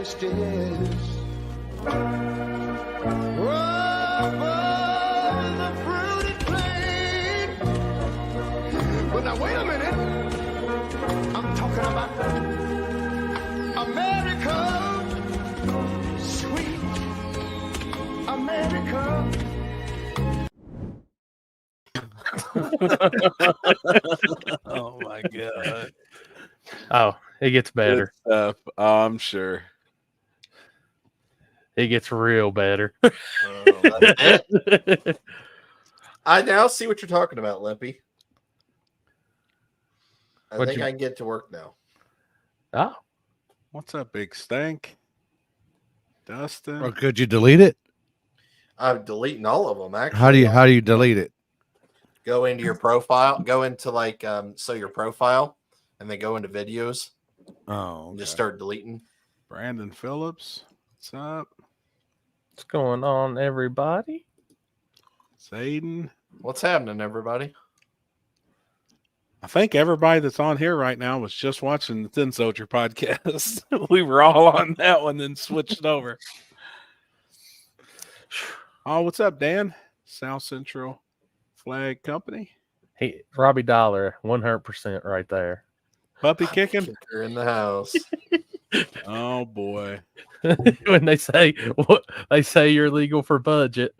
stairs. Over the fruited plain. But now wait a minute. I'm talking about America, sweet America. Oh my God. Oh, it gets better. Good stuff. I'm sure. It gets real better. That's it. I now see what you're talking about, Limpy. I think I can get to work now. Oh, What's up, Big Stank? Dustin. Or could you delete it? I'm deleting all of them. Actually, How do you delete it? Go into your profile. Go into your profile, and then go into videos. Oh, And just start deleting. Brandon Phillips. What's up? what's going on, everybody? Zayden. What's happening, everybody? I think everybody that's on here right now was just watching the Thin Soldier podcast. We were all on that one, then switched over. Oh, what's up, Dan? South Central Flag Company. Hey, Robbie Dollar, 100% right there. Puppy kicking. Kicker in the house. Oh boy. When they say you're legal for budget.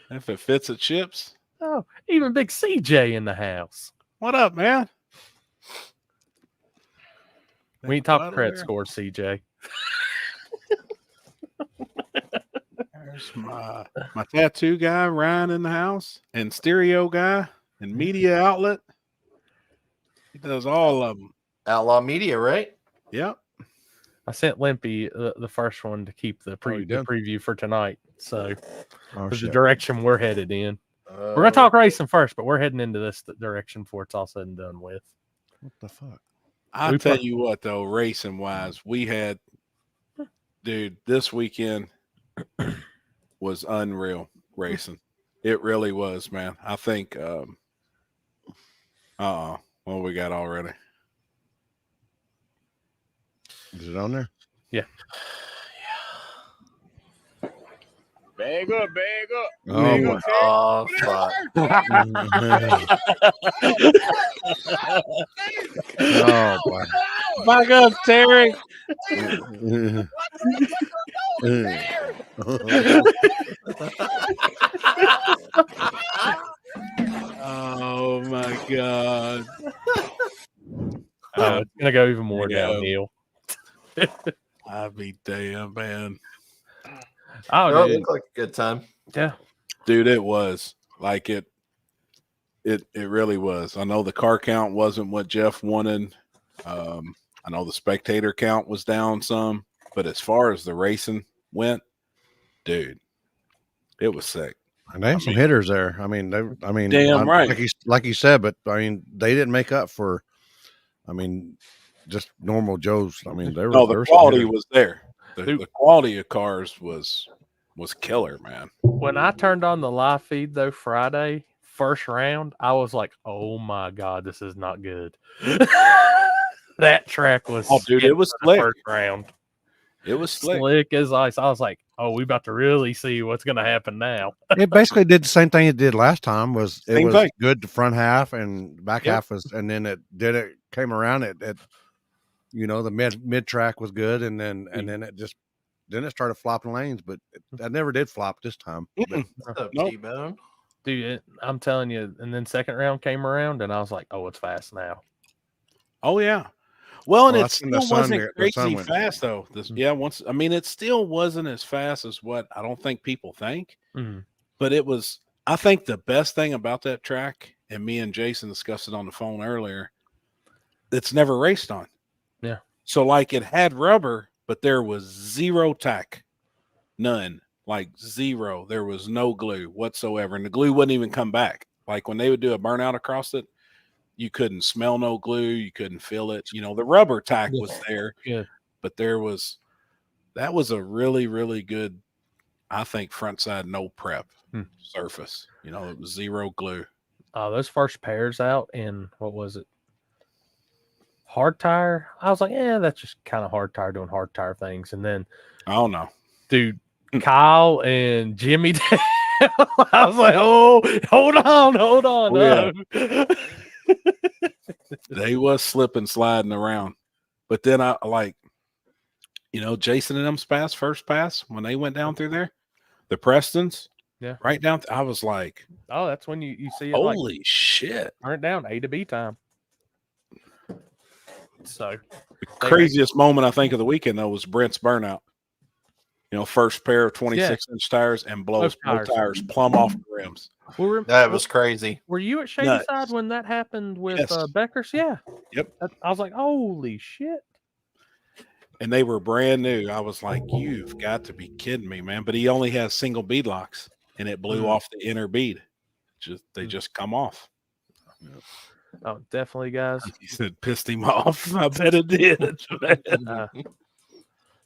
If it fits at chips. Oh, even Big CJ in the house. What up, man? We ain't talking credit score, CJ. There's my tattoo guy, Ryan, in the house, and stereo guy, and media outlet. He does all of them. Outlaw Media, right? Yep. I sent Limpy the first one to keep the preview for tonight. So the direction we're headed in. We're going to talk racing first, but we're heading into this direction before it's all said and done with. What the fuck? I'll tell you what, though, racing wise, we had, dude, this weekend was unreal racing. It really was, man. I think, what we got already? Is it on there? Yeah. Bag up. Oh, fuck. Oh, boy. Back up, Terry. Oh, my God. Oh, it's going to go even more downhill. I'd be damn, man. Oh, it dude. looked like a good time. Yeah. Dude, it was. Like it really was. I know the car count wasn't what Jeff wanted. I know the spectator count was down some, but as far as the racing went, dude, it was sick. And they had some hitters there. I mean, damn right. Like you said, but I mean, they didn't make up for, just normal Joes. I mean, the quality was there. The quality of cars was killer, man. When I turned on the live feed though Friday, first round, I was like, "Oh my God, this is not good." That track was it was slick. First round. It was slick as ice. I was like, "Oh, we about to really see what's going to happen now." It basically did the same thing it did last time. It was thing. Good the front half and back half was, and then it came around. The mid track was good, and then it started flopping lanes, but I never did flop this time. What's up, T-Bone? Dude, I'm telling you, and then second round came around, and I was like, "Oh, it's fast now." Oh yeah. Well, and it still wasn't crazy fast though. It still wasn't as fast as what I don't think people think. Mm-hmm. But it was. I think the best thing about that track, and me and Jason discussed it on the phone earlier, it's never raced on. Yeah. So like it had rubber, but there was zero tack, none, like zero. There was no glue whatsoever, and the glue wouldn't even come back. Like when they would do a burnout across it, you couldn't smell no glue, you couldn't feel it. The rubber tack was there, but that was a really, really good, I think, front side no prep surface. It was zero glue. Those first pairs out in what was it? hard tire. I was like, yeah, that's just kind of hard tire doing hard tire things. And then, Oh no, dude, Kyle and Jimmy, I was like, oh, hold on. Oh, yeah. They was slipping, sliding around. But then I like, Jason and them's first pass when they went down through there, the Prestons, right down. I was like, oh, that's when you see it. Holy shit! Turn it down, A to B time. So the craziest moment I think of the weekend though was Brent's burnout. First pair of 26-inch tires and blows both tires plumb off the rims. That was crazy. Were you at Shadyside when that happened with Becker's? Yeah. Yep. I was like, holy shit. And they were brand new. I was like, you've got to be kidding me, man. But he only has single bead locks, and it blew off the inner bead. They just come off. Yep. Oh, definitely, guys. He said pissed him off. I bet it did.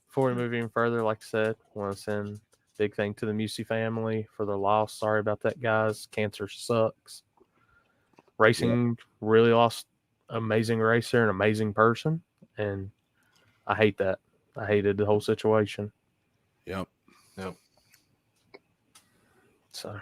Before we move even further, like I said, I want to send a big thing to the Musey family for their loss. Sorry about that, guys. Cancer sucks. Racing really lost an amazing racer, an amazing person, and I hate that. I hated the whole situation. Yep. So,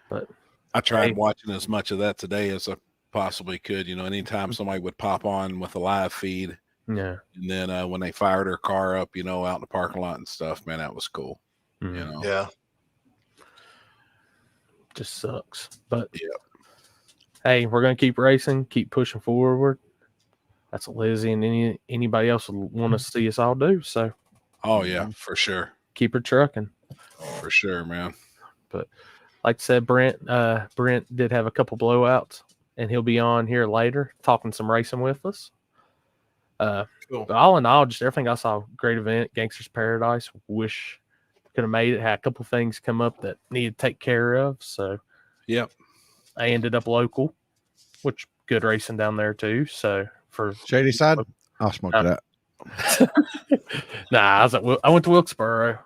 but I tried watching as much of that today as I possibly could. Anytime somebody would pop on with a live feed. Yeah. And then when they fired her car up, out in the parking lot and stuff, man, that was cool. Yeah. Just sucks. But hey, we're gonna keep racing, keep pushing forward. That's what Lizzie and anybody else would want to see us all do. So oh yeah, for sure. Keep her trucking. For sure, man. But like I said, Brent did have a couple blowouts, and he'll be on here later talking some racing with us. Cool. But all in all, just everything I saw, great event. Gangsters Paradise. Wish could have made it. Had a couple things come up that needed to take care of. So, yep. I ended up local, which good racing down there too. So for Shadyside, I'll smoke that. Nah, I went to Wilkesboro.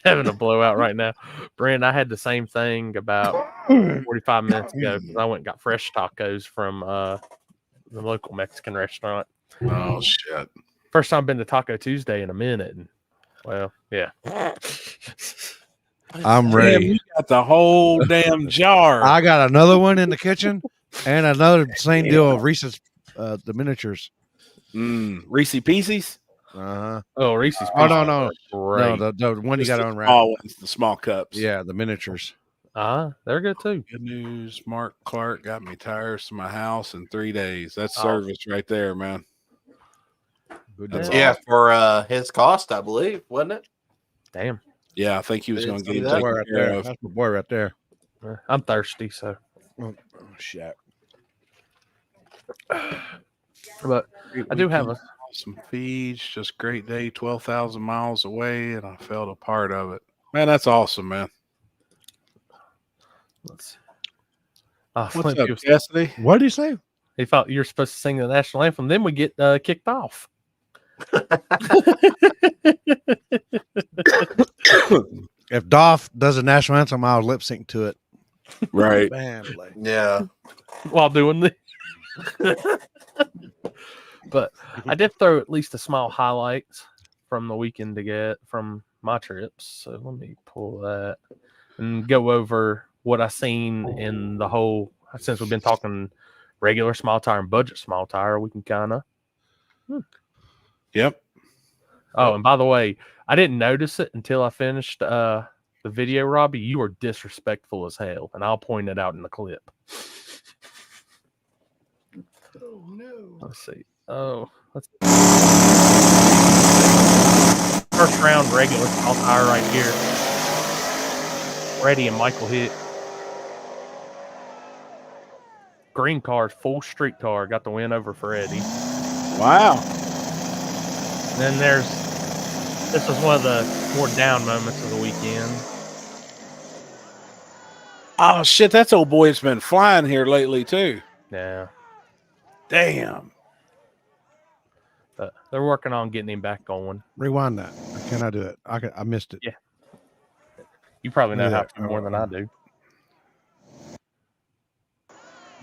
Having a blowout right now. Brent, I had the same thing about 45 minutes ago because I went and got fresh tacos from the local Mexican restaurant. Oh shit! First time I've been to Taco Tuesday in a minute, and well, yeah. I'm ready. Damn, you got the whole damn jar. I got another one in the kitchen, and another same deal of Reese's, the miniatures. Reese Pieces. Oh, Reese's. Oh no, great. no, the one you got on wrap. Small ones, the small cups. Yeah, the miniatures. They're good too. Good news. Mark Clark got me tires to my house in 3 days. That's service right there, man. Yeah, for his cost, I believe, wasn't it? Damn. Yeah, I think he was going to get that boy right there. That's my boy right there. I'm thirsty, so. Oh shit. But I do have some feeds. Just great day. 12,000 miles away, and I felt a part of it. Man, that's awesome, man. Let's see. What's up, Cassidy? What did he say? He thought you were supposed to sing the national anthem. Then we get kicked off. If Dolph does a national anthem, I'll lip sync to it. Right. Yeah. While doing the. But I did throw at least a small highlights from the weekend to get from my trips. So let me pull that and go over what I seen in the whole. Since we've been talking regular small tire and budget small tire, we can kind of. Yep. Oh, and by the way, I didn't notice it until I finished the video, Robbie. You are disrespectful as hell, and I'll point it out in the clip. Oh no. Let's see. Oh, let's first round regular small tire right here. Freddie and Michael hit. Green car, full street car, got the win over Freddie. Wow. And then this was one of the more down moments of the weekend. Oh shit, that's old boy's been flying here lately too. Yeah. Damn. But they're working on getting him back going. Rewind that. Can I do it? I missed it. Yeah. You probably know how to more than I do.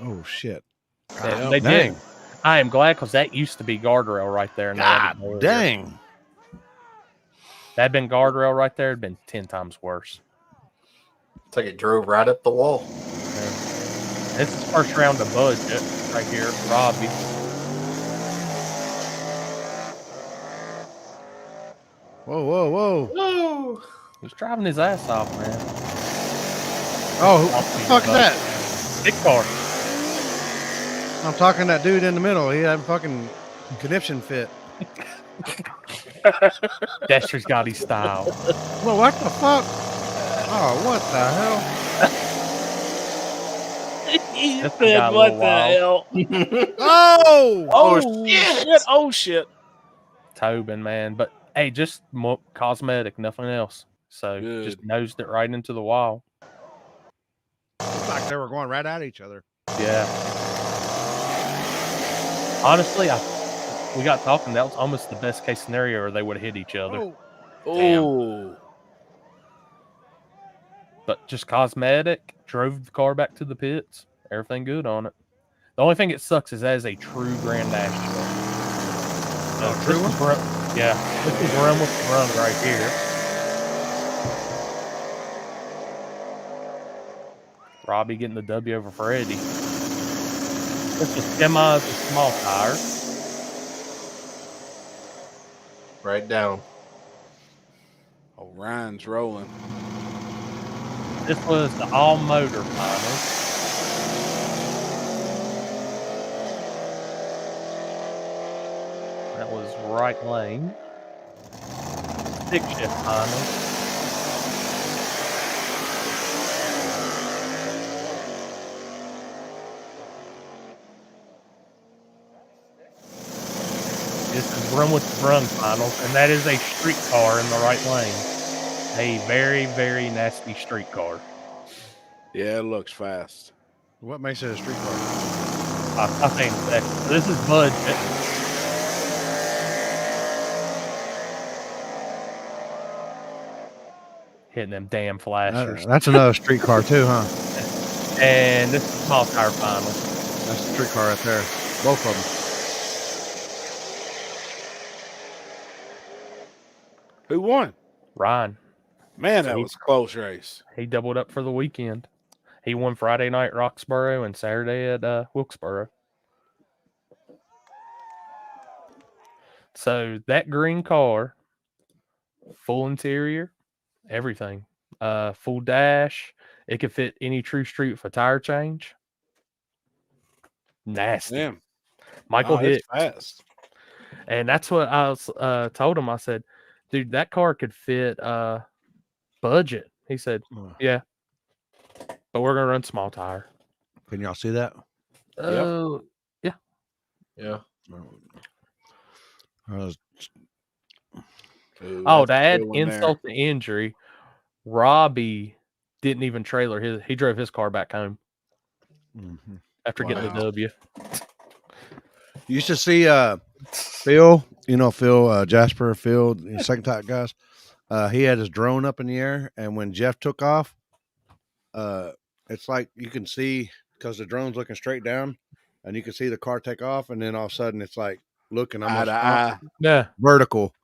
Oh shit. They did. I am glad because that used to be guardrail right there. God dang. That had been guardrail right there. It'd been 10 times worse. It's like it drove right up the wall. Yeah. This is first round of budget right here, Robbie. Whoa. He's driving his ass off, man. Oh, what the fuck is that? Big car. I'm talking that dude in the middle. He had a fucking conniption fit. Dester's got his style. Well, what the fuck? Oh, what the hell? He said, what the hell? Oh shit. Tobin, man. But hey, just cosmetic, nothing else. So just nosed it right into the wall. It's like they were going right at each other. Yeah. Honestly, we got talking. That was almost the best case scenario, or they would have hit each other. Oh. But just cosmetic. Drove the car back to the pits. Everything good on it. The only thing it sucks is that is a true Grand National. True one? Yeah. This is run with the run right here. Robbie getting the W over Freddie. This was semi with a small tire. Right down. Oh, Ryan's rolling. This was the all motor final. That was right lane. Stick shift final. This is run with the run finals, and that is a street car in the right lane. A very, very nasty street car. Yeah, it looks fast. What makes it a street car? I think that this is budget. Hitting them damn flashers. That's another street car too, huh? And this is small tire final. That's a street car right there. Both of them. Who won? Ryan. Man, that was a close race. He doubled up for the weekend. He won Friday night at Roxborough and Saturday at Wilkesboro. So that green car, full interior, everything, full dash. It could fit any true street with a tire change. Nasty. Damn. Michael Hicks. Fast. And that's what I was told him. I said, dude, that car could fit budget. He said, yeah. But we're going to run small tire. Can y'all see that? Oh, yeah. Yeah. To add insult to injury, Robbie didn't even trailer he drove his car back home after getting the W. You used to see Phil, Jasper, Phil, second type guys. He had his drone up in the air, and when Jeff took off, it's like you can see because the drone's looking straight down, and you can see the car take off, and then all of a sudden it's like looking almost vertical.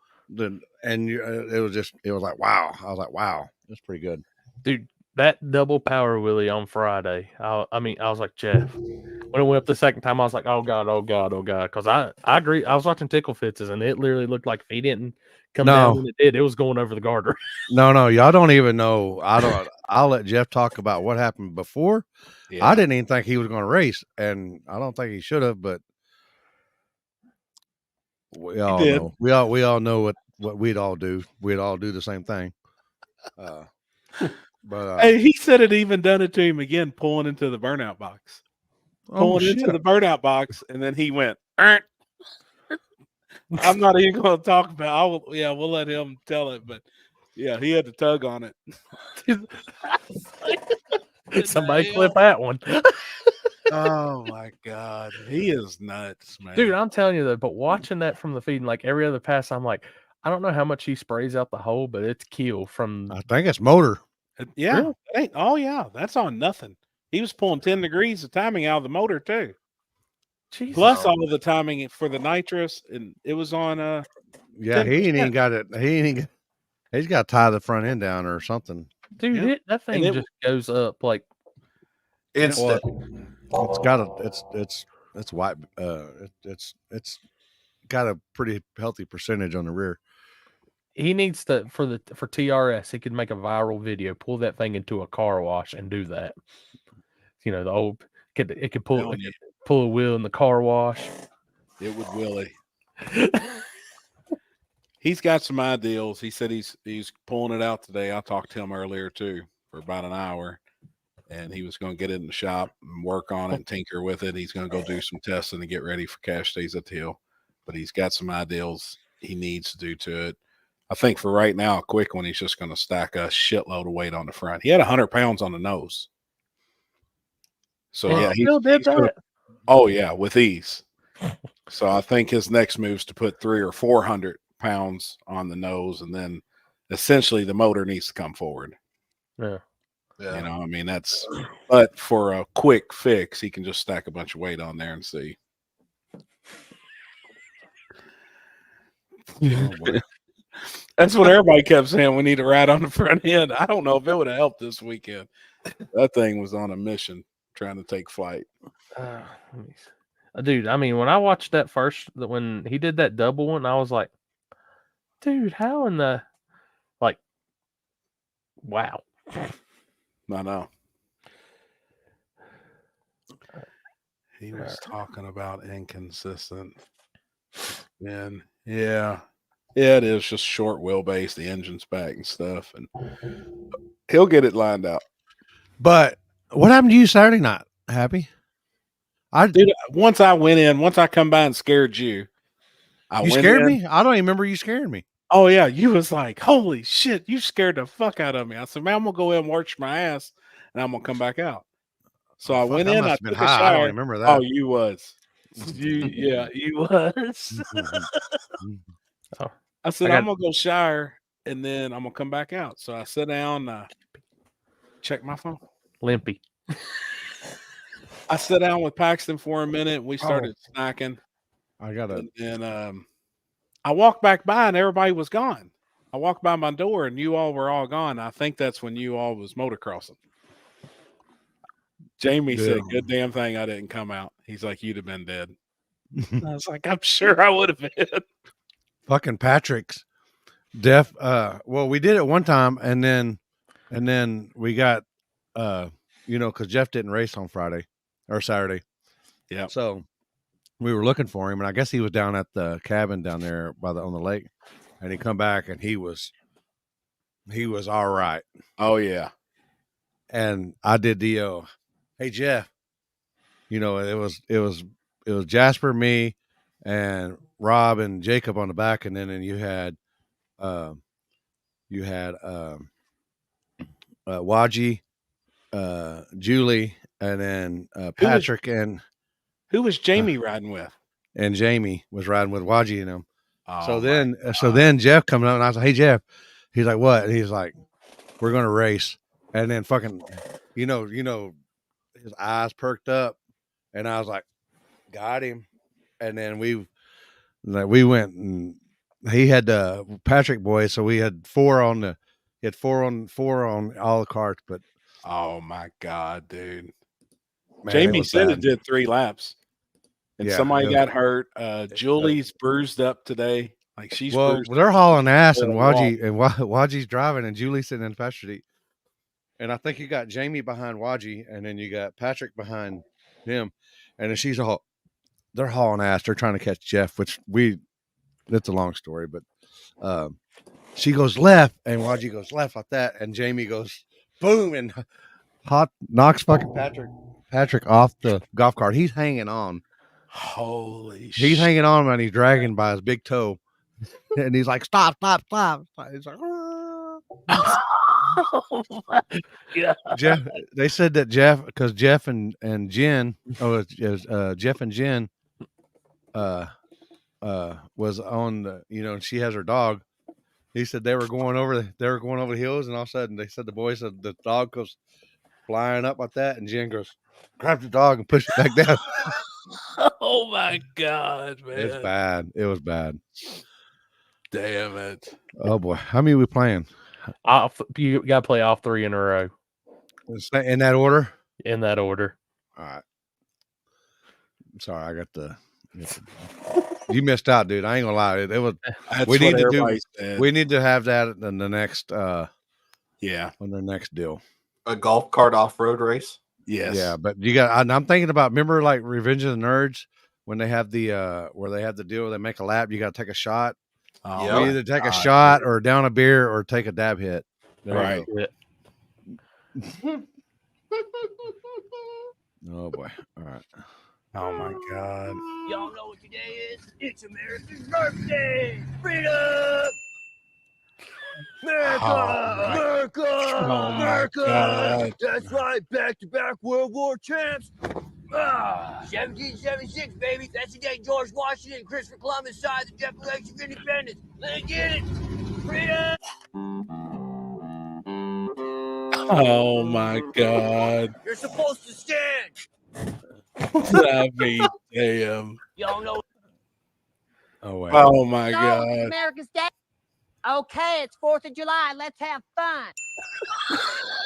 And it was like wow. I was like wow, that's pretty good, dude. That double power wheelie on Friday. I was like, Jeff. When it went up the second time, I was like, oh God. Because I agree. I was watching Tickle Fitz's, and it literally looked like if he didn't come down when it did, it was going over the guardrail. No, y'all don't even know. I'll let Jeff talk about what happened before. Yeah. I didn't even think he was going to race, and I don't think he should have. But we all know. We all know what we'd all do. We'd all do the same thing. But hey, he said it even done it to him again, pulling into the burnout box. Into the burnout box, and then he went. I'm not even going to talk about. We'll let him tell it. But yeah, he had to tug on it. Somebody clip that one. Oh my God, he is nuts, man. Dude, I'm telling you though. But watching that from the feed, and like every other pass, I'm like, I don't know how much he sprays out the hole, but it's kill from. I think it's motor. Yeah. Really? That's on nothing. He was pulling 10 degrees of timing out of the motor too. Jesus. Plus all of the timing for the nitrous, and it was on Yeah, he 10%. ain't got it. He's got to tie the front end down or something. Dude, Yeah. that thing it- just goes up like Instant. It's got it's white. It's got a pretty healthy percentage on the rear. he needs to for TRS. He could make a viral video, pull that thing into a car wash, and do that. You know, the old it could pull a wheel in the car wash. It would Willie. He's got some ideals. He said he's pulling it out today. I talked to him earlier too for about an hour, and he was going to get it in the shop and work on it and tinker with it. He's going to go do some testing and get ready for Cash Days at the Hill. But he's got some ideals he needs to do to it. I think for right now, a quick one, he's just going to stack a shitload of weight on the front. He had 100 pounds on the nose. So, yeah, he still did that. Oh, yeah, with ease. So I think his next move is to put 300 or 400 pounds on the nose, and then essentially the motor needs to come forward. Yeah. Yeah. You know, I mean, but for a quick fix, he can just stack a bunch of weight on there and see. That's what everybody kept saying. We need to ride on the front end. I don't know if it would have helped this weekend. That thing was on a mission trying to take flight. Dude, I mean, when I watched that when he did that double one, I was like, dude, how in the wow. I know. He was talking about inconsistent. And yeah, it is just short wheelbase. The engine's back and stuff, and he'll get it lined out. But what happened to you Saturday night? Happy? Dude, once I come by and scared you. You scared me? I don't even remember you scaring me. Oh yeah, you was like, holy shit, you scared the fuck out of me. I said, man, I'm gonna go in and wash my ass, and I'm gonna come back out. So I went in. I took a shower. I don't remember that. Oh, you was. You was. I said, I'm gonna go shower, and then I'm gonna come back out. So I sit down, check my phone. Limpy. I sat down with Paxton for a minute. We started snacking. And I walked back by, and everybody was gone. I walked by my door, and you all were all gone. I think that's when you all was motocrossing. Jamie said, good damn thing I didn't come out. He's like, you'd have been dead. I was like, I'm sure I would have been. Fucking Patrick's deaf. Well, we did it one time, and then we got because Jeff didn't race on Friday or Saturday. Yeah. So we were looking for him, and I guess he was down at the cabin down there on the lake, and he come back, and he was all right. Oh yeah. And I did the hey Jeff, it was Jasper, me, and Rob and Jacob on the back, and then you had Waji, Julie, and then Patrick who was Jamie riding with? And Jamie was riding with Waji and them. Oh, so then Jeff coming up, and I was like, hey Jeff. He's like, what? And he's like, we're gonna race. And then fucking his eyes perked up, and I was like, got him. And then we went, and he had the Patrick boys, so we had four on all the carts. But oh my god, dude. man, Jamie said it did 3 laps. And somebody got hurt. Julie's bruised up today. Like she's bruised. They're hauling ass, and Waji's driving, and Julie's sitting in the passenger seat. And I think you got Jamie behind Waji, and then you got Patrick behind him, and then they're hauling ass. They're trying to catch Jeff, that's a long story, but she goes left, and Waji goes left like that, and Jamie goes boom, and knocks fucking Patrick off the golf cart. He's hanging on. Holy shit. He's hanging on, and he's dragging by his big toe. And he's like, stop. He's like, yeah. Jeff. They said that because Jeff and Jen, Jeff and Jen, was on the, and she has her dog. He said they were going over the hills, and all of a sudden they said the dog goes flying up like that, and Jen goes, grab the dog and push it back down. Oh my God, man. It's bad. It was bad. Damn it. Oh boy. How many are we playing? You got to play all 3 in a row. In that order? In that order. All right. Sorry, I got the. You missed out, dude. I ain't gonna lie. It was. That's We need what to everybody said. We need to have that in the next. Yeah. On the next deal. A golf cart off-road race. Yes. Yeah, but you got. I'm thinking about. Remember, like Revenge of the Nerds, when they have the where they have the deal where they make a lap. You got to take a shot. Oh, Yeah. You either take a shot or down a beer or take a dab hit. There right. you go. Oh boy! All right. Oh my God. Y'all know what today is? It's America's birthday! Freedom! America! Oh, America! Oh, my America! God. That's right, back-to-back World War champs! 1776, baby. That's the day George Washington and Christopher Columbus signed the Declaration of Independence. Let's get it! Freedom! Oh my God. You're supposed to stand! I mean, damn. Y'all know. Oh wait. Oh my So, God. it's America's Day. Okay, it's 4th of July. Let's have fun.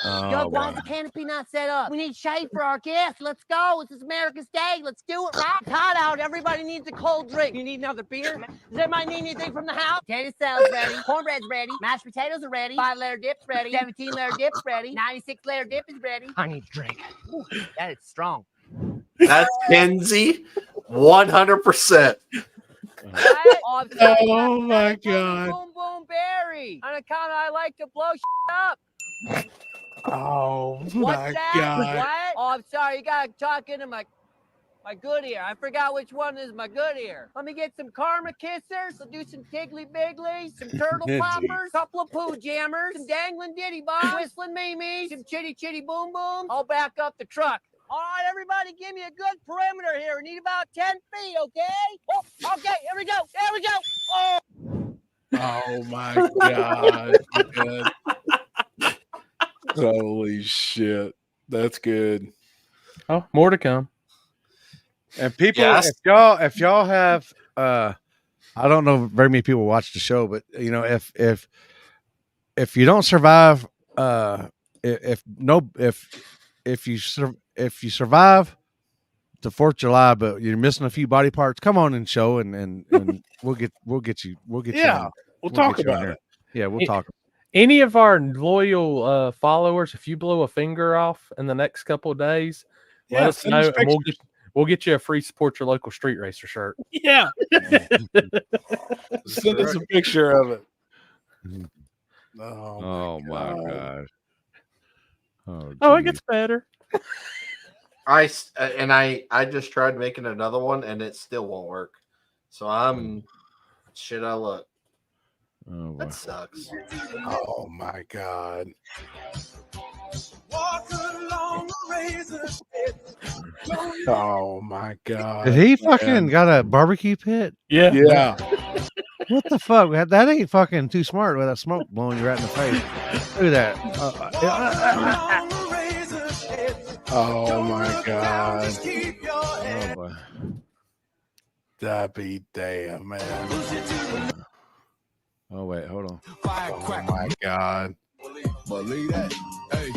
Oh, Doug, why boy. is the canopy not set up? We need shade for our guests. Let's go. This is America's Day. Let's do it right. It's hot out. Everybody needs a cold drink. You need another beer? Does anybody need anything from the house? Potato salad's ready. Cornbread's ready. Mashed potatoes are ready. 5-layer dip's ready. 17-layer dip's ready. 96-layer dip is ready. I need a drink. Ooh, that is strong. That's Kenzie, 100%. Right? I'm sorry, Oh my Boom, God. Boom, boom, Barry. On account of I like to blow up. Oh What's my that? God. What? Oh, I'm sorry. You got to talk into my good ear. I forgot which one is my good ear. Let me get some karma kissers. I'll do some tiggly bigglies, some turtle poppers, couple of poo jammers, some dangling ditty bombs, whistling mimi, some chitty chitty boom booms. I'll back up the truck. All right, everybody, give me a good perimeter here. We need about 10 feet, okay? Oh, okay, here we go. There we go. Oh. Oh my God. Good. Holy shit. That's good. Oh, more to come. And people, Yes. if y'all have, I don't know very many people watch the show, but you know, if you don't survive, if you survive the 4th of July, but you're missing a few body parts, come on and show, and we'll get you. Yeah. on. We'll talk get you on about here. it. Yeah, we'll talk. Any of our loyal followers, if you blow a finger off in the next couple of days, let Yeah, us send us know, and pictures. we'll get you a free support your local street racer shirt. Yeah. Send us a picture of it. Oh my God. Oh, it gets better. I just tried making another one and it still won't work. So shit. I look. Oh, boy. That sucks. Oh my God. Oh my God. Did he fucking man. got a barbecue pit? Yeah. Yeah. What the fuck? That ain't fucking too smart with that smoke blowing you right in the face. Look at that. Oh my God. Oh, boy. That be damn, man. Oh, wait, hold on. Oh my God. Believe that. Hey,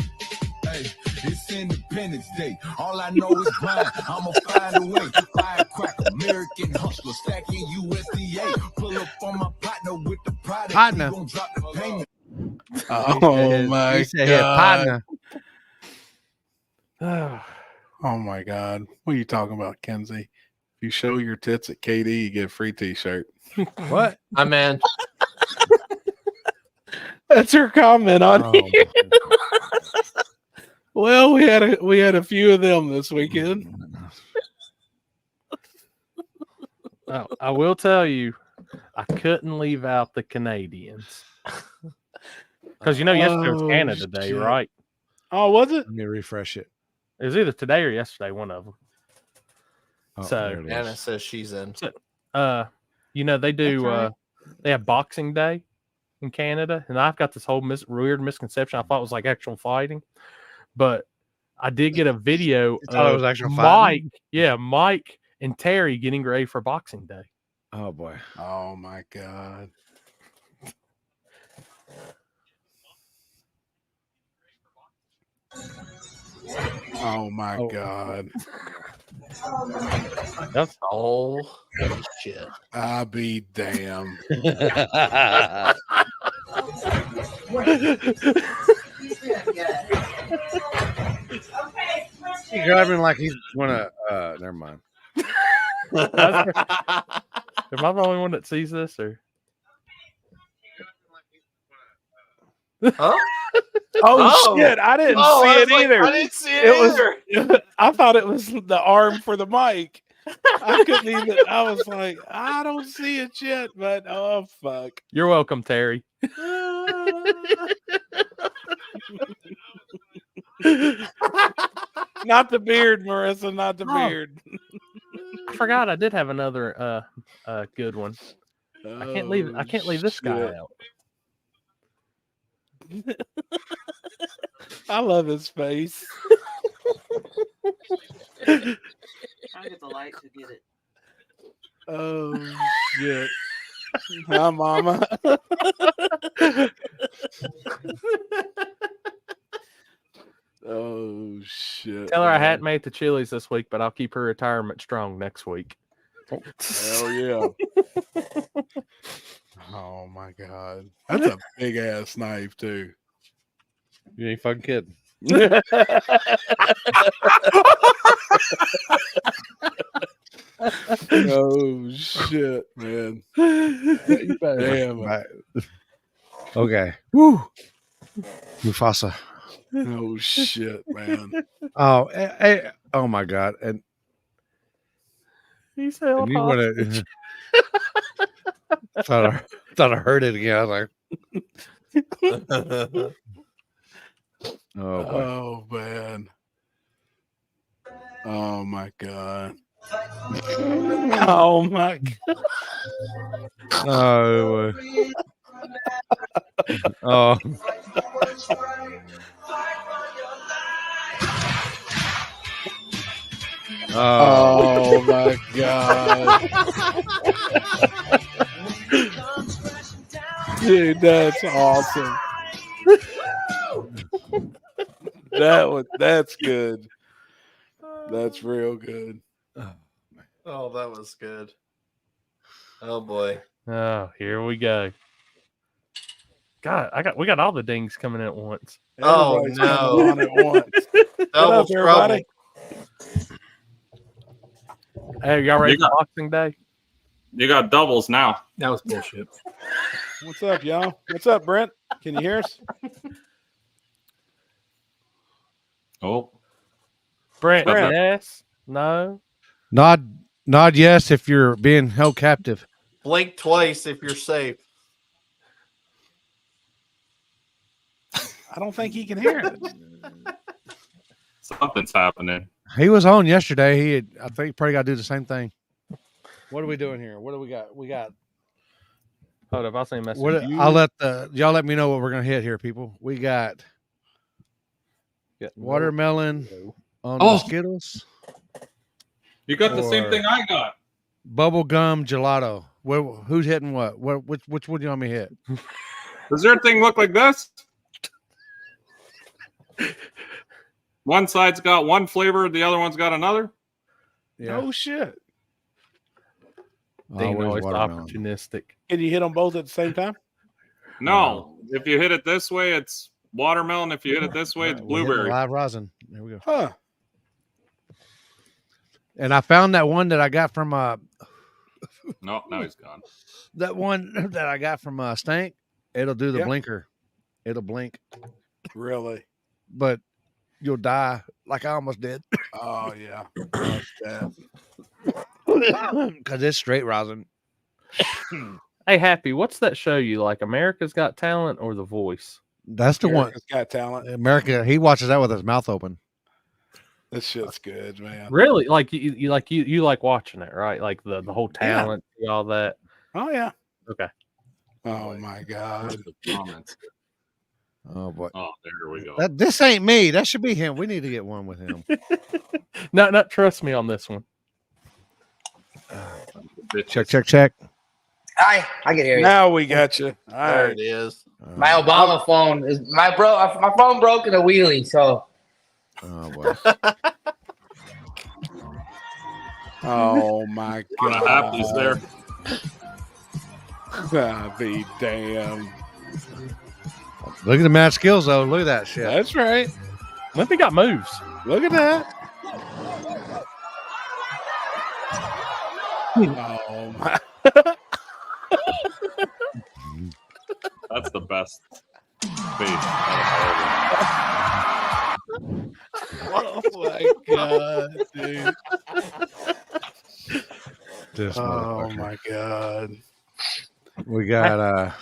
it's Independence Day. All I know is grind. I'ma find a way. Firecracker, American hustler, stacking USDA. Pull up on my partner with the product. Partner. We gon' drop the payment. Oh my He said, "Hey, God. partner." Oh my God. What are you talking about, Kenzie? If you show your tits at KD, you get a free t-shirt. What? My man. That's her comment on Oh, here. Well, we had a few of them this weekend. I will tell you, I couldn't leave out the Canadians. Because yesterday was Canada Day, shit. right? Oh, was it? Let me refresh it. It was either today or yesterday, one of them. Oh, So- there it is. Anna says she's in. They do right. they have Boxing Day in Canada, and I've got this whole weird misconception. I thought it was like actual fighting, but I did get a video thought it of was actual Mike. fighting? Yeah, Mike and Terry getting ready for Boxing Day. Oh boy. Oh my God. Oh my God. That's Oh shit. I be damn. He grabbed him like he's gonna. Never mind. Am I the only one that sees this, or? Huh? Oh, shit! I didn't see it either. I didn't see it either. I thought it was the arm for the mic. I couldn't even. I was like, I don't see it yet, but oh fuck! You're welcome, Terry. Not the beard, Marissa. Not the beard. I forgot I did have another good one. I can't leave this guy out. I love his face. Trying to get the light to get it. Oh shit! Hi, Mama. Oh shit! Tell her I hadn't made the Chili's this week, but I'll keep her retirement strong next week. Hell yeah! Oh my God, that's a big ass knife too. You ain't fucking kidding. Oh shit, man! Damn. Right. Okay. Woo. Mufasa. Oh shit, man! Oh, oh my God! And He's held you hostage. thought I heard it again. I was like, oh boy. Oh man! Oh my God! Oh my God! Oh. Oh. Oh my God! Dude, that's awesome. That's good. That's real good. Oh, that was good. Oh boy. Oh, here we go. God, we got all the dings coming in at once. Oh, Everybody's no. coming on at once. Double up, everybody? Hey, y'all ready for Boxing Day? You got doubles now. That was bullshit. What's up, y'all? What's up, Brent? Can you hear us? Oh, Brent, Brent. yes? No? Nod yes if you're being held captive. Blink twice if you're safe. I don't think he can hear it. something's happening. He was on yesterday. I think probably got to do the same thing. What are we doing here? What do we got? We got. Hold up, I'll say message. I'll let y'all let me know what we're gonna hit here, people. We got watermelon on the Skittles. You got the same thing I got. Bubble gum gelato. Who's hitting what? Which one do you want me to hit? Does your thing look like this? One side's got one flavor, the other one's got another. Yeah. Oh shit! Dean always opportunistic. Can you hit them both at the same time? No. If you hit it this way, it's watermelon. If you hit it this way, it's blueberry. Live rosin. There we go. Huh. And I found that one that I got from No, now he's gone. that one that I got from Stank. It'll do the blinker. It'll blink. Really? But you'll die like I almost did. Oh yeah. Because it's straight rosin. Hey, Happy, what's that show you like? America's Got Talent or The Voice? That's the America's one. Got Talent. America. He watches that with his mouth open. This shit's good, man. Really? Like you like watching it, right? Like the whole talent, all that. Oh yeah. Okay. Oh my God. Oh boy. Oh, there we go. This ain't me. That should be him. We need to get one with him. Not trust me on this one. Check. Hi, I can hear you. Now we got you. All There right. it is. My Obama phone is my phone broke in a wheelie, so Oh boy. Oh my What God. happens there? I'll be damn. Look at the mad skills though. Look at that shit. That's right. Limpy got moves. Look at that. Oh my. That's the best face. Oh my God, dude. This Oh motherfucker. my God. We got I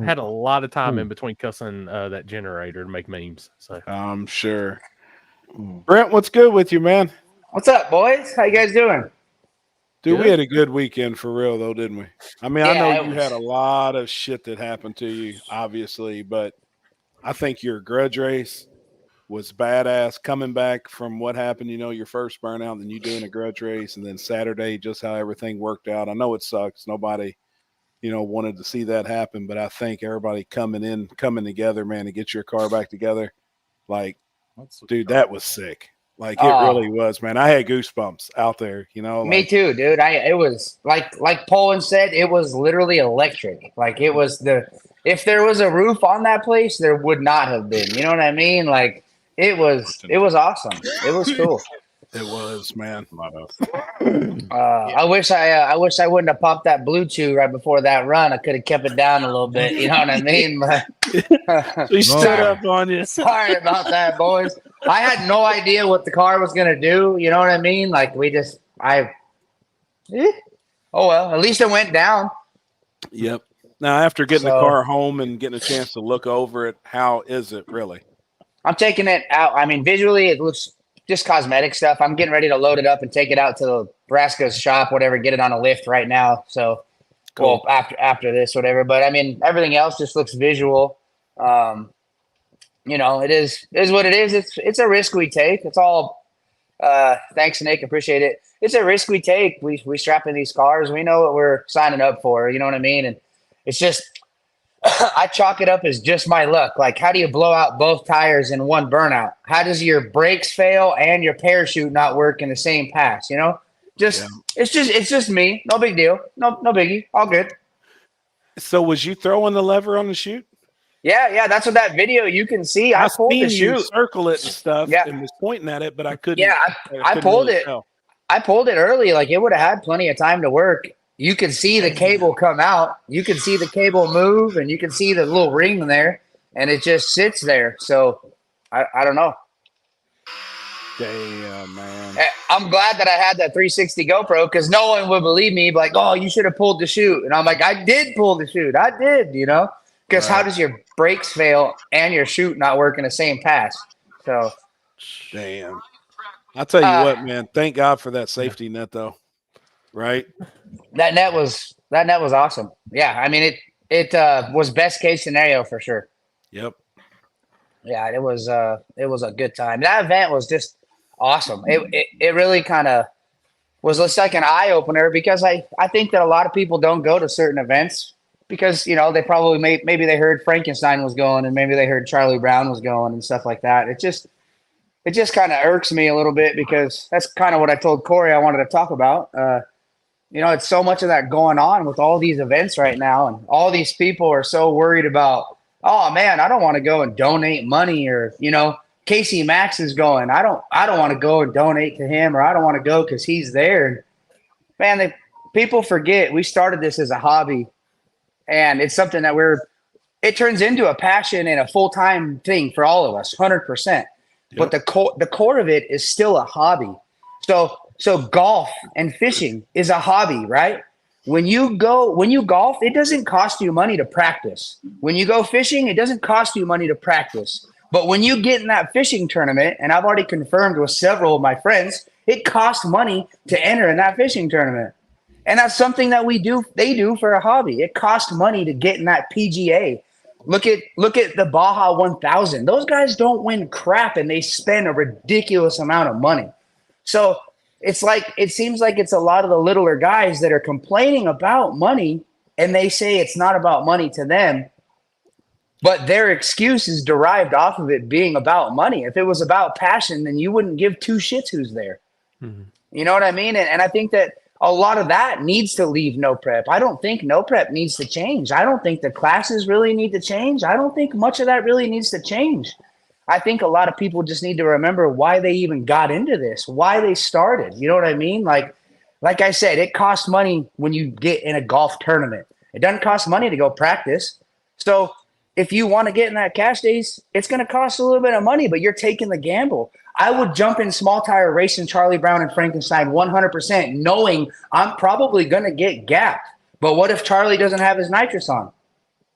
had a lot of time in between cussing that generator to make memes. So I'm sure. Brent, what's good with you, man? what's up, boys? How you guys doing? Dude, Good. we had a good weekend for real, though, didn't we? I mean, I Yeah, know it you was- had a lot of shit that happened to you, obviously, but I think your grudge race was badass. Coming back from what happened, your first burnout, then you doing a grudge race, and then Saturday, just how everything worked out. I know it sucks. Nobody, wanted to see that happen, but I think everybody coming together, man, to get your car back together, like, dude, that was sick. Like it really was, man. I had goosebumps out there, Me too, dude. It was like Poland said, it was literally electric. Like it was if there was a roof on that place, there would not have been. You know what I mean? Like it was awesome. It was cool. It was, man. I wish I wouldn't have popped that blue chew right before that run. I could have kept it down a little bit. You know what I mean? But He stood up on you. sorry about that, boys. I had no idea what the car was gonna do. You know what I mean? Like oh well, at least it went down. Yep. Now, after getting the So- car home and getting a chance to look over it, how is it really? I'm taking it out. I mean, visually, it looks just cosmetic stuff. I'm getting ready to load it up and take it out to Nebraska's shop, whatever, get it on a lift right now. So, Cool. well, after this, whatever. But I mean, everything else just looks visual. It is what it is. It's a risk we take. It's all. Thanks, Nick. Appreciate it. It's a risk we take. We strap in these cars. We know what we're signing up for. You know what I mean? And it's just. I chalk it up as just my luck. Like, how do you blow out both tires in one burnout? How does your brakes fail and your parachute not work in the same pass? It's just me. No big deal. No biggie. All good. So, was you throwing the lever on the chute? Yeah. That's what that video you can see. I pulled seen the you chute. circle it and stuff, Yeah. and was pointing at it, but I couldn't. Yeah, I couldn't pulled really it. tell. I pulled it early. Like it would have had plenty of time to work. You could see the cable come out. You can see the cable move, and you can see the little ring there, and it just sits there. So I don't know. Damn, man. I'm glad that I had that 360 GoPro because no one would believe me. Like, oh, you should have pulled the chute. And I'm like, I did pull the chute. I did, because how does your brakes fail and your chute not work in the same pass? So, Damn. I'll tell you what, man. Thank God for that safety net, though. Right? that net was awesome. Yeah, I mean it was best case scenario for sure. Yep. Yeah, it was a good time. That event was just awesome. It really kind of was just like an eye opener because I think that a lot of people don't go to certain events because they probably maybe they heard Frankenstein was going and maybe they heard Charlie Brown was going and stuff like that. It just kind of irks me a little bit because that's kind of what I told Corey I wanted to talk about. It's so much of that going on with all these events right now, and all these people are so worried about, oh man, I don't want to go and donate money, or Casey Max is going, I don't want to go and donate to him, or I don't want to go because he's there. Man, people forget we started this as a hobby, and it's something that it turns into a passion and a full-time thing for all of us, 100%. Yep. But the core of it is still a hobby. So golf and fishing is a hobby, right? When you golf, it doesn't cost you money to practice. When you go fishing, it doesn't cost you money to practice. But when you get in that fishing tournament, and I've already confirmed with several of my friends, it costs money to enter in that fishing tournament. And that's something that they do for a hobby. It costs money to get in that PGA. Look at the Baja 1000. Those guys don't win crap and they spend a ridiculous amount of money. So it's like it seems like it's a lot of the littler guys that are complaining about money, and they say it's not about money to them, but their excuse is derived off of it being about money. If it was about passion, then you wouldn't give two shits who's there. Mm-hmm. You know what I mean? And I think that a lot of that needs to leave no prep. I don't think no prep needs to change. I don't think the classes really need to change. I don't think much of that really needs to change. I think a lot of people just need to remember why they even got into this, why they started. You know what I mean? Like I said, it costs money when you get in a golf tournament. It doesn't cost money to go practice. So if you want to get in that cash days, it's going to cost a little bit of money, but you're taking the gamble. I would jump in small tire racing Charlie Brown and Frankenstein 100%, knowing I'm probably going to get gapped. But what if Charlie doesn't have his nitrous on?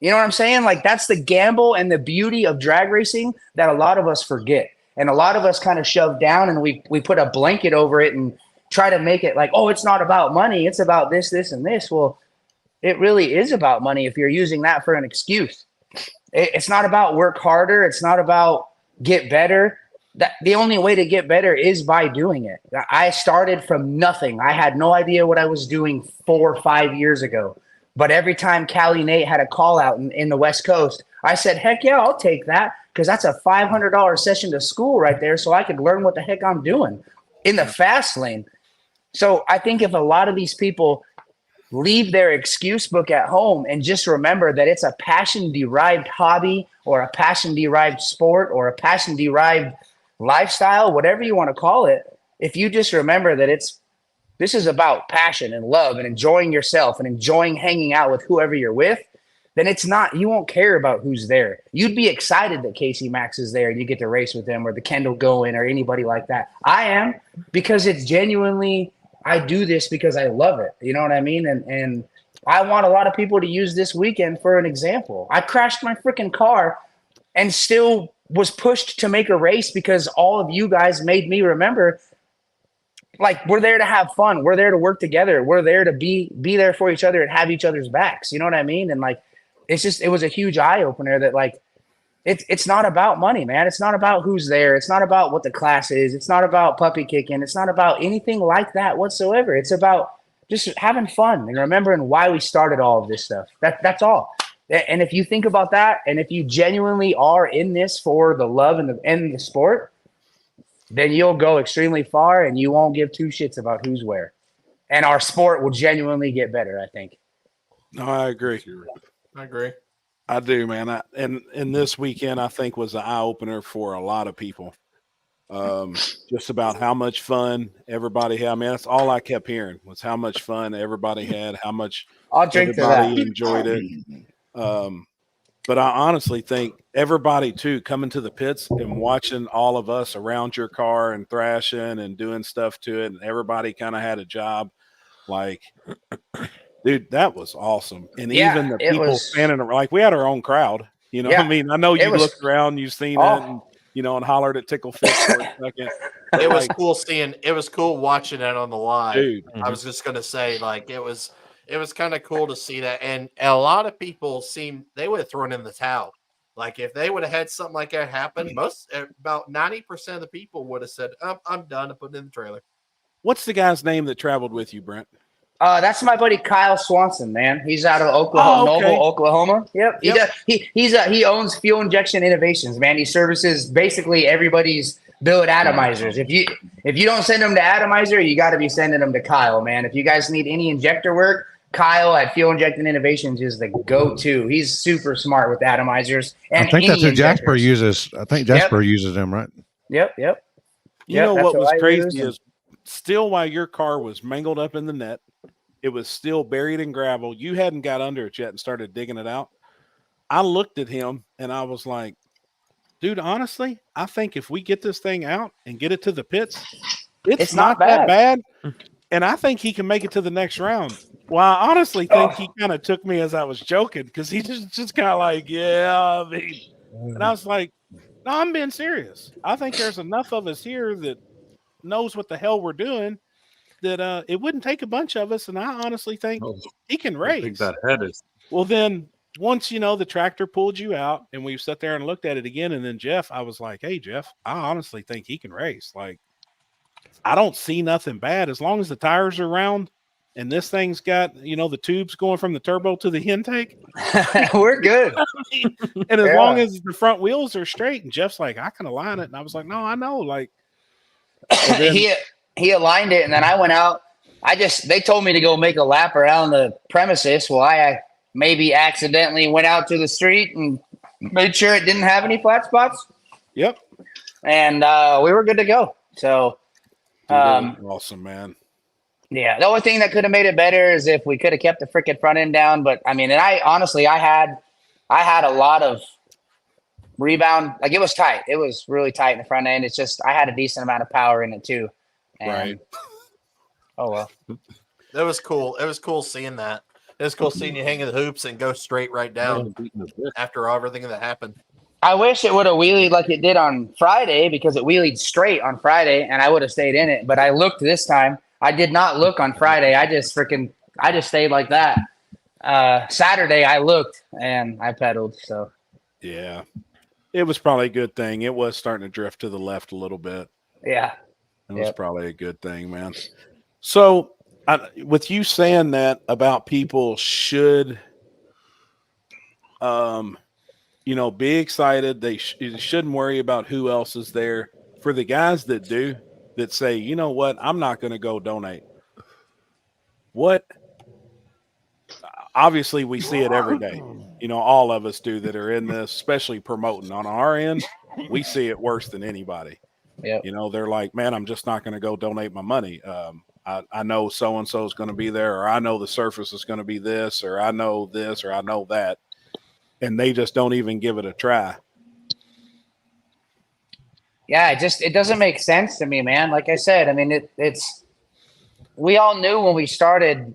You know what I'm saying? Like, that's the gamble and the beauty of drag racing that a lot of us forget. And a lot of us kind of shove down, and we put a blanket over it and try to make it like, oh, it's not about money. It's about this, this, and this. Well, it really is about money if you're using that for an excuse. It's not about work harder. It's not about get better. The only way to get better is by doing it. I started from nothing. I had no idea what I was doing 4 or 5 years ago. But every time Cali Nate had a call out in the West Coast, I said, heck yeah, I'll take that, because that's a $500 session to school right there, so I could learn what the heck I'm doing in the fast lane. So I think if a lot of these people leave their excuse book at home and just remember that it's a passion-derived hobby or a passion-derived sport or a passion-derived lifestyle, whatever you want to call it, if you just remember that this is about passion and love and enjoying yourself and enjoying hanging out with whoever you're with, then you won't care about who's there. You'd be excited that Casey Max is there and you get to race with him, or the Kendall Goin or anybody like that. I am, because it's genuinely, I do this because I love it. You know what I mean? And I want a lot of people to use this weekend for an example. I crashed my freaking car and still was pushed to make a race because all of you guys made me remember, like, we're there to have fun. We're there to work together. We're there to be there for each other and have each other's backs. You know what I mean? And like, it was a huge eye opener that like, it's not about money, man. It's not about who's there. It's not about what the class is. It's not about puppy kicking. It's not about anything like that whatsoever. It's about just having fun and remembering why we started all of this stuff. That's all. And if you think about that, and if you genuinely are in this for the love and the sport, then you'll go extremely far and you won't give two shits about who's where. And our sport will genuinely get better, I think. No, I agree. I agree. I do, man. And this weekend, I think, was an eye opener for a lot of people. Just about how much fun everybody had. I mean, that's all I kept hearing was how much fun everybody had, how much everybody enjoyed it. But I honestly think everybody too coming to the pits and watching all of us around your car and thrashing and doing stuff to it, and everybody kind of had a job. Like, dude, that was awesome. And even the people standing around, like, we had our own crowd. You know, I mean, I know you looked around, you've seen it, and, you know, and hollered at Tickle Fit for a second. It was cool seeing. It was cool watching it on the live. Dude. I was just gonna say, like, it was kind of cool to see that, and a lot of people they would have thrown in the towel. Like, if they would have had something like that happen, about 90% of the people would have said, I'm done, and put it in the trailer. What's the guy's name that traveled with you, Brent? That's my buddy Kyle Swanson, man. He's out of Oklahoma, Noble, Oklahoma. Yep. He owns Fuel Injection Innovations, man. He services basically everybody's billet atomizers. If you don't send them to Atomizer, you got to be sending them to Kyle, man. If you guys need any injector work, Kyle at Fuel Injecting Innovations is the go-to. He's super smart with atomizers. And I think that's who Jasper uses. I think Jasper uses them, right? Yep. You know what was crazy is still while your car was mangled up in the net, it was still buried in gravel. You hadn't got under it yet and started digging it out. I looked at him and I was like, dude, honestly, I think if we get this thing out and get it to the pits, it's not that bad. And I think he can make it to the next round. Well, I honestly think he kind of took me as I was joking, because he just kind of like, yeah, I mean, and I was like, no, I'm being serious. I think there's enough of us here that knows what the hell we're doing that it wouldn't take a bunch of us. And I honestly think he can race. I think that head is. Well, then once, you know, the tractor pulled you out and we sat there and looked at it again. And then Jeff, I was like, hey, Jeff, I honestly think he can race. Like, I don't see nothing bad as long as the tires are round and this thing's got, the tubes going from the turbo to the intake. We're good. And as long as the front wheels are straight, and Jeff's like, I can align it. And I was like, no, I know. Like, he aligned it, and then I went out. They told me to go make a lap around the premises. Well, I maybe accidentally went out to the street and made sure it didn't have any flat spots. Yep. And we were good to go. So, awesome, man. Yeah, the only thing that could have made it better is if we could have kept the freaking front end down. But I mean, and I had a lot of rebound. Like, it was tight. It was really tight in the front end. It's just I had a decent amount of power in it too. And, right. Oh well. It was cool. It was cool seeing that. It was cool seeing you hang in the hoops and go straight right down after everything that happened. I wish it would have wheelied like it did on Friday, because it wheelied straight on Friday and I would have stayed in it. But I looked this time. I did not look on Friday. I just stayed like that. Saturday I looked and I pedaled. So yeah, it was probably a good thing. It was starting to drift to the left a little bit. Yeah, it was probably a good thing, man. So with you saying that about people should, be excited. They shouldn't worry about who else is there. For the guys that do, that say, you know what, I'm not going to go donate. Obviously we see it every day. All of us do that are in this, especially promoting on our end. We see it worse than anybody. Yeah. They're like, man, I'm just not going to go donate my money. I know so-and-so is going to be there, or I know the surface is going to be this, or I know this, or I know that. And they just don't even give it a try. Yeah, it doesn't make sense to me, man. Like I said, I mean, we all knew when we started,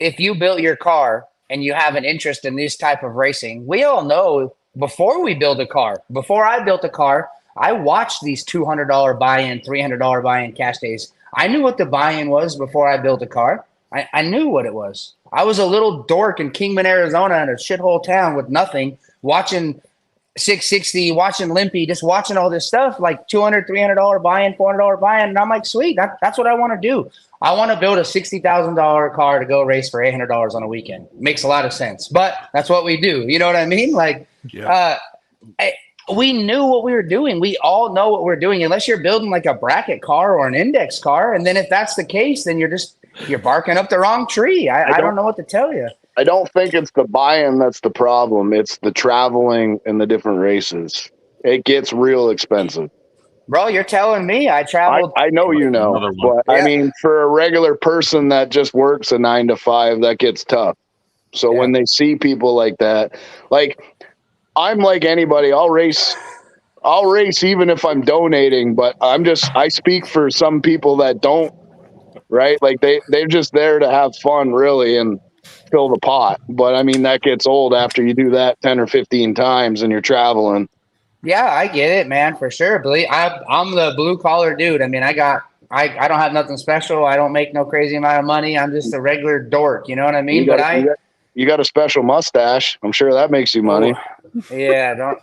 if you built your car and you have an interest in this type of racing, we all know before I built a car, I watched these $200 buy-in, $300 buy-in cash days. I knew what the buy-in was before I built a car. I knew what it was. I was a little dork in Kingman, Arizona, in a shithole town with nothing, watching 660, watching Limpy, just watching all this stuff, like $200, $300 buy-in, $400 buy-in. And I'm like, sweet, that's what I want to do. I want to build a $60,000 car to go race for $800 on a weekend. Makes a lot of sense, but that's what we do. You know what I mean? Like, we knew what we were doing. We all know what we're doing, unless you're building like a bracket car or an index car. And then if that's the case, then you're barking up the wrong tree. I don't know what to tell you. I don't think it's the buy-in that's the problem. It's the traveling and the different races. It gets real expensive. Bro, you're telling me I traveled. I know you know, but I mean, for a regular person that just works a 9 to 5, that gets tough. So when they see people like that, like I'm like anybody, I'll race even if I'm donating, but I speak for some people that don't, right? Like they're just there to have fun really and fill the pot. But I mean, that gets old after you do that 10 or 15 times and you're traveling. Yeah, I get it, man, for sure. I'm the blue collar dude. I mean, I don't have nothing special. I don't make no crazy amount of money. I'm just a regular dork. You know what I mean? You got a special mustache. I'm sure that makes you money. Yeah, don't.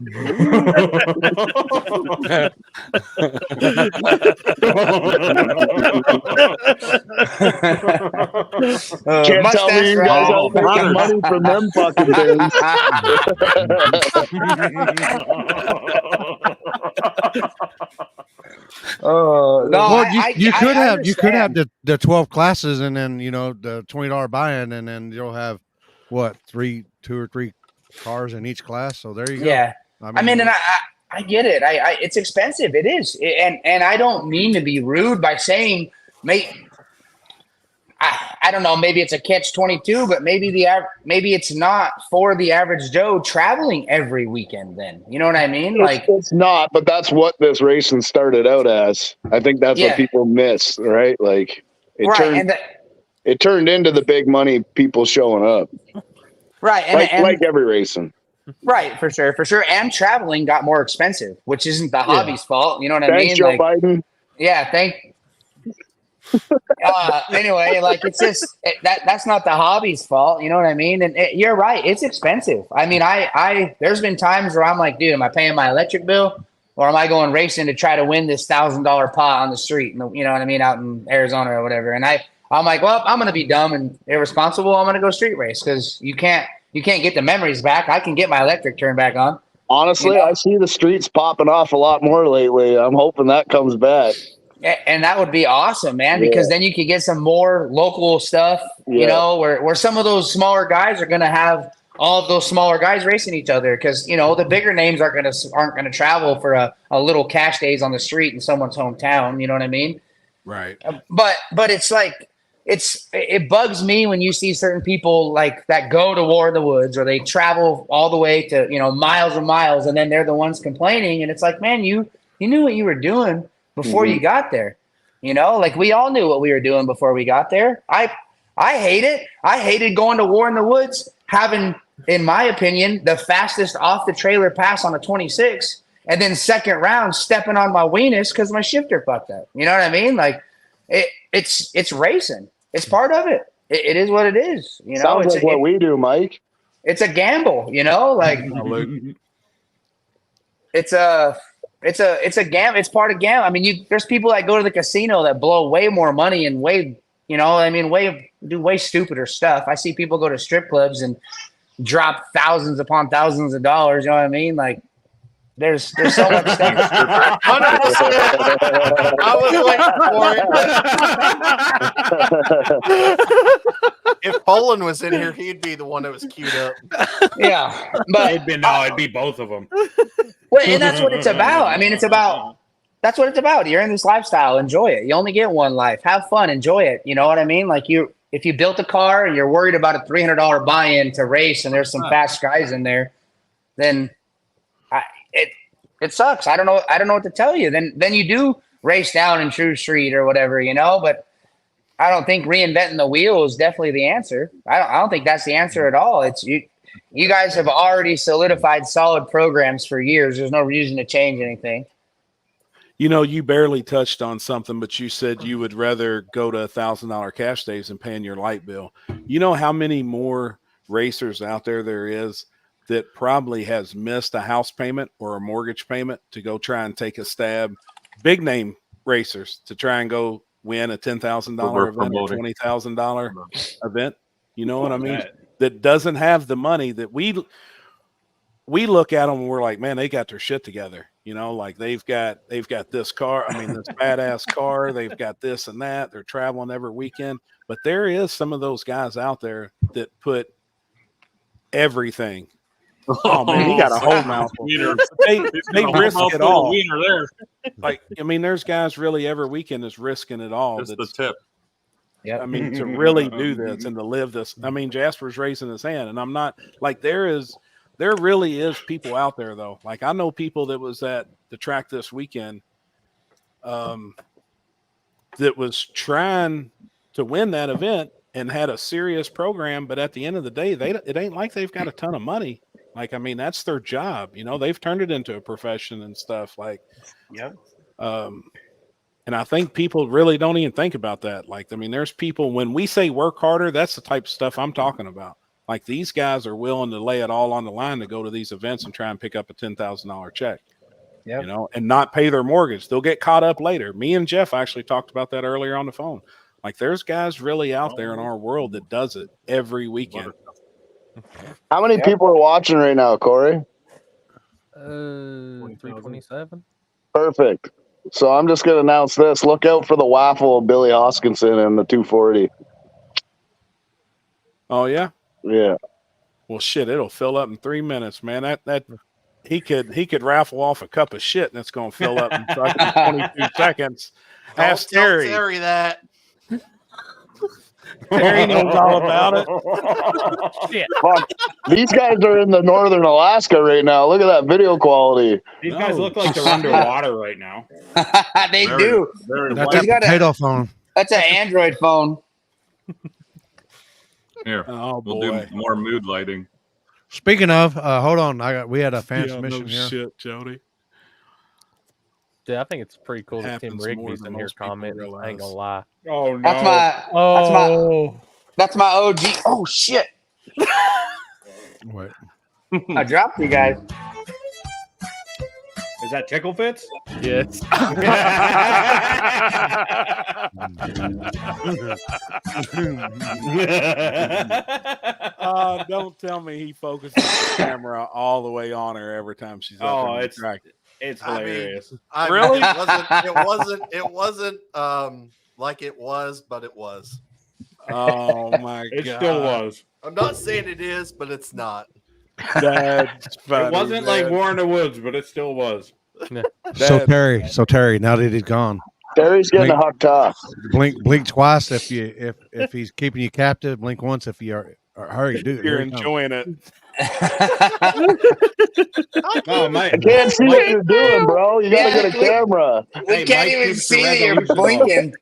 Can't tell me you guys are making money from them fucking things. Oh no! Well, you could have the 12 classes and then the $20 buy-in, and then you'll have what, 2 or 3 cars in each class. So there you go. Yeah, I mean, and I get it. It's expensive. It is, and I don't mean to be rude by saying, I don't know. Maybe it's a catch-22, but maybe it's not for the average Joe traveling every weekend. Then you know what I mean? Like it's not, but that's what this racing started out as. I think that's what people miss, right? Like it turned into the big money people showing up, right? And like every racing, right? For sure. And traveling got more expensive, which isn't the hobby's fault. You know what I mean? Joe Biden. Yeah, anyway, like it's just that's not the hobby's fault. You know what I mean? And you're right. It's expensive. I mean, there's been times where I'm like, dude, am I paying my electric bill? or am I going racing to try to win this $1,000 pot on the street? You know what I mean, out in Arizona or whatever. And I'm like, well, I'm going to be dumb and irresponsible. I'm going to go street race because you can't get the memories back. I can get my electric turned back on. Honestly, I see the streets popping off a lot more lately. I'm hoping that comes back. And that would be awesome, man, because then you could get some more local stuff, you know, where some of those smaller guys are going to have all of those smaller guys racing each other because, you know, the bigger names aren't going to travel for a little cash days on the street in someone's hometown. You know what I mean? Right. But it's like, it bugs me when you see certain people like that go to War in the Woods or they travel all the way to, you know, miles and miles. And then they're the ones complaining. And it's like, man, you knew what you were doing before you got there, you know, like we all knew what we were doing before we got there. I hate it. I hated going to War in the Woods, having, in my opinion, the fastest off the trailer pass on a 26, and then second round stepping on my weenus because my shifter fucked up. You know what I mean? Like it's racing. It's part of it. It is what it is. You know, sounds like what we do, Mike. It's a gamble. You know, like it's a gamble. It's part of gamble. I mean, there's people that go to the casino that blow way more money and way, you know, I mean, do way stupider stuff. I see people go to strip clubs and drop thousands upon thousands of dollars. You know what I mean? Like, there's so much stuff. 100%. I was waiting for it. If Poland was in here, he'd be the one that was queued up. Yeah, but it'd be both of them. Well, and that's what it's about. I mean, that's what it's about. You're in this lifestyle. Enjoy it. You only get one life. Have fun. Enjoy it. You know what I mean? Like if you built a car and you're worried about a $300 buy-in to race and there's some fast guys in there, then it sucks. I don't know what to tell you. Then you do race down in True Street or whatever, you know, but I don't think reinventing the wheel is definitely the answer. I don't think that's the answer at all. It's you guys have already solidified solid programs for years. There's no reason to change anything. You know, you barely touched on something, but you said you would rather go to $1,000 cash days than paying your light bill. You know how many more racers out there is that probably has missed a house payment or a mortgage payment to go try and take a stab, big name racers to try and go win a $10,000 event or $20,000 event. You know what I mean? That doesn't have the money that we look at them and we're like, man, they got their shit together. You know, like they've got this car. I mean, this badass car. They've got this and that. They're traveling every weekend. But there is some of those guys out there that put everything. Oh man, he got a whole mouthful. They risk it all. Like, I mean, there's guys really every weekend is risking it all. Just the tip. Yeah. I mean, to really do this and to live this. I mean, Jasper's raising his hand, and I'm not like there really is people out there though. Like I know people that was at the track this weekend, that was trying to win that event and had a serious program, but at the end of the day, it ain't like they've got a ton of money. Like, I mean, that's their job. You know, they've turned it into a profession and stuff. Like, and I think people really don't even think about that. Like, I mean, there's people, when we say work harder, that's the type of stuff I'm talking about. Like, these guys are willing to lay it all on the line to go to these events and try and pick up a $10,000 check, you know, and not pay their mortgage. They'll get caught up later. Me and Jeff actually talked about that earlier on the phone. Like, there's guys really out there in our world that does it every weekend. How many people are watching right now, Corey? 327. Perfect. So I'm just going to announce this. Look out for the waffle of Billy Hoskinson and the 240. Oh, yeah? Yeah. Well, shit, it'll fill up in 3 minutes, man. That he could raffle off a cup of shit and it's going to fill up in fucking 22 seconds. Ask Terry. Tell Terry that. Terry knows all about it. Shit. Fuck. These guys are in the northern Alaska right now. Look at that video quality. These guys look like they're underwater right now. They do. That's a potato phone. That's an Android phone. Here, we'll do more mood lighting. Speaking of, hold on. We had a fan submission here. Shit, Jody. Yeah, I think it's pretty cool that Tim Rigby's in here commenting. I ain't gonna lie. Oh no! That's my OG. Oh shit! Wait. I dropped you guys. Is that Tickle Fits? Yes. Don't tell me he focuses the camera all the way on her every time she's up. Oh, in the it's track. hilarious. Really? It wasn't like it was, but it was. Oh my It god! still was. I'm not saying it is, but it's not. That's funny, It wasn't man. like War in the Woods, but it still was. So Terry, now that he's gone, Terry's getting a hot top. Blink twice if he's keeping you captive. Blink once if you are. Hurry, dude. You're enjoying it. Oh, I can't see what you're doing, bro. You gotta get a camera. We can't Mike even keeps see the that you're resolution low. blinking.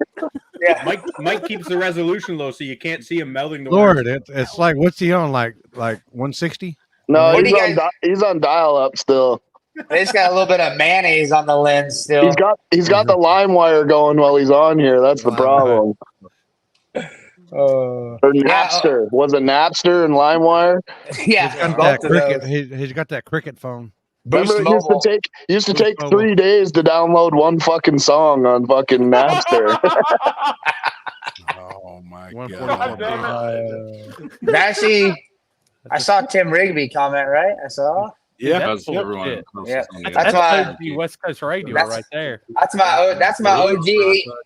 Yeah. Mike keeps the resolution low, so you can't see him melding the Lord, words. it's like what's he on? Like 160? No, What do you he's on dial up still. He's got a little bit of mayonnaise on the lens still. He's got the lime wire going while he's on here. That's the problem. Or Napster. Was it Napster and LimeWire? Yeah, He's got that cricket. He's got that cricket phone. Remember, it used to take 3 days to download one fucking song on fucking Napster. Oh my god! Actually, I saw Tim Rigby comment. Right, I saw. Yeah, that's everyone. Yeah, that's my West Coast Radio right there. That's my OG.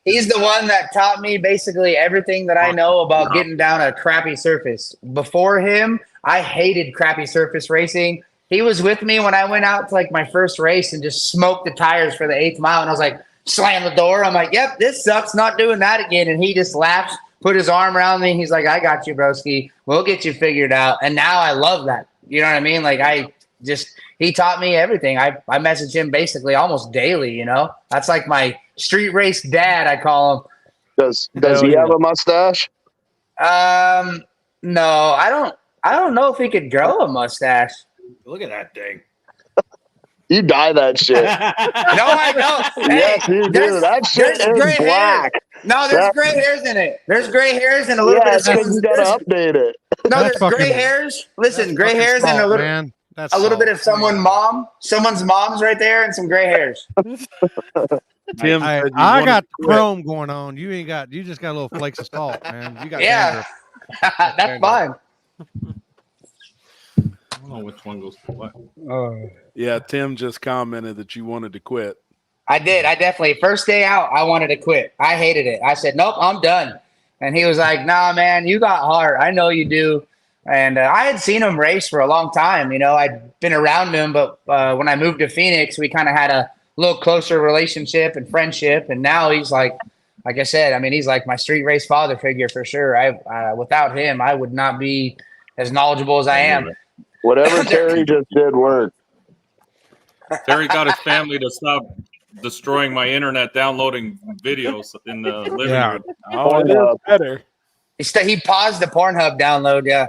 He's the one that taught me basically everything that I know about getting down a crappy surface. Before him, I hated crappy surface racing. He was with me when I went out to like my first race and just smoked the tires for the 8th mile. And I was like, slam the door. I'm like, yep, this sucks. Not doing that again. And he just laughed, put his arm around me. He's like, I got you, broski. We'll get you figured out. And now I love that. You know what I mean? Like he taught me everything. I message him basically almost daily, you know? That's like my street race dad, I call him. Does he have a mustache? No, I don't know if he could grow a mustache. Look at that thing. You dye that shit. No, I don't. Yes, you do. That shit is black. No, there's gray hairs in it. There's gray hairs and a little bit of you gotta update it. No, there's gray hairs. Listen, gray hairs and a little bit of someone's mom's right there and some gray hairs. Tim, I got chrome going on. You just got a little flakes of salt, man. You got that's fine. I don't know which one goes to what. Yeah, Tim just commented that you wanted to quit. I did. I definitely. First day out, I wanted to quit. I hated it. I said, nope, I'm done. And he was like, nah, man, you got heart. I know you do. And I had seen him race for a long time. You know, I'd been around him, but when I moved to Phoenix, we kind of had a little closer relationship and friendship. And now he's like I said, I mean, he's like my street race father figure for sure. Without him, I would not be as knowledgeable as I am. Whatever Terry just did worked. Terry got his family to stop destroying my internet downloading videos in the living room. Oh, it is better. He paused the Pornhub download. Yeah,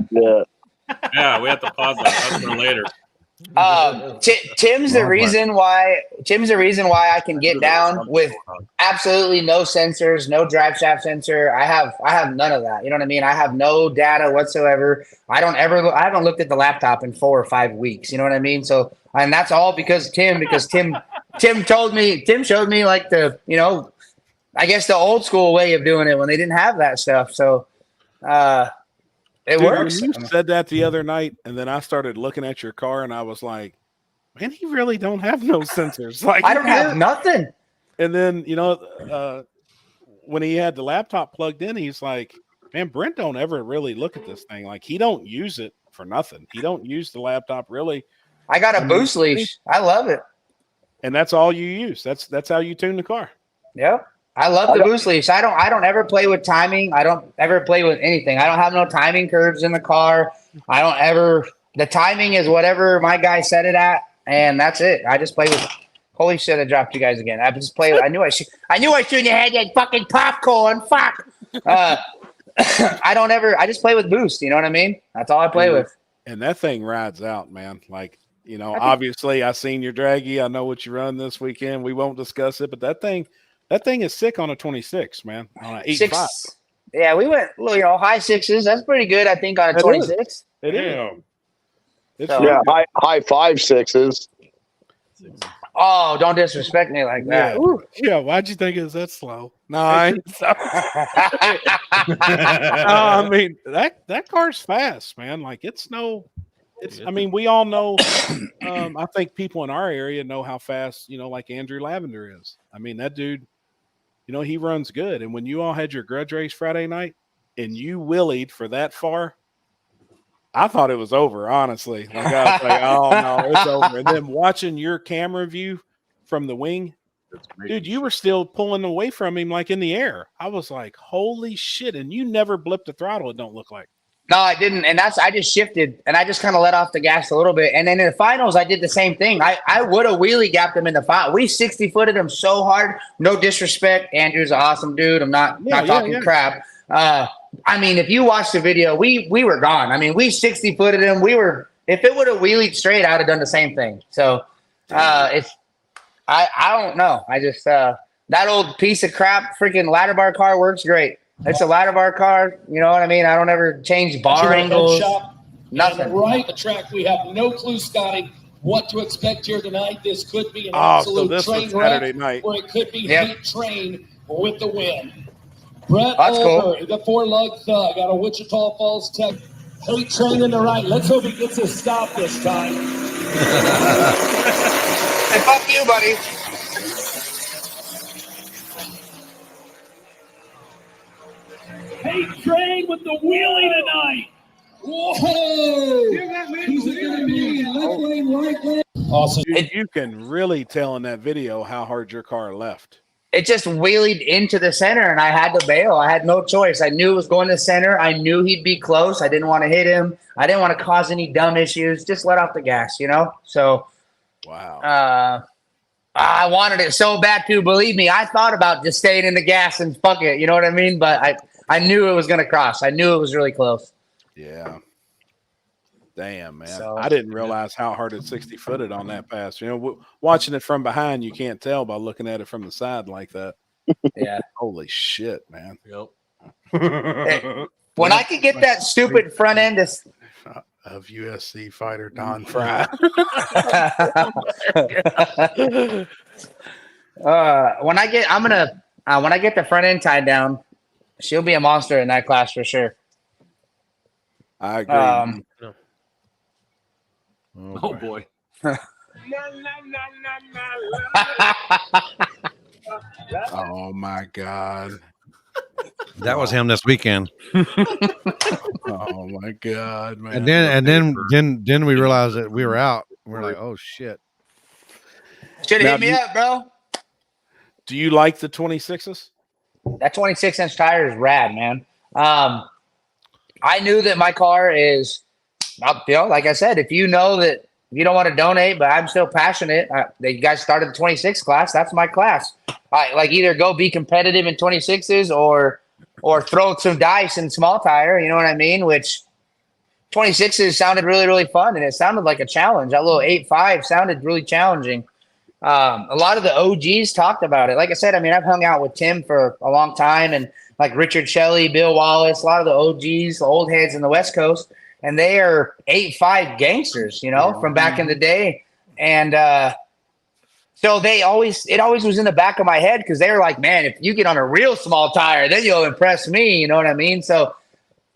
we have to pause that. That's for later. Tim's the reason why I can get down with absolutely no sensors, no drive shaft sensor. I have none of that. You know what I mean? I have no data whatsoever. I haven't looked at the laptop in 4 or 5 weeks. You know what I mean? So, and that's all because Tim showed me like the, you know, I guess the old school way of doing it when they didn't have that stuff. So, it works. You said that the other night, and then I started looking at your car, and I was like, "Man, he really don't have no sensors. Like, I don't have nothing." And then when he had the laptop plugged in, he's like, "Man, Brent don't ever really look at this thing. Like, he don't use it for nothing. He don't use the laptop really." I got a boost leash. I love it. And that's all you use. That's how you tune the car. Yep. I love the boost leash. I don't ever play with timing. I don't ever play with anything. I don't have no timing curves in the car. The timing is whatever my guy set it at, and that's it. I just play with. Holy shit! I dropped you guys again. I just play with. I knew I shouldn't have had that fucking popcorn. Fuck. I just play with boost. You know what I mean? That's all I play with. And that thing rides out, man. Like, you know, obviously I seen your draggy. I know what you run this weekend. We won't discuss it, but that thing is sick on a 26, man. On an 8.5. Yeah, we went, high sixes. That's pretty good, I think, on a 26. It is. Yeah, high 5.6s. Oh, don't disrespect me like that. Yeah, why'd you think it was that slow? No, I ain't. I mean, that car's fast, man. Like it's I mean, we all know I think people in our area know how fast, like Andrew Lavender is. I mean, that dude, he runs good. And when you all had your grudge race Friday night and you willied for that far, I thought it was over, honestly. Like I was like, oh no, it's over. And then watching your camera view from the wing, dude, you were still pulling away from him like in the air. I was like, holy shit. And you never blipped the throttle, it don't look like. No, I didn't. And I just shifted and I just kind of let off the gas a little bit. And then in the finals, I did the same thing. I would have wheelie gapped him in the final. We 60-footed him so hard. No disrespect. Andrew's an awesome dude. I'm not talking crap. I mean, if you watch the video, we were gone. I mean, we 60-footed him. If it would have wheelied straight, I would have done the same thing. So I don't know. I just that old piece of crap freaking ladder bar car works great. It's a ladder bar car. You know what I mean? I don't ever change bar angles. Nothing. Right, the track. We have no clue, Scotty, what to expect here tonight. This could be an absolute train wreck, or it could be Hate Train with the win. Brett Olberg, the 4-lug thug out of Wichita Falls, Texas. Hate Train in the right. Let's hope he gets a stop this time. Hey, fuck you, buddy. Hate Train with the wheelie tonight. Whoa! Who's it going to be? Left lane, right lane. Awesome. You can really tell in that video how hard your car left. It just wheelied into the center, and I had to bail. I had no choice. I knew it was going to center. I knew he'd be close. I didn't want to hit him. I didn't want to cause any dumb issues. Just let off the gas, So, wow. I wanted it so bad too. Believe me, I thought about just staying in the gas and fuck it. You know what I mean? But I knew it was going to cross. I knew it was really close. Yeah. Damn, man. So, I didn't realize how hard it 60-footed on that pass. Watching it from behind, you can't tell by looking at it from the side like that. Yeah. Holy shit, man. Yep. Hey, when I could get that stupid front end of USC fighter Don Fry. When I get the front end tied down, she'll be a monster in that class for sure. I agree. Oh boy. Oh my God. That was him this weekend. Oh my God, man. And then we realized that we were out. We're like, oh shit. Should have hit me up, bro. Do you like the 26s? That 26-inch tire is rad, man. I knew that my car is, like I said, if you know that you don't want to donate, but I'm still passionate, you guys started the 26 class, that's my class. Either go be competitive in 26s or throw some dice in small tire, you know what I mean? Which 26s sounded really, really fun, and it sounded like a challenge. That little 8.5 sounded really challenging. A lot of the OGs talked about it. Like I said, I mean, I've hung out with Tim for a long time, and like Richard Shelley, Bill Wallace, a lot of the OGs, the old heads in the West Coast, and they are 8.5 gangsters, from back in the day. And so it always was in the back of my head because they were like, man, if you get on a real small tire, then you'll impress me. You know what I mean? So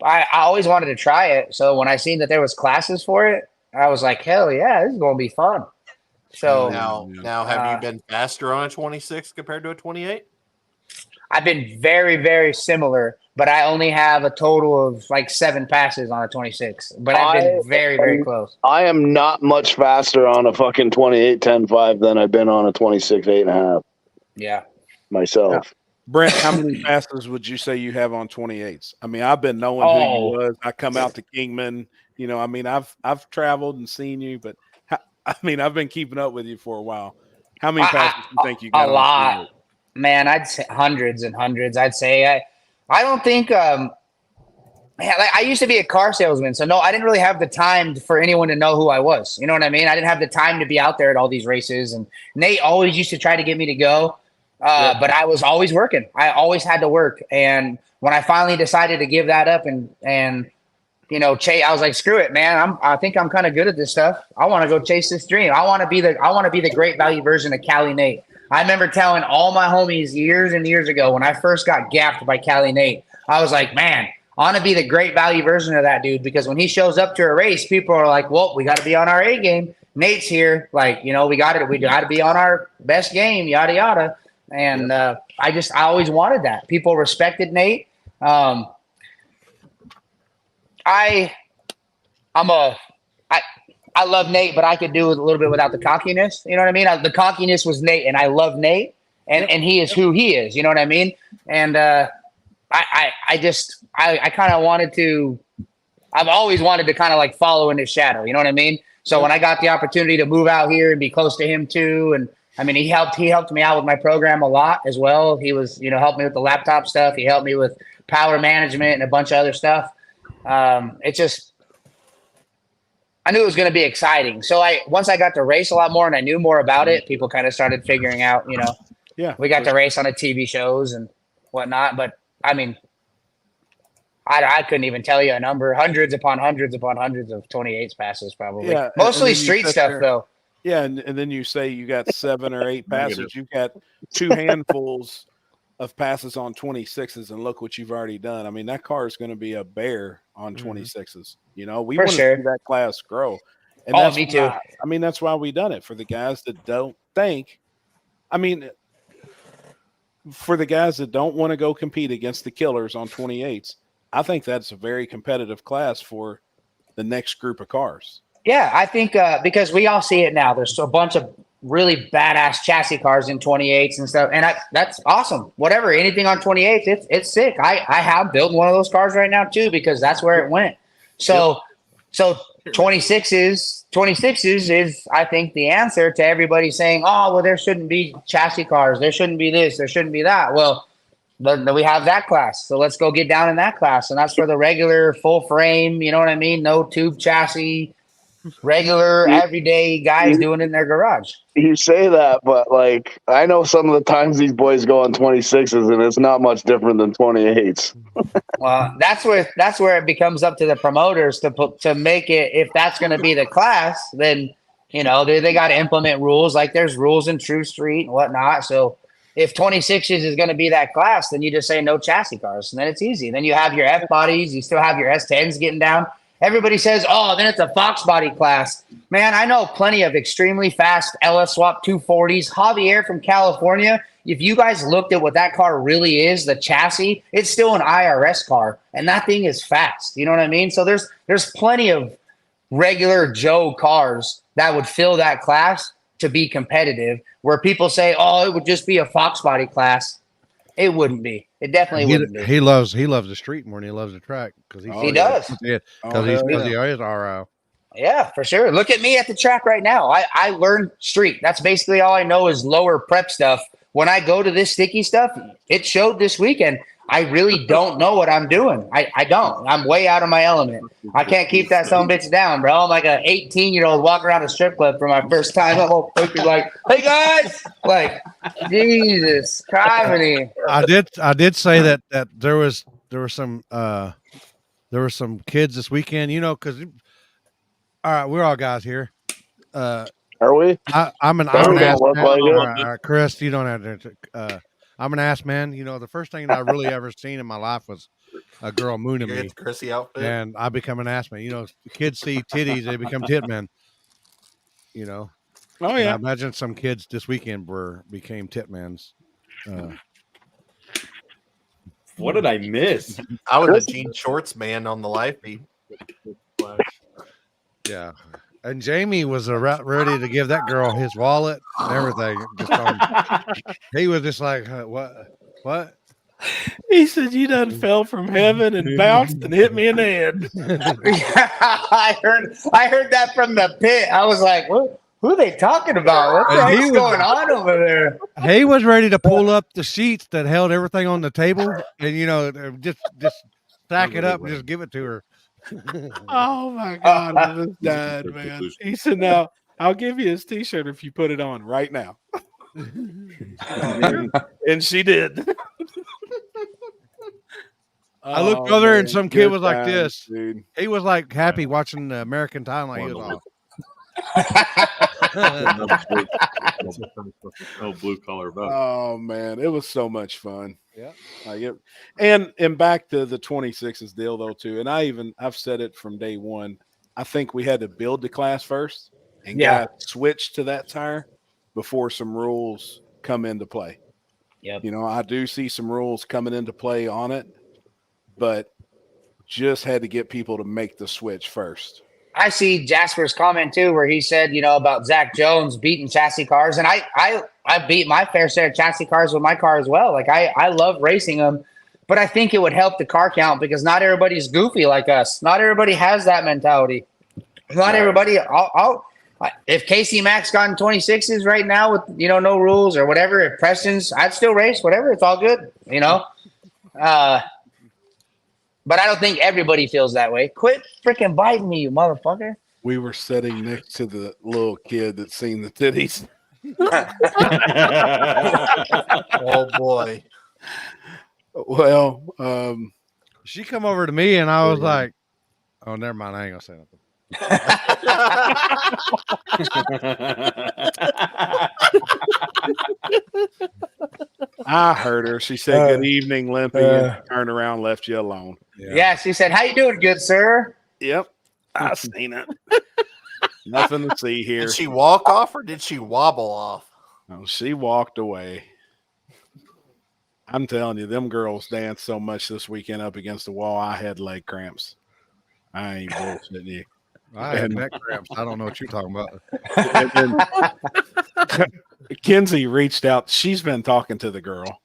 I always wanted to try it. So when I seen that there was classes for it, I was like, hell yeah, this is going to be fun. So now have you been faster on a 26 compared to a 28? I've been very, very similar, but I only have a total of like 7 passes on a 26. But I've been very, very close. I am not much faster on a fucking 28 10.5 than I've been on a 26 8.5. Yeah. Myself. Yeah. Brent, how many passes would you say you have on 28s? I mean, I've been knowing who you was. I come out to Kingman. I mean, I've traveled and seen you, but I've been keeping up with you for a while. How many passes do you think you got? A lot. Man, I'd say hundreds and hundreds. I'd say I don't think I used to be a car salesman, so no, I didn't really have the time for anyone to know who I was. You know what I mean? I didn't have the time to be out there at all these races, and Nate always used to try to get me to go, but I was always working. I always had to work, and when I finally decided to give that up and chase. I was like, screw it, man. I think I'm kind of good at this stuff. I want to go chase this dream. I want to be the great value version of Cali Nate. I remember telling all my homies years and years ago when I first got gapped by Cali Nate, I was like, man, I want to be the great value version of that dude, because when he shows up to a race, people are like, well, we got to be on our A game. Nate's here. Like, we got to be on our best game, yada, yada. And I always wanted that. People respected Nate. I love Nate, but I could do it a little bit without the cockiness. You know what I mean? The cockiness was Nate, and I love Nate, and he is who he is. You know what I mean? And I kind of wanted to. I've always wanted to kind of like follow in his shadow. You know what I mean? So when I got the opportunity to move out here and be close to him too, and I mean, he helped me out with my program a lot as well. He was, helped me with the laptop stuff. He helped me with power management and a bunch of other stuff. I knew it was going to be exciting. So once I got to race a lot more and I knew more about it, people kind of started figuring out, we got to race on the TV shows and whatnot. But I mean, I couldn't even tell you a number, hundreds upon hundreds upon hundreds of 28s passes, probably. Yeah, mostly street stuff though. Yeah. And then you say you got 7 or 8 passes. You've got 2 handfuls of passes on 26s, and look what you've already done. I mean, that car is going to be a bear on 26s. We want to see that class grow. And that's me too. That's why we done it, for the guys that don't think. For the guys that don't want to go compete against the killers on 28s, I think that's a very competitive class for the next group of cars. Yeah, I think because we all see it now. There's a bunch of really badass chassis cars in 28s and stuff, and that's awesome. Whatever, anything on 28s, it's sick. I have built one of those cars right now too, because that's where it went. So 26s is I think the answer to everybody saying, oh well, there shouldn't be chassis cars, there shouldn't be this, there shouldn't be that. Well, then we have that class, so let's go get down in that class, and that's for the regular full frame. You know what I mean? No tube chassis. Regular everyday guys doing it in their garage. You say that, but like I know some of the times these boys go on 26s, and it's not much different than 28s. Well, that's where it becomes up to the promoters to make it. If that's going to be the class, then they got to implement rules. Like there's rules in True Street and whatnot. So if 26s is going to be that class, then you just say no chassis cars, and then it's easy. Then you have your F bodies. You still have your S10s getting down. Everybody says, oh, then it's a Fox body class. Man, I know plenty of extremely fast LS Swap 240s. Javier from California, if you guys looked at what that car really is, the chassis, it's still an IRS car, and that thing is fast. You know what I mean? So there's plenty of regular Joe cars that would fill that class to be competitive, where people say, oh, it would just be a Fox body class. It wouldn't be. It definitely wouldn't be. He loves the street more than he loves the track, because he does. Because he is RO. Yeah, for sure. Look at me at the track right now. I learned street. That's basically all I know is lower prep stuff. When I go to this sticky stuff, it showed this weekend. I really don't know what I'm doing. I don't. I'm way out of my element. I can't keep that son of a bitch down, bro. I'm like an 18-year-old walking around a strip club for my first time. I'm all like, hey guys, like, Jesus Christ. I did say that there were some kids this weekend, because all right, we're all guys here. Are we? I'm an ass man. Chris, you don't have to. I'm an ass man. The first thing that I really ever seen in my life was a girl mooning me. The Chrissy outfit. And I become an ass man. The kids see titties, they become tit men. Oh yeah. And I imagine some kids this weekend became tit mans. What did I miss? I was a jean shorts man on the live feed. Yeah. And Jamie was ready to give that girl his wallet and everything. He was just like, what? He said, you done fell from heaven and bounced and hit me in the head. I heard that from the pit. I was like, what? Who are they talking about? What the heck's going on over there? He was ready to pull up the sheets that held everything on the table and, just stack it up and just give it to her. Oh my God, I just died, man. He said, now I'll give you his t-shirt if you put it on right now. And she did. I looked over and some kid good was like times, this. dude. He was like happy watching the American time like he was off. No blue collar vote. Oh man, it was so much fun. Yeah. And back to the 26s deal though too. And I've said it from day one. I think we had to build the class first and got switched to that tire before some rules come into play. Yep. You know, I do see some rules coming into play on it, but just had to get people to make the switch first. I see Jasper's comment too, where he said, about Zach Jones beating chassis cars, and I beat my fair share of chassis cars with my car as well. Like I love racing them, but I think it would help the car count because not everybody's goofy like us. Not everybody has that mentality. Not everybody. If Casey Max got in 26s right now with no rules or whatever, if Preston's, I'd still race whatever. It's all good, But I don't think everybody feels that way. Quit freaking biting me, you motherfucker. We were sitting next to the little kid that's seen the titties. Oh boy. Well, she come over to me and I was like, "Oh, never mind. I ain't gonna say nothing." I heard her. She said, "Good evening, Limpy," and turned around, left you alone. Yeah, she said, "How you doing, good sir?" Yep, I seen it. Nothing to see here. Did she walk off or did she wobble off? No, she walked away. I'm telling you, them girls danced so much this weekend up against the wall. I had leg cramps. I ain't bullshitting you. I had neck cramps. I don't know what you're talking about. Kenzie reached out. She's been talking to the girl.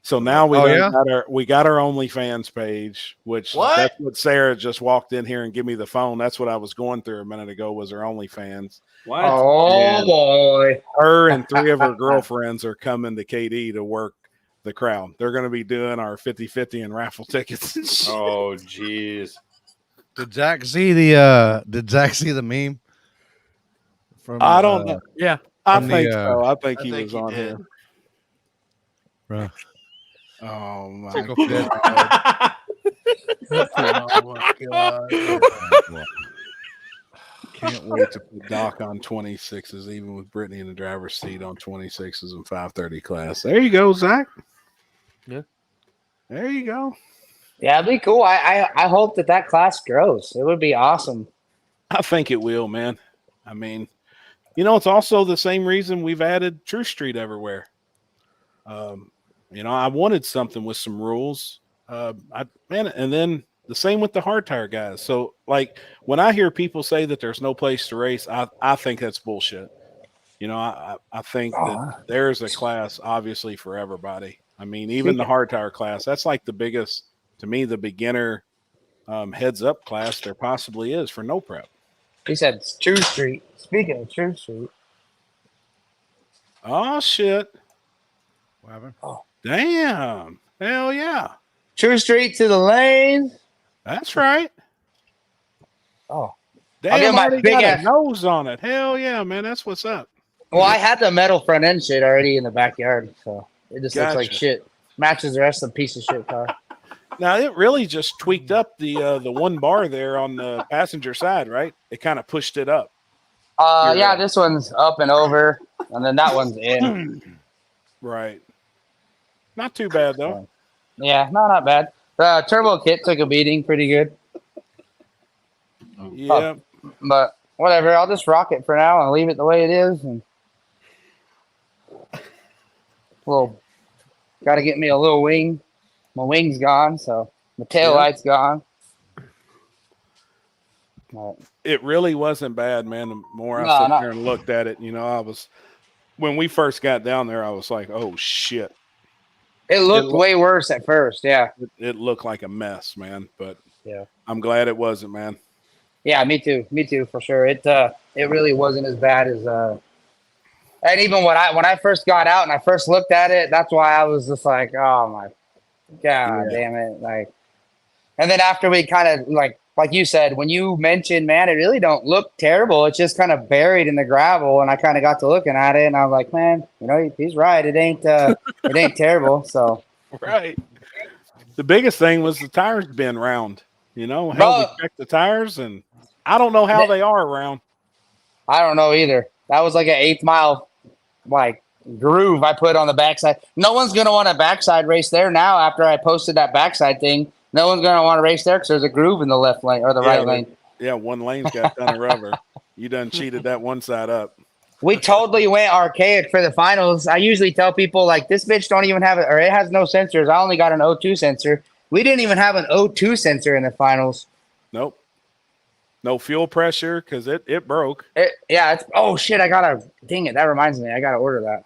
So now we got our OnlyFans page, which that's what Sarah just walked in here and give me the phone. That's what I was going through a minute ago was her OnlyFans. What? Oh boy. Her and 3 of her girlfriends are coming to KD to work the crowd. They're going to be doing our 50-50 and raffle tickets. Oh jeez. Did Zach see the meme? From I don't know. Yeah. I think so. I think he was on here. Bro. Oh my God. Oh my God. Can't wait to put Doc on 26s, even with Brittany in the driver's seat on 26s and 530 class. There you go, Zach. Yeah. There you go. Yeah, it'd be cool. I hope that class grows. It would be awesome. I think it will, man. I mean, it's also the same reason we've added True Street everywhere. I wanted something with some rules. And then the same with the hard tire guys. So, like, when I hear people say that there's no place to race, I think that's bullshit. I think that there's a class, obviously, for everybody. I mean, even the hard tire class, that's like the biggest, to me, the beginner heads up class there possibly is for no prep. He said it's True Street. Speaking of True Street. Oh, shit. What happened? Oh. Damn. Hell yeah. True Street to the lane. That's right. Oh. Damn, already got a nose on it. Hell yeah, man. That's what's up. Well, I had the metal front end shit already in the backyard, so it just looks like shit. Matches the rest of the piece of shit car. Now, it really just tweaked up the one bar there on the passenger side, right? It kind of pushed it up. Yeah, this one's up and over, and then that one's in. Right. Not too bad, though. Yeah, no, not bad. The turbo kit took a beating pretty good. Yeah. But whatever, I'll just rock it for now and leave it the way it is. And got to get me a little wing. My wing's gone, so my tail light's gone. It really wasn't bad, man. The more I sat there and looked at it, when we first got down there, I was like, oh, shit. It looked way worse at first, yeah. It looked like a mess, man, but yeah, I'm glad it wasn't, man. Yeah, me too, for sure. It really wasn't as bad as and even when I first got out and I first looked at it, that's why I was just like, oh my God damn it. Like, and then after we kind of like you said, when you mentioned, man, it really don't look terrible. It's just kind of buried in the gravel. And I kind of got to looking at it and I was like, man, he's right. It ain't terrible. So right. The biggest thing was the tires being round. You know, hell, Bro. we checked the tires, and I don't know how they are round. I don't know either. That was like an 8th mile like groove I put on the backside. No one's gonna want a backside race there now. After I posted that backside thing, no one's gonna want to race there because there's a groove in the left lane or the right lane. Yeah, one lane's got a ton of rubber. You done cheated that one side up. We totally went archaic for the finals. I usually tell people like this bitch don't even have it, or it has no sensors. I only got an O2 sensor. We didn't even have an O2 sensor in the finals. Nope. No fuel pressure because it broke. Oh shit! Dang it. That reminds me. I gotta order that.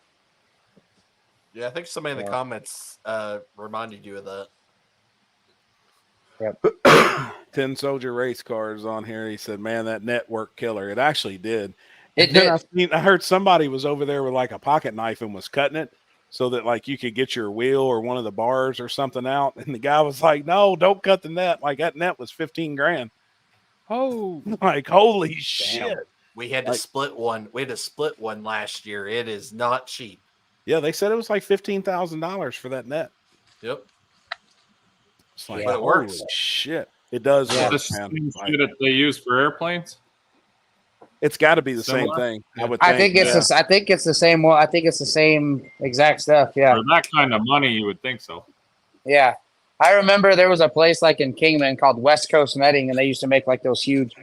Yeah, I think somebody in the comments reminded you of that. Yep. 10 Soldier race cars on here. He said, "Man, that network killer." It actually did. It did. I heard somebody was over there with like a pocket knife and was cutting it so that like you could get your wheel or one of the bars or something out. And the guy was like, "No, don't cut the net." Like that net was 15 grand. Oh, like holy shit! We had to split one. We had to split one last year. It is not cheap. Yeah, they said it was like $15,000 for that net. Yep. It's like, but it works. holy shit! It does Yeah. work, The man. same Like, shit that they use for airplanes. it's got to be the Similar? same thing. I would. I think it's the same one. I think it's the same exact stuff. Yeah. For that kind of money, you would think so. Yeah. I remember there was a place like in Kingman called West Coast Netting, and they used to make like those huge.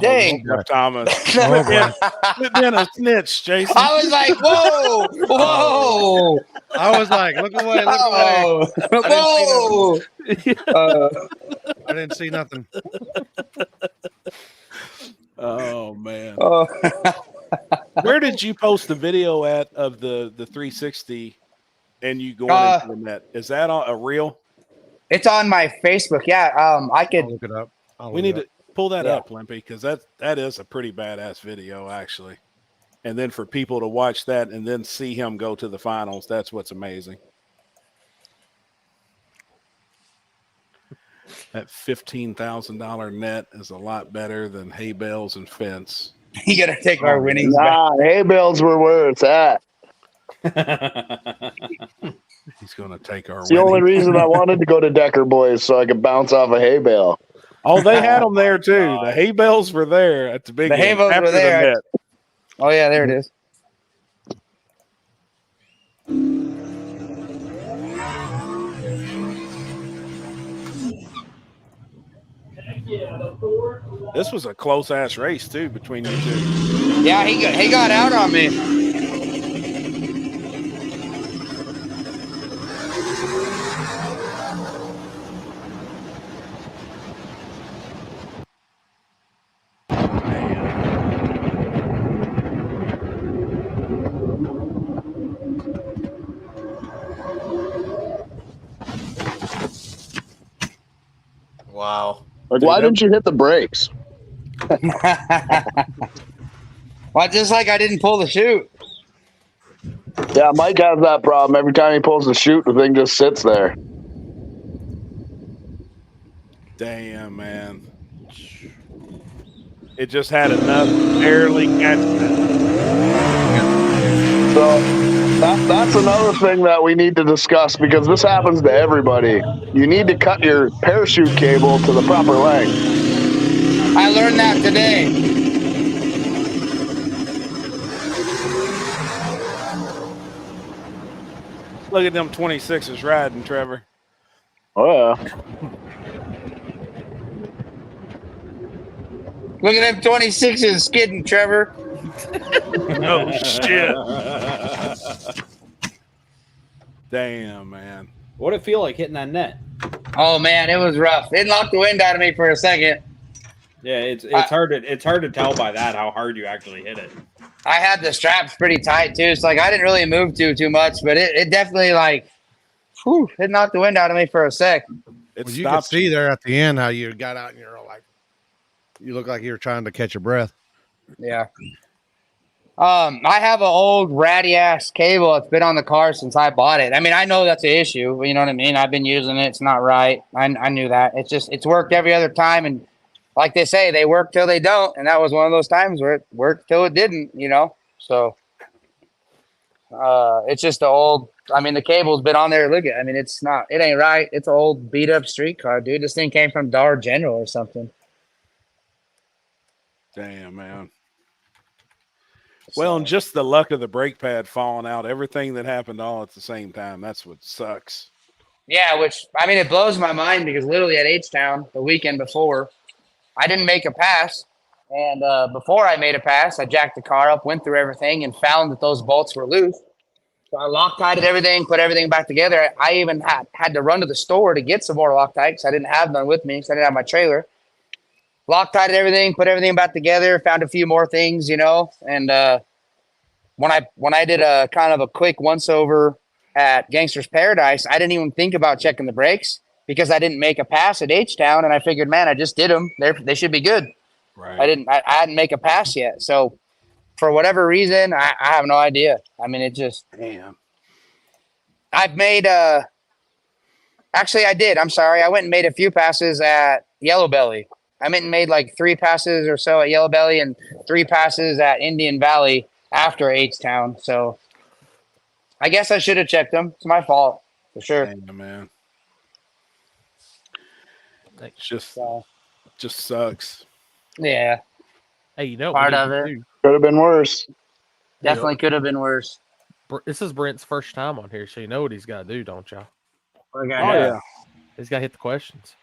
Dang, Thomas. Quit being a snitch, Jason. I was like, whoa, whoa. I was like, look away, look away. Whoa. I didn't see nothing. Oh man. Oh. Where did you post the video of the 360 and you going into the net? Is that a reel? It's on my Facebook. Yeah. I could I'll look it up. We need to pull that up, Limpy, because that is a pretty badass video, actually. And then for people to watch that and then see him go to the finals, that's what's amazing. That $15,000 net is a lot better than hay bales and fence. You gotta take our winnings back. Hay bales were where it's at. He's gonna take our. It's the only reason I wanted to go to Decker Boys so I could bounce off a hay bale. Oh, they had them there too. The hay bales were there at the big. The hay bales were there. Oh yeah, there it is. This was a close ass race too between you two. Yeah, he got out on me. Wow. Like, why didn't you hit the brakes? Well, just like I didn't pull the chute. Yeah, Mike has that problem. Every time he pulls the chute, the thing just sits there. Damn, man. It just had enough to barely catch it. So that's another thing that we need to discuss because this happens to everybody. You need to cut your parachute cable to the proper length. I learned that today. Look at them 26s riding, Trevor. Oh, yeah. Look at them 26s skidding, Trevor. No shit. Damn, man. What did it feel like hitting that net? Oh man, it was rough. It knocked the wind out of me for a second. Yeah, it's hard to tell by that how hard you actually hit it. I had the straps pretty tight too, so like I didn't really move too much, but it definitely like, whew, it knocked the wind out of me for a sec. Well, you could see there at the end how you got out and you're like, you look like you were trying to catch your breath. Yeah. I have an old ratty ass cable. It's been on the car since I bought it. I mean, I know that's an issue. You know what I mean? I've been using it. It's not right. I knew that. It's worked every other time. And like they say, they work till they don't. And that was one of those times where it worked till it didn't, you know? So It's just the old. I mean, the cable's been on there. Look at. I mean, it's not. It ain't right. It's an old beat up streetcar, dude. This thing came from Dollar General or something. Damn, man. Well, and just the luck of the brake pad falling out, everything that happened all at the same time. That's what sucks. Yeah, which I mean, it blows my mind because literally at H-Town the weekend before, I didn't make a pass, and before I made a pass, I jacked the car up, went through everything, and found that those bolts were loose. So I Loctited everything, put everything back together. I even had to run to the store to get some more Loctite because I didn't have none with me because I didn't have my trailer. Loctited everything, put everything back together, found a few more things, you know. And when I did a kind of a quick once over at Gangsters Paradise, I didn't even think about checking the brakes because I didn't make a pass at H-Town, and I figured, man, I just did them. They should be good. Right. I hadn't make a pass yet. So for whatever reason, I have no idea. I mean, it just damn. I've made actually I did. I'm sorry. I went and made a few passes at Yellow Belly. I went and made like 3 passes or so at Yellow Belly and 3 passes at Indian Valley after H-Town. So I guess I should have checked them. It's my fault for sure. Damn, man. It just sucks. Yeah. Hey, you know, part of it could have been worse. Definitely could have been worse. This is Brent's first time on here, so you know what he's got to do, don't y'all? Yeah. He's got to hit the questions.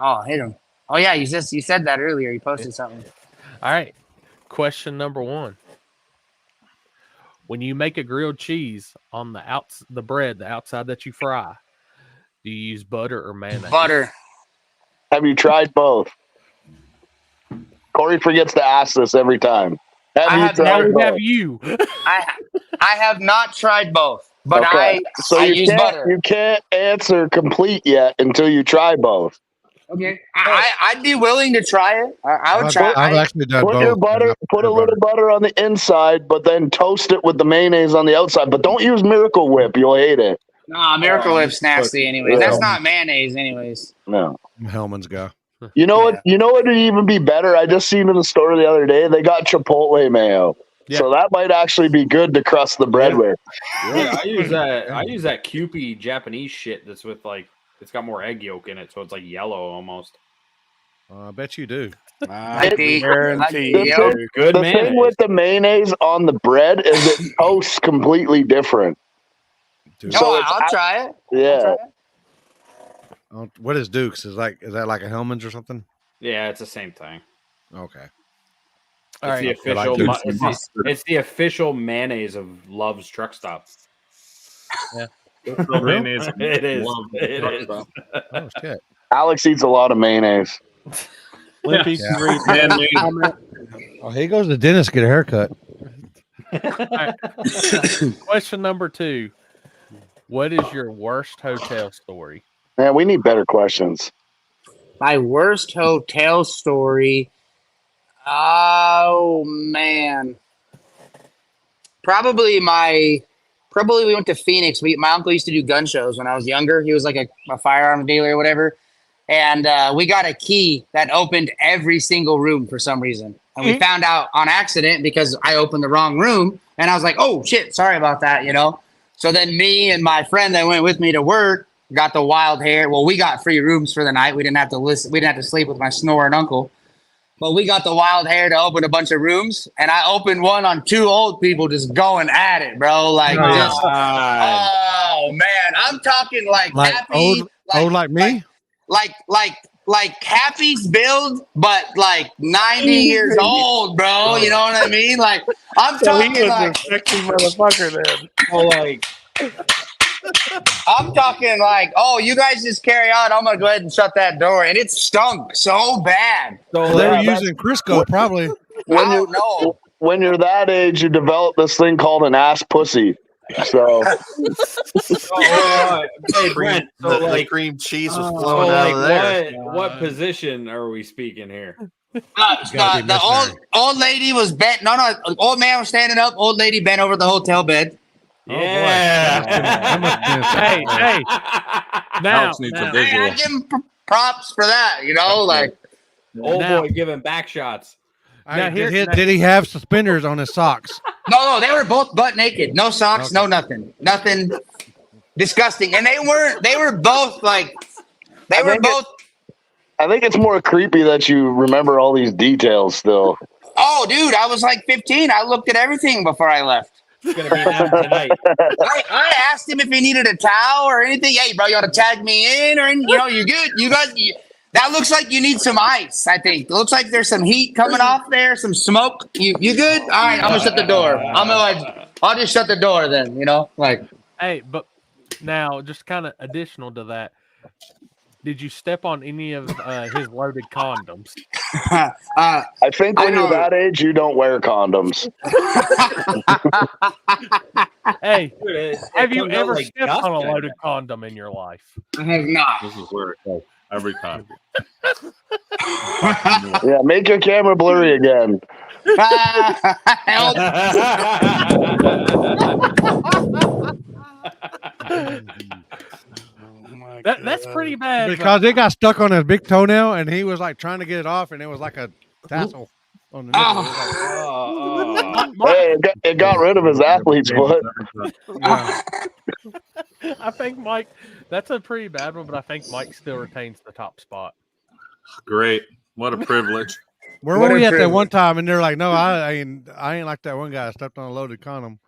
Oh, hit him. Oh yeah, you said that earlier. You posted something. All right. Question number 1. When you make a grilled cheese on the bread, the outside that you fry, do you use butter or mayonnaise? Butter. Have you tried both? Corey forgets to ask this every time. Have you? I have not tried both, but I use butter. You can't answer complete yet until you try both. Okay, I'd be willing to try it. I would try. I've actually done Put your butter. Put a little butter on the inside, but then toast it with the mayonnaise on the outside. But don't use Miracle Whip; you'll hate it. Nah, Miracle Whip's nasty anyway. Yeah. That's not mayonnaise, anyways. No, Hellman's guy. You know what? You know what would even be better? I just seen in the store the other day. They got Chipotle mayo, so that might actually be good to crust the bread with. Yeah, I use that. I use that Kewpie Japanese shit that's with like it's got more egg yolk in it, so it's like yellow almost. I bet you do. The Good thing with the mayonnaise on the bread is it toasts completely different. I'll try it. Yeah. What is Duke's? Is that like a Hellman's or something? Yeah, it's the same thing. Okay. It's the official. It's the official mayonnaise of Love's Truck Stop. Yeah. Mayonnaise. It is. It is. Oh shit. Alex eats a lot of mayonnaise. Limpy, Oh, he goes to the dentist to get a haircut. Question number 2. What is your worst hotel story? Man, we need better questions. My worst hotel story. Oh man. Probably we went to Phoenix. My uncle used to do gun shows when I was younger. He was like a firearm dealer or whatever. And we got a key that opened every single room for some reason. And we found out on accident because I opened the wrong room. And I was like, oh, shit, sorry about that, you know. So then me and my friend that went with me to work got the wild hair. Well, we got free rooms for the night. We didn't have to listen. We didn't have to sleep with my snoring uncle. But we got the wild hair to open a bunch of rooms. And I opened one on 2 old people just going at it, bro. Like, oh, man. I'm talking like happy. Old like me? Like Happy's build, but like 90 years old, bro. You know what I mean? Like I'm talking like a sexy motherfucker then. Oh, like I'm talking like, oh, you guys just carry on. I'm gonna go ahead and shut that door, and it stunk so bad. So they were using Crisco, probably. When you're that age, you develop this thing called an ass pussy. So, hey Brent, so like cream cheese was flowing out of there. What position are we speaking here? The old lady was bent. No, old man was standing up. Old lady bent over the hotel bed. Yeah. Hey. Now, I give him props for that. You know, like old boy giving back shots. Did he have suspenders on his socks? No, they were both butt naked. No socks, no nothing. Nothing disgusting. And they were both like, I think it's more creepy that you remember all these details still. Oh, dude, I was like 15. I looked at everything before I left. It's going to be done tonight. I asked him if he needed a towel or anything. Hey, bro, you want to tag me in? Or, you good? That looks like you need some ice, I think. It looks like there's some heat coming off there, some smoke. You good? All right, I'm going to shut the door. I'll just shut the door then, Hey, but now, just kind of additional to that, did you step on any of his loaded condoms? I think when you're that age, you don't wear condoms. Hey, have you ever stepped on a loaded condom in your life? I have not. This is where it goes every time. Yeah, make your camera blurry again. That's pretty bad. Because it got stuck on his big toenail, and he was like trying to get it off, and it was like a tassel on the nipple. Hey, it got rid of his athlete's foot. I think Mike, that's a pretty bad one, but I think Mike still retains the top spot. Great. What a privilege. Where were we at that one time? And they're like, no, I ain't like that one guy stepped on a loaded condom.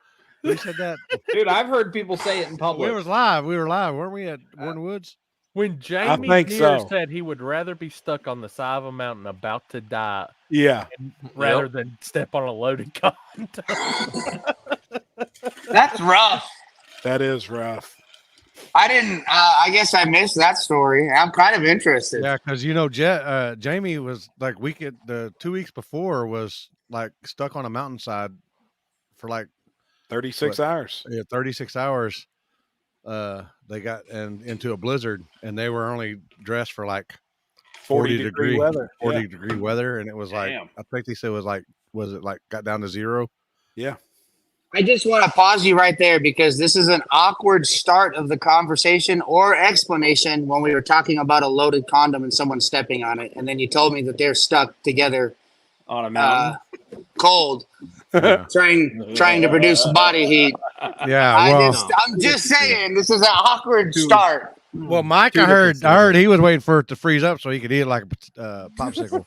Who said that? Dude, I've heard people say it in public. We were live, weren't we at Warden Woods? When Jamie Deere said he would rather be stuck on the side of a mountain about to die, rather than step on a loaded condom. That's rough. That is rough. I didn't. I guess I missed that story. I'm kind of interested. Yeah, because Jamie was like the 2 weeks before was like stuck on a mountainside for like 36 hours. Yeah, 36 hours. They got into a blizzard, and they were only dressed for like 40 degree weather. 40 degree weather, and it was like, I think they said was it got down to 0? Yeah. I just want to pause you right there because this is an awkward start of the conversation or explanation when we were talking about a loaded condom and someone stepping on it, and then you told me that they're stuck together on a mountain, cold, trying to produce body heat. Yeah, I'm just saying this is an awkward start. Well, Mike, I heard he was waiting for it to freeze up so he could eat it like a popsicle.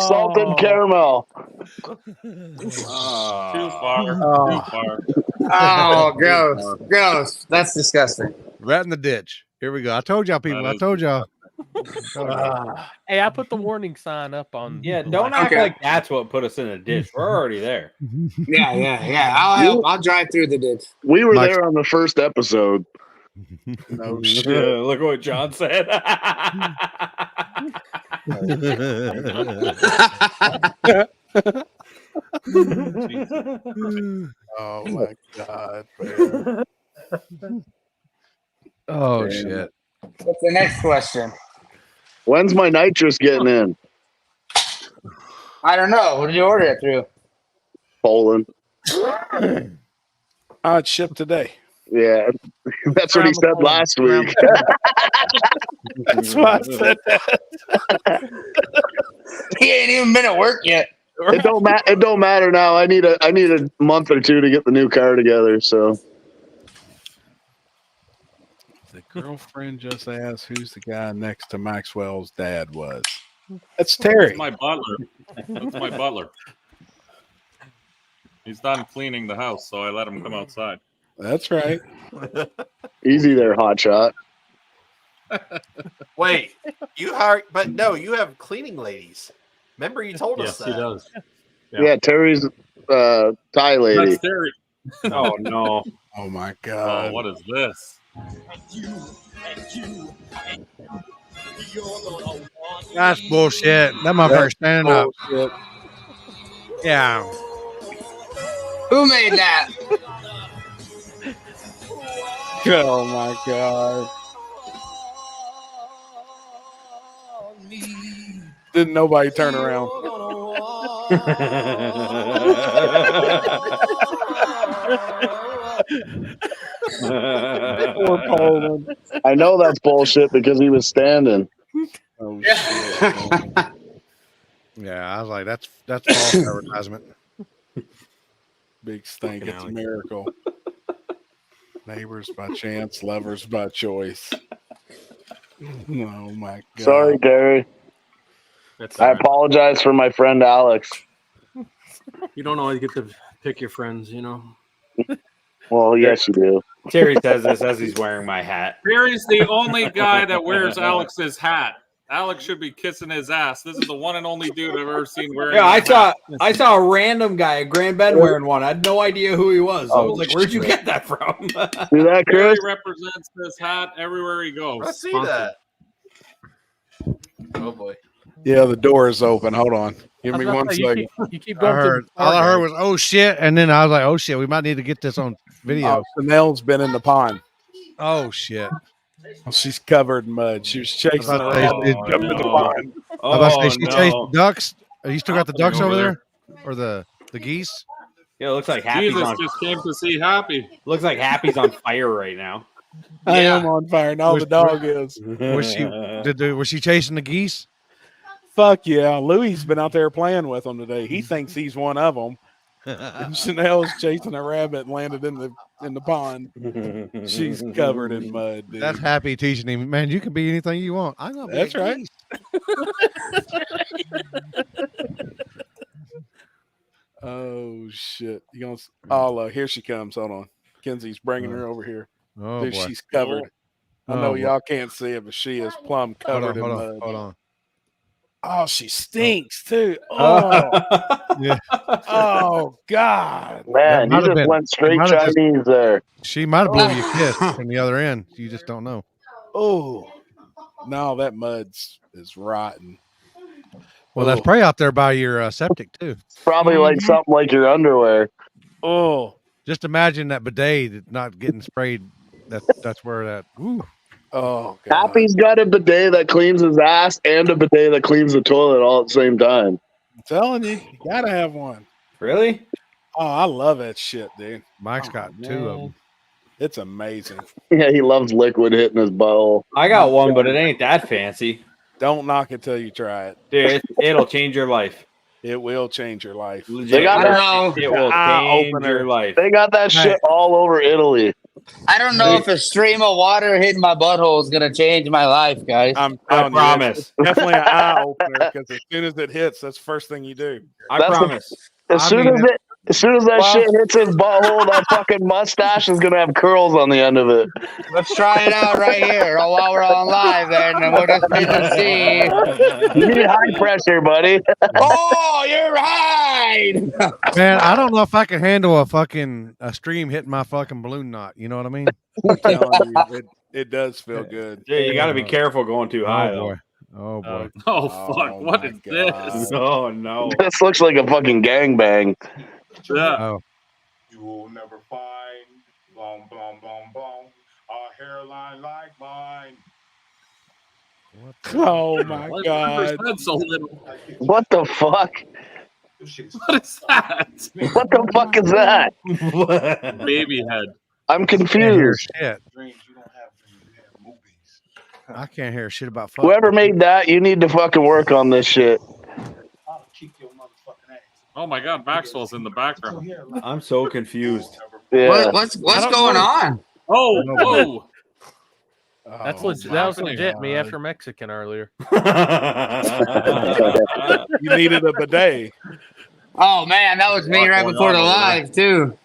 Salted caramel. Too far. Too far. Oh, gross. That's disgusting. Right in the ditch. Here we go. I told y'all, people. I told y'all. Hey, I put the warning sign up on. Yeah, don't act like that's what put us in a ditch. We're already there. Yeah. I'll help. I'll drive through the ditch. We were there on the first episode. No shit. Look what John said. Oh my God, man. Oh shit. What's the next question? When's my nitrous getting in? I don't know. What did you order it through? Poland. It shipped today. Yeah, that's what he said last week. That's why I said that. He ain't even been at work yet. It don't matter now. I need a month or two to get the new car together. So the girlfriend just asked who's the guy next to Maxwell's dad was. That's Terry. That's my butler. That's my butler. He's done cleaning the house, so I let him come outside. That's right. Easy there, hotshot. Wait, you have cleaning ladies. Remember you told us that. Yes, he does. Yeah, Terry's Thai lady. That's Terry. Oh no! Oh my God! Oh, what is this? That's bullshit. That motherfucker standing up. Yeah. Who made that? Oh my God! Didn't nobody turn around? I know that's bullshit because he was standing. Oh shit! Yeah, I was like, that's false advertisement. Big stink. It's a miracle. Neighbors by chance, lovers by choice. Oh my god! Sorry, Gary. I apologize for my friend Alex. You don't always get to pick your friends, you know. Well, yes, you do. Terry says this as he's wearing my hat. Terry's the only guy that wears Alex's hat. Alex should be kissing his ass. This is the one and only dude I've ever seen wearing. Yeah, that I saw a random guy at Grand Bend wearing one. I had no idea who he was. I was like, "Where'd you get that from?" See that, Terry Chris? represents this hat everywhere he goes. I see that. Oh boy. Yeah, the door is open. Hold on. Give me one second. You keep going. All I heard was, "Oh shit," and then I was like, "Oh shit, we might need to get this on video." Chanel's been in the pond. Oh shit. Oh, she's covered in mud. She was chasing I was her about to say, out. Jumped in the pond. I was about to say, she chased ducks. You still got the ducks over there, or the geese? Yeah, it looks like Happy's Jesus on. just came to see Happy. Looks like Happy's on fire right now. I am on fire. Now the dog is. Was she chasing the geese? Fuck yeah. Louis's been out there playing with them today. He thinks he's one of them. And Chanel's chasing a rabbit and landed in the pond. She's covered in mud, dude. That's Happy teaching him, man, you can be anything you want. I'm gonna be That's a right. geese. Oh shit. You gonna oh here she comes. Hold on. Kenzie's bringing her over here. Oh, Dude, boy. she's covered. I know y'all can't see it, but she is plumb covered in mud. Hold on. Oh, she stinks too. Oh, Yeah. oh God. Man, might you have just been- went straight might have just- Chinese there. She might have blew you a kiss from the other end. You just don't know. Oh, no, that mud's is rotten. Well, that's probably out there by your septic too. Probably like something like your underwear. Oh, just imagine that bidet not getting sprayed. That's where that. Ooh. Oh, God. Happy's got a bidet that cleans his ass and a bidet that cleans the toilet all at the same time. I'm telling you, you gotta have one. Really? Oh, I love that shit, dude. Mike's got two of them. It's amazing. Yeah, he loves liquid hitting his butthole. I got one, but it ain't that fancy. Don't knock it till you try it. Dude, it'll change your life. It will change your life. They got It will change your life. They got that shit all over Italy. I don't know if a stream of water hitting my butthole is gonna change my life, guys. I'm I telling you, promise. it's definitely an eye opener because as soon as it hits, that's the first thing you do. I promise. As soon as that shit hits his butthole, that fucking mustache is gonna have curls on the end of it. Let's try it out right here while we're on live, then, and we'll just need to see. You need high pressure, buddy. Oh, you're right. Man, I don't know if I can handle a stream hitting my fucking balloon knot. You know what I mean? I'm telling you, it does feel good. Dude, you got to be careful going too high, Oh though. boy. Oh boy. Oh fuck! What is this? Oh no! This looks like a fucking gangbang. Yeah. Oh. You will never find blom blom blom blom a hairline like mine. Oh my Why is God. that so little? What the fuck? What is that? What the fuck is that? Baby head. I'm Can't hear confused. shit. I can't hear shit about fuck. Whoever made that, you need to fucking work on this shit. Oh my God, Maxwell's in the background. I'm so confused. Yeah. What's going on? Oh, whoa! That's legit. That was legit. Me after Mexican earlier. You needed a bidet. Oh man, that was me right before the live too.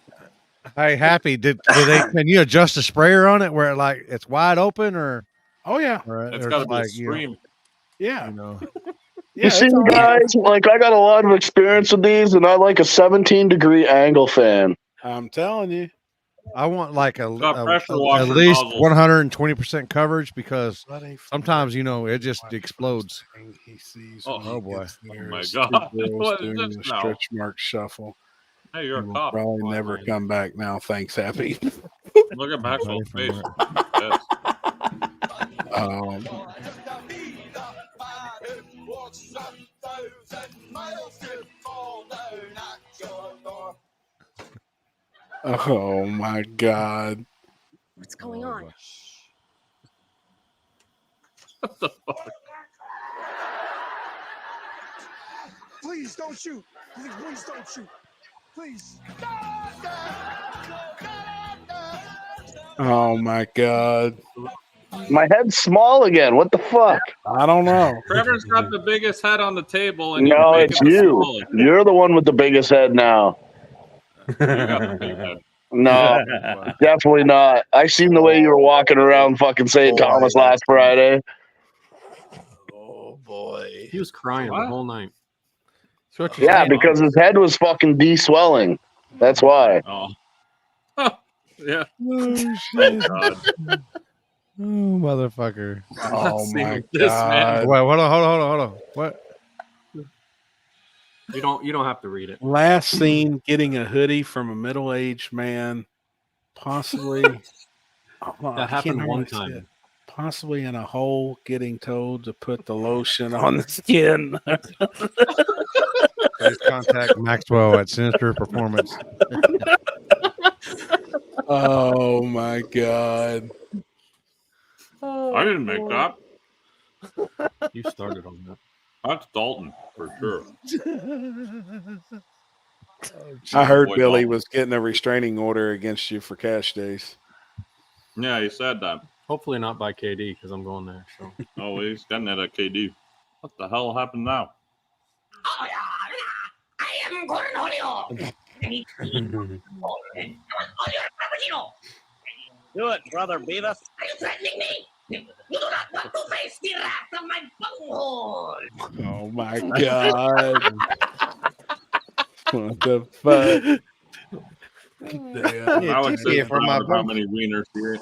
Hey, Happy, did they? Can you adjust the sprayer on it where like it's wide open or? Oh yeah, It's got to be a stream. Yeah. You know. You see, guys, like I got a lot of experience with these, and I like a 17-degree angle fan. I'm telling you. I want like Got pressure washer at least nozzles. 120% coverage because sometimes it just explodes. He sees Oh boy. Oh my God! What is doing this the now? stretch mark shuffle. Hey, you're He a will cop. probably never come back now. Thanks, Happy. Look at Maxwell's face. Yes. Oh my God. What's going on? What the fuck? Please don't shoot. Please don't shoot. Please. Oh my god. My head's small again. What the fuck? I don't know. Trevor's got the biggest head on the table, and No, you're it's making it you. smaller. You're the one with the biggest head now. You got the big head. No, definitely not. I seen the way you were walking around fucking St. Thomas last Friday. Oh boy. He was crying the whole night. So what you're Yeah, saying because his head was fucking de-swelling. That's why. Oh. Yeah. Oh Thank shit! God. Oh motherfucker! Oh my This man. god. Wait, hold on. What? You don't have to read it. Last seen getting a hoodie from a middle-aged man, possibly. Well, I That can't happened one hardly see it. time. Possibly in a hole, getting told to put the lotion on the skin. Please contact Maxwell at Sinister Performance. Oh my god. I didn't make that. You started on that. That's Dalton for sure. I heard Boy, Billy Dalton. was getting a restraining order against you for cash days. Yeah, he said that. Hopefully not by KD because I'm going there. So Oh, he's getting that at KD. What the hell happened now? I am Cornholio. Do it, brother Beavis. Are you threatening me? You do not want to face the wrath of my bunghole. Oh my god. What the fuck? Damn. Yeah, Alex tip me is for my proud of how bunk. many wieners he ate.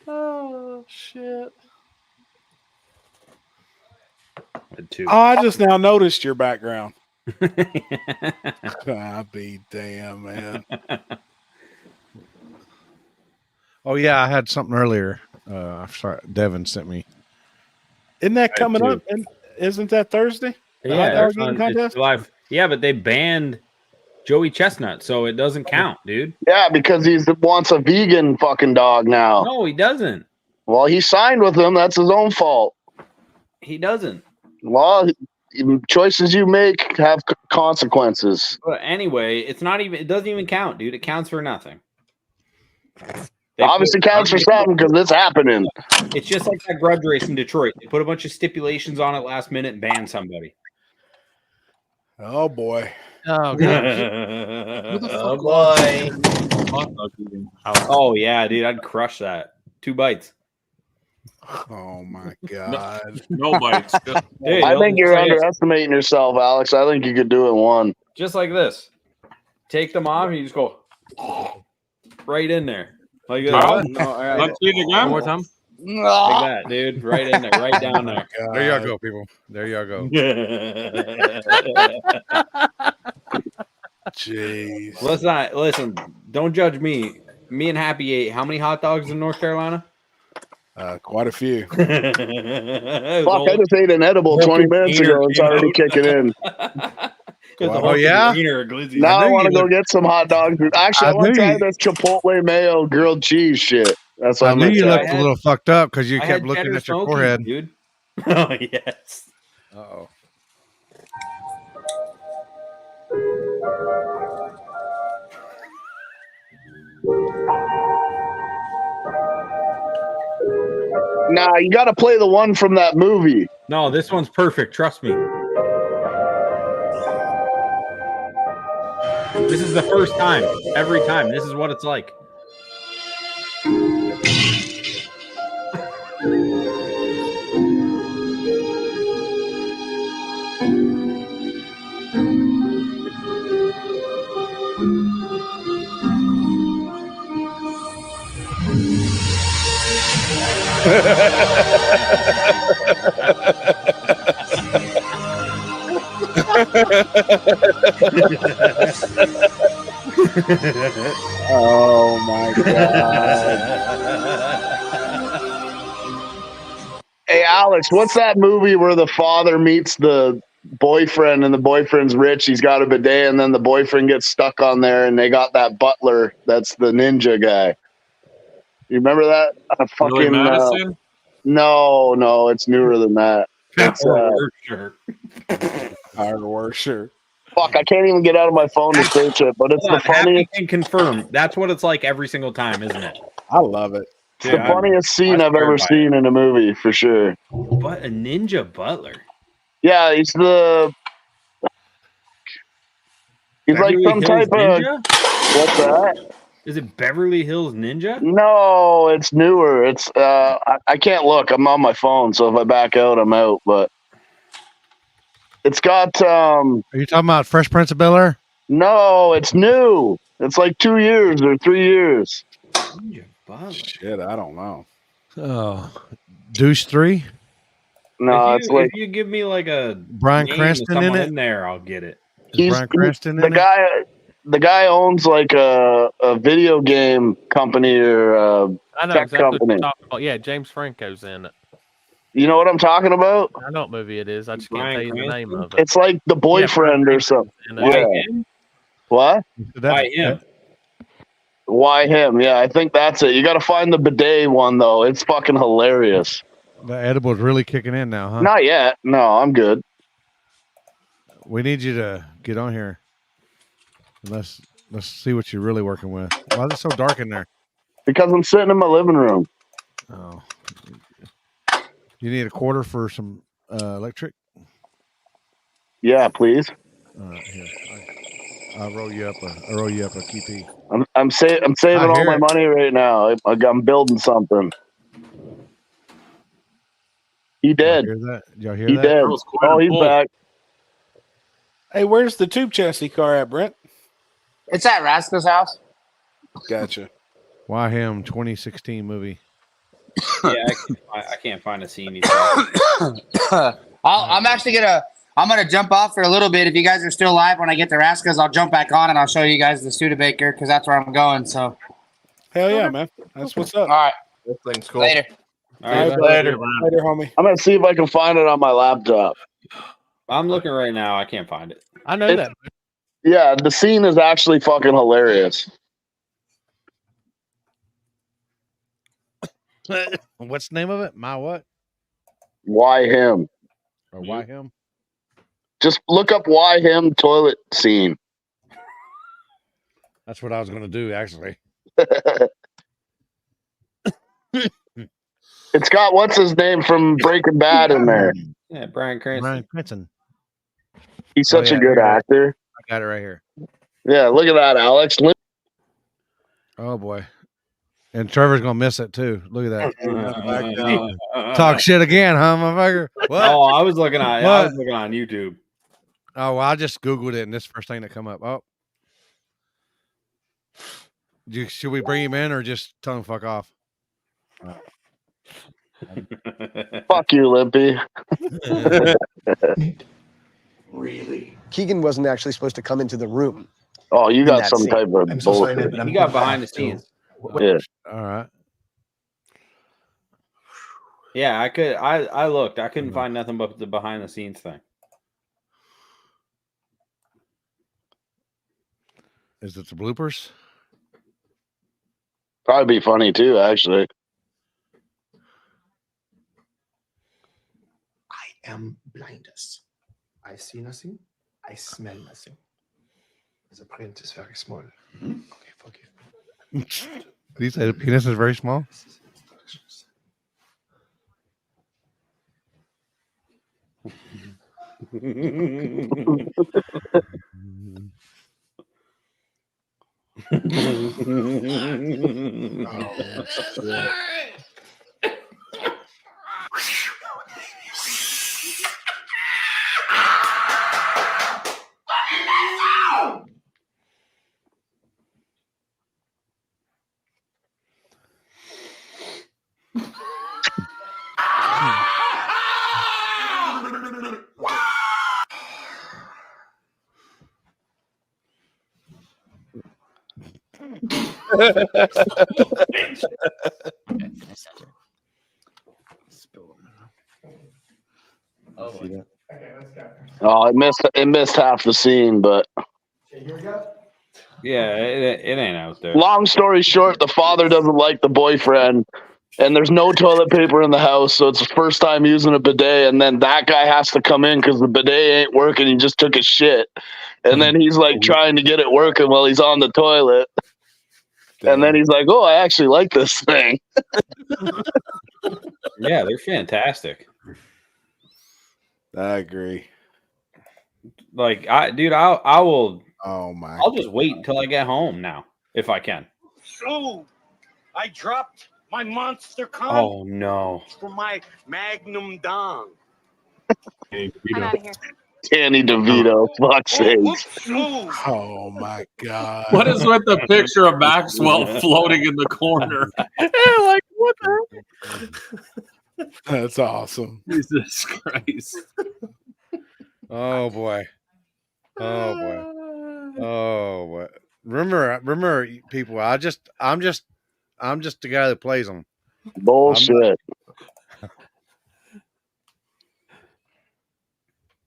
Oh shit! Oh, I just now noticed your background. I'll be damn, man. Oh yeah, I had something earlier. Sorry, Devin sent me. Isn't that coming up? Isn't that Thursday? The hot Yeah, dog it's eating on- contest? it's live. Yeah, but they banned Joey Chestnut, so it doesn't count, dude. Yeah, because he wants a vegan fucking dog now. No, he doesn't. Well, he signed with them. That's his own fault. He doesn't. Well, choices you make have consequences. But anyway, it's not even. It doesn't even count, dude. It counts for nothing. Obviously counts for something because it's happening. It's just like that grudge race in Detroit. They put a bunch of stipulations on it last minute and banned somebody. Oh boy. Oh god. Oh boy. Oh yeah, dude, I'd crush that. 2 bites. Oh my god. No bites. Dude, I think you're just like- underestimating yourself, Alex. I think you could do it one. Just like this. Take them off and you just go right in there. Like this. Wow. No, all right. Let's see it again. One more time. Like that, dude. Right in there, right down there. There y'all go, people. There y'all go. Jeez. Listen, don't judge me. Me and Happy ate how many hot dogs in North Carolina? Quite a few. Fuck, I just ate an edible 20 minutes ago. It's already kicking in. Oh yeah. Now I want to go get some hot dogs. Actually, I want to try this Chipotle mayo grilled cheese shit. That's what I I'm knew gonna you try. looked a little fucked up because you I kept had looking cheddar at your smokies, forehead. dude. Oh yes. Oh. Nah, you got to play the one from that movie. No, this one's perfect. Trust me. This is the first time. Every time. This is what it's like. Oh my god. Hey, Alex, what's that movie where the father meets the boyfriend and the boyfriend's rich? He's got a bidet, and then the boyfriend gets stuck on there, and they got that butler that's the ninja guy. You remember that? Billy Madison? No, it's newer than that. It's, Fireworker. Fuck, I can't even get out of my phone to search it, but it's the funniest. And confirm. That's what it's like every single time, isn't it? I love it. It's the funniest scene I've ever seen in a movie, for sure. But a ninja butler. Yeah, he's like Beverly some Hills type Ninja? of. What's that? Is it Beverly Hills Ninja? No, it's newer. It's I can't look. I'm on my phone, so if I back out, I'm out. But it's got. Are you talking about Fresh Prince of Bel-Air? No, it's new. It's like 2 years or 3 years. Shit, I don't know. Oh, Douche 3? No, if you give me like a Bryan name of Cranston in someone it? in there, I'll get it. Bryan Cranston the in guy. The guy owns like a video game company or I know tech exactly what company. you're talking about. Yeah, James Franco's in it. You know what I'm talking about? I know what movie it is. I just can't tell you the name of it. It's like The Boyfriend or something. Why Yeah. What? Why him? Why him? Yeah, I think that's it. You got to find the bidet one though. It's fucking hilarious. The edible's really kicking in now, huh? Not yet. No, I'm good. We need you to get on here. Let's see what you're really working with. Why is it so dark in there? Because I'm sitting in my living room. Oh. You need a quarter for some electric? Yeah, please. All right, here. I'll roll you up a QP. I'm saving all my money right now. I'm building something. He did. Y'all hear that? Y'all hear He that? did. Oh, he's back. Hey, where's the tube chassis car at, Brent? It's at Raska's house. Gotcha. Why him? 2016 movie. Yeah, I can't find a scene. I'm actually gonna jump off for a little bit. If you guys are still live when I get to Raska's, I'll jump back on and I'll show you guys the Studebaker because that's where I'm going. So, hell yeah, man. That's what's up. All right, this thing's cool. Later. All right, later, homie. I'm gonna see if I can find it on my laptop. I'm looking right now. I can't find it. I know that. Yeah, the scene is actually fucking hilarious. What's the name of it? My what? Why him? Or why him? Just look up why him toilet scene. That's what I was going to do, actually. It's got what's his name from Breaking Bad in there. Yeah, Bryan Cranston. Bryan Cranston. He's such a good actor. I got it right here. Yeah, look at that, Alex. Oh boy. And Trevor's gonna miss it too. Look at that. Talk shit again, huh, motherfucker? What? Oh, I was looking on YouTube. Oh well, I just Googled it and this first thing that come up. Oh. Should we bring him in or just tell him fuck off? Fuck you, Limpy. Really? Keegan wasn't actually supposed to come into the room. Oh, you got some scene. type of I'm so sorry, bullshit. but I'm He got behind the scenes. Yeah. All right. Yeah, I looked. I couldn't find nothing but the behind the scenes thing. Is it the bloopers? Probably be funny too, actually. I am blindness. I see nothing. I smell nothing. The print is very small. Okay, forgive me. Did you say the penis is very small? Oh, it missed half the scene, but Yeah, it ain't out there. long story short, the father doesn't like the boyfriend, and there's no toilet paper in the house, so it's the first time using a bidet, and then that guy has to come in because the bidet ain't working. He just took a shit, and then he's like trying to get it working while he's on the toilet, and then he's like, "Oh, I actually like this thing." Yeah, they're fantastic. I agree. Like, I will. Oh my! I'll just wait until I get home now, if I can. So, I dropped my monster con Oh no! for my Magnum Dong. I'm out of here. Danny DeVito, fuck's sakes. Oh my God! What is with the picture of Maxwell floating in the corner? Like what the? That's awesome. Jesus Christ! Oh boy. Oh boy. Oh boy. Remember, people. I'm just the guy that plays them. Bullshit.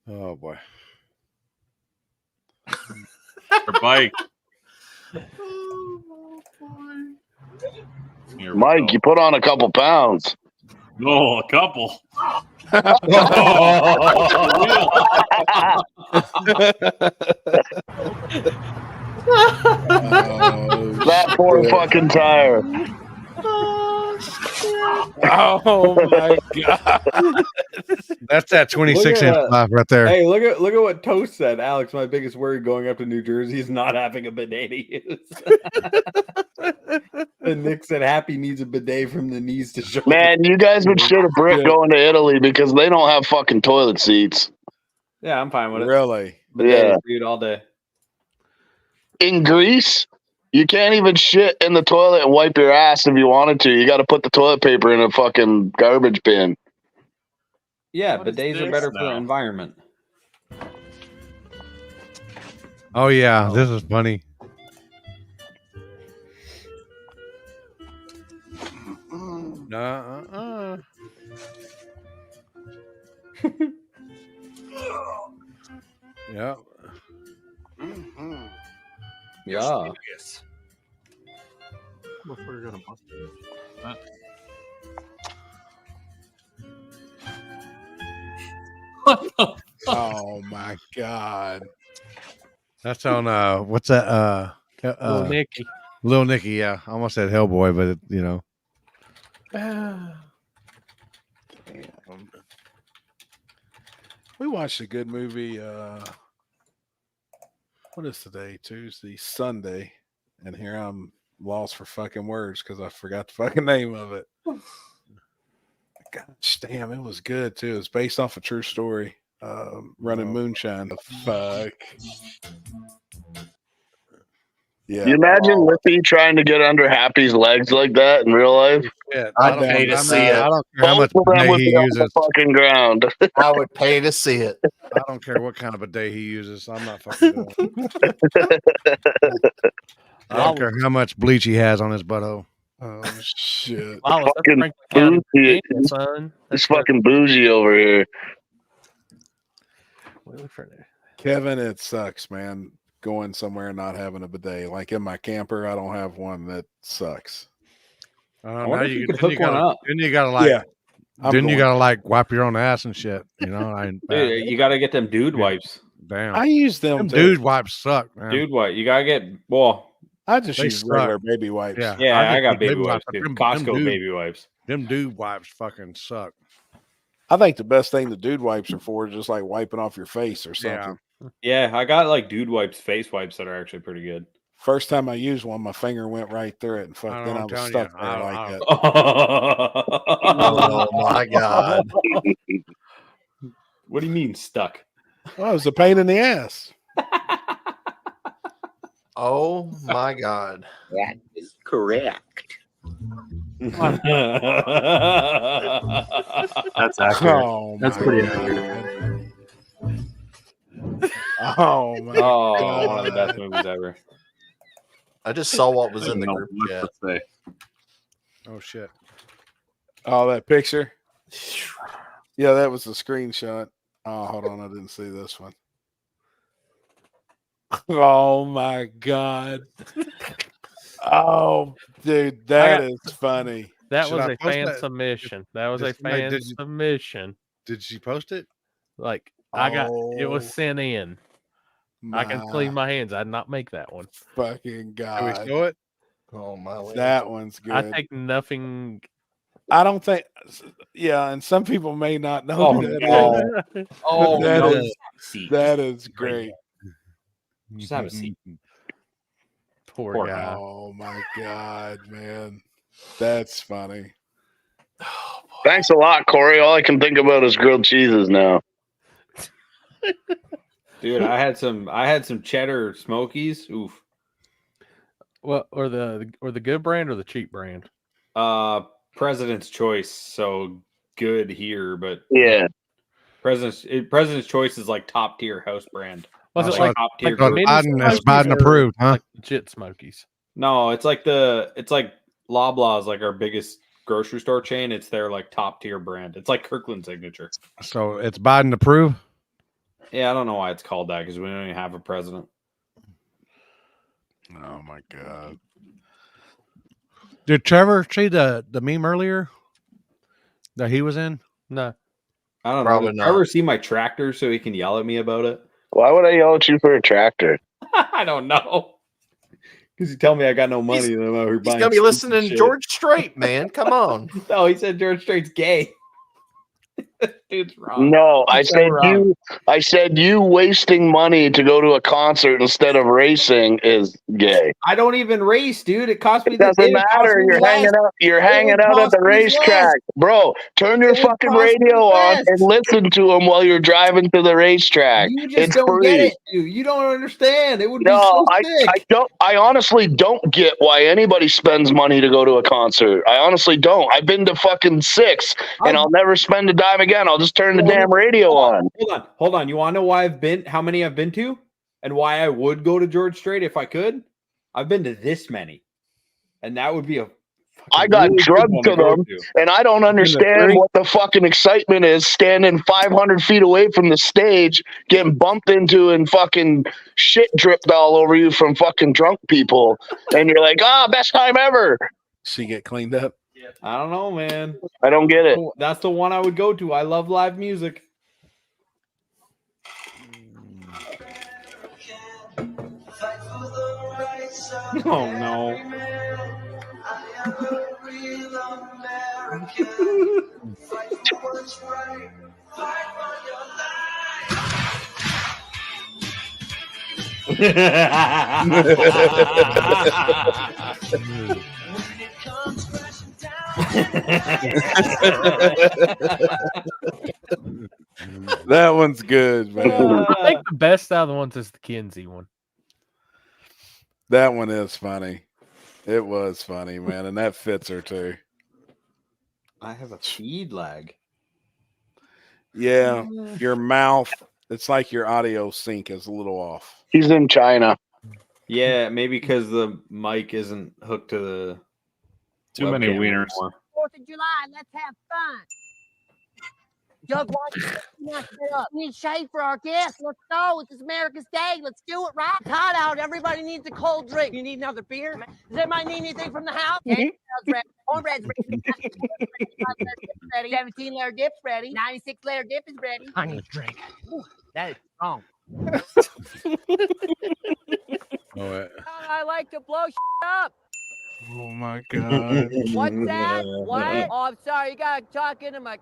Oh boy. Your bike. Mike, you put on a couple pounds. No, a couple. That poor fucking tire. Oh my God! That's that 26-inch life right there. Hey, look at what Toast said. Alex, my biggest worry going up to New Jersey is not having a bidet to use. And Nick said Happy needs a bidet from the knees to shoulder. Man, you guys would shit a brick going to Italy because they don't have fucking toilet seats. Yeah, I'm fine with it. Really? Bidet, Yeah. dude, all day. In Greece, you can't even shit in the toilet and wipe your ass if you wanted to. You got to put the toilet paper in a fucking garbage bin. Yeah, bidets are better for the environment. Oh yeah, this is funny. Yeah. Yeah. We're gonna bust it. Oh my God! That's on what's that? Little Nicky. Little Nicky, yeah. I almost said Hellboy, but you know. Damn. We watched a good movie. What is today? Tuesday, Sunday, and here I'm lost for fucking words because I forgot the fucking name of it. Gosh damn, it was good too. It's based off a true story. Running moonshine. The fuck. Yeah. You imagine Lippy trying to get under Happy's legs like that in real life? Yeah, I'd pay to see it. I don't care how much Both of them bidet would he be on uses. the fucking ground. I would pay to see it. I don't care what kind of bidet he uses. I'm not fucking doing it. I don't care how much bleach he has on his butthole. Oh shit! Wow, that's Fucking Franklin County, bougie. Virginia, son. He's fucking bougie over here. Kevin, it sucks, man. Going somewhere and not having a bidet. Like in my camper, I don't have one. That sucks. I wonder if you could hook one up. Then you gotta like, Yeah, I'm then you going. gotta like wipe your own ass and shit. You know, Dude, you gotta get them dude wipes. damn. I use them. Too. Dude wipes suck, man. Dude wipe. You gotta get I just They use suck. regular baby wipes. Yeah, Yeah, I just got use baby wipes too. Them Costco dude- baby wipes. Them dude wipes fucking suck. I think the best thing the dude wipes are for is just like wiping off your face or something. Yeah, I got like dude wipes, face wipes that are actually pretty good. First time I used one, my finger went right through it, and fuck, then I was stuck there like that. Oh my God! What do you mean stuck? Well, it was a pain in the ass. Oh my God! That is correct. That's accurate. Oh, That's my pretty God. accurate. Oh my God. One of the best movies ever. I just saw what was in the group chat. Oh shit. Oh, that picture. Yeah, that was a screenshot. Oh, hold on, I didn't see this one. Oh my God. Oh, dude, that is funny. That Should was I a post fan that? submission. That was a Wait, fan submission. Did she post it? Like it was sent in. I can clean my hands. I did not make that one. Fucking Can we God. show it? Oh my! That one's good. I take nothing. I don't think. Yeah, and some people may not know Oh, who that no. is. Oh, But that no. is that is great. Just have a seat. Poor guy. Oh my God, man, that's funny. Thanks a lot, Corey. All I can think about is grilled cheeses now. Dude, I had some cheddar smokies. Oof. Well, or the good brand or the cheap brand? President's Choice. So good here, but yeah, President's Choice is like top tier house brand. Was it Like like top tier? It's Biden approved, huh? Like legit Smokies. No, it's like Loblaw is like our biggest grocery store chain. It's their like top tier brand. It's like Kirkland Signature. So it's Biden approved. Yeah, I don't know why it's called that because we don't even have a president. Oh my God! Did Trevor see the meme earlier that he was in? No, I don't Probably know. Did not. Trevor see my tractor so he can yell at me about it? why would I yell at you for a tractor? I don't know. Because you tell me I got no money. And I'm out here He's buying gonna be stupid listening to shit. George Strait, man. Come on. No, he said George Strait's gay. Dude's wrong. No, I He's so said wrong. you wasting money to go to a concert instead of racing is gay. I don't even race, dude. It cost me. It doesn't matter. You're hanging out. You're hanging out at the racetrack, bro. Turn your fucking radio on and listen to them while you're driving to the racetrack. You just It's don't free. get it, dude. You don't understand. It would be No, so I sick. don't. I honestly don't get why anybody spends money to go to a concert. I honestly don't. I've been to fucking 6, and I'll never spend a dime again. I'll just turn the damn radio on. Hold on. You want to know why how many I've been to, and why I would go to George Strait if I could? I've been to this many, and that would be a. I got really good drugged one to go them, to. and I don't understand what the fucking excitement is standing 500 feet away from the stage, getting bumped into and fucking shit dripped all over you from fucking drunk people. And you're like, best time ever. She get cleaned up. I don't know, man. I don't get it. That's the one I would go to. I love live music. Oh no. That one's good, man. I think the best out of the ones is the Kinsey one. That one is funny. It was funny, man, and that fits her too. I have a feed lag. Yeah, your mouth. It's like your audio sync is a little off. He's in China. Yeah, maybe because the mic isn't hooked to the Too many webcam wieners. anymore. 4th of July, let's have fun. Doug, why don't you not get up? We need shade for our guests. Let's go. It's America's Day. Let's do it, right? It's hot out. Everybody needs a cold drink. You need another beer? Does anybody need anything from the house? Cornbread's ready. 17-layer dip's ready. 96-layer dip is ready. I need a drink. Ooh, that is strong. I like to blow up. Oh my God. What's that? What? Oh, I'm sorry. You gotta talk into my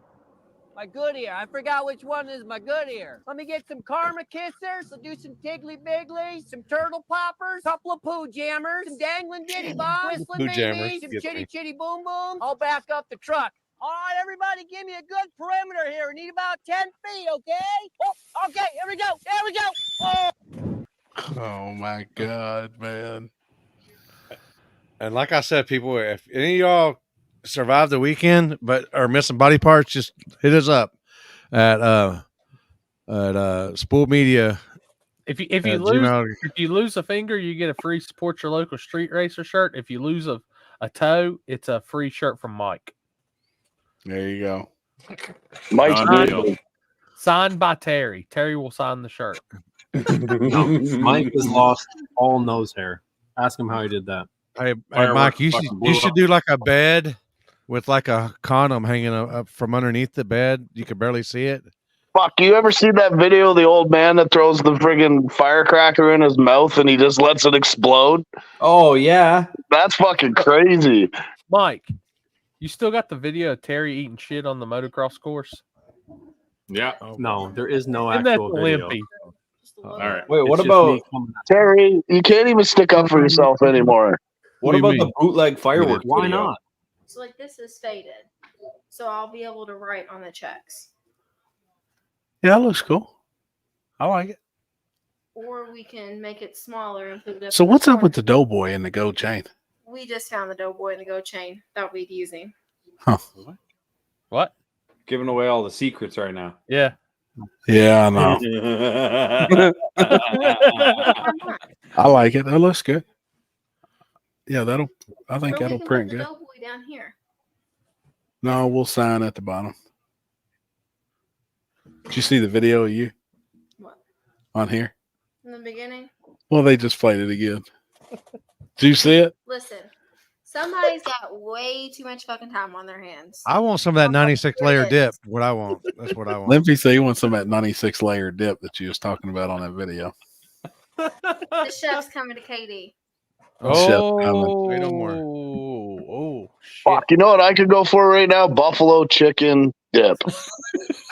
good ear. I forgot which one is my good ear. Let me get some karma kissers. I'll do some tiggly bigglies, some turtle poppers, couple of poo jammers, some dangling ditty bombs, whistling Poo jammers babies, some gets chitty me. chitty boom boom. I'll back up the truck. All right, everybody, give me a good perimeter here. We need about 10 feet, okay? Oh, okay, here we go. There we go. Oh. Oh my God, man. And like I said, people, if any of y'all survive the weekend but are missing body parts, just hit us up at Spool Media. If you lose a finger, you get a free support your local street racer shirt. If you lose a toe, it's a free shirt from Mike. There you go. Mike's signed by Terry. Terry will sign the shirt. No, Mike has lost all nose hair. Ask him how he did that. Hey Mike, you should do like a bed with like a condom hanging up from underneath the bed. You could barely see it. Fuck, you ever see that video of the old man that throws the friggin' firecracker in his mouth and he just lets it explode? Oh, yeah. That's fucking crazy. Mike, you still got the video of Terry eating shit on the motocross course? Yeah. No, there is no Isn't that actual video. Limpy? All right. Wait, what It's just about me coming out. Terry, you can't even stick up for yourself anymore. what about the bootleg fireworks? Why video? not? So like this is faded, so I'll be able to write on the checks, Yeah, that looks cool. I like it. or we can make it smaller and put it up. So in the what's up corner. with the doughboy and the gold chain? We just found the doughboy and the go chain that we'd using. Huh. What? Giving away all the secrets right now. Yeah. Yeah, I know. I like it. That looks good. Yeah, I think Or we that'll can print put the good. doughboy down here. No, we'll sign at the bottom. Did you see the video of you What? on here? In the beginning. Well, they just played it again. Did you see it? Listen, somebody's got way too much fucking time on their hands. I want some of that 96 layer dip. What I want. That's what I want. Limpy said he wants some of that 96 layer dip that you was talking about on that video. The chef's coming to KD. Say no more. Oh, Fuck, you know what I could go for right now? Buffalo chicken dip.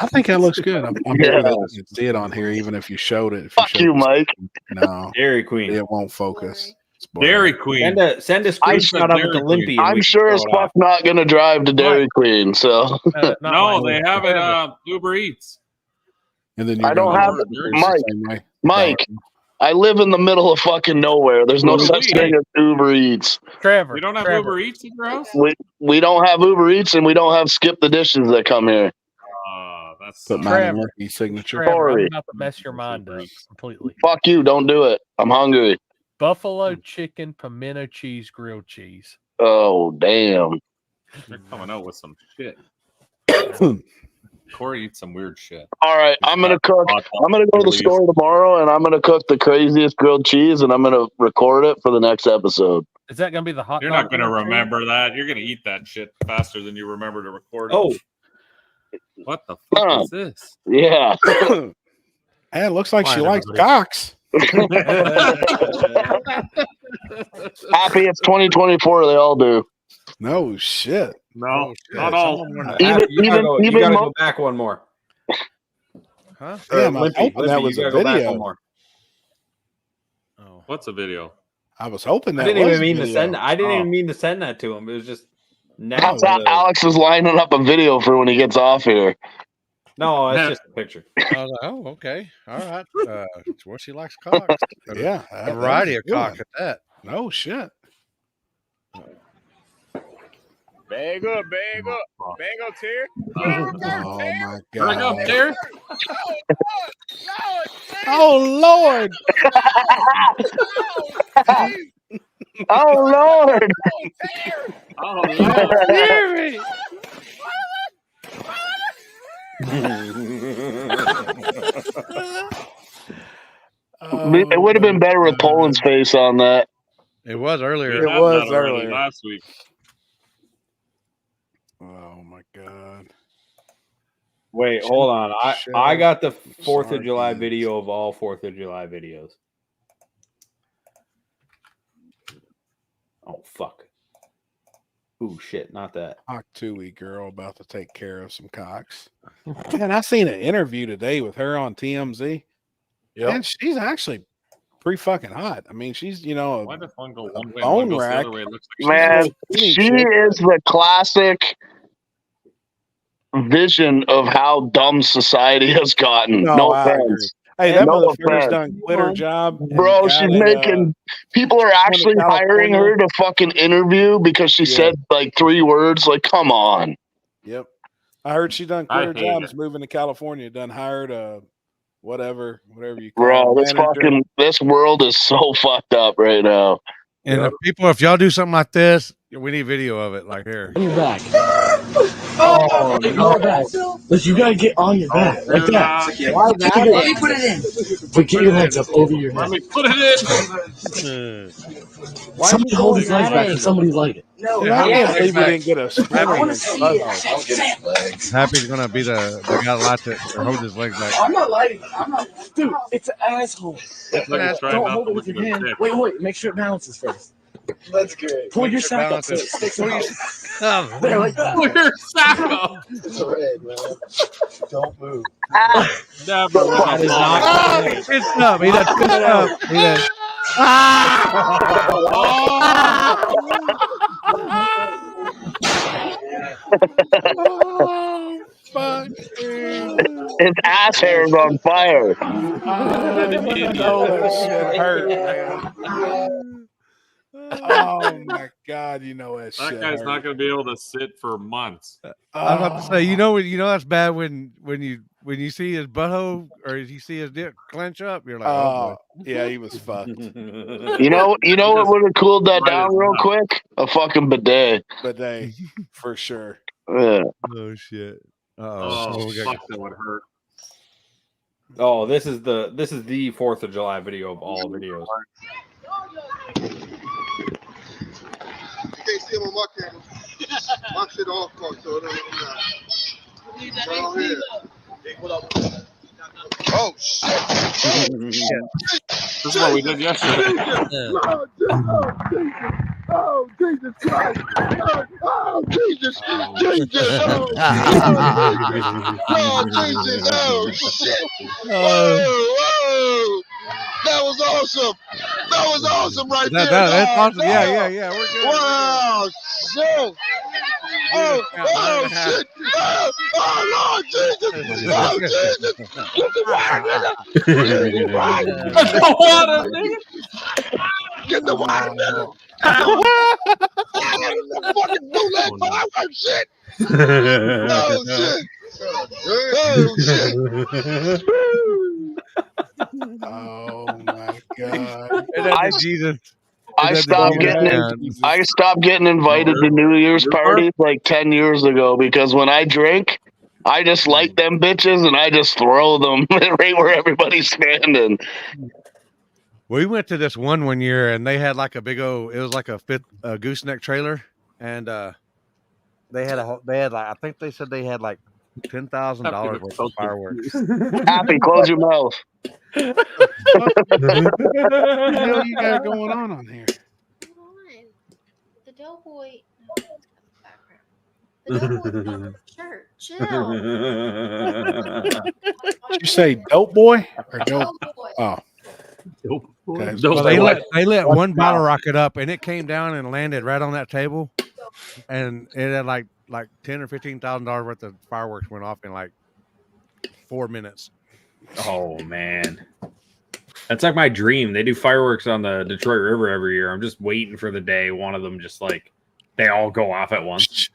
I think that looks good. I'm Yeah. maybe you can see it on here, even if you showed it. If Fuck showed you, it. Mike. No, Dairy Queen. it won't focus. Dairy Queen. Send a screenshot of it to Limpy. I'm sure as fuck not going to drive to Dairy Queen, so. No, they have it Uber Eats. And then I don't have Mike. I live in the middle of fucking nowhere. There's no such thing as Uber Eats. Trevor, You don't have Trevor. Uber Eats in your house? We don't have Uber Eats and we don't have Skip the Dishes that come here. That's Put mine in Limpy's signature. Trevor, I'm Sorry. about to mess your mind up completely. Fuck you, don't do it. I'm hungry. Buffalo chicken, pimento cheese, grilled cheese. Oh, damn. They're coming out with some shit. Corey eats some weird shit. All right, I'm gonna cook. I'm gonna go to the store tomorrow, and I'm gonna cook the craziest grilled cheese, and I'm gonna record it for the next episode. Is that going to be the hot You're dog not going to grilled cheese? remember that. You're going to eat that shit faster than you remember to record it. Oh. What the fuck is this? Yeah. Hey, it looks like she likes cocks. Happy it's 2024. They all do. No shit. No, not all. You gotta go back one more. Huh? Damn, I was Limpy, hoping that Limpy, was you a gotta go back video. one more. What's a video? I was hoping that I didn't was even mean to video. send. I didn't even mean to send that to him. It was just That's how Alex is lining up a video for when he gets off here. No, it's just a picture. I was like, oh, okay. All right. Well, she likes cocks. Yeah, A variety of that was cock good. at that. No shit. Bag up, bag up. Bag up, Terry. Oh my Bring up god. there. Oh Lord. Oh Lord. Oh, Lord. Jerry. It would have been better with Poland's face on that. It was earlier. We It had was that already earlier. last week. Oh my god. Wait, hold on. I Shell got the 4th of July sardines. video of all 4th of July videos. Oh fuck. Ooh shit, not that. Cock Tui girl about to take care of some cocks. Man, I seen an interview today with her on TMZ. Yep. And she's actually pretty fucking hot. I mean, she's Why does one go one way and bone one goes the rack. other way? It looks like Man, skinny she chick. is the classic vision of how dumb society has gotten. No I agree. offense. Hey, that No motherfucker's offense. done quit her job. and Bro, got she's in, making people are actually hiring California. her to fucking interview because she Yeah. said like 3 words. Like, come on. Yep. I heard she done I quit her hate job. it. Is moving to California. Done hired a whatever you call Bro, it, this manager. this world is so fucked up right now. And if y'all do something like this, we need video of it, like here. You're back. Oh, no. Listen, you gotta get on your back like that. Why that? Let me put it in. But get your legs up over your head. Let me put it in. Somebody hold his legs back and somebody light it. No, I can't believe we didn't get a splinter I wanna against see Butthole. Happy's gonna be the guy that likes it or hold his legs back. I'm not lighting it. I'm not. Dude, it's an asshole. Looks like he's trying Don't not hold to it with look your at his hand. dick. Wait. Make sure it balances first. That's great. Pull your sack up so it sticks out. There, like that. Pull your sack up. It's red, man. Don't move. Never would have thought of it. Fist up. He does fist up. He does. Oh, fuck, dude. His ass hair is on fire. You know that shit hurt, man. Oh my god, you know that shit. That guy's hurt. not going to be able to sit for months. I was about to say, you know that's bad when you see his butthole or you see his dick clench up, you're like, oh boy. Yeah, he was fucked. You know what would have cooled that down real quick? A fucking bidet. Bidet, for sure. Yeah. Oh shit. Oh, fuck, that would hurt. Oh, this is the 4th of July video of all videos. You can't see him on my camera. My shit off, so it doesn't matter. Down here. Oh shit! This is what we did yesterday. Oh Jesus Christ! Oh Jesus! Jesus! Oh Jesus! Oh shit! Whoa! That was awesome! That was awesome right there! That's awesome. Yeah. We're good. Wow! Shit! Oh shit! Oh Lord Jesus! Oh Jesus! Get the water, nigga! Get the water, nigga! Get the water, nigga! Fucking bootleg firework shit! Oh shit! Oh shit! Oh my god! I stopped getting invited to New Year's parties like 10 years ago because when I drink, I just light them bitches and I just throw them right where everybody's standing. We went to this one year and they had like a big old, it was like a gooseneck trailer, and they had like, I think they said they had like $10,000 worth of fireworks. Happy, close your mouth. What the hell you got going on here? The doughboy. The doughboy on the shirt. Chill. Did you say dope boy or dope? Oh. Okay. Well, they let one bottle rocket up and it came down and landed right on that table, and it had like $10,000 or $15,000 worth of fireworks went off in like 4 minutes. Oh man, that's like my dream. They do fireworks on the Detroit River every year. I'm just waiting for the day one of them just like they all go off at once.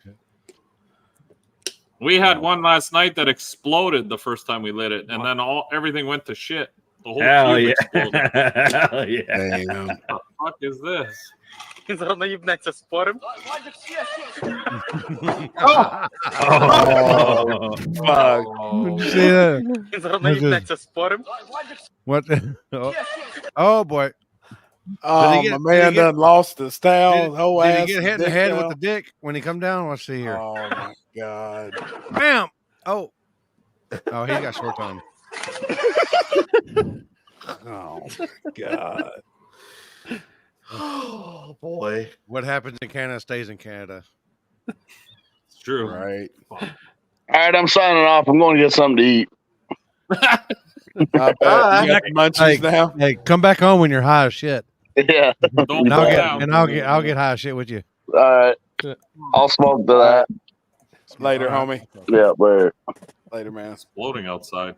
We had one last night that exploded the first time we lit it, and then everything went to shit. The whole cube exploded. Hell yeah. What the fuck is this? Згодноїбнеться спорим. Oh, fuck. Did you see that? Згодноїбнеться спорим. What? Oh boy. Oh, my man done lost his towel. Did he get hit in the head with the dick when he come down? Let's see here. Oh my god. Bam! Oh, he got short on. Oh my god. Oh boy. What happens in Canada stays in Canada. It's true. Right. All right, I'm signing off. I'm going to get something to eat. I bet. You got the munchies now. Hey, come back home when you're high as shit. Yeah. I'll get high as shit with you. All right. I'll smoke to that. Later, homie. Yeah, later. Later, man. Exploding outside.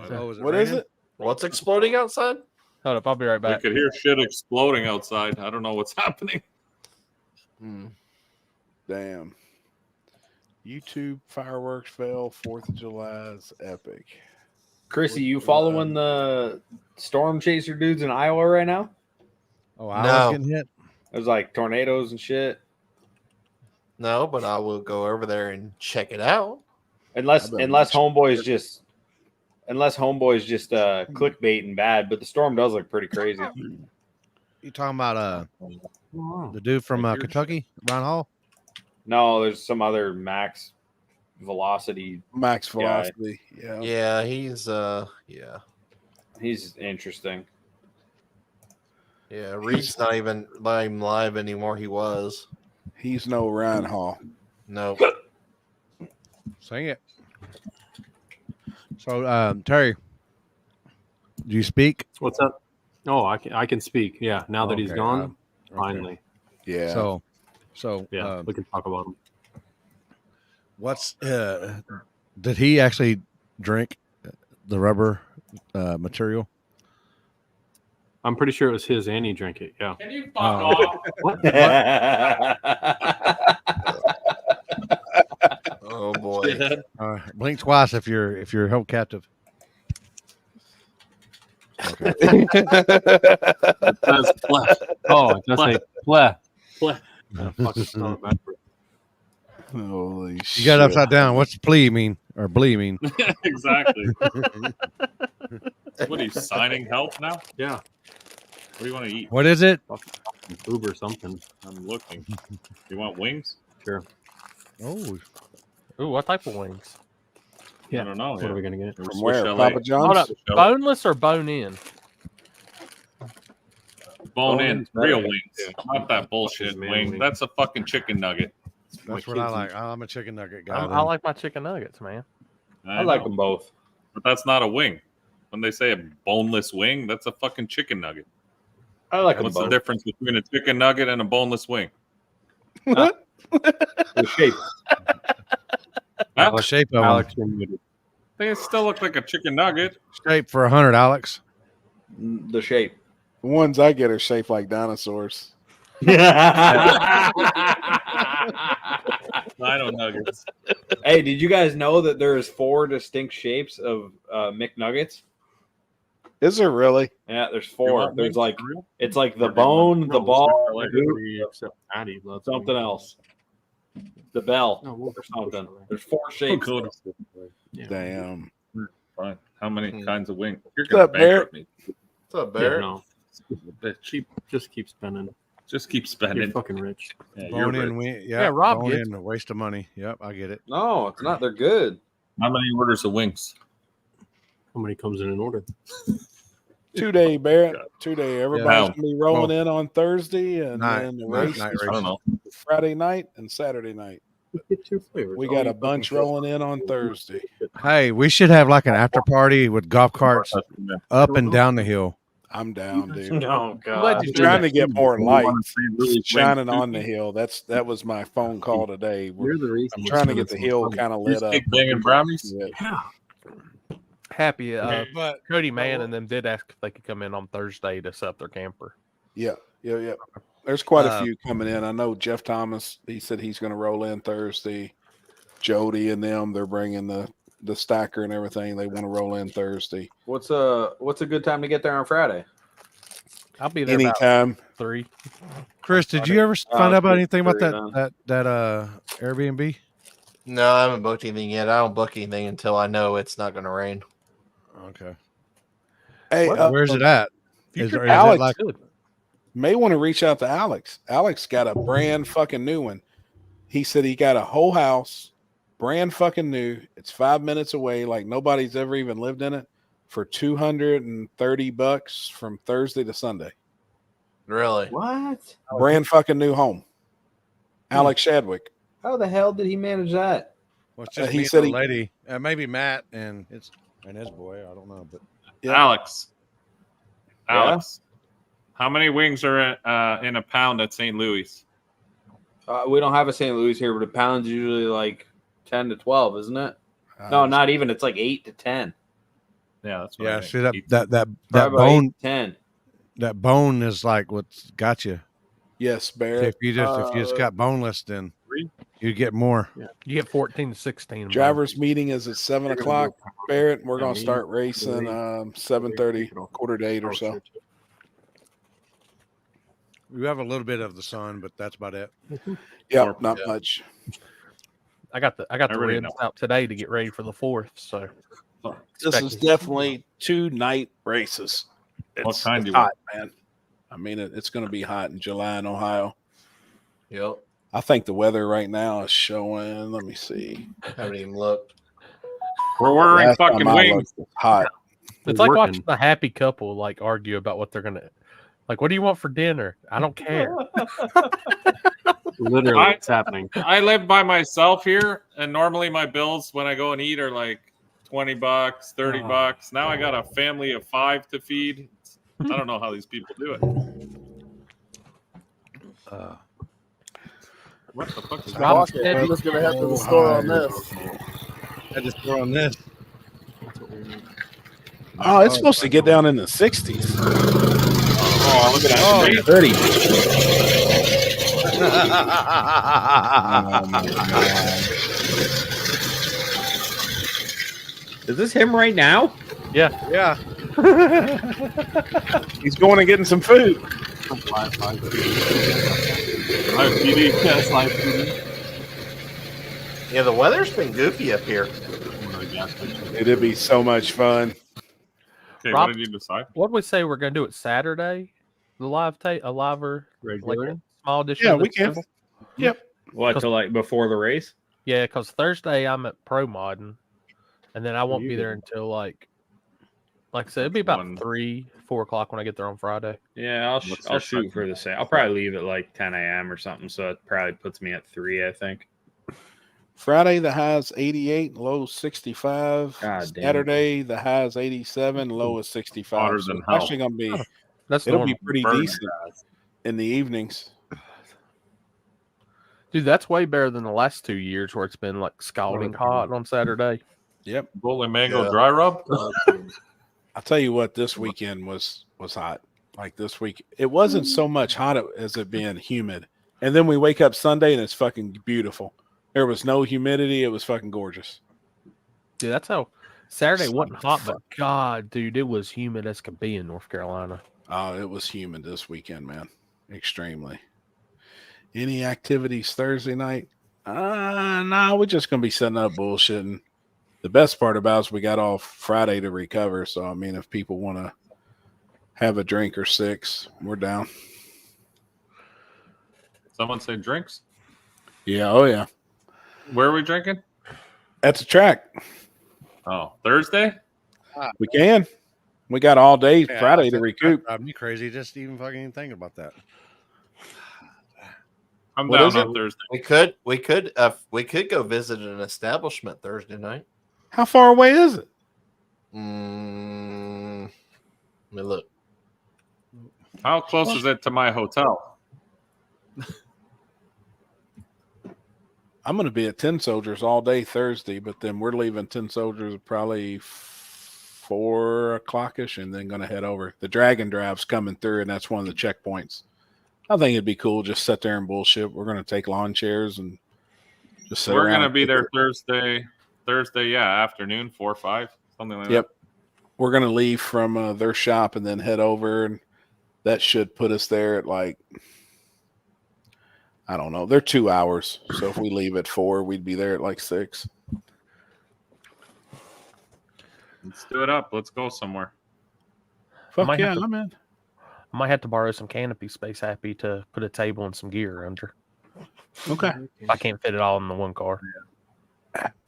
What is it? What's exploding outside? Hold up, I'll be right I back. could hear shit exploding outside. I don't know what's happening. Damn. YouTube fireworks fell. 4th of July is epic. Chrissy, you following the storm chaser dudes in Iowa right now? Oh, I was getting hit. There's like tornadoes and shit. No, but I will go over there and check it out. Unless homeboys just clickbaiting bad, but the storm does look pretty crazy. You talking about the dude from Kentucky, Ron Hall? No, there's some other Max Velocity. Max guy. Velocity. Yeah. Yeah, He's interesting. Yeah, Reed's not even live anymore. He was. He's no Ryan Hall. No. Sing it. So, Terry, do you speak? What's up? Oh, I can speak. Yeah, now that he's gone, finally. Yeah. So yeah, we can talk about him. What's did he actually drink the rubber material? I'm pretty sure it was his, and he drank it. Yeah. Can you fuck off? What? Oh boy! Blink twice if you're held captive. Okay. Oh, it does say pleh. Holy shit! You got it upside down. What's plea mean or blee mean? Exactly. What are you signing help now? Yeah. What do you want to eat? What is it? Uber something. I'm looking. You want wings? Sure. Oh. Ooh, what type of wings? I don't know. What are we gonna get? From where? Papa John's? Boneless or bone in? Bone in, real wings. Not that bullshit wing. That's a fucking chicken nugget. That's what I like. I'm a chicken nugget guy. I like my chicken nuggets, man. I like know. them both. But that's not a wing. When they say a boneless wing, that's a fucking chicken nugget. I like them What's both. the difference between a chicken nugget and a boneless wing? The shape. Huh? The shape of Alex, They still look like a chicken nugget. shape for 100, Alex. The shape. The ones I get are shaped like dinosaurs. Dino nuggets. Hey, did you guys know that there's 4 distinct shapes of McNuggets? Is there really? Yeah, there's You 4. want There's wings like for real? it's like the Or do you bone, want the rolls? ball, Like the hoop, something else. The bell or something. There's 4 shapes. Cool. Damn. Fine. How many kinds of wings? You're What's gonna up, Barrett? bankrupt me. What's up, Yeah, Barrett? no. Just keep spending. Just keep spending. You're fucking rich. Yeah, Bone you're in, rich. yeah, Rob bone gets in, a waste of money. Yep, I get it. No, it's not. They're good. How many orders of wings? How many comes in an order? 2 day, Barrett. 2 day. Everybody's Wow. gonna be rolling in on Thursday, and then the race night is I don't know. Friday night and Saturday night. Get 2 flavors. We Oh, got you a bunch fucking rolling in on Thursday. Hey, we should have like an after party with golf carts up and down the hill. I'm down, dude. Oh I'm glad god. you I'm trying to get more lights Really shining on the hill. That was my phone call today. You're the reason. I'm trying to get the hill kind of lit up. Big banging brownies. Yeah. Happy But Cody Mann and them did ask if they could come in on Thursday to set up their camper. Yeah. There's quite a few coming in. I know Jeff Thomas. He said he's going to roll in Thursday. Jody and them, they're bringing the stacker and everything. They want to roll in Thursday. What's a good time to get there on Friday? I'll be there Anytime. about 3. Chris, did you ever find out about anything about Thursday, that Airbnb? No, I haven't booked anything yet. I don't book anything until I know it's not going to rain. Okay. Hey, where's it at? Is it Alex like may want to reach out to Alex. Alex got a brand fucking new one. He said he got a whole house, brand fucking new. It's 5 minutes away, like nobody's ever even lived in it, for $230 from Thursday to Sunday. Really? What? Brand fucking new home. Alex Shadwick. How the hell did he manage that? Well, it's just he me said and the lady, maybe Matt and his boy. I don't know, but Alex. How many wings are in a pound at St. Louis? We don't have a St. Louis here, but a pound's usually like 10 to 12, isn't it? No, not even. It's like 8 to 10. Yeah, that's what I see think. that Probably bone 8 to 10. that bone is like what's got you. Yes, Barrett. If you just got boneless, then you get more. Yeah. You get 14 to 16. Driver's meeting is at 7 o'clock, Barrett. We're going to start racing 7:30, quarter to 8 or so. We have a little bit of the sun, but that's about it. Yeah, not much. I got the ribs out today to get ready for the 4th. So this is definitely 2 night races. It's kind you hot, man. I mean, it's going to be hot in July in Ohio. Yep. I think the weather right now is showing. Let me see. Haven't even looked. We're ordering Last time fucking I wings. looked, it's hot. It's like watching a happy couple like argue about what they're gonna like. What do you want for dinner? I don't care. Literally, it's happening. I live by myself here, and normally my bills when I go and eat are like $20, $30. Now I got a family of 5 to feed. I don't know how these people do it. What the fuck is that? I'm just gonna head to the store on this. I just throw on this. Oh, it's supposed to get down in the 60s. Oh, look at that. Oh, 30. Is this him right now? Yeah. Yeah. He's going and getting some food. Live TV. Yes, live TV. Yeah, the weather's been goofy up here. It'd be so much fun. Okay, Rob, what did you decide? What did we say we're gonna do it Saturday? The live tape, a liver, regular, like small edition. Yeah, of the we can. table? Yep. What, till like before the race? Yeah, because Thursday I'm at Pro Modding, and then I won't be there until like I said, it'll be about 3, 4 o'clock when I get there on Friday. Yeah, I'll shoot for the same. I'll probably leave at like 10 a.m. or something, so it probably puts me at 3, I think. Friday, the high's 88, low 65. God damn. Saturday, the high's 87, low is 65. Hotter So than it's hell. actually going to be, That's it'll normal. be pretty Burn decent in the evenings. Dude, that's way better than the last 2 years where it's been like scalding hot on Saturday. Yep. Bull and mango dry rub? I'll tell you what, this weekend was hot. Like this week, it wasn't so much hot as it being humid. And then we wake up Sunday and it's fucking beautiful. There was no humidity. It was fucking gorgeous. Dude, that's how Saturday wasn't hot, but God, dude, it was humid as could be in North Carolina. Oh, it was humid this weekend, man. Extremely. Any activities Thursday night? No, we're just gonna be setting up bullshitting. The best part about it is we got off Friday to recover. So I mean, if people want to have a drink or 6, we're down. Someone say drinks? Yeah, oh yeah. Where are we drinking? At the track. Oh, Thursday? We can. We got all day Yeah, Friday to recoup. I'm you crazy just even fucking thinking about that. I'm What down is it? on Thursday. We could go visit an establishment Thursday night. How far away is it? Let me look. How close is it to my hotel? I'm going to be at 10 Soldiers all day Thursday, but then we're leaving 10 Soldiers probably 4 o'clock-ish and then going to head over. The Dragon Drive's coming through, and that's one of the checkpoints. I think it'd be cool just sit there and bullshit. We're going to take lawn chairs and just sit We're around. going to be there Thursday, yeah, afternoon, 4 or 5, something like Yep. that. We're going to leave from their shop and then head over, and that should put us there at like, I don't know. They're 2 hours. So if we leave at 4, we'd be there at like 6. Let's do it up. Let's go somewhere. Fuck yeah, I'm in. I might have to borrow some canopy space, Happy, to put a table and some gear under. Okay. I can't fit it all in the one car.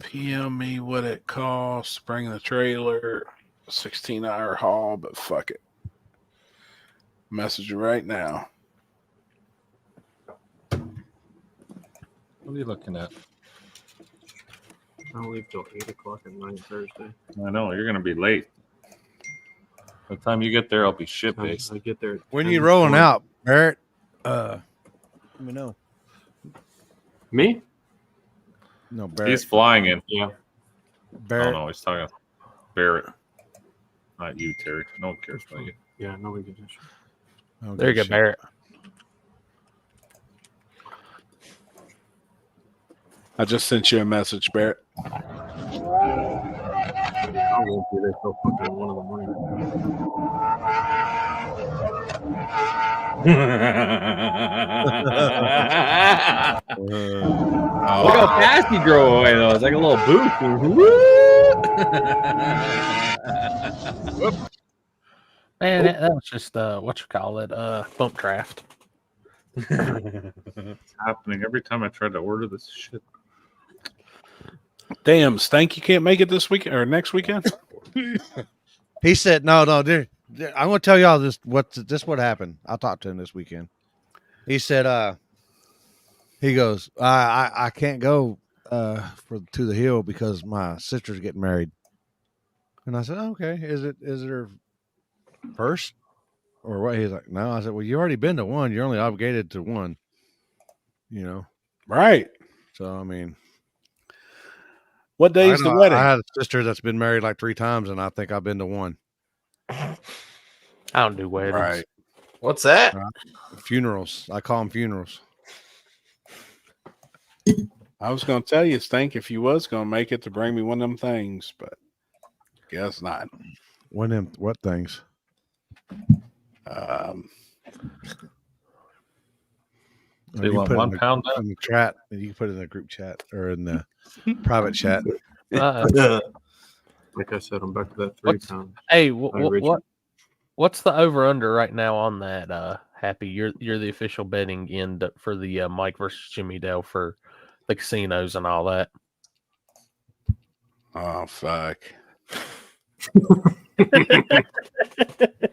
PM me what it costs, bring the trailer, 16-hour haul, but fuck it. Message you right now. What are you looking at? I'll leave till 8 o'clock at night Thursday. I know, you're going to be late. By the time you get there, I'll be shit-faced. I get there. When you rolling out, Barrett? Let me know. Me? No, Barrett. He's flying in. Yeah. Barrett. Oh, no, he's talking Barrett. Not you, Terry. No one cares about you. Yeah, nobody gives a shit. Oh, There you go, shit. Barrett. I just sent you a message, Barrett. I won't be there till fucking 1 in the morning. Look how fast he drove away, though. It's like a little boost. Man, that was just what you call it, bump draft. It's happening every time I try to order this shit. Damn, Stank, you can't make it this weekend or next weekend? He said, no, dude, I'm going to tell y'all this what happened. I talked to him this weekend. He said, he goes, I can't go to the hill because my sister's getting married. And I said, okay, is it her first or what? He's like, no. I said, well, you already been to one. You're only obligated to one, you know? Right. So, I mean, what day is the wedding? I had a sister that's been married like 3 times, and I think I've been to one. I don't do weddings. Right. What's that? Funerals. I call them funerals. I was going to tell you, Stank, if you was going to make it to bring me one of them things, but guess not. One of them, what things? So you want 1 pound in the chat? You can put it in the group chat or in the private chat. Like I said, I'm back to that 3 pound. Hey, what's the over under right now on that? Happy, you're the official betting end for the Mike versus Jimmy Dale for the casinos and all that. Oh fuck.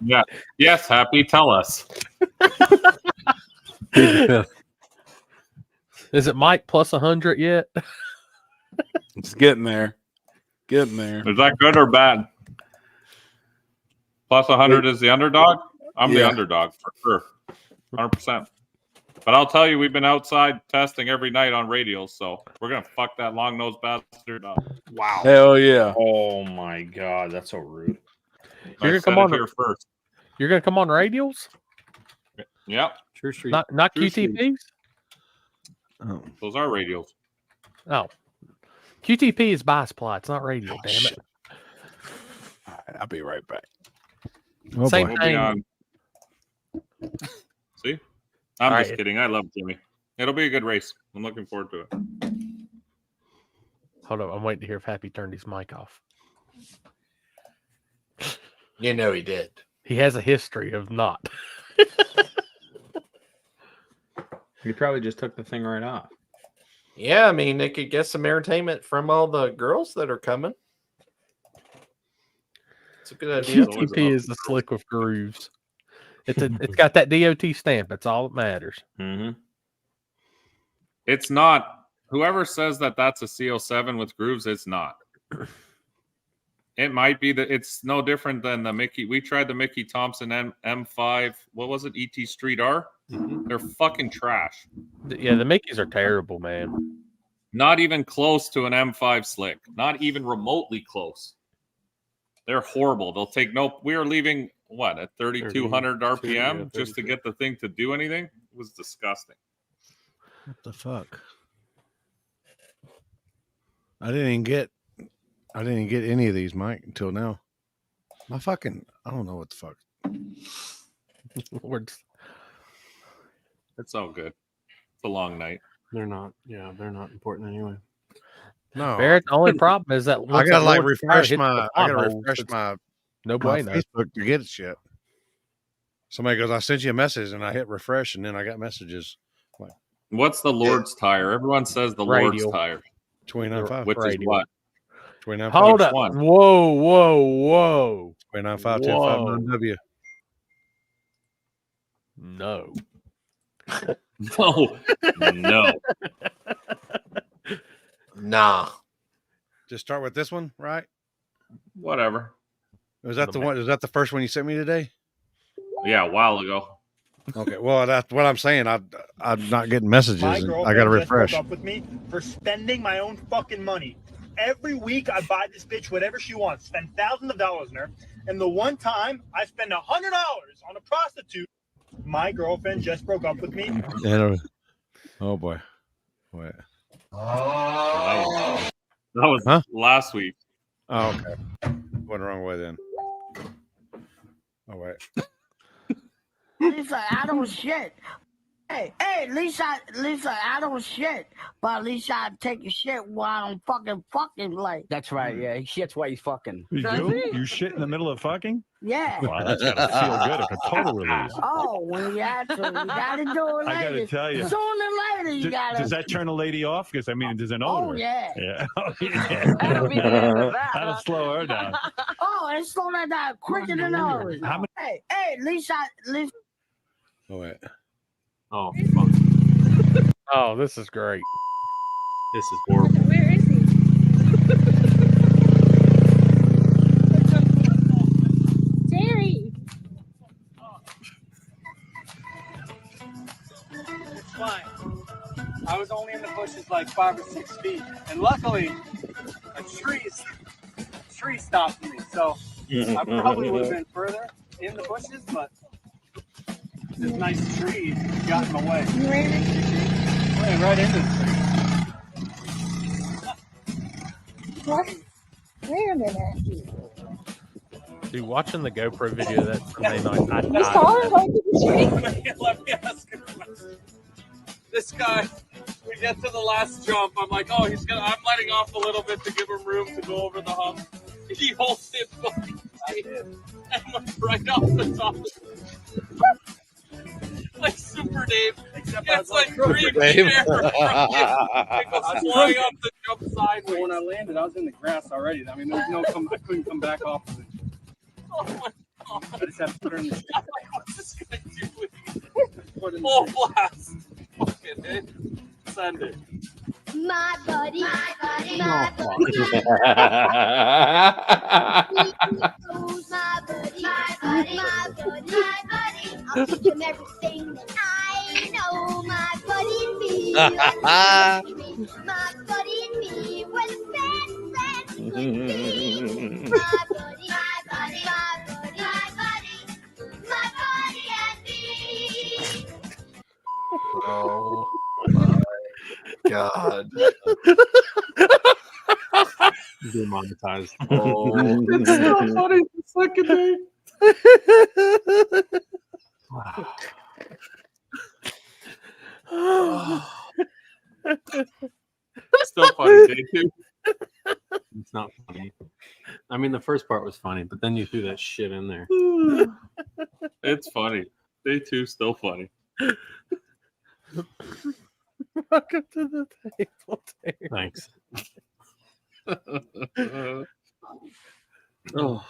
Yeah. Yes, Happy. Tell us. Is it Mike plus 100 yet? It's getting there. Getting there. Is that good or bad? Plus 100 is the underdog? I'm the underdog for sure. 100%. But I'll tell you, we've been outside testing every night on radios, so we're going to fuck that long-nosed bastard up. Wow. Hell yeah. Oh, my God. That's so rude. You're going to come on here first. You're going to come on radials? Yep. True Street. Not True QTPs? Street. Oh. Those are radios. Oh. QTP is bias plot. It's not radio, damn it. All right, I'll be right back. Same We'll thing. be on. See? I'm All just right. kidding. I love Jimmy. It'll be a good race. I'm looking forward to it. Hold on. I'm waiting to hear if Happy turned his mic off. You know he did. He has a history of not. He probably just took the thing right off. Yeah, I mean, they could get some entertainment from all the girls that are coming. It's a good idea. QTP is the slick with grooves. It's got that DOT stamp. That's all that matters. Mm-hmm. It's not. Whoever says that that's a CO7 with grooves, it's not. It might be that it's no different than the Mickey. We tried the Mickey Thompson M5. What was it? ET Street R. Mm-hmm. They're fucking trash. Yeah, the Mickeys are terrible, man. Not even close to an M5 slick. Not even remotely close. They're horrible. They'll take no. We were leaving what at 3,200 RPM just to get the thing to do anything. It was disgusting. What the fuck? I didn't get any of these, Mike, until now. I don't know what the fuck. It's all good. It's a long night. They're not important anyway. No, Barrett, the only problem is that I gotta like refresh hits my. the I gotta potholes, refresh it's my. no my bueno. Facebook to get shit. Somebody goes, I sent you a message, and I hit refresh, and then I got messages. Like, What's the Lord's tire? Everyone says the Radial. Lord's tire. 29.5. Which is Radial. what? 29.5. Hold Which up. one? Whoa. 29.5, Whoa. 10.5 W. No. No. Nah. Just start with this one, right? Whatever. Was that the one? Is that the first one you sent me today? Yeah, a while ago. Okay, well, that's what I'm saying. I'm not getting messages. My And girlfriend I got to just broke refresh. up with me for spending my own fucking money. Every week I buy this bitch whatever she wants, spend thousands of dollars on her, and the one time I spend $100 on a prostitute, my girlfriend just broke up with me. Oh boy, wait. That was last week. Oh, okay. Went the wrong way then. Oh wait. Lisa, I don't shit. Hey, Lisa, I don't shit, but at least I take a shit while I'm fucking like. That's right. Yeah, he shits while he's fucking. You do? You shit in the middle of fucking? Yeah. Wow, that's gotta feel good. Like a total release. Oh, when you actually, you gotta do it later. I gotta tell you. Sooner or later, you gotta. Does that turn a lady off? Because I mean, there's an odor. Oh, yeah. Yeah. Oh, yeah. That'll slow her down. Oh, it's slow that down quicker than others. How many- Hey, Lisa. Oh, wait. Oh, fuck. Oh, this is great. This is horrible. Where is he? Jerry. It's fine. I was only in the bushes like 5 or 6 feet, and luckily, a tree stopped me. So I probably would have been further in the bushes, but this nice tree got in the way. You ran into the tree? Ran right into the tree. What? Wait a minute. Dude, watching the GoPro video of that Sunday night, I You died. saw him going to the tree? Let me ask you a question. This guy, we get to the last jump. I'm like, oh, I'm letting off a little bit to give him room to go over the hump. He holds it fucking tight and went right off the top. Like Super Dave. It's like three Dave. It goes flying off the jump sideways. When I landed, I was in the grass already. I mean, there was I couldn't come back off of it. Oh my God. I just have to put her in the I'm like, what's this guy doing? Full blast. Fucking hit. Send it. My buddy. My buddy. No, My fuck. buddy. My buddy. My buddy. My buddy. My buddy. I'll teach him everything that I know. My buddy and me. My buddy and me. We're the best friends could be. My buddy. My buddy. My buddy. My buddy. My buddy and me. Oh my God. Demonetized. Oh. It's so funny the second day. Still funny, day two. It's not funny. I mean, the first part was funny, but then you threw that shit in there. It's funny. Day two, still funny. Welcome to the table, Terry. Thanks. Oh.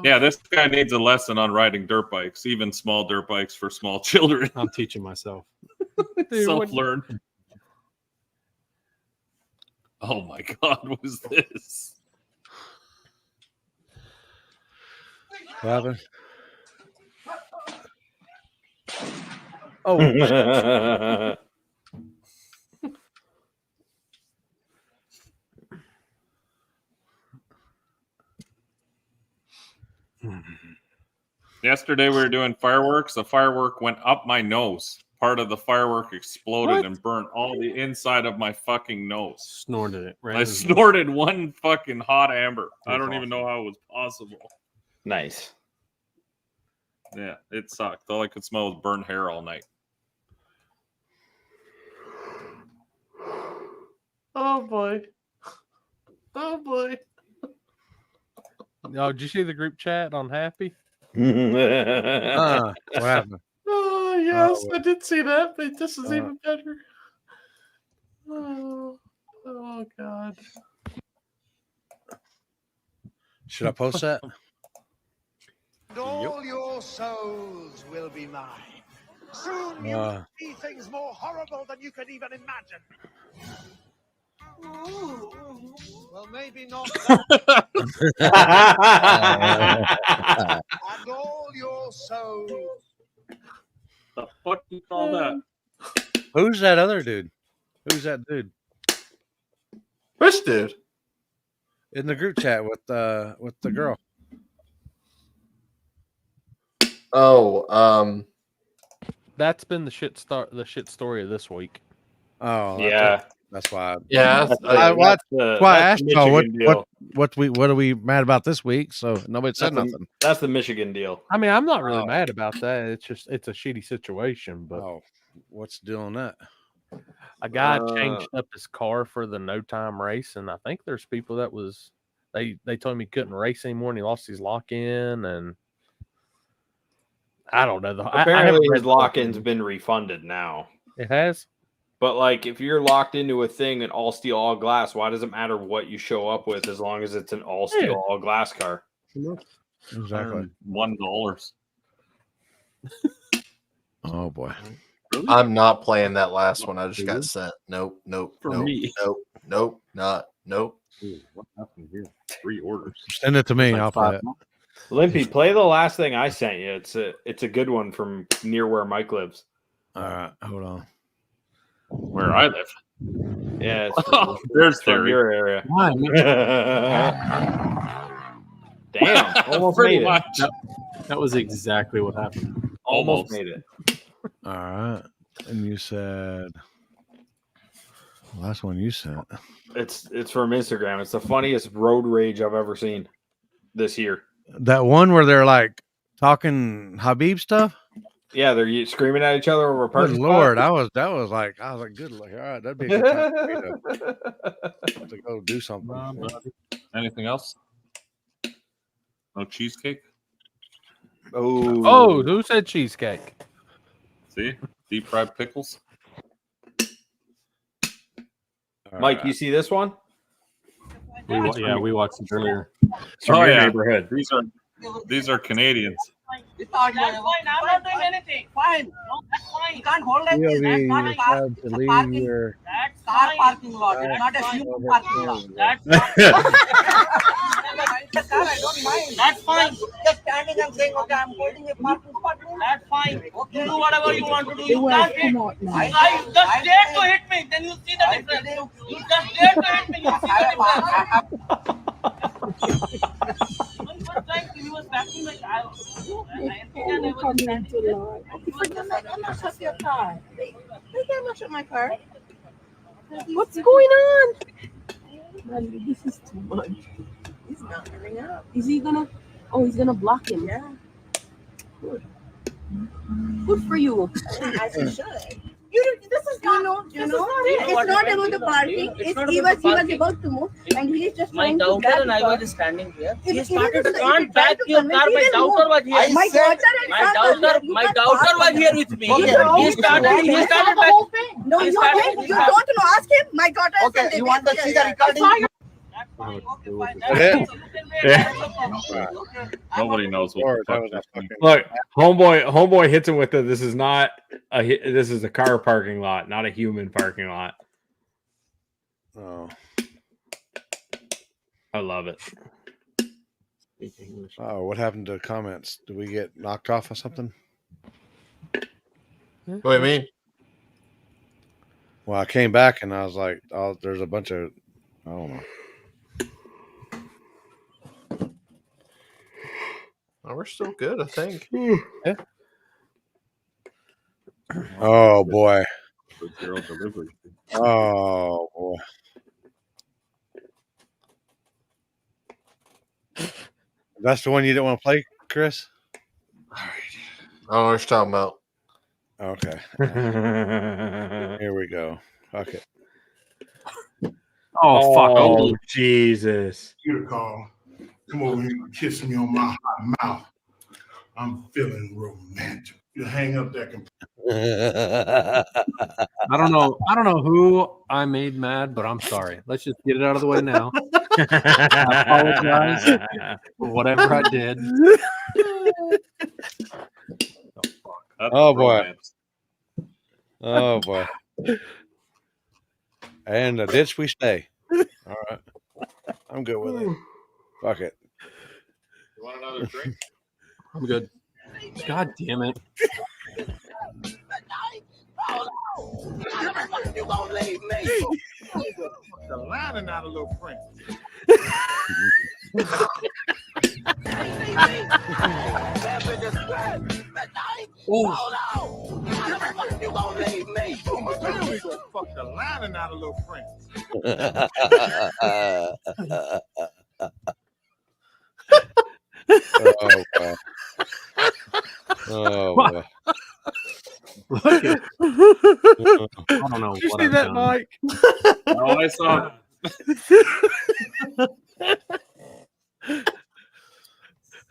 Yeah, this guy needs a lesson on riding dirt bikes, even small dirt bikes for small children. I'm teaching myself. Self-learn. Oh my God, what is this? What happened? Oh, Yesterday we were doing fireworks. A firework went up my nose. Part of the firework exploded and burnt all the inside of my fucking nose. Snorted it. Right. I snorted one fucking hot amber. I don't even know how it was possible. Nice. Yeah, it sucked. All I could smell was burnt hair all night. Oh boy. Oh boy. Oh, did you see the group chat on Happy? What happened? Oh yes, I did see that, but this is even better. Oh God. Should I post that? And all your souls will be mine. Soon you will see things more horrible than you can even imagine. Well, maybe not that. And all your souls. The fuck you call that? Who's that other dude? Who's that dude? Which dude? In the group chat with the girl. That's been the shit story of this week. Oh, Yeah. That's why. Yeah, That's why I asked y'all deal. what are we mad about this week? So nobody said nothing. That's the Michigan deal. I mean, I'm not really mad about that. It's just it's a shitty situation. But what's the deal on that? A guy changed up his car for the no time race, and I think there's people that was they told him he couldn't race anymore, and he lost his lock in, and I don't know. Apparently, his lock-in's been refunded now. It has. But like, if you're locked into a thing and all steel, all glass, why does it matter what you show up with as long as it's an all steel, all glass car? Exactly. $1. Oh boy. Really? I'm not playing that last one. I just got sent. Nope. Nope. Not. Nope. Ooh, what happened here? 3 orders. Send it to me. I'll play it. Limpy, play the last thing I sent you. It's a good one from near where Mike lives. All right, hold on. Where I live. Yeah, there's from your area. Damn, almost made it. That was exactly what happened. Almost made it. All right, and you said last one you sent. It's from Instagram. It's the funniest road rage I've ever seen this year. That one where they're like talking Habib stuff. Yeah, they're screaming at each other over a Good parking Lord, spot. I was like, good. All right, that'd be a good time for me to go do something. Anything else? No cheesecake? Oh, who said cheesecake? See? Deep fried pickles? Mike, you see this one? We watched it earlier. It's from Oh, your yeah. neighborhood. These are Canadians. That's fine. I'm not doing anything. Fine. No, that's fine. You can't hold like this. That's not a car. It's a parking. That's car parking lot. It's not a human parking lot. That's fine. I don't mind. That's fine. Just standing and saying, okay, I'm holding a parking spot. That's fine. Okay. Do whatever you want to do. You can't hit. I just dare to hit me. Then you see the difference. You just dare to hit me. You see the difference. He was backing like I'm not shut your car. They can't shut my car. What's going on? Man, this is too much. He's not getting up. Is he gonna? Oh, he's gonna block him. Yeah. Good. Good for you. As he should. This is not. It's not about the parking. He was about to move, and he is just trying to grab. And I was standing here. He started to can't back your car. My daughter was here. My daughter was here with me. He started. No, you don't ask him. My daughter. Okay, you want to see the recording? Nobody knows what the fuck that means. Look, homeboy hits him with it. This is not this is a car parking lot, not a human parking lot. Oh, I love it. Oh, what happened to comments? Did we get knocked off or something? What do you mean? Well, I came back and I was like, oh, there's a bunch of, I don't know. Oh, we're still good, I think. Yeah. Oh boy. Oh boy. That's the one you didn't want to play, Chris? I don't know what you're talking about. Okay. Here we go. Okay. Oh, fuck. Oh, Jesus. Here, Carl. Come over here and kiss me on my hot mouth. I'm feeling romantic. You hang up that computer. I don't know who I made mad, but I'm sorry. Let's just get it out of the way now. I apologize for whatever I did. Oh boy. Oh boy. And the ditch we stay. All right. I'm good with it. Fuck it. You want another drink? I'm good. God damn it. You gonna leave me? The line and not a little prince. Oh. You gonna leave me? We gonna fuck the lining out of little Prince. Oh, boy. Oh, boy. Look at, I don't know Did you what see I've that, done. Mike? Oh, I saw.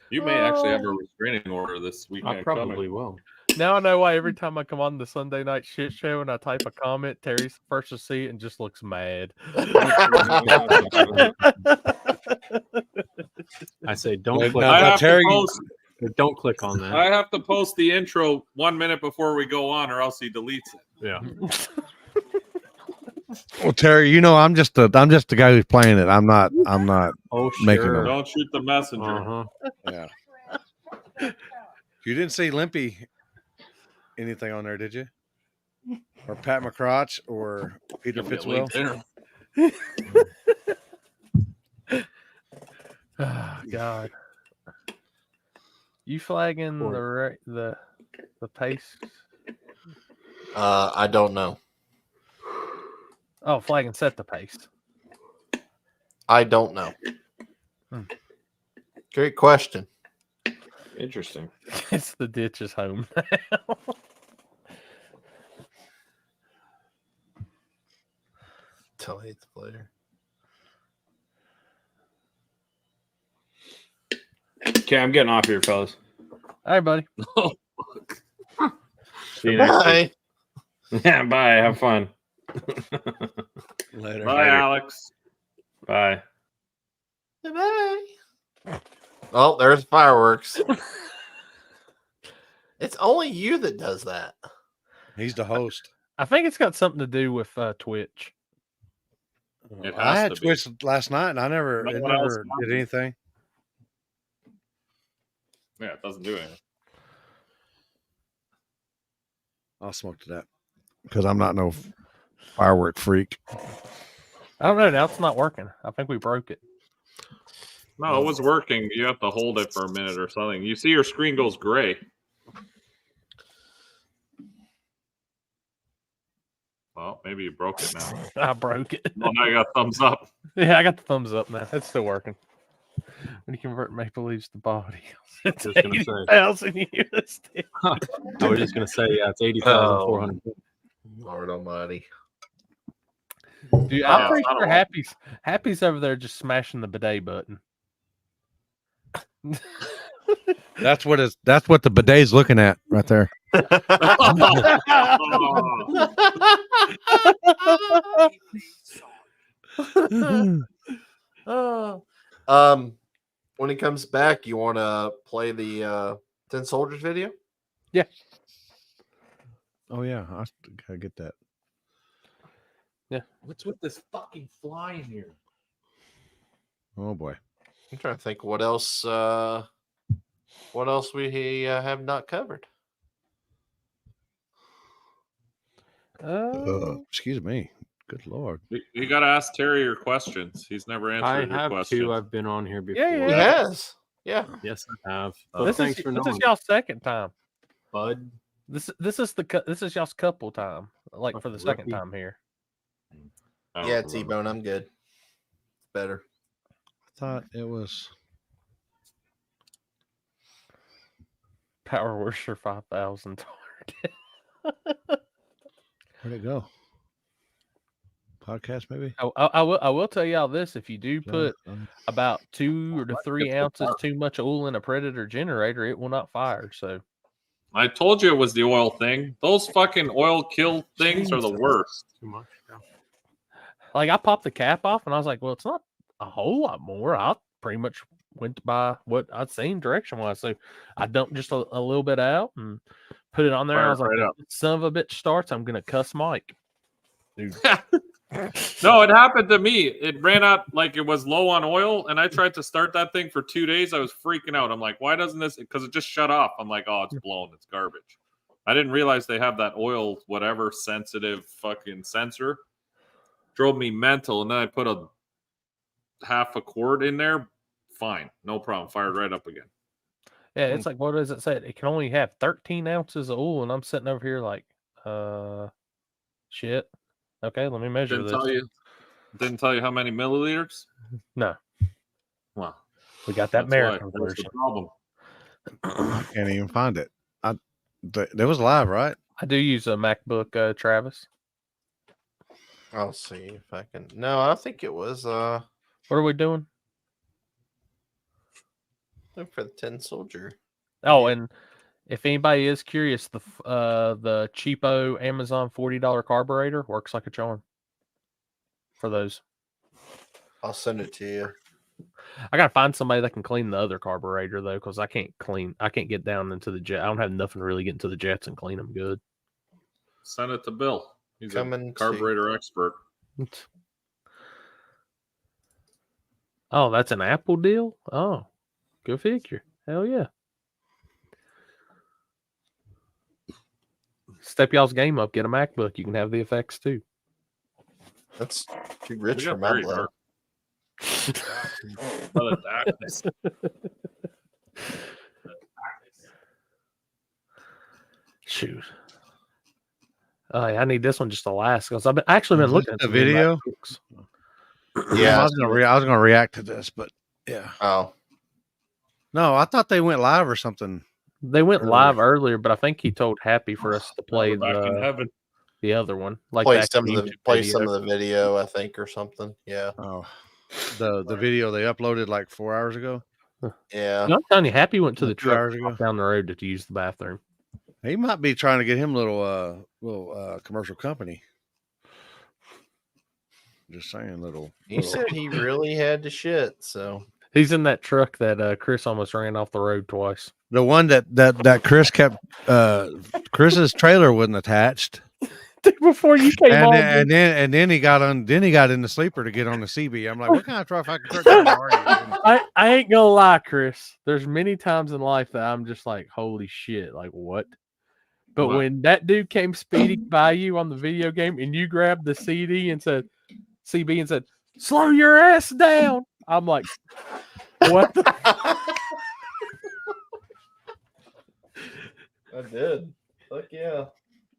You may actually have a restraining order this weekend. I probably will. Now I know why every time I come on the Sunday night shit show and I type a comment, Terry's the first to see it and just looks mad. I say don't Now, click. I now, have Terry, to post. Don't click on that. I have to post the intro 1 minute before we go on, or else he deletes it. Yeah. well, Terry, you know, I'm just the guy who's playing it. I'm not Oh, making sure. them. Don't shoot the messenger. Uh-huh. Yeah. You didn't see Limpy anything on there, did you? Or Pat McCrotch or Peter Fitzwell? Oh, God. You flagging the pace? I don't know. Oh, flag and set the pace. I don't know. Hmm. Great question. Interesting. It's the ditch is home now. Tell 8th player. Okay, I'm getting off here, fellas. All right, buddy. See you next Bye. week. Yeah, bye. Have fun. Later. Bye, Alex. Bye. Bye. Oh, there's fireworks. It's only you that does that. He's the host. I think it's got something to do with Twitch. It I has had to be. Twitch last night, and it No never one else did anything. Yeah, it doesn't do anything. I'll smoke to that because I'm not no firework freak. I don't know. Now it's not working. I think we broke it. No, it was working. You have to hold it for a minute or something. You see your screen goes gray. Well, maybe you broke it now. I broke it. Well, now you got thumbs up. Yeah, I got the thumbs up now. It's still working. When you convert Maple Leafs to body, it's Just gonna say. 80,000 USD. I was just gonna say, yeah, it's 80,400. Lord Almighty. Dude, I'm pretty sure Happy's over there just smashing the bidet button. That's what the bidet's looking at right there. When he comes back, you want to play the 10 Soldiers video? Yeah. Oh yeah, I gotta get that. Yeah. What's with this fucking fly in here? Oh boy. I'm trying to think what else we have not covered. Excuse me. Good Lord. You got to ask Terry your questions. He's never answered your I have questions. two. I've been on here before. Yeah. He has. Yeah. Yes, I have. This Thanks is for this knowing. is y'all's second time. Bud. This is y'all's couple time, like for the second Rookie. time here. Yeah, T-Bone, I'm good. It's better. I thought it was Power Worship 5,000 where'd it go? Podcast maybe? I will tell y'all this: if you do put about 2 to 3 ounces too much oil in a Predator generator, it will not fire. So I told you it was the oil thing. Those fucking oil kill things are the worst. Too much. like I popped the cap off and I was like, well, it's not a whole lot more. I pretty much went by what I'd seen direction wise. So I dumped just a little bit out and put it on there. I was like, son of a bitch starts, I'm gonna cuss Mike. Dude. No, it happened to me. It ran out like it was low on oil, and I tried to start that thing for 2 days. I was freaking out. I'm like, why doesn't this? Because it just shut off. I'm like, oh, it's blown. It's garbage. I didn't realize they have that oil, whatever, sensitive fucking sensor. Drove me mental, and then I put a half a quart in there. Fine, no problem. Fired right up again. Yeah, it's like, what does it say? It can only have 13 ounces of oil, and I'm sitting over here like, shit. Okay, let me measure Didn't this. tell you how many milliliters? No. Well, we got that that's why. American That's version. the problem. I can't even find it. That was live, right? I do use a MacBook, Travis. I'll see if I can. No, I think it was. What are we doing? Look for the Tin Soldier. Oh, and if anybody is curious, the cheapo Amazon $40 carburetor works like a charm for those. I'll send it to you. I gotta find somebody that can clean the other carburetor though, because I can't get down into the jet. I don't have nothing to really get into the jets and clean them good. Send it to Bill. He's Coming a carburetor expert. Oh, that's an Apple deal? Oh, go figure. Hell yeah. Step y'all's game up. Get a MacBook. You can have the effects too. That's too rich for my blood. Shoot. I need this one just to last because I've actually been looking at the some new video. MacBooks. Yeah, I was gonna react to this, but yeah. Oh. No, I thought they went live or something. They went live earlier, but I think he told Happy for us to play back in heaven. The other one. Like play back some in of the YouTube play video. some of the video, I think, or something. Yeah. Oh, the video they uploaded like 4 hours ago. Yeah. No, I'm telling you, Happy went to the 2 truck hours ago. down the road to use the bathroom. He might be trying to get him little commercial company. Just saying, little. He said he really had to shit, so He's in that truck that Chris almost ran off the road twice. The one that Chris kept. Chris's trailer wasn't attached. Before you came on, and then he got on. Then he got in the sleeper to get on the CB. I'm like, what kind of truck are you? I ain't gonna lie, Chris. There's many times in life that I'm just like, holy shit, like what? But when that dude came speeding by you on the video game and you grabbed the CB and said, slow your ass down. I'm like, what the? I did. Fuck yeah.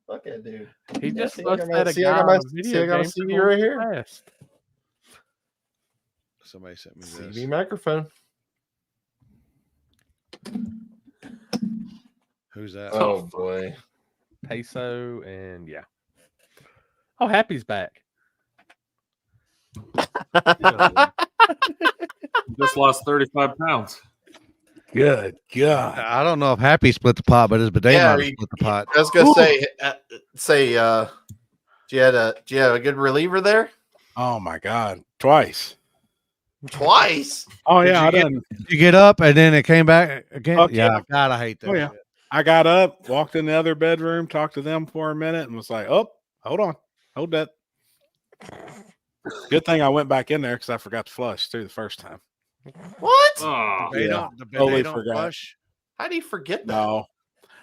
Fuck that dude. He just I looks got at a my guy on a video I got my game CD for right going here. fast. Somebody sent me this. CB microphone. Who's that? Oh boy. Peso and yeah. Oh, Happy's back. Just lost 35 pounds. Good God. I don't know if Happy split the pot, but his bidet might have split the pot. I was gonna say, do you have a good reliever there? Oh my God, twice. Oh yeah, Did you get up and then it came back again? Fuck yeah, yeah. God, I hate that. Oh yeah. shit. I got up, walked in the other bedroom, talked to them for a minute, and was like, "Oh, hold on, hold that." Good thing I went back in there because I forgot to flush too the first time. What? Oh, They yeah, don't. The totally bidet don't forgot. flush. How do you forget that? No,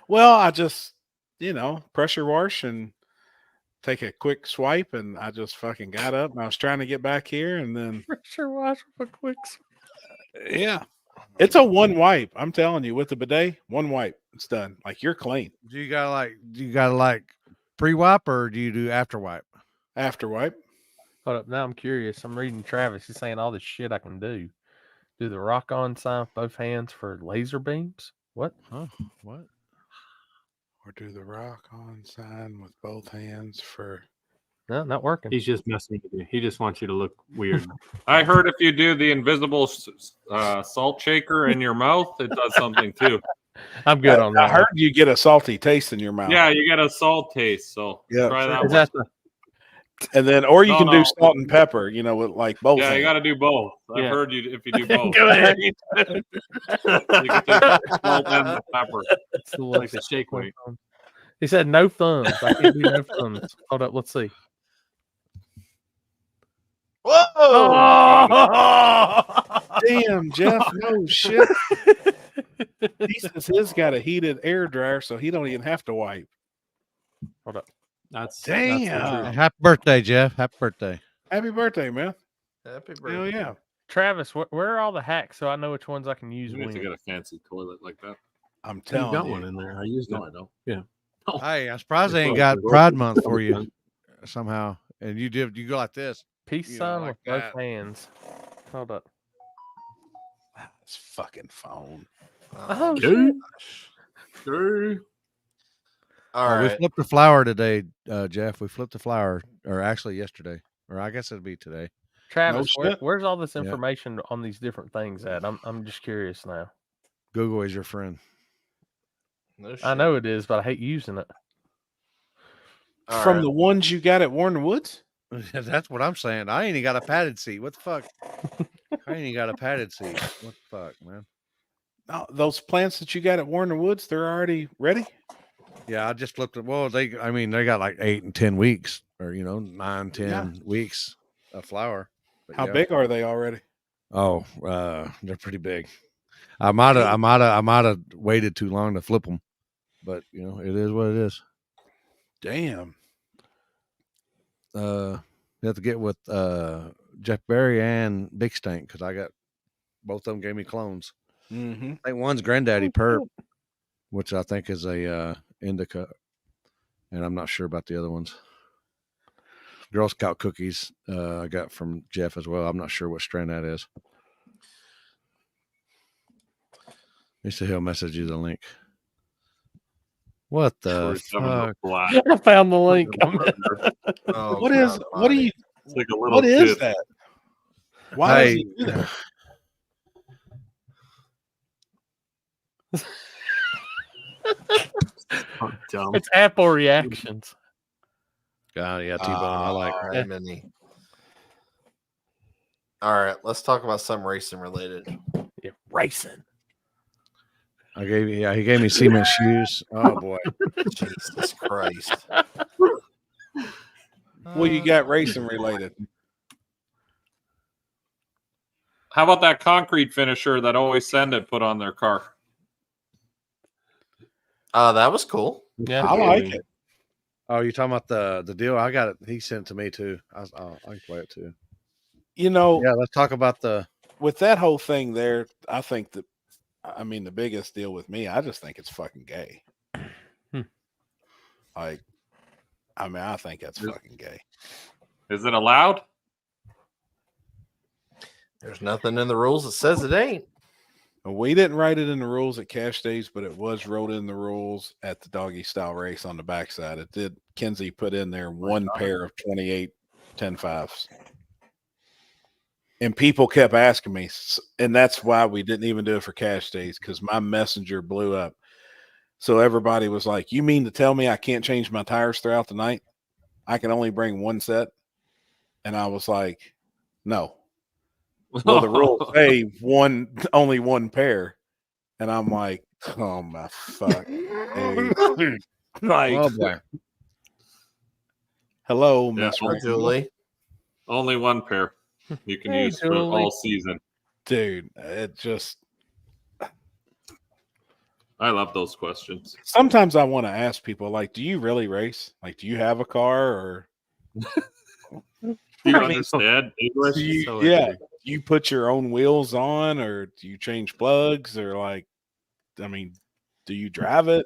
well, I just pressure wash and take a quick swipe, and I just fucking got up. And I was trying to get back here, and then Pressure wash with a quick. yeah, it's a one wipe. I'm telling you, with the bidet, one wipe, it's done. Like you're clean. Do you gotta like pre-wipe or do you do after wipe? After wipe. Hold up, now I'm curious. I'm reading Travis. He's saying all this shit I can do. Do the rock on sign with both hands for laser beams? What? Huh? What? Or do the rock on sign with both hands for. No, not working. He's just messing with you. He just wants you to look weird. I heard if you do the invisible salt shaker in your mouth, it does something too. I'm good on that. I heard you get a salty taste in your mouth. Yeah, you get a salt taste. So Yeah. try that Is one. that the, And then, or you No, can do no. salt and pepper, with like both. Yeah, you hands. got to do both. I've Yeah. heard you if you do both. Go ahead. You can take salt and pepper. It's the Like the shake weight. He said no thumbs. I can't do no thumbs. Hold up, let's see. Whoa! Oh! Damn, Jeff, no shit. He says his got a heated air dryer, so he don't even have to wipe. Hold up. That's Damn. the truth. Happy birthday, Jeff. Happy birthday. Happy birthday, man. Happy Hell birthday. yeah. Travis, where are all the hacks so I know which ones I can use? You need to get a fancy toilet like that. I'm You got telling you. one in there. I used it. No, I don't. Yeah. Hey, I'm surprised they ain't got Pride Month for you somehow. And you go like this. Peace You know, sign like with both that. hands. Hold up. This fucking phone. Oh, Dude. shit. All We right. flipped the flower today, Jeff. We flipped the flower, or actually yesterday, or I guess it'll be today. Travis, where's all this Yeah. information on these different things at? I'm just curious now. Google is your friend. No shit. I know it is, but I hate using it. From the ones you got at Warner Woods? That's what I'm saying. I ain't even got a padded seat. What the fuck? I ain't even got a padded seat. What the fuck, man? No, those plants that you got at Warner Woods, they're already ready? Yeah, I just flipped it. Well, they got like 8 and 10 weeks, or 9, 10 weeks of flower. But How big are they already? Oh, they're pretty big. I might have waited too long to flip them, but it is what it is. Damn. You have to get with Jeff Berry and Big Stank because I got both of them gave me clones. Mm-hmm. I think one's Granddaddy Perp, which I think is a indica, and I'm not sure about the other ones. Girl Scout cookies I got from Jeff as well. I'm not sure what strand that is. He said he'll message you the link. What the fuck? I found the link. What is that? Why does he do that? It's Apple reactions. God, yeah, T-Bone. I like right, Minnie. All right, let's talk about some racing related. Yeah, racing. He gave me cement shoes. Oh boy. Jesus Christ. Well, you got racing related. How about that concrete finisher that Always Send it put on their car? That was cool. Yeah, I like it. Oh, you talking about the deal? I got it. He sent it to me too. I can play it too. Yeah, let's talk about with that whole thing there. I think the biggest deal with me, I just think it's fucking gay. I think that's fucking gay. Is it allowed? There's nothing in the rules that says it ain't. We didn't write it in the rules at Cash Days, but it was wrote in the rules at the doggy style race on the backside. It did. Kenzie put in there one pair of 28 10.5s. And people kept asking me, and that's why we didn't even do it for Cash Days, because my messenger blew up. So everybody was like, you mean to tell me I can't change my tires throughout the night? I can only bring one set? And I was like, no. Well, the rules say only one pair. And I'm like, oh my fuck. Dude. Like, oh boy. Hello, Yeah, Miss Julie. Only one pair you can use for all season. Dude, it just. I love those questions. Sometimes I want to ask people, like, do you really race? Like, do you have a car or? Do you understand English? Do you put your own wheels on, or do you change plugs, or do you drive it?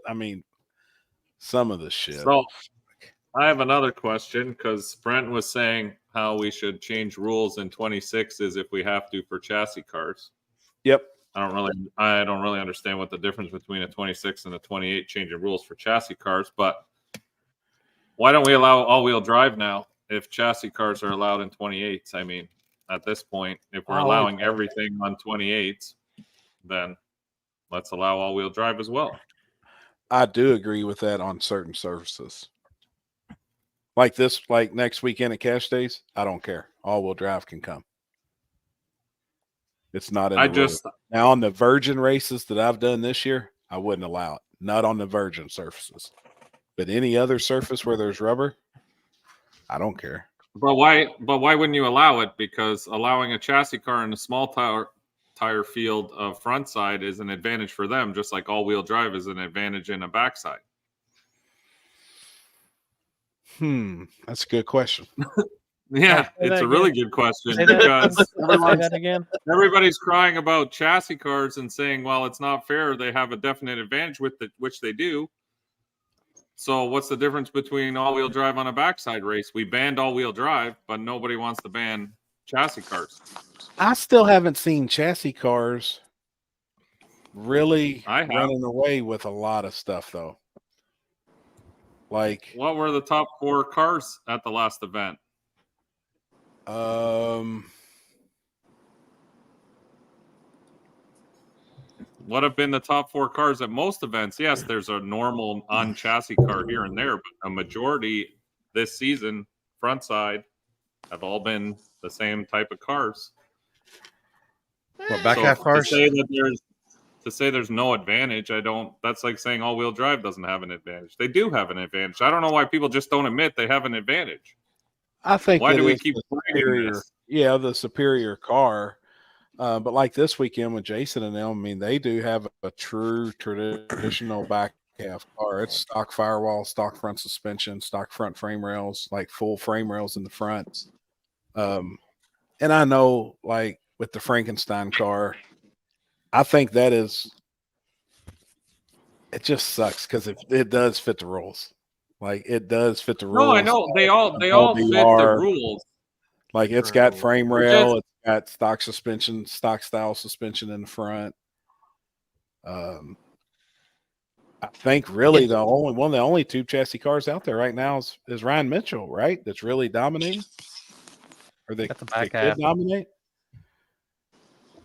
Some of the shit. So I have another question, because Brent was saying how we should change rules in 26s if we have to for chassis cars. Yep. I don't really understand what the difference between a 26 and a 28 changing rules for chassis cars, but why don't we allow all-wheel drive now if chassis cars are allowed in 28s? At this point, if we're allowing everything on 28s, then let's allow all-wheel drive as well. I do agree with that on certain surfaces. Like next weekend at Cash Days, I don't care. All-wheel drive can come. It's not in the rules. Now on the virgin races that I've done this year, I wouldn't allow it. Not on the virgin surfaces. But any other surface where there's rubber, I don't care. But why wouldn't you allow it? Because allowing a chassis car in a small tire field of front side is an advantage for them, just like all-wheel drive is an advantage in a backside. That's a good question. Yeah, it's a really good question because everybody's crying about chassis cars and saying, well, it's not fair. They have a definite advantage with it, which they do. So what's the difference between all-wheel drive on a backside race? We banned all-wheel drive, but nobody wants to ban chassis cars. I still haven't seen chassis cars really running away with a lot of stuff, though. Like, what were the top 4 cars at the last event? What have been the top 4 cars at most events? Yes, there's a normal on-chassis car here and there, but a majority this season, front side, have all been the same type of cars. What, back half cars? To say there's no advantage, that's like saying all-wheel drive doesn't have an advantage. They do have an advantage. I don't know why people just don't admit they have an advantage. I think why do we it's keep the superior car. But like this weekend with Jason and them, I mean, they do have a true traditional back half car. It's stock firewall, stock front suspension, stock front frame rails, like full frame rails in the front. And I know, like with the Frankenstein car, I think that it just sucks because it does fit the rules. Like it does fit the rules. No, I know they all fit the rules. Like it's got frame rail, it's got stock suspension, stock style suspension in the front. I think really the only tube chassis cars out there right now is Ryan Mitchell, right? That's really dominating. Or they could dominate.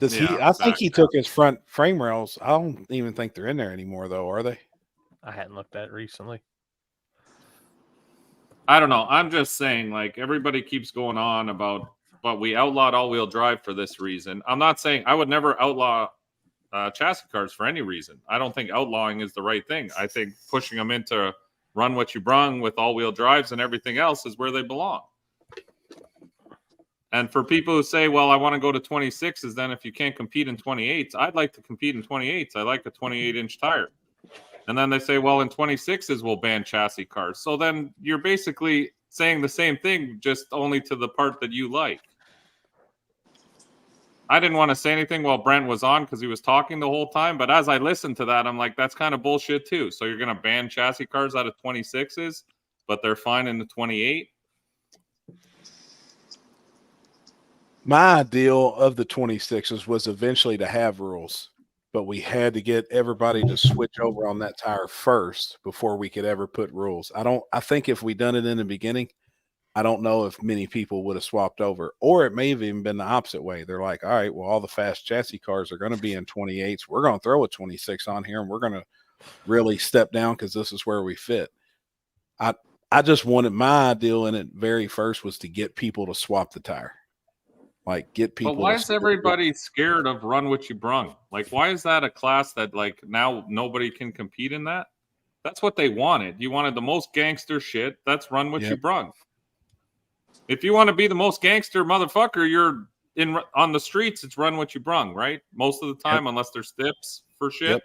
Does he? I think he took his front frame rails. I don't even think they're in there anymore, though, are they? I hadn't looked at it recently. I don't know. I'm just saying, like, everybody keeps going on about, but we outlawed all-wheel drive for this reason. I'm not saying I would never outlaw chassis cars for any reason. I don't think outlawing is the right thing. I think pushing them into run what you brung with all-wheel drives and everything else is where they belong. And for people who say, well, I want to go to 26s, then if you can't compete in 28s, I'd like to compete in 28s. I like a 28-inch tire. And then they say, well, in 26s, we'll ban chassis cars. So then you're basically saying the same thing, just only to the part that you like. I didn't want to say anything while Brent was on because he was talking the whole time. But as I listened to that, I'm like, that's kind of bullshit too. So you're going to ban chassis cars out of 26s, but they're fine in the 28? My ideal of the 26s was eventually to have rules, but we had to get everybody to switch over on that tire first before we could ever put rules. I think if we'd done it in the beginning, I don't know if many people would have swapped over, or it may have even been the opposite way. They're like, all right, well, all the fast chassis cars are going to be in 28s. We're going to throw a 26 on here and we're going to really step down because this is where we fit. I just wanted, my ideal in it very first was to get people to swap the tire. Like get people. But why is everybody scared of run what you brung? Like, why is that a class that like now nobody can compete in that? That's what they wanted. You wanted the most gangster shit. That's run what you brung. If you want to be the most gangster motherfucker, you're on the streets. It's run what you brung, right? Most of the time, unless there's tips for shit.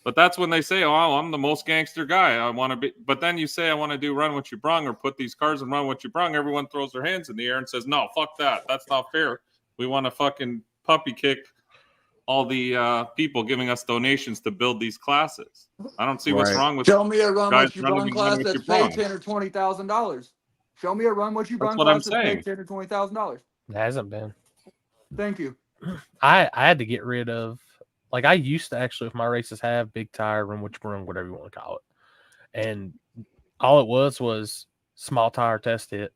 But that's when they say, "Oh, I'm the most gangster guy. I want to be." But then you say, "I want to do run what you brung," or put these cars and run what you brung. Everyone throws their hands in the air and says, "No, fuck that. That's not fair. We want to fucking puppy kick all the people giving us donations to build these classes." I don't see what's wrong with. Show me a run guys what you brung class that's paid $10,000 or $20,000. Show me a run what you brung class that's paid $10,000 or $20,000. It hasn't been. Thank you. I had to get rid of. Like I used to actually, if my races have big tire, run which run, whatever you want to call it. And all it was small tire test hit.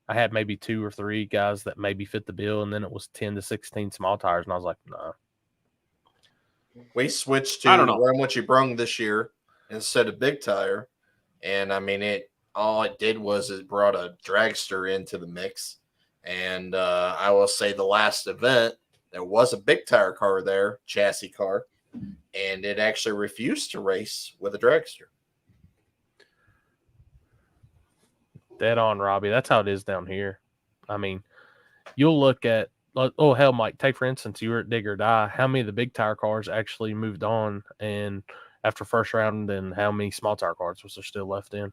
I had maybe 2 or 3 guys that maybe fit the bill. And then it was 10 to 16 small tires. And I was like, nah. We switched to run what you brung this year instead of big tire. And I mean, all it did was it brought a dragster into the mix. And I will say the last event, there was a big tire car there, chassis car, and it actually refused to race with a dragster. Dead on, Robbie. That's how it is down here. I mean, you'll look at, oh, hell, Mike, take for instance, you were at Dig or Die. How many of the big tire cars actually moved on and after first round, and how many small tire cars was there still left in?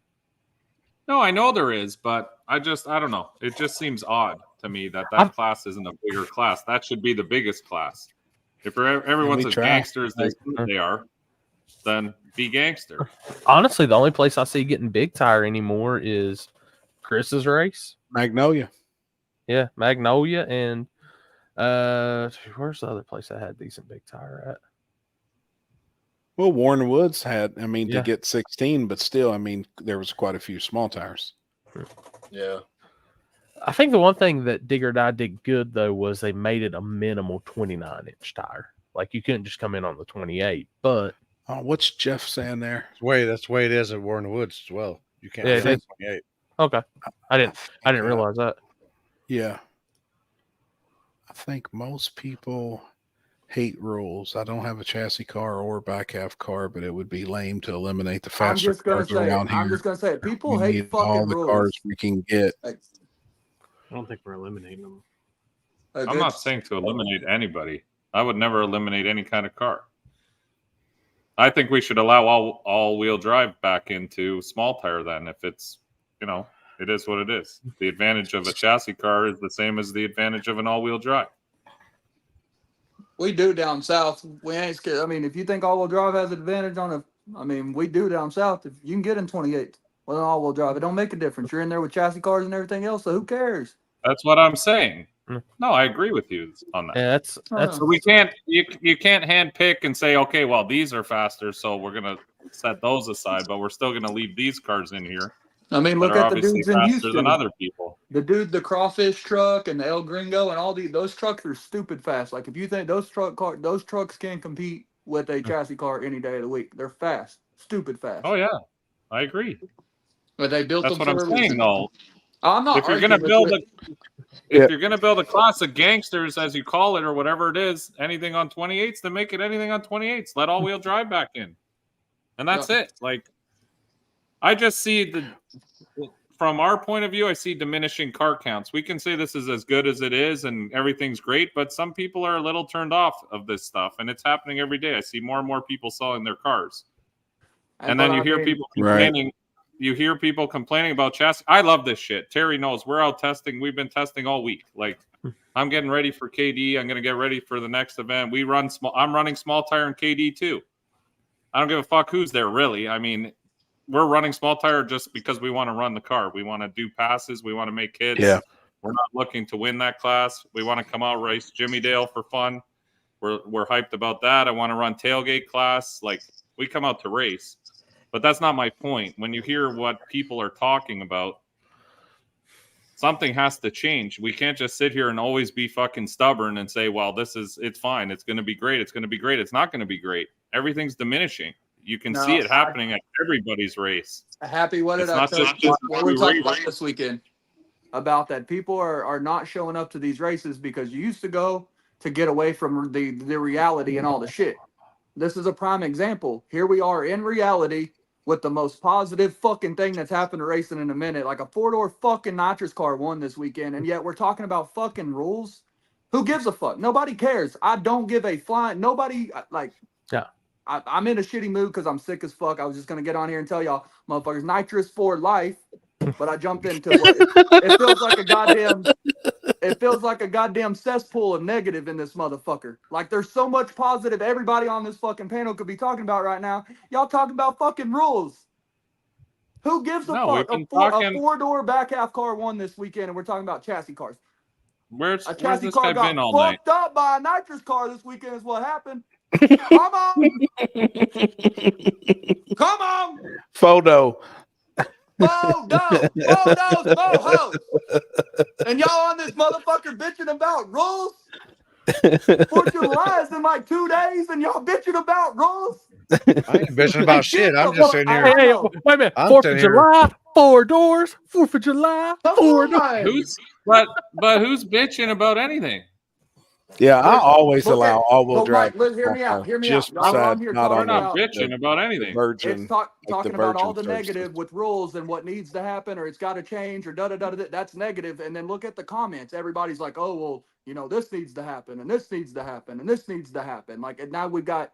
No, I know there is, but I don't know. It just seems odd to me that class isn't a bigger class. That should be the biggest class. If everyone says gangsters, they are, then be gangster. Honestly, the only place I see getting big tire anymore is Chris's race. Magnolia. Yeah, Magnolia, and where's the other place that had decent big tire at? Well, Warren Woods had, to get 16, but still, there was quite a few small tires. Yeah. I think the one thing that Digger and I did good, though, was they made it a minimal 29-inch tire. Like, you couldn't just come in on the 28, but... Oh, what's Jeff saying there? That's the way it is at Warren Woods as well. You can't have 28. Okay. I didn't realize that. Yeah. I think most people hate rules. I don't have a chassis car or back half car, but it would be lame to eliminate the faster cars around here. I'm just gonna say, people We hate need fucking all the rules. cars we can get. I don't think we're eliminating them. I'm not saying to eliminate anybody. I would never eliminate any kind of car. I think we should allow all-wheel drive back into small tire then. If it's, it is what it is. The advantage of a chassis car is the same as the advantage of an all-wheel drive. We do down south. We ain't scared. I mean, if you think all-wheel drive has an advantage on we do down south. If you can get in 28 with an all-wheel drive, it don't make a difference. You're in there with chassis cars and everything else, so who cares? That's what I'm saying. No, I agree with you on that. Yeah, that's so we can't you can't hand pick and say, okay, well, these are faster, so we're gonna set those aside, but we're still gonna leave these cars in here. I mean, look at the dudes in faster than Houston. other people. The crawfish truck and the El Gringo and all those trucks are stupid fast. Like if you think those trucks can compete with a chassis car any day of the week, they're fast, stupid fast. Oh yeah, I agree. But they built That's them. what I'm saying, though. I'm not. If you're gonna build a class of gangsters, as you call it, or whatever it is, anything on 28s, then make it anything on 28s. Let all-wheel drive back in, and that's it. Like, I just see from our point of view, I see diminishing car counts. We can say this is as good as it is and everything's great, but some people are a little turned off of this stuff, and it's happening every day. I see more and more people selling their cars. And then you hear people complaining. You hear people complaining about chassis. I love this shit. Terry knows we're out testing. We've been testing all week. Like, I'm getting ready for KD. I'm going to get ready for the next event. I'm running small tire in KD too. I don't give a fuck who's there, really. I mean, we're running small tire just because we want to run the car. We want to do passes. We want to make kids. Yeah. We're not looking to win that class. We want to come out, race Jimmy Dale for fun. We're hyped about that. I want to run tailgate class. Like, we come out to race. But that's not my point. When you hear what people are talking about, something has to change. We can't just sit here and always be fucking stubborn and say, well, it's fine. It's going to be great. It's going to be great. It's not going to be great. Everything's diminishing. You can see it happening at everybody's race. Happy, what did I tell you? What we talked about this weekend about that people are not showing up to these races because you used to go to get away from the reality and all the shit. This is a prime example. Here we are in reality with the most positive fucking thing that's happened to racing in a minute. Like a 4-door fucking nitrous car won this weekend, and yet we're talking about fucking rules. Who gives a fuck? Nobody cares. I don't give a flying. Nobody, like, yeah. I'm in a shitty mood because I'm sick as fuck. I was just going to get on here and tell y'all, motherfuckers, nitrous for life. But I jumped into it feels like a goddamn cesspool of negative in this motherfucker. Like there's so much positive everybody on this fucking panel could be talking about right now. Y'all talking about fucking rules. Who gives a fuck? A 4-door back half car won this weekend, and we're talking about chassis cars. Where's a chassis this car guy been all got night? fucked up by a nitrous car this weekend is what happened. Come on. Come on. Photos, and y'all on this motherfucker bitching about rules? 4th of July is in like 2 days, and y'all bitching about rules? I ain't bitching about shit. I'm just sitting here. Hey, wait a minute. 4th of July, 4 doors. 4th of July, 4 doors. But who's bitching about anything? Yeah, I always allow all-wheel drive. Hear me out. Hear me just out. Besides, We're not bitching about anything. Virgin, it's talking about all the services. negative with rules and what needs to happen or it's got to change or da-da-da-da. That's negative. And then look at the comments. Everybody's like, oh, well, this needs to happen and this needs to happen and this needs to happen. Like, and now we've got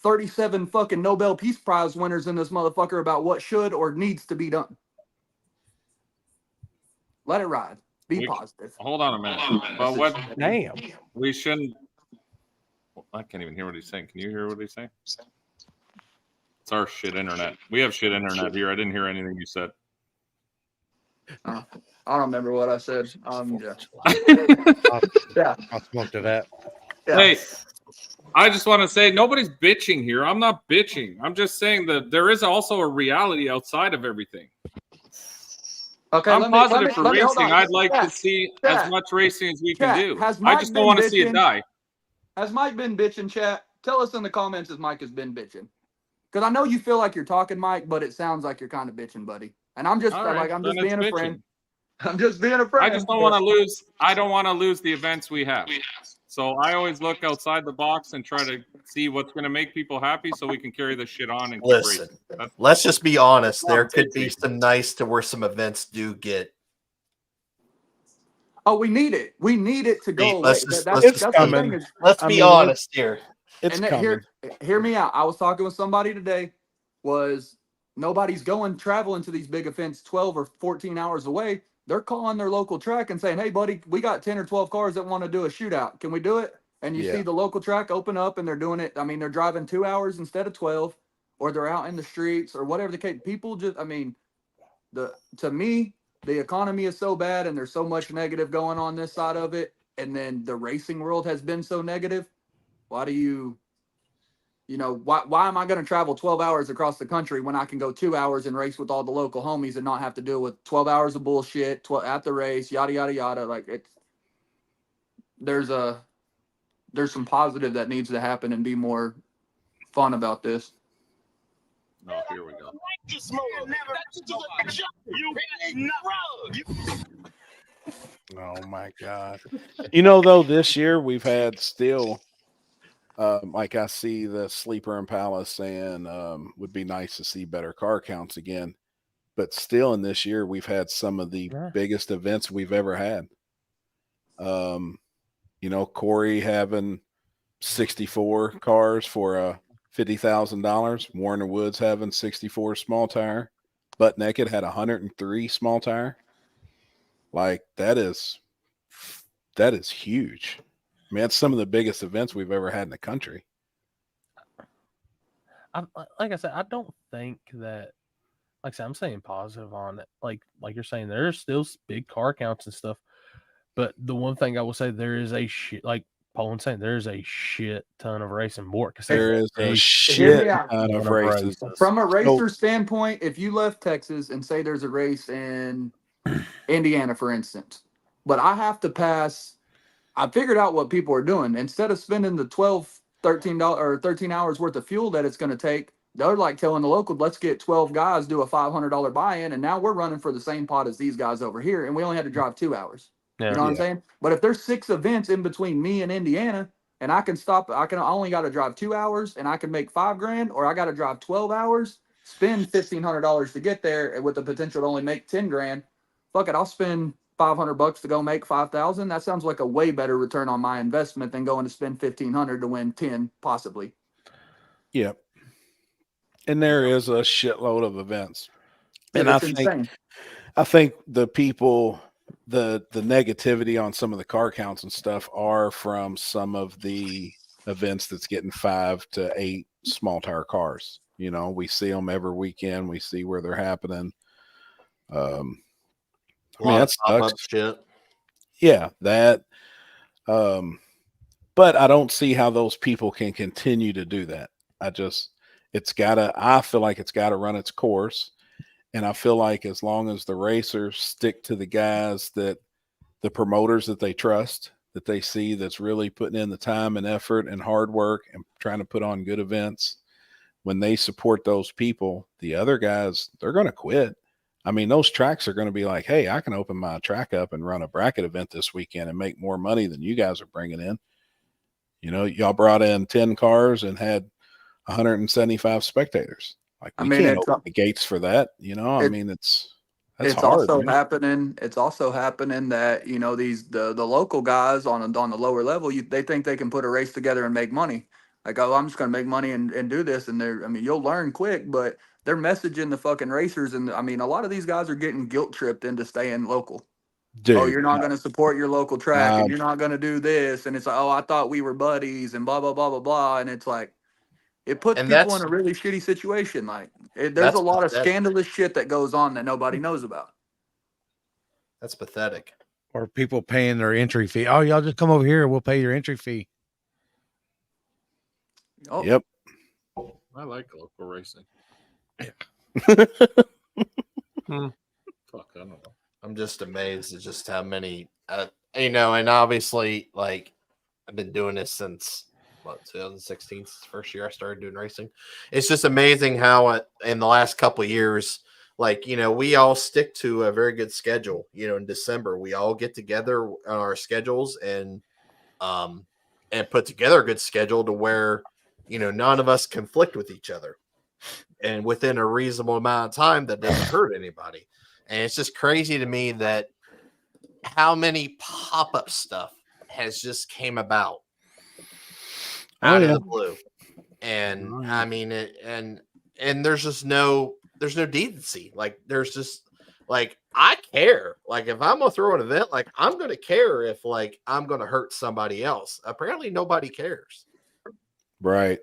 37 fucking Nobel Peace Prize winners in this motherfucker about what should or needs to be done. Let it ride. Be positive. Hold on a minute. But what? Damn. We shouldn't. I can't even hear what he's saying. Can you hear what he's saying? It's our shit internet. We have shit internet here. I didn't hear anything you said. I don't remember what I said. Yeah. I'll smoke to that. Yeah. Hey, I just want to say nobody's bitching here. I'm not bitching. I'm just saying that there is also a reality outside of everything. Okay, I'm positive for hold racing. on. I'd like to Chat, see chat, as much racing as we chat. can do. Has I Mike just don't been want to see it bitching? die. Has Mike been bitching, chat? Tell us in the comments if Mike has been bitching. Because I know you feel like you're talking, Mike, but it sounds like you're kind of bitching, buddy. And I'm just All right, I'm just then it's being a bitching. friend. I'm just being a friend. I just don't want to lose. I don't want to lose the events we have. So I always look outside the box and try to see what's going to make people happy, so we can carry this shit on and keep Listen, racing. let's just be honest. There could be some nice to where some events do get. Oh, we need it. We need it to go away. Let's just, That's let's, the thing is, let's be honest here. It's coming. Hear me out. I was talking with somebody today. Was nobody's traveling to these big events 12 or 14 hours away. They're calling their local track and saying, "Hey, buddy, we got 10 or 12 cars that want to do a shootout. Can we do it?" And you see the local track open up, and they're doing it. I mean, they're driving 2 hours instead of 12, or they're out in the streets, or whatever the case. People just, I mean, to me, the economy is so bad, and there's so much negative going on this side of it, and then the racing world has been so negative. Why do why am I going to travel 12 hours across the country when I can go 2 hours and race with all the local homies and not have to deal with 12 hours of bullshit at the race, yada, yada, yada. Like there's some positive that needs to happen and be more fun about this. Oh, here we go. Oh my God. Though this year we've had still like I see the Sleeper Impala saying would be nice to see better car counts again. But still in this year we've had some of the biggest events we've ever had. Corey having 64 cars for $50,000. Warner Woods having 64 small tire. Butt Naked had 103 small tire. Like that is huge. I mean, that's some of the biggest events we've ever had in the country. Like I said, I don't think that. Like I said, I'm saying positive on it. Like you're saying, there's still big car counts and stuff. But the one thing I will say, there is a shit. Like Poland's saying, there's a shit ton of racing more. There is a shit ton of races. From a racer standpoint, if you left Texas and say there's a race in Indiana, for instance, but I have to pass. I figured out what people are doing. Instead of spending the $13 or 13 hours worth of fuel that it's going to take, they're like telling the local, let's get 12 guys, do a $500 buy-in, and now we're running for the same pot as these guys over here, and we only had to drive 2 hours. Yeah. You know what I'm saying? But if there's 6 events in between me and Indiana, and I only got to drive 2 hours, and I can make $5,000, or I got to drive 12 hours, spend $1,500 to get there, and with the potential to only make $10,000. Fuck it, I'll spend $500 to go make 5,000. That sounds like a way better return on my investment than going to spend 1,500 to win 10, possibly. Yep. And there is a shitload of events. And insane. I think the people, the negativity on some of the car counts and stuff are from some of the events that's getting 5 to 8 small tire cars. We see them every weekend. We see where they're happening. That sucks. Shit. Yeah, that. But I don't see how those people can continue to do that. I feel like it's gotta run its course. And I feel like as long as the racers stick to the guys the promoters that they trust, that they see that's really putting in the time and effort and hard work and trying to put on good events, when they support those people, the other guys, they're going to quit. I mean, those tracks are going to be like, hey, I can open my track up and run a bracket event this weekend and make more money than you guys are bringing in. Y'all brought in 10 cars and had 175 spectators. Like, we can't open the gates for that. It's hard. Also happening. It's also happening that, the local guys on the lower level, they think they can put a race together and make money. Like, oh, I'm just going to make money and do this. And you'll learn quick, but they're messaging the fucking racers. And a lot of these guys are getting guilt tripped into staying local. Dude, oh, you're not going to support your local track, and you're not going to do this, and it's like, oh, I thought we were buddies, and blah blah blah blah blah, and it's like, it puts And people in a really shitty situation. Like, there's a lot of scandalous shit that goes on that nobody knows about. That's pathetic. Or people paying their entry fee. Oh, y'all just come over here. We'll pay your entry fee. Oh. Yep. I like local racing. Fuck, I don't know. I'm just amazed at just how many, and obviously, like, I've been doing this since 2016, since the first year I started doing racing. It's just amazing how in the last couple of years, like, we all stick to a very good schedule. In December, we all get together on our schedules and put together a good schedule to where, none of us conflict with each other, and within a reasonable amount of time that doesn't hurt anybody. And it's just crazy to me that how many pop-up stuff has just came about out of the blue. And I mean, and there's just there's no decency. Like, there's just, like, I care. Like, if I'm going to throw an event, like, I'm going to care if, like, I'm going to hurt somebody else. Apparently nobody cares. Right.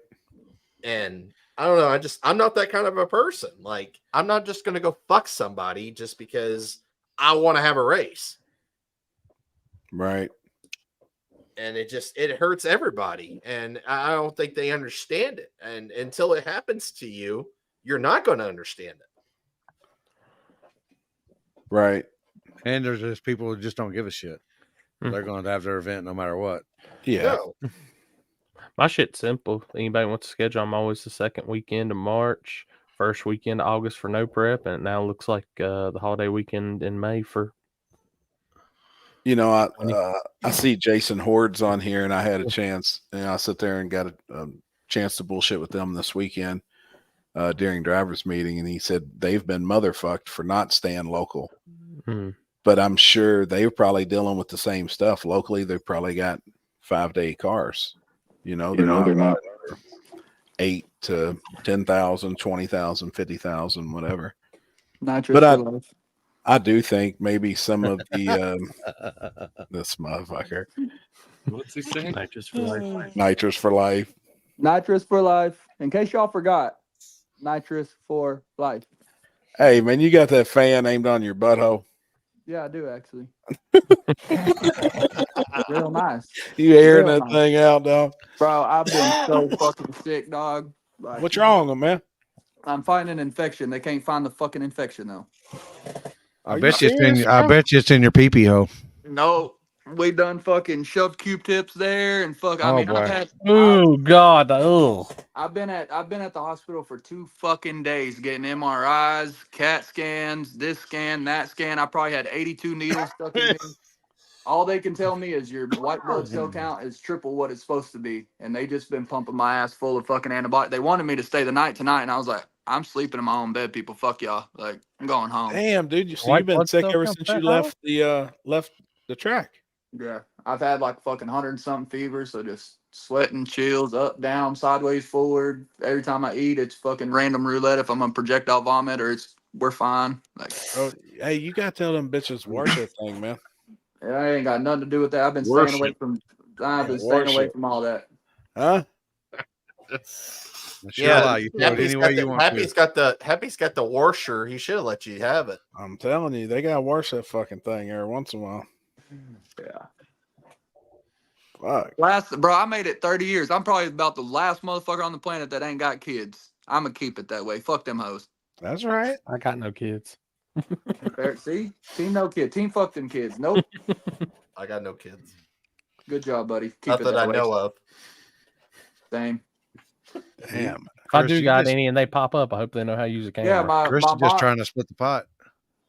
And I don't know. I'm not that kind of a person. Like, I'm not just going to go fuck somebody just because I want to have a race. Right. And it hurts everybody. And I don't think they understand it. And until it happens to you, you're not going to understand it. Right. And there's just people who just don't give a shit. They're going to have their event no matter what. Yeah. No. My shit's simple. Anybody wants to schedule? I'm always the second weekend of March, first weekend of August for no prep, and it now looks like the holiday weekend in May for. I see Jason Hordes on here, and I had a chance, and I sit there and got a chance to bullshit with them this weekend during driver's meeting, and he said they've been motherfucked for not staying local. Hmm. But I'm sure they're probably dealing with the same stuff locally. They've probably got 5-day cars. They're not 8 to 10,000, 20,000, 50,000, whatever. But I do think maybe some of the this motherfucker. What's he saying? Nitrous for life. Nitrous for life. Nitrous for life. In case y'all forgot, nitrous for life. Hey man, you got that fan aimed on your butthole? Yeah, I do actually. Real nice. You airing that thing out, dog? Bro, I've been so fucking sick, dog. Like, what's wrong with man? I'm fighting an infection. They can't find the fucking infection though. I bet you it's in your pee-pee hole. No, we done fucking shoved Q-tips there and fuck. I mean, I've had. Oh God! Oh. I've been at the hospital for 2 fucking days getting MRIs, CAT scans, this scan, that scan. I probably had 82 needles stuck in me. All they can tell me is your white blood cell count is triple what it's supposed to be, and they just been pumping my ass full of fucking antibiotics. They wanted me to stay the night tonight, and I was like, I'm sleeping in my own bed, people. Fuck y'all. Like, I'm going home. Damn, dude, you've been sick ever since you left the track. Yeah, I've had like fucking 100-something fever, so just sweating, chills, up, down, sideways, forward. Every time I eat, it's fucking random roulette if I'm on projectile vomit or we're fine. Like, oh, hey, you gotta tell them bitches wash that thing, man. I ain't got nothing to do with that. I've been staying away from all that. Huh? Yeah, you throw it any way you want Happy's got the washer. He should have let you have it. I'm telling you, they gotta wash that fucking thing every once in a while. Yeah. Fuck. Bro, I made it 30 years. I'm probably about the last motherfucker on the planet that ain't got kids. I'm gonna keep it that way. Fuck them hoes. That's right. I got no kids. See? Team no kid. Team fuck them kids. Nope. I got no kids. Good job, buddy. Keep Not it that I way. know of. Same. Damn. If I do got any and they pop up, I hope they know how to use a camera. Yeah, Chris is just trying to split the pot.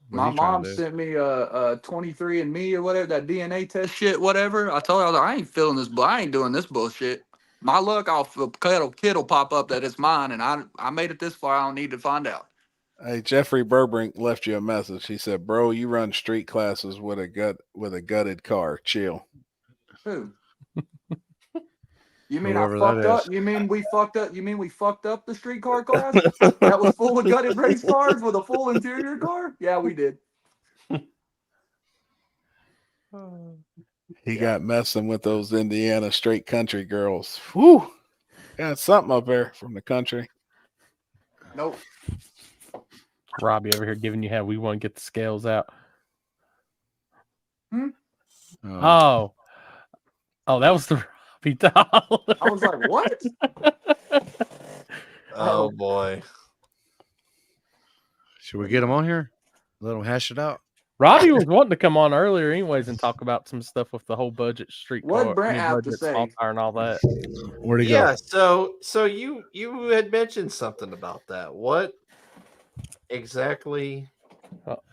My mom sent me a 23andMe or whatever, that DNA test shit, whatever. I told her, I was like, I ain't feeling this, I ain't doing this bullshit. My luck, kid will pop up that it's mine, and I made it this far. I don't need to find out. Hey, Jeffrey Burbrink left you a message. He said, "Bro, you run street classes with a gutted car. Chill." Who? You mean Whoever I fucked that up? is. You mean we fucked up? You mean we fucked up the streetcar class that was full of gutted race cars with a full interior car? Yeah, we did. He got messing with those Indiana straight country girls. Whew. Got something up there from the country. Nope. Robbie over here giving you how we want to get the scales out. Oh, that was the Robbie doll. I was like, what? Oh boy. Should we get him on here? Let him hash it out. Robbie was wanting to come on earlier, anyways, and talk about some stuff with the whole budget streetcar, What'd Brent have to budget say? small tire and all that. Where'd he Yeah, go? so you had mentioned something about that. What exactly?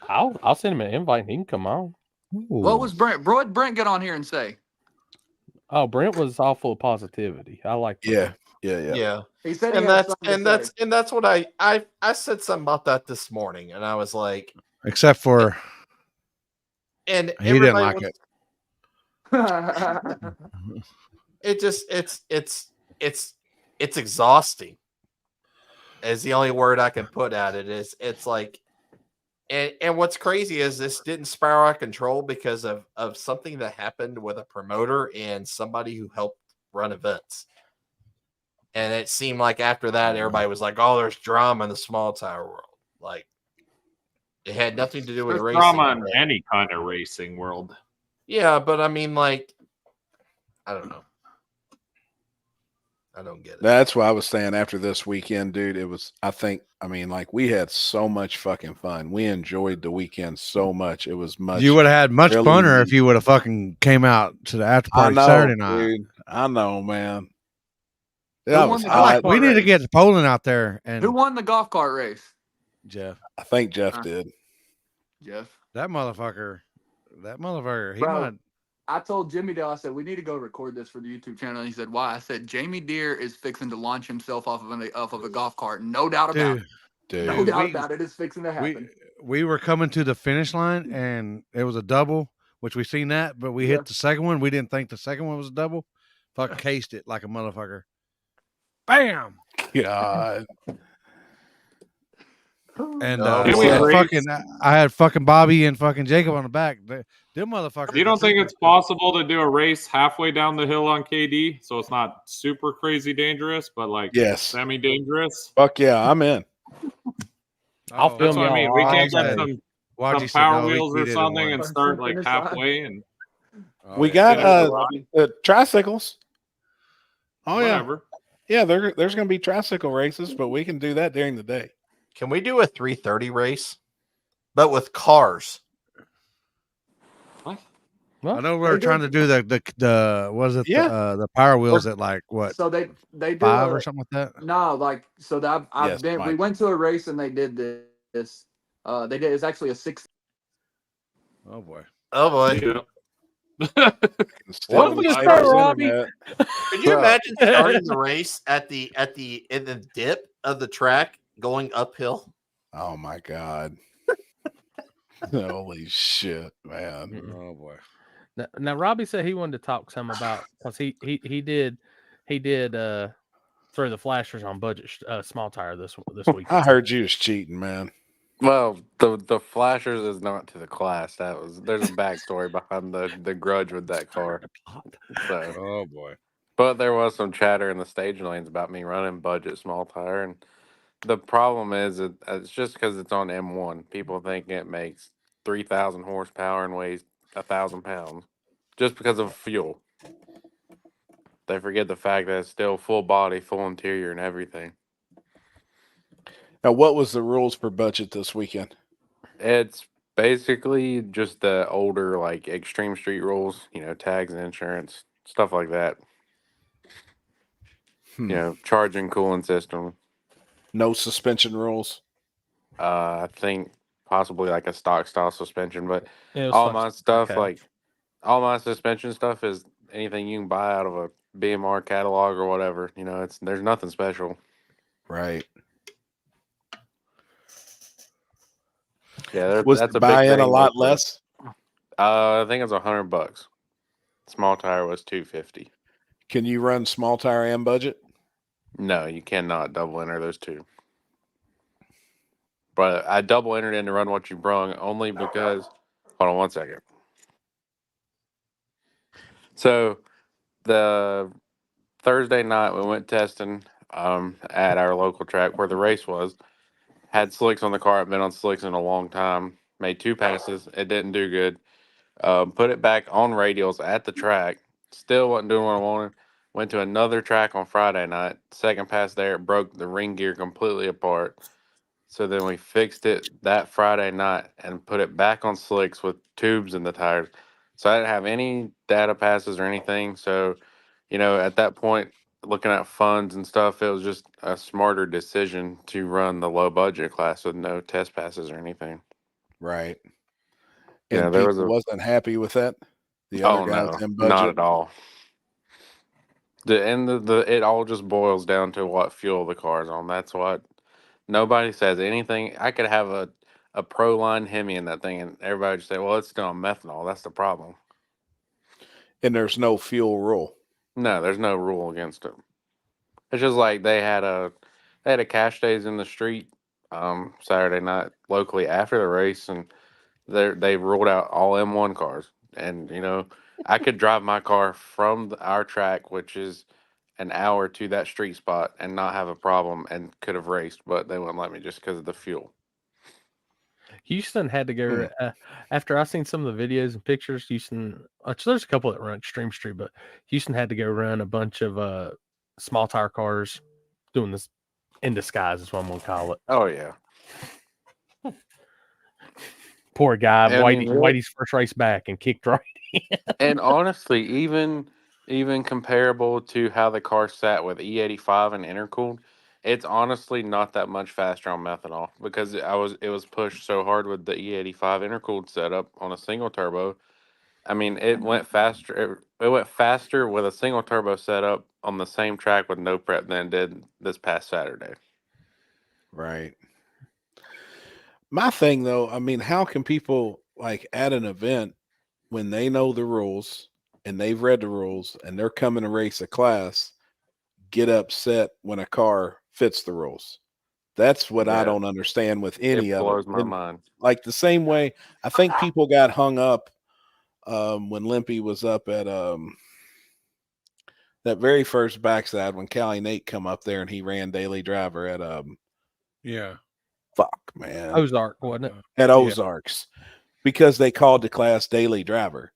I'll send him an invite and he can come on. What was Brent? What'd Brent get on here and say? Oh, Brent was all full of positivity. I like Brent. Yeah. He said, and that's what I said something about that this morning, and I was like, Except for and he didn't everybody like was- it just it's exhausting. Is the only word I can put at it. It's like, and what's crazy is this didn't spiral out of control because of something that happened with a promoter and somebody who helped run events. And it seemed like after that, everybody was like, "Oh, there's drama in the small tire world." Like, it had nothing to do with There's racing. drama in any kind of racing world. Yeah, but I mean, like, I don't know. I don't get it. That's why I was saying after this weekend, dude, it was, like we had so much fucking fun. We enjoyed the weekend so much. It was much. You would have had much really funner if neat. you would have fucking came out to the after I party know, Saturday night. dude. I know, man. Who That won was the hot. golf cart We need to race? get Poland out there and Who won the golf cart race? Jeff. I think Jeff did. Jeff. That motherfucker. He Bro, might. I told Jimmy Dale, I said, we need to go record this for the YouTube channel. And he said, why? I said, Jamie Deere is fixing to launch himself off of a golf cart. No doubt about it. No doubt about it. It's fixing to happen. We were coming to the finish line and it was a double, which we seen that, but we hit the second one. We didn't think the second one was a double. Fuck cased it like a motherfucker. Bam! God. And I had fucking Bobby and fucking Jacob on the back. Them motherfuckers. You don't think it's possible to do a race halfway down the hill on KD, so it's not super crazy dangerous, but like semi-dangerous? Fuck yeah, I'm in. I'll That's film what I mean. y'all We all can't get day. some Why'd power wheels or something and start like Finish halfway and We got tricycles. Oh whatever. yeah. There's going to be tricycle races, but we can do that during the day. Can we do a 330 race, but with cars? What? I know we were trying to do the power wheels at like what? So they do 5 or something like that. No, like so that Yes, we Mike. went to a race and they did this. They did it's actually a 6. Oh boy. Oh boy. Yeah. What was that, Robbie? Could you imagine starting the race in the dip of the track going uphill? Oh my God. Holy shit, man. Oh boy. Now Robbie said he wanted to talk some about because he did throw the flashers on budget small tire this week. I heard you was cheating, man. Well, the flashers is not to the class. There's a backstory behind the grudge with that car. So, oh boy. But there was some chatter in the staging lanes about me running budget small tire, and the problem is it's just because it's on M1. People think it makes 3,000 horsepower and weighs 1,000 pounds, just because of fuel. They forget the fact that it's still full body, full interior, and everything. Now, what was the rules for budget this weekend? It's basically just the older, like extreme street rules, tags and insurance, stuff like that. Charging, cooling system. No suspension rules. I think possibly like a stock style suspension, but Yeah, all my stuff, okay. all my suspension stuff is anything you can buy out of a BMR catalog or whatever. There's nothing special. Right. Yeah, Was that's the a big buy-in a thing, lot but, less? I think it's $100. Small tire was $250. Can you run small tire and budget? No, you cannot double enter those two. But I double entered in to run what you brung only because. Hold on one second. So the Thursday night we went testing at our local track where the race was. Had slicks on the car. I've been on slicks in a long time. Made 2 passes. It didn't do good. Put it back on radials at the track. Still wasn't doing what I wanted. Went to another track on Friday night. Second pass there, it broke the ring gear completely apart. So then we fixed it that Friday night and put it back on slicks with tubes in the tires. So I didn't have any data passes or anything. So, at that point, looking at funds and stuff, it was just a smarter decision to run the low budget class with no test passes or anything. Right. Yeah, And there people was wasn't happy with that. The Oh other guys no, in not budget. at all. It all just boils down to what fuel the car's on. That's what nobody says anything. I could have a Pro Line Hemi in that thing, and everybody would say, "Well, it's still on methanol." That's the problem. And there's no fuel rule. No, there's no rule against it. It's just like they had a cash days in the street Saturday night locally after the race, and they ruled out all M1 cars. And I could drive my car from our track, which is an hour to that street spot, and not have a problem, and could have raced, but they wouldn't let me just because of the fuel. Houston had to go after I seen some of the videos and pictures. Houston, there's a couple that run Extreme Street, but Houston had to go run a bunch of small tire cars doing this in disguise, is what I'm gonna call it. Oh yeah. Poor guy, I mean, Whitey's first race back and kicked right in. And honestly, even comparable to how the car sat with E85 and intercooled, it's honestly not that much faster on methanol because it was pushed so hard with the E85 intercooled setup on a single turbo. I mean, it went faster. It went faster with a single turbo setup on the same track with no prep than it did this past Saturday. Right. My thing though, I mean, how can people like at an event when they know the rules and they've read the rules and they're coming to race a class get upset when a car fits the rules? That's what I Yeah. don't understand with any It of blows it. my And, mind. like the same way I think people got hung up when Limpy was up at that very first backside when Callie Nate come up there and he ran daily driver at Yeah. fuck man. Ozark, wasn't it? At Yeah. Ozarks. Because they called the class daily driver.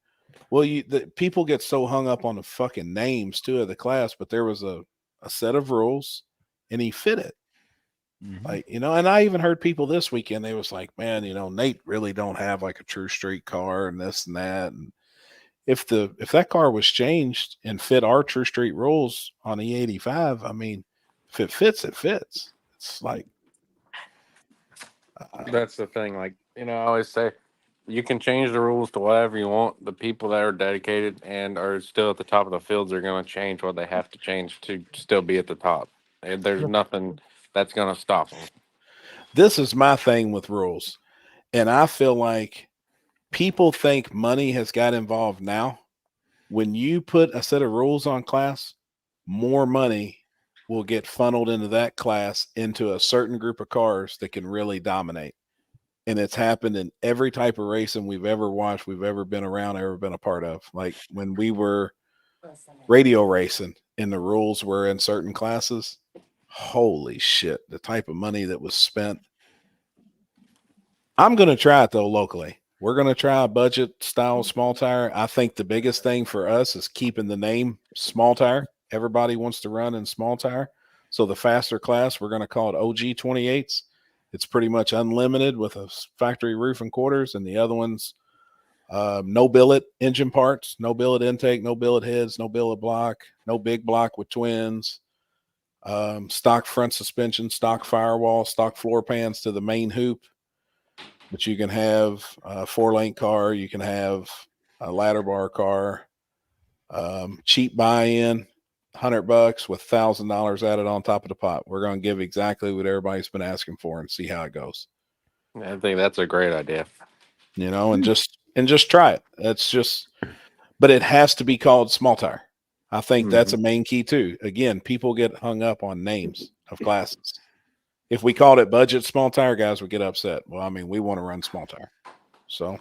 Well, the people get so hung up on the fucking names too of the class, but there was a set of rules and he fit it. Like, and I even heard people this weekend, they was like, man, Nate really don't have like a true street car and this and that. And if that car was changed and fit our true street rules on E85, I mean, if it fits, it fits. It's like That's the thing. Like, I always say, you can change the rules to whatever you want. The people that are dedicated and are still at the top of the fields are going to change what they have to change to still be at the top. And there's nothing that's going to stop them. This is my thing with rules. And I feel like people think money has got involved now. When you put a set of rules on class, more money will get funneled into that class into a certain group of cars that can really dominate. And it's happened in every type of racing we've ever watched, we've ever been around, ever been a part of. Like when we were radio racing and the rules were in certain classes, holy shit, the type of money that was spent. I'm going to try it though locally. We're going to try a budget style small tire. I think the biggest thing for us is keeping the name small tire. Everybody wants to run in small tire. So the faster class, we're going to call it OG 28s. It's pretty much unlimited with a factory roof and quarters, and the other ones, no billet engine parts, no billet intake, no billet heads, no billet block, no big block with twins, stock front suspension, stock firewall, stock floor pans to the main hoop. But you can have a 4-lane car, you can have a ladder bar car, cheap buy-in, $100 with $1,000 added on top of the pot. We're going to give exactly what everybody's been asking for and see how it goes. I think that's a great idea. And just try it. That's just, but it has to be called small tire. I think that's a main key too. Again, people get hung up on names of classes. If we called it budget small tire, guys would get upset. Well, I mean, we want to run small tire. So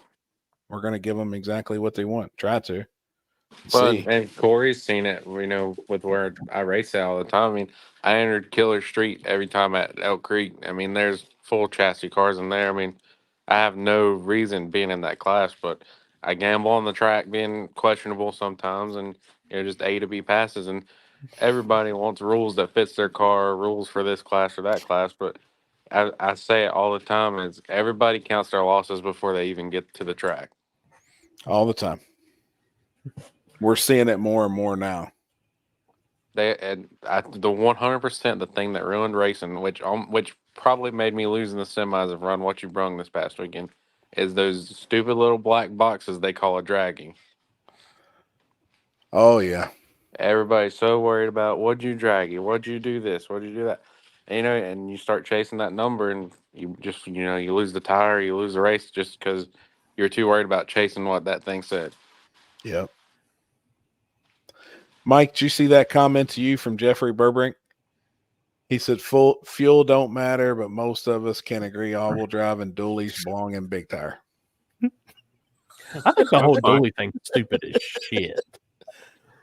we're going to give them exactly what they want. Try to. Well, See, and Corey's seen it, with where I race at all the time. I mean, I entered Killer Street every time at Elk Creek. I mean, there's full chassis cars in there. I mean, I have no reason being in that class, but I gamble on the track being questionable sometimes, and just A to B passes. And everybody wants rules that fits their car, rules for this class or that class. But I say it all the time: is everybody counts their losses before they even get to the track. all the time. We're seeing it more and more now. The 100%, the thing that ruined racing, which probably made me lose in the semis of Run What You Brung this past weekend, is those stupid little black boxes they call a dragging. Oh yeah. Everybody's so worried about what'd you drag you, what'd you do this, what'd you do that, and you start chasing that number, and you just you lose the tire, you lose the race just because you're too worried about chasing what that thing said. Yep. Mike, did you see that comment to you from Jeffrey Burbrink? He said, "Full fuel don't matter, but most of us can agree all-wheel drive and dualies belong in big tire." I think the whole dually thing's stupid as shit.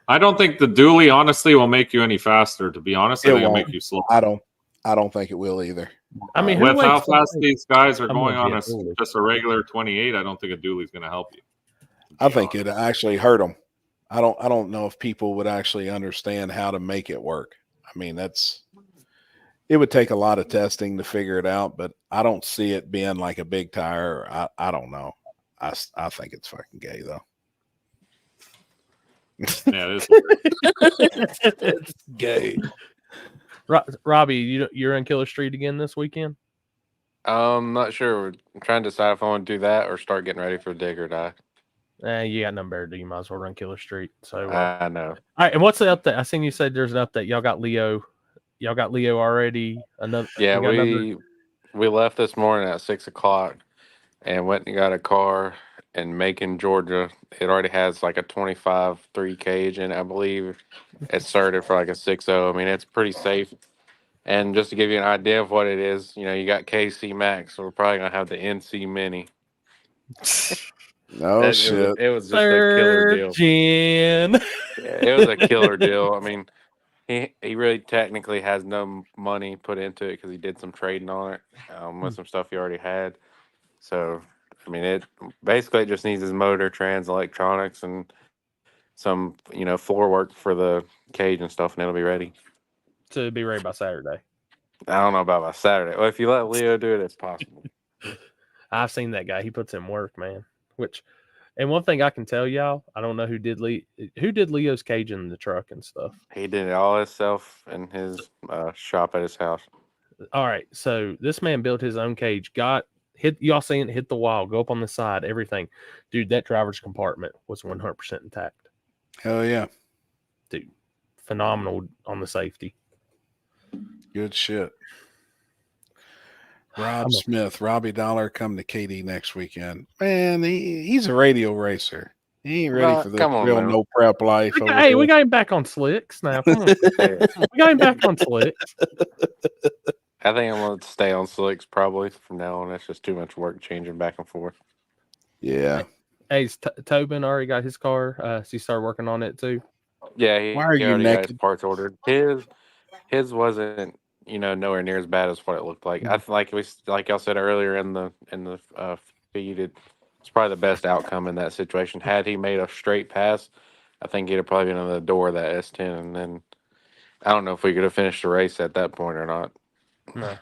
I don't think the dually honestly will make you any faster. To be honest, I think it'll make you slow. I don't think it will either. I mean, with how fast these guys are I'm going gonna on be a dually. just a regular 28, I don't think a dually is going to help you. I think it actually hurt them. I don't know if people would actually understand how to make it work. I mean, it would take a lot of testing to figure it out, but I don't see it being like a big tire. I don't know. I think it's fucking gay though. Yeah, it is. It's gay. Robbie, you're in Killer Street again this weekend? I'm not sure. I'm trying to decide if I want to do that or start getting ready for Dig or Die. You got nothing better to do. You might as well run Killer Street. So I know. All right, and what's the update? I seen you said there's an update. Y'all got Leo already. Yeah, we left this morning at 6:00 and went and got a car in Macon, Georgia. It already has like a 25 3 cage in it, I believe. It's started for like a 6.0. I mean, it's pretty safe. And just to give you an idea of what it is, you got KC Max, so we're probably gonna have the NC Mini. No shit. It was just a killer deal. Gen. Yeah, it was a killer deal. I mean, he really technically has no money put into it because he did some trading on it with some stuff he already had. So, I mean, it basically just needs his motor, trans, electronics, and some floor work for the cage and stuff, and it'll be ready. To be ready by Saturday. I don't know about by Saturday. Well, if you let Leo do it, it's possible. I've seen that guy. He puts in work, man. And one thing I can tell y'all, I don't know who did Leo's cage in the truck and stuff. He did it all himself in his shop at his house. All right, so this man built his own cage. Y'all seen it hit the wall, go up on the side, everything. Dude, that driver's compartment was 100% intact. Hell yeah. Dude, phenomenal on the safety. Good shit. Robbie Dollar come to KD next weekend. Man, he's a radio racer. He ain't ready for the real man. no prep life. Hey, we got him back on slicks now. Come on. We got him back on slicks. I think I'm going to stay on slicks probably from now on. It's just too much work changing back and forth. Yeah. Hey, Tobin already got his car. So he started working on it too. Yeah, he already got his parts ordered. His wasn't, nowhere near as bad as what it looked like. I like y'all said earlier in the feed, it's probably the best outcome in that situation. Had he made a straight pass, I think he'd have probably been in the door of that S10, and then I don't know if we could have finished the race at that point or not. No,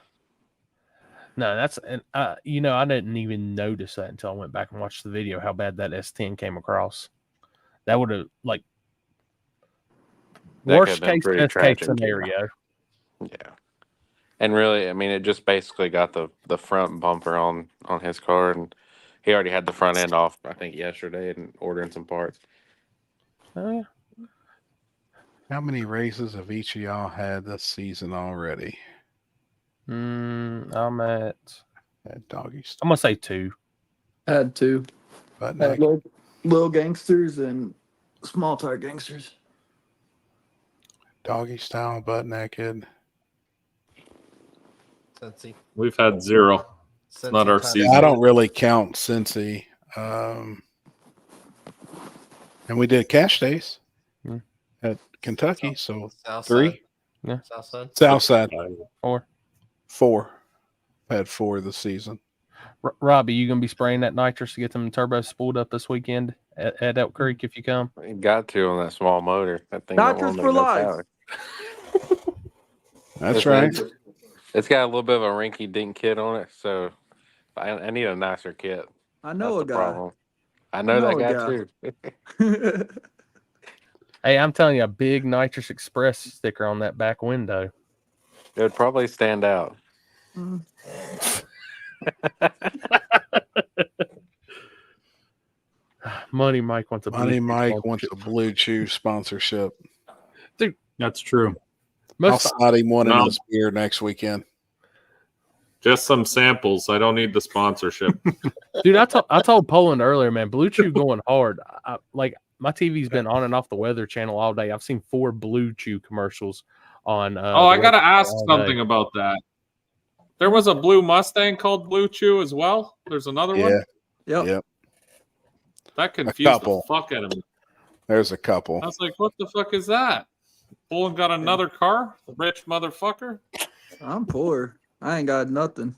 that's I didn't even notice that until I went back and watched the video. How bad that S10 came across. That would have worst case, best case scenario. Yeah, and really, I mean, it just basically got the front bumper on his car, and he already had the front end off, I think, yesterday, and ordering some parts. Oh yeah. How many races have each of y'all had this season already? I'm at Doggy Style. I'm gonna say 2. I had 2. Little Gangsters and Small Tire Gangsters. Doggy Style, Butt Naked. We've had 0. It's not our season. I don't really count Cincy. And we did cash days at Kentucky. So South 3. side. Yeah. South side. South side. 4. Had 4 this season. Robbie, you gonna be spraying that nitrous to get them turbos spooled up this weekend at Elk Creek if you come? You got to on that small motor. That thing Nitrous for life. That's right. It's got a little bit of a rinky dink kit on it, so I need a nicer kit. I know That's a the guy. problem. I know that guy too. Hey, I'm telling you, a big Nitrous Express sticker on that back window. It would probably stand out. Money Mike wants a Money Blue Mike wants a Blue Chew sponsorship. Dude, that's true. I'll slide him one in No. this beer next weekend. Just some samples. I don't need the sponsorship. Dude, I told Poland earlier, man, Blue Chew going hard. Like my TV's been on and off the Weather Channel all day. I've seen 4 Blue Chew commercials on. I got to ask something about that. There was a blue Mustang called Blue Chew as well. There's another one. Yep. That confused the couple. fuck out of me. There's a couple. I was like, what the fuck is that? Poland got another car? Rich motherfucker? I'm poor. I ain't got nothing.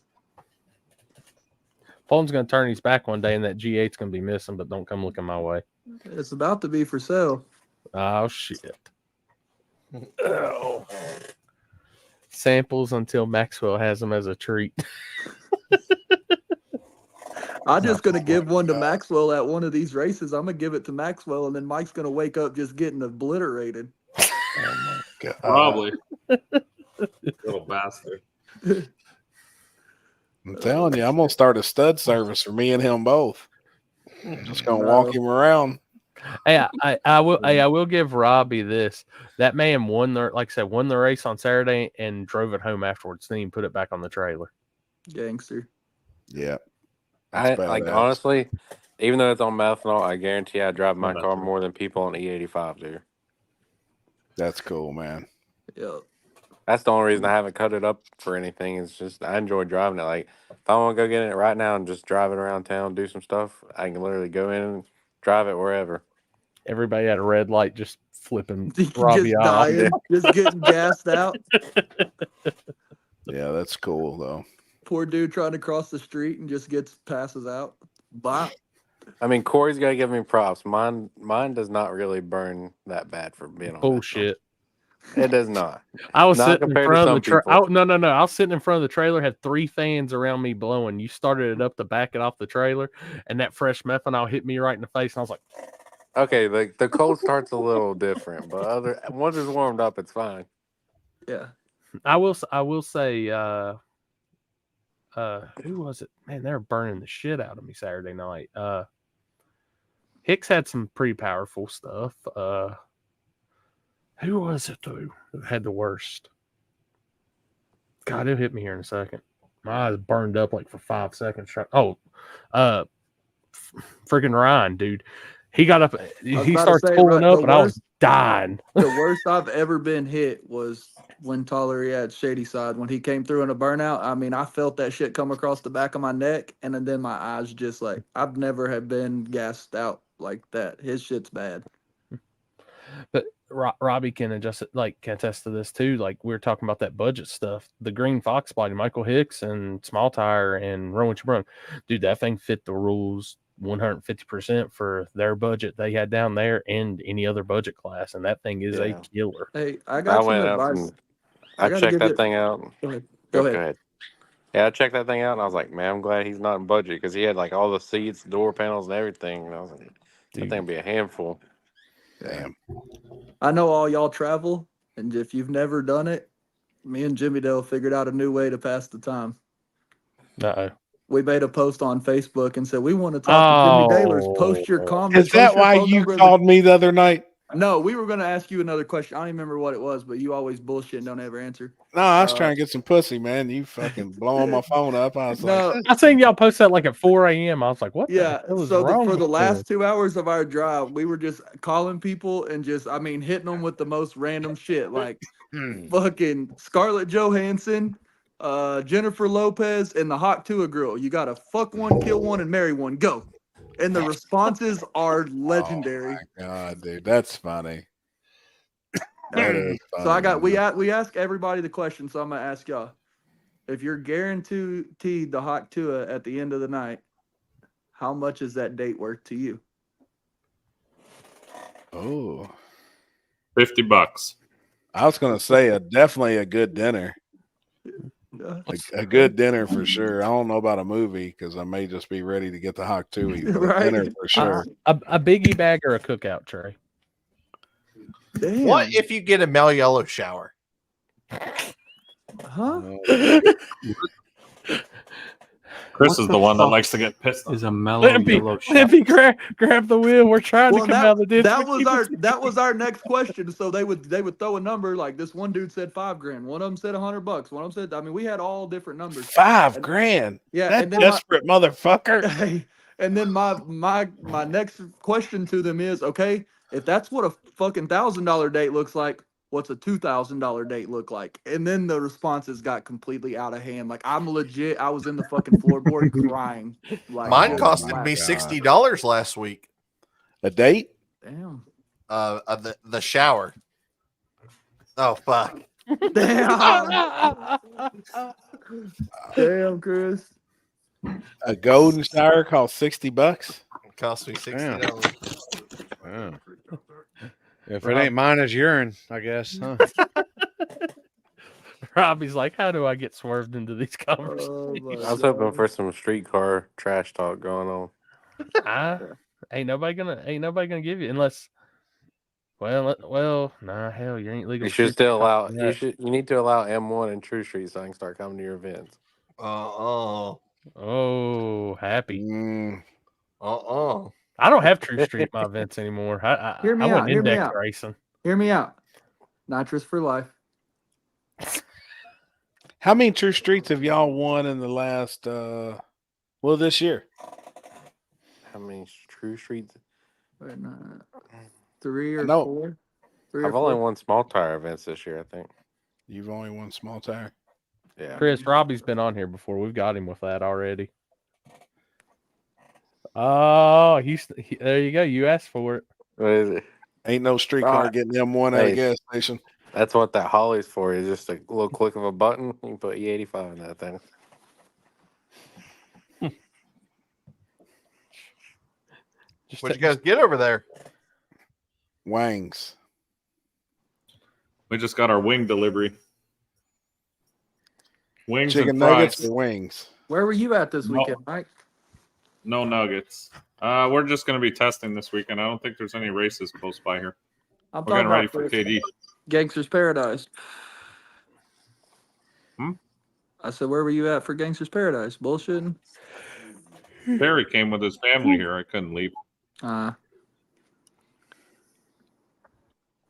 Poland's gonna turn his back one day, and that G8's gonna be missing. But don't come looking my way. It's about to be for sale. Oh shit! Oh. Samples until Maxwell has them as a treat. I'm just gonna give one to Maxwell at one of these races. I'm gonna give it to Maxwell, and then Mike's gonna wake up just getting obliterated. Oh my God. Probably. Little bastard. I'm telling you, I'm gonna start a stud service for me and him both. Just gonna walk him around. Hey, I will give Robbie this. That man won the race on Saturday and drove it home afterwards. Then he put it back on the trailer. Gangster. Yeah. I like honestly, even though it's on methanol, I guarantee I drive my car more than people on E85 do. That's cool, man. Yeah. That's the only reason I haven't cut it up for anything. It's just I enjoy driving it. Like if I want to go get it right now and just drive it around town, do some stuff, I can literally go in and drive it wherever. Everybody at a red light just flipping Robbie Just off. dying, just getting gassed out. Yeah, that's cool though. Poor dude trying to cross the street and just passes out. Bop. I mean, Corey's got to give me props. Mine does not really burn that bad for being on Bullshit. It does not. I was Not sitting in compared to front of some the trailer. people. No. I was sitting in front of the trailer, had 3 fans around me blowing. You started it up to back it off the trailer, and that fresh methanol hit me right in the face. And I was like, Okay, the cold start's a little different, but once it's warmed up, it's fine. Yeah. I will say, who was it? Man, they were burning the shit out of me Saturday night. Hicks had some pretty powerful stuff. Who was it though who had the worst? God, it'll hit me here in a second. My eyes burned up like for 5 seconds. Freaking Ryan, dude. He got up. He starts pulling up, and I was dying. The worst I've ever been hit was when Tyler had Shady Side. When he came through in a burnout, I mean, I felt that shit come across the back of my neck, and then my eyes just like, I've never have been gassed out like that. His shit's bad. But Robbie can attest to this too. Like we were talking about that budget stuff. The Green Fox body, Michael Hicks and Small Tire and Rowan Chabrun. Dude, that thing fit the rules 150% for their budget they had down there and any other budget class. And that thing is a killer. Hey, I got some advice. I checked that thing out. Go ahead. Yeah, I checked that thing out, and I was like, man, I'm glad he's not in budget because he had like all the seats, door panels, and everything. And I was like, that thing would be a handful. Damn. I know all y'all travel, and if you've never done it, me and Jimmy Dale figured out a new way to pass the time. Uh-oh. We made a post on Facebook and said, we want to talk to Jimmy Dalers. Post your comments. Is that why you called me the other night? No, we were going to ask you another question. I don't even remember what it was, but you always bullshit and don't ever answer. No, I was trying to get some pussy, man. You fucking blowing my phone up. I was like, I seen y'all post that like at 4 a.m. I was like, what? Yeah. The hell is So wrong for the with last this? 2 hours of our drive, we were just calling people and just, I mean, hitting them with the most random shit, like fucking Scarlett Johansson, Jennifer Lopez, and the Hawk Tua girl. You got to fuck one, kill one, and marry one. Go. and the responses are legendary. Oh my God, dude, that's funny. That is funny. So I got we ask everybody the question, so I'm gonna ask y'all. If you're guaranteed the hot tua at the end of the night, how much is that date worth to you? Oh, $50. I was gonna say definitely a good dinner. Like a good dinner for sure. I don't know about a movie because I may just be ready to get the hot tui, but a dinner for sure. A biggie bag or a cookout tray. Damn. What if you get a Mel Yellow shower? Huh? Chris is the one that likes to get pissed off. Is a mellow yellow shot. Limpy, grab the wheel. We're trying to come out of the ditch. That was our next question. So they would throw a number like this. One dude said $5,000. One of them said $100. One of them said, I mean, we had all different numbers. $5,000. Yeah, that and then desperate motherfucker. And then my next question to them is, okay, if that's what a fucking $1,000 date looks like, what's a $2,000 date look like? And then the responses got completely out of hand. Like I was in the fucking floorboard crying. Like mine costed me $60 last week. A date? Damn. The shower. Oh fuck. Damn. Damn, Chris. A golden shower cost $60. It cost me $60. Wow. If it ain't mine, it's urine, I guess. Huh? Robbie's like, how do I get swerved into these conversations? I was hoping for some streetcar trash talk going on. Ain't nobody gonna give you unless. Well, nah, hell, you ain't legal. You should still allow. You need to allow M1 and True Street so I can start coming to your events. Oh, happy. I don't have True Street at my events anymore. I went index racing. Hear me out. Nitrous for life. How many True Streets have y'all won in the last this year? How many True Streets? 3 or 4. I've only won small tire events this year, I think. You've only won small tire? Yeah. Chris, Robbie's been on here before. We've got him with that already. Oh, there you go. You asked for it. What is it? Ain't no streetcar getting M1 at a gas station. That's what that Holly's for. Is just a little click of a button. You can put E85 in that thing. What'd you guys get over there? Wangs. We just got our wing delivery. Wings chicken and fries. nuggets or wings. Where were you at this weekend, Mike? No nuggets. We're just going to be testing this weekend. I don't think there's any races close by here. We're getting ready for KD. Gangsters Paradise. I said, where were you at for Gangsters Paradise? Bullshitting? Barry came with his family here. I couldn't leave. I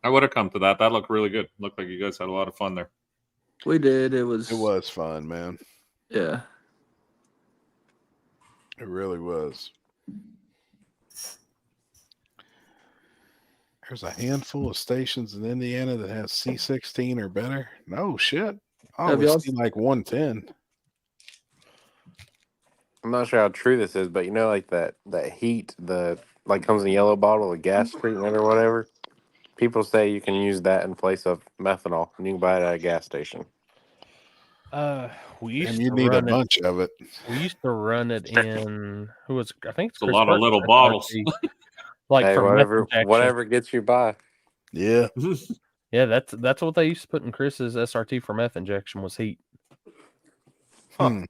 would have come to that. That looked really good. Looked like you guys had a lot of fun there. We did. It was fun, man. Yeah. It really was. There's a handful of stations in Indiana that has C16 or better. No shit. I always see like 110. I'm not sure how true this is, but you know, like that heat, comes in a yellow bottle of gas treatment or whatever. People say you can use that in place of methanol, and you can buy it at a gas station. We used and you to need a run bunch of it. We used to run it in. I think it's a lot of little bottles. Like hey, for whatever gets you by. Yeah. Yeah, that's what they used to put in Chris's SRT for meth injection was heat. The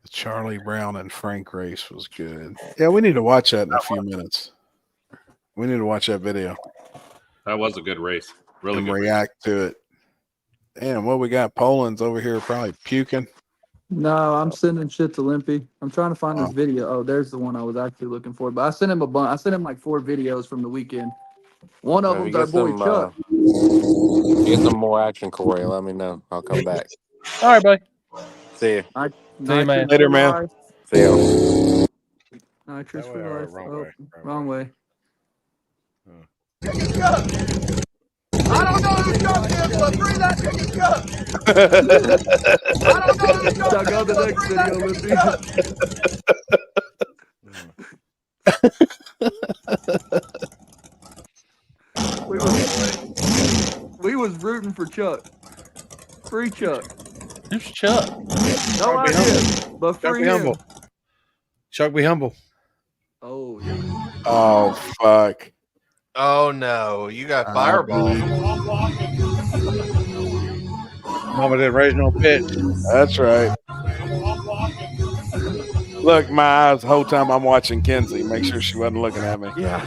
Charlie Brown and Frank race was good. Yeah, we need to watch that in a few minutes. We need to watch that video. That was a good race. Really and good react to it. Damn, what we got? Poland's over here probably puking. No, I'm sending shit to Limpy. I'm trying to find this video. Oh, there's the one I was actually looking for. But I sent him a bunch. I sent him like 4 videos from the weekend. One of them's our boy Chuck. Get some more action, Corey. Let me know. I'll come back. All right, buddy. See you. See you, man. Later, man. See you. Nitrous for life. Wrong way. I don't don't know who Chuck is, but free that nigga Chuck. I don't know who Chuck Check is, out the but next free that video, nigga Limpy. We was rooting for Chuck. Free Chuck. Who's Chuck? No Chuck be idea, humble. but Chuck free be him. humble. Chuck be humble. Oh yeah. Oh fuck. Oh no, you got fireball. Mama didn't raise no bitch. That's right. Look, my eyes the whole time I'm watching Kenzie. Make sure she wasn't looking at me. Yeah.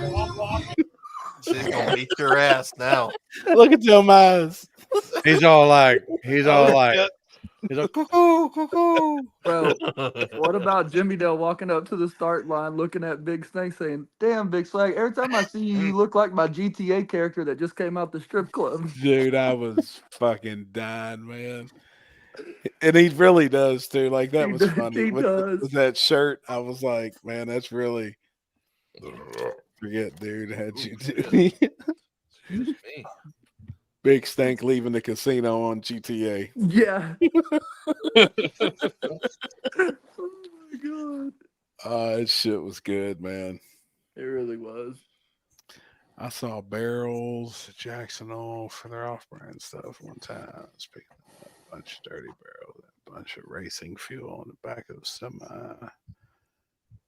She's gonna beat your ass now. Look at them eyes. He's all like, cuckoo, cuckoo. Bro, what about Jimmy Dale walking up to the start line looking at Big Snake saying, "Damn, Big Snake, every time I see you, you look like my GTA character that just came out the strip club." Dude, I was fucking dying, man. And he really does too. Like that was funny. He does. With that shirt, I was like, man, that's really forget, dude. How'd you do me? Excuse me. Big Stank leaving the casino on GTA. Yeah. Oh my god. That shit was good, man. It really was. I saw barrels at Jackson Hole for their off-brand stuff one time. Speaking of a bunch of dirty barrels, a bunch of racing fuel on the back of the semi.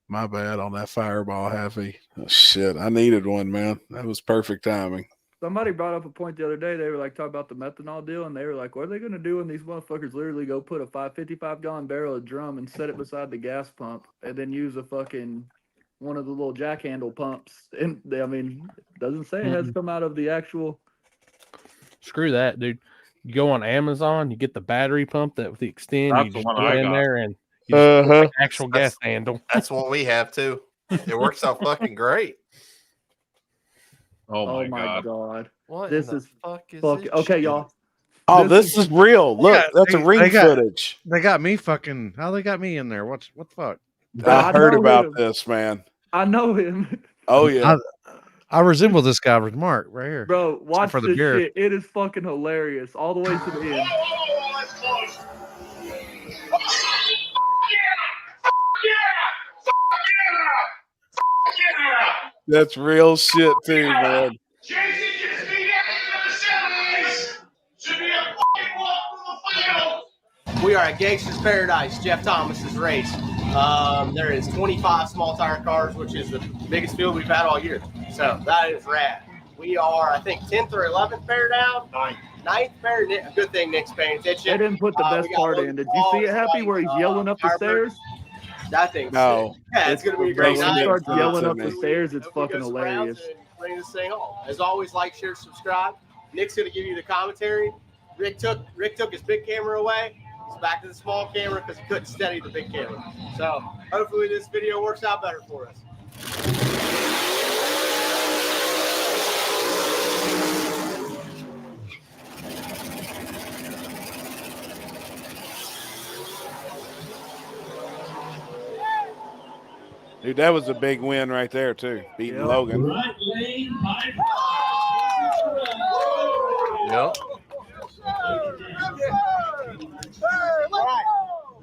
My bad on that fireball heavy. Oh, shit, I needed one, man. That was perfect timing. Somebody brought up a point the other day. They were like talking about the methanol deal, and they were like, "What are they going to do when these motherfuckers literally go put a 55-gallon barrel of drum and set it beside the gas pump, and then use a fucking one of the little jack handle pumps?" And they, I mean, it doesn't say it has come out of the actual. Screw that, dude. You go on Amazon, you get the battery pump that with the extend, That's you the just one put I it in got. there, and you just put the actual gas handle. That's what we have too. It works out fucking great. Oh my god. What This in the is fuck is fucking this okay, shit? y'all. Oh, this is real. Look, that's a ring footage. They got me fucking. How they got me in there? What the fuck? I heard know about him. this, man. I know him. Oh yeah. I resemble this guy with Mark right here. Bro, watch for the this beard. shit. It is fucking hilarious all the way to the end. That's real shit too, man. We are at Gangsters Paradise, Jeff Thomas's race. There is 25 small tire cars, which is the biggest field we've had all year. So that is rad. We are, I think, 10th or 11th pair down. Ninth pair. Good thing Nick's paying attention. They didn't put the best part in. Did you see it, Happy, where he's yelling up the stairs? That thing's No. sick. Yeah, it's going to be a Bro, great when he night. starts yelling up the stairs, it's fucking hilarious. Bring this thing home. As always, like, share, subscribe. Nick's going to give you the commentary. Rick took his big camera away. He's back to the small camera because he couldn't steady the big camera. So hopefully this video works out better for us. Dude, that was a big win right there too. Beating Logan. Right lane, Yep.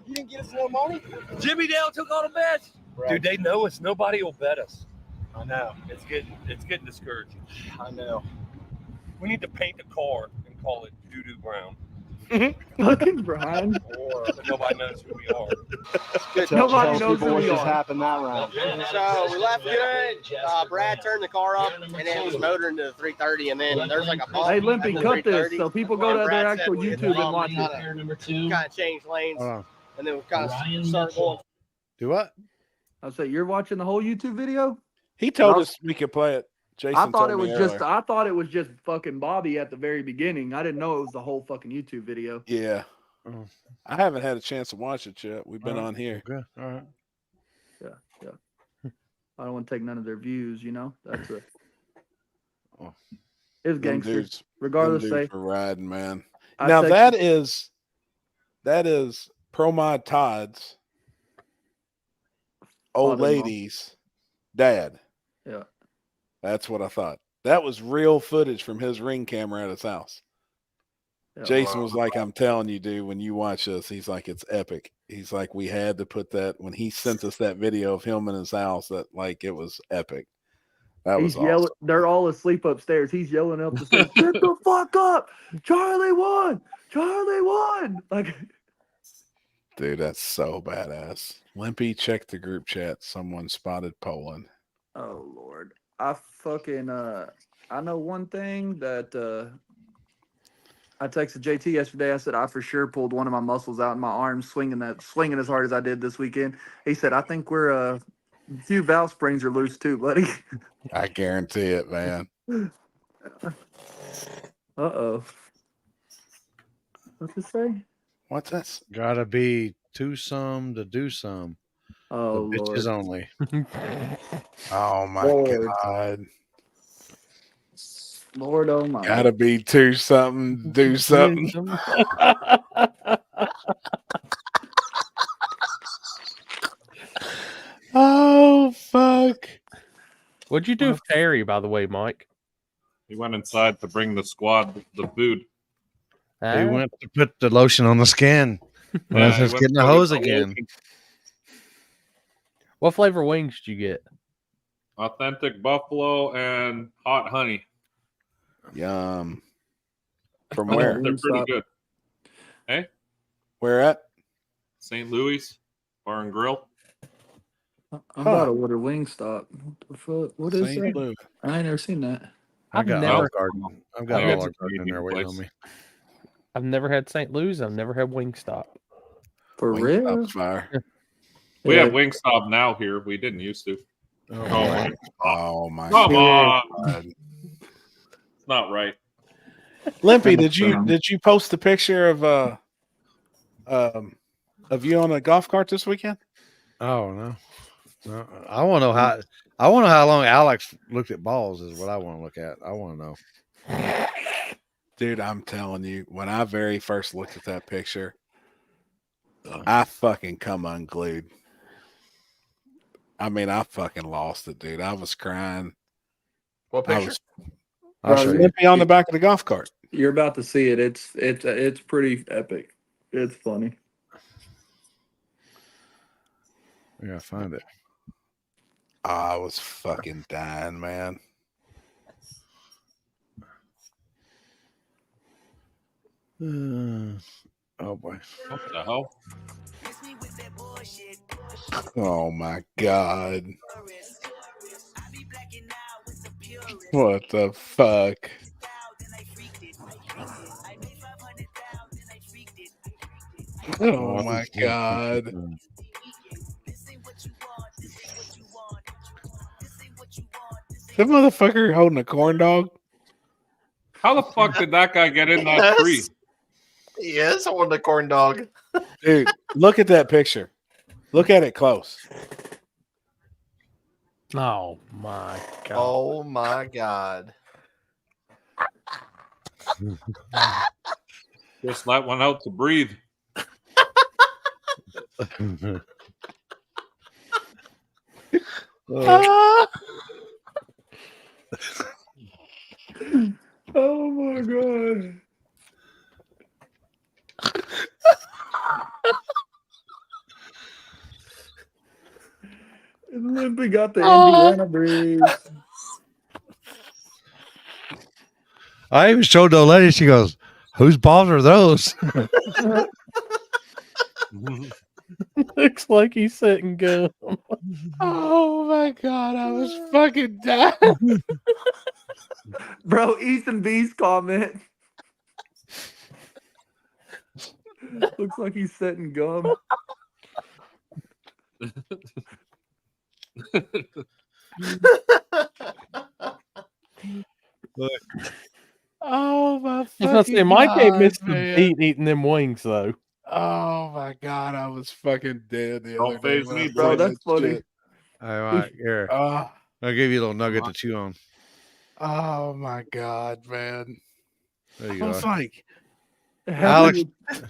You didn't get us more money? Jimmy Dale took all the bets. Dude, they know us. Nobody will bet us. I know. It's getting discouraging. I know. We need to paint the car and call it Doo-Doo Brown. Fucking Brian. But nobody knows who we are. Nobody knows who we are. happened that round. So we left good. Brad turned the car up, and then it was motoring to the 330, and then there's like a bump. Hey, Limpy, at the cut this 330, so people go to their Brad actual said we YouTube and had watch to it. kind of change lanes, and then we kind of started going. Do what? I say you're watching the whole YouTube video. He told us we could play it. Jason I thought told it me was earlier. just. I thought it was just fucking Bobby at the very beginning. I didn't know it was the whole fucking YouTube video. Yeah. I haven't had a chance to watch it yet. We've been on here. Good. All right. Yeah. I don't want to take none of their views. You know, that's it. Oh. It's Them gangster. dudes- Regardless, them say dudes for riding, man. I Now text- that is ProMod Todd's old Father-in-law. lady's dad. Yeah. That's what I thought. That was real footage from his Ring camera at his house. Jason was like, I'm telling you, dude, when you watch this, he's like, it's epic. He's like, we had to put that when he sent us that video of him in his house, that like it was epic. That was He's yelling. awesome. They're all asleep upstairs. He's yelling up the stairs. Get the fuck up! Charlie won! Charlie won! Like, Dude, that's so badass. Limpy, check the group chat. Someone spotted Poland. oh Lord, I fucking I know one thing that I texted JT yesterday. I said I for sure pulled one of my muscles out in my arm, swinging as hard as I did this weekend. He said, I think we're a few valve springs are loose too, buddy. I guarantee it, man. Uh-oh. What's it say? What's this? Gotta be twosome to do some. Oh, the bitches Lord. only. Oh my Lord. God. Lord oh my. Gotta be two something, do something. Oh fuck. What'd you do with Terry, by the way, Mike? He went inside to bring the squad the food. He went to put the lotion on the skin. Well, Yeah, that's he went getting the to hose the again. lotion. What flavor wings did you get? Authentic buffalo and hot honey. Yum. From Oh, where? they're pretty good. Hey, Where at? St. Louis Bar and Grill. I'm about to order Wingstop. What the fuck? What is St. that? Louis. I ain't never seen that. I've got never- Olive Garden. I've got Yeah, Olive it's a Garden in there Canadian waiting on place. me. I've never had St. Louis. I've never had Wingstop. For real? Wingstop's fire. We Yeah. have Wingstop now here. We didn't used to. Oh my Come God. on. It's not right. Limpy, did you post a picture of you on a golf cart this weekend? Oh no. No. I want to know how long Alex looked at balls is what I want to look at. I want to know. Dude, I'm telling you, when I very first looked at that picture, I fucking come unglued. I mean, I fucking lost it, dude. I was crying. What picture? I'll show you. Limpy on the back of the golf cart. You're about to see it. It's pretty epic. It's funny. I gotta find it. I was fucking dying, man. Oh boy. What the hell? Oh my God. What the fuck? Oh my God. That motherfucker holding a corn dog? How the fuck did that guy get in that tree? He is holding a corn dog. Dude, look at that picture. Look at it close. Oh my God. Oh my God. Just let one out to breathe. Oh my God. Limpy got the Indiana breeze. I even showed the old lady. She goes, "Whose balls are those?" Looks like he's sitting gum. Oh my God, I was fucking dying. Bro, Ethan B's comment. Looks like he's setting gum. Oh my I was gonna say, fucking Mike ain't God, missed the man. beat eating them wings though. Oh my God, I was fucking dead the Don't other day. faze when me, I bro. seen That's that funny. shit. All right, here. I'll give you a little nugget to chew on. Oh my God, man. There you I go. was like, Alex,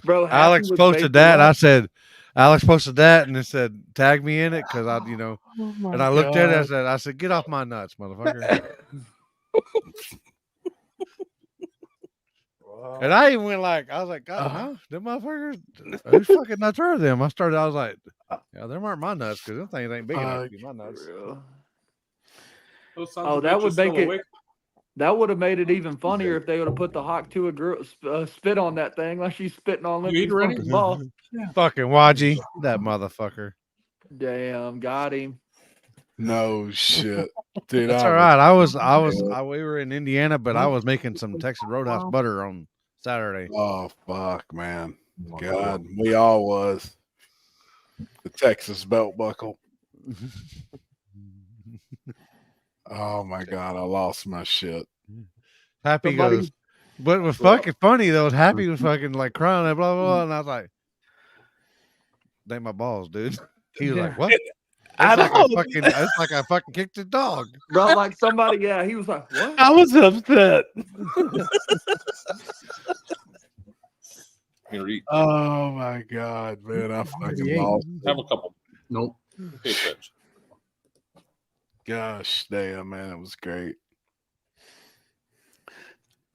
Bro, Alex posted that. I said, Alex posted that, and it said, "Tag me in it," because I, oh my and I looked at it. God. I said, "Get off my nuts, motherfucker." And I even went like, I was like, God, no, them motherfuckers, whose fucking nuts are them? I was like, yeah, them aren't my nuts because them things ain't big enough to be my nuts. Oh, that would make it. That would have made it even funnier if they would have put the Hawk 2 spit on that thing like she's spitting on Limpy's fucking ball. Fucking Waji, that motherfucker. Damn, got him. No shit, dude. That's all right. We were in Indiana, but I was making some Texas Roadhouse butter on Saturday. Oh fuck, man. God, we all was. The Texas belt buckle. Oh my God, I lost my shit. Happy goes, but it was fucking funny though. Happy was fucking like crying and blah blah blah, and I was like, "They my balls, dude." He was like, "What?" It's like I fucking kicked a dog, bro. Like somebody, yeah. He was like, "What?" I was upset. Oh my God, man! I fucking lost. Have a couple. Nope. Okay, bitch. Gosh damn, man, it was great.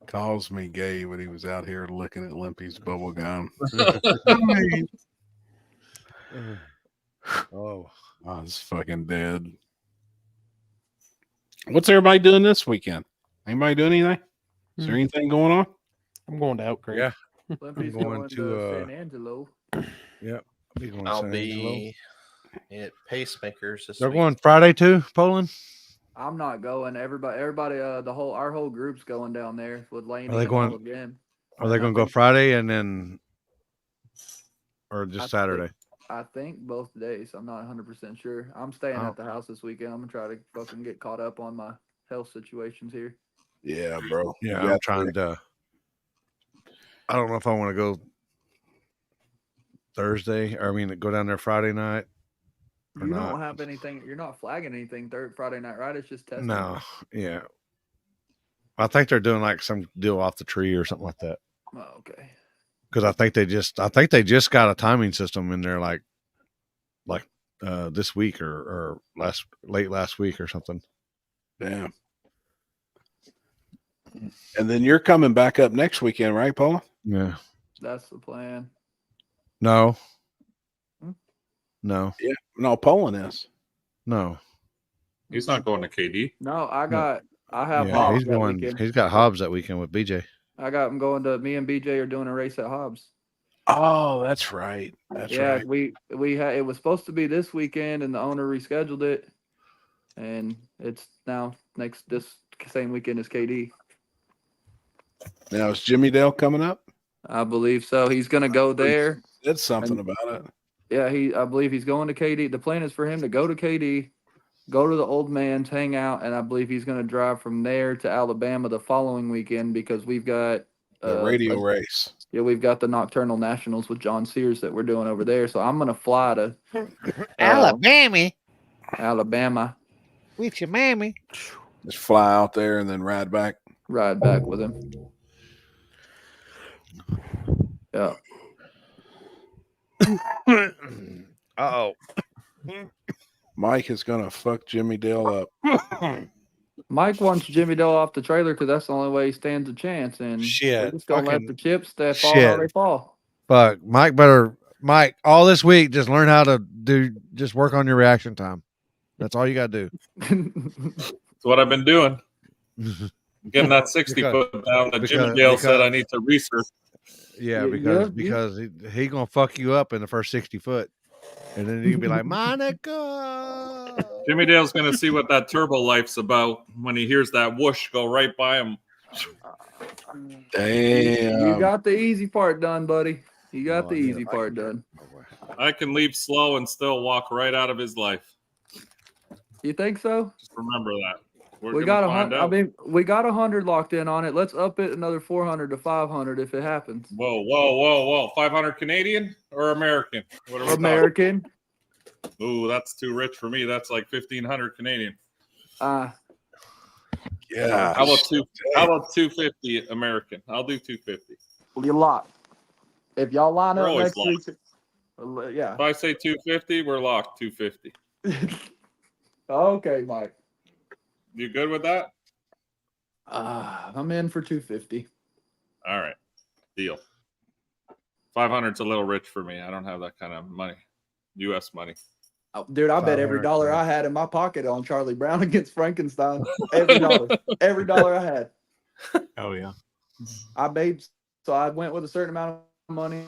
Calls me gay when he was out here looking at Limpy's bubble gum. Oh, I was fucking dead. What's everybody doing this weekend? Anybody doing anything? Is there anything going on? I'm going to Outcreek. Yeah. Limpy's going to San Angelo. Yep. I'll be at Pacemakers this They're week. going Friday too, Poland. I'm not going. Everybody, our whole group's going down there with Laney. Are they and going? all of them. Are they going to go Friday and then, or just Saturday? I think both days. I'm not 100% sure. I'm staying at the house this weekend. I'm gonna try to fucking get caught up on my health situations here. Yeah, bro. Yeah, I'm trying to. I don't know if I want to go Thursday, or I mean, go down there Friday night. You don't have anything. You're not flagging anything Friday night, right? It's just testing. No, yeah. I think they're doing like some deal off the tree or something like that. Oh, okay. Because I think they just got a timing system in there, like this week or late last week or something. Damn. And then you're coming back up next weekend, right, Paula? Yeah. That's the plan. No. No. Yeah. No, Poland is. No. He's not going to KD. No, I have. Yeah, Hobbs he's that going. weekend. He's got Hobbs that weekend with BJ. I got him going to. Me and BJ are doing a race at Hobbs. Oh, that's right. That's right. It was supposed to be this weekend, and the owner rescheduled it, and it's now this same weekend as KD. Now is Jimmy Dale coming up? I believe so. He's going to go there. Said something about it. Yeah, I believe he's going to KD. The plan is for him to go to KD, go to the Old Man's, hang out, and I believe he's going to drive from there to Alabama the following weekend because we've got the radio race. Yeah, we've got the Nocturnal Nationals with John Sears that we're doing over there. So I'm going to fly to Alabama with your mammy. Just fly out there and then ride back. Ride back with him. Yeah. Uh-oh. Mike is going to fuck Jimmy Dale up. Mike wants Jimmy Dale off the trailer because that's the only way he stands a chance. And we're just going to let the chips that fall how they fall. Fuck. Mike, all this week, just learn how to just work on your reaction time. That's all you got to do. That's what I've been doing. Getting that 60 foot down that Jimmy Dale said I need to research. Yeah, because he gonna fuck you up in the first 60 foot, and then you can be like, Monica. Jimmy Dale's gonna see what that turbo life's about when he hears that whoosh go right by him. Damn, you got the easy part done, buddy. You got the easy part done. I can leave slow and still walk right out of his life. You think so? Just remember that. We got 100. I mean, we got 100 locked in on it. Let's up it another 400 to 500 if it happens. Whoa! 500 Canadian or American? What are we American. Talking? Ooh, that's too rich for me. That's like 1,500 Canadian. Yeah. How about 250 American? I'll do 250. You locked. If y'all line We're up always next week, yeah. If I say 250, we're locked. 250. Okay, Mike. You good with that? I'm in for 250. All right, deal. 500's a little rich for me. I don't have that kind of money, U.S. money. Oh, dude, I bet every dollar I had in my pocket on Charlie Brown against Frankenstein. Every dollar I had. Oh yeah. I made, so I went with a certain amount of money.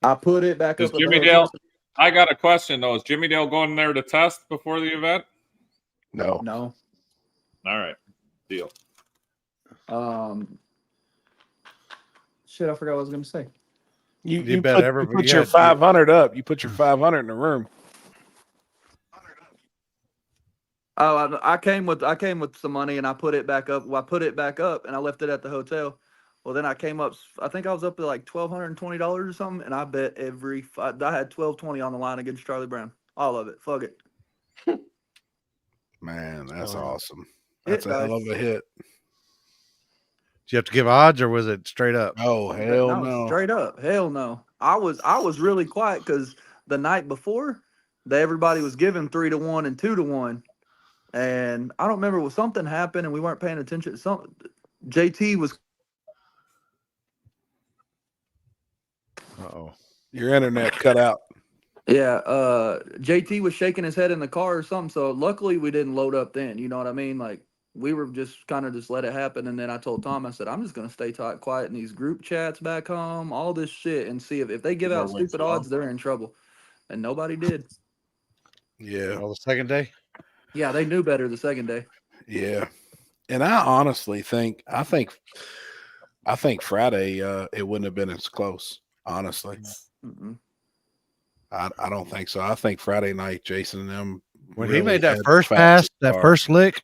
I put it back Is up at Jimmy the Dale? hotel. I got a question though. Is Jimmy Dale going there to test before the event? No. No. All right, deal. Shit, I forgot what I was going to say. You put your 500 up. You put your 500 in the room. Oh, I came with some money and I put it back up. Well, I put it back up and I left it at the hotel. Well, then I came up. I think I was up to like $1,220 or something, and I bet I had $1,220 on the line against Charlie Brown. All of it. Fuck it. Man, that's awesome. That's That's a hell of a hit. Did you have to give odds, or was it straight up? Oh hell no! Straight up, hell no. I was really quiet because the night before, everybody was giving 3-1 and 2-1, and I don't remember what something happened and we weren't paying attention. JT was. Uh-oh. Your internet cut out. Yeah, JT was shaking his head in the car or something. So luckily we didn't load up then. You know what I mean? Like we were just kind of just let it happen. And then I told Tom, I said, I'm just gonna stay quiet in these group chats back home, all this shit, and see if they give out stupid odds, they're in trouble. And nobody did. Yeah. Well, the second day. Yeah, they knew better the second day. Yeah, and I honestly think I think Friday it wouldn't have been as close. Honestly. Mm-mm. I don't think so. I think Friday night, Jason and them when really he made that had first the pass, fastest that car. first lick,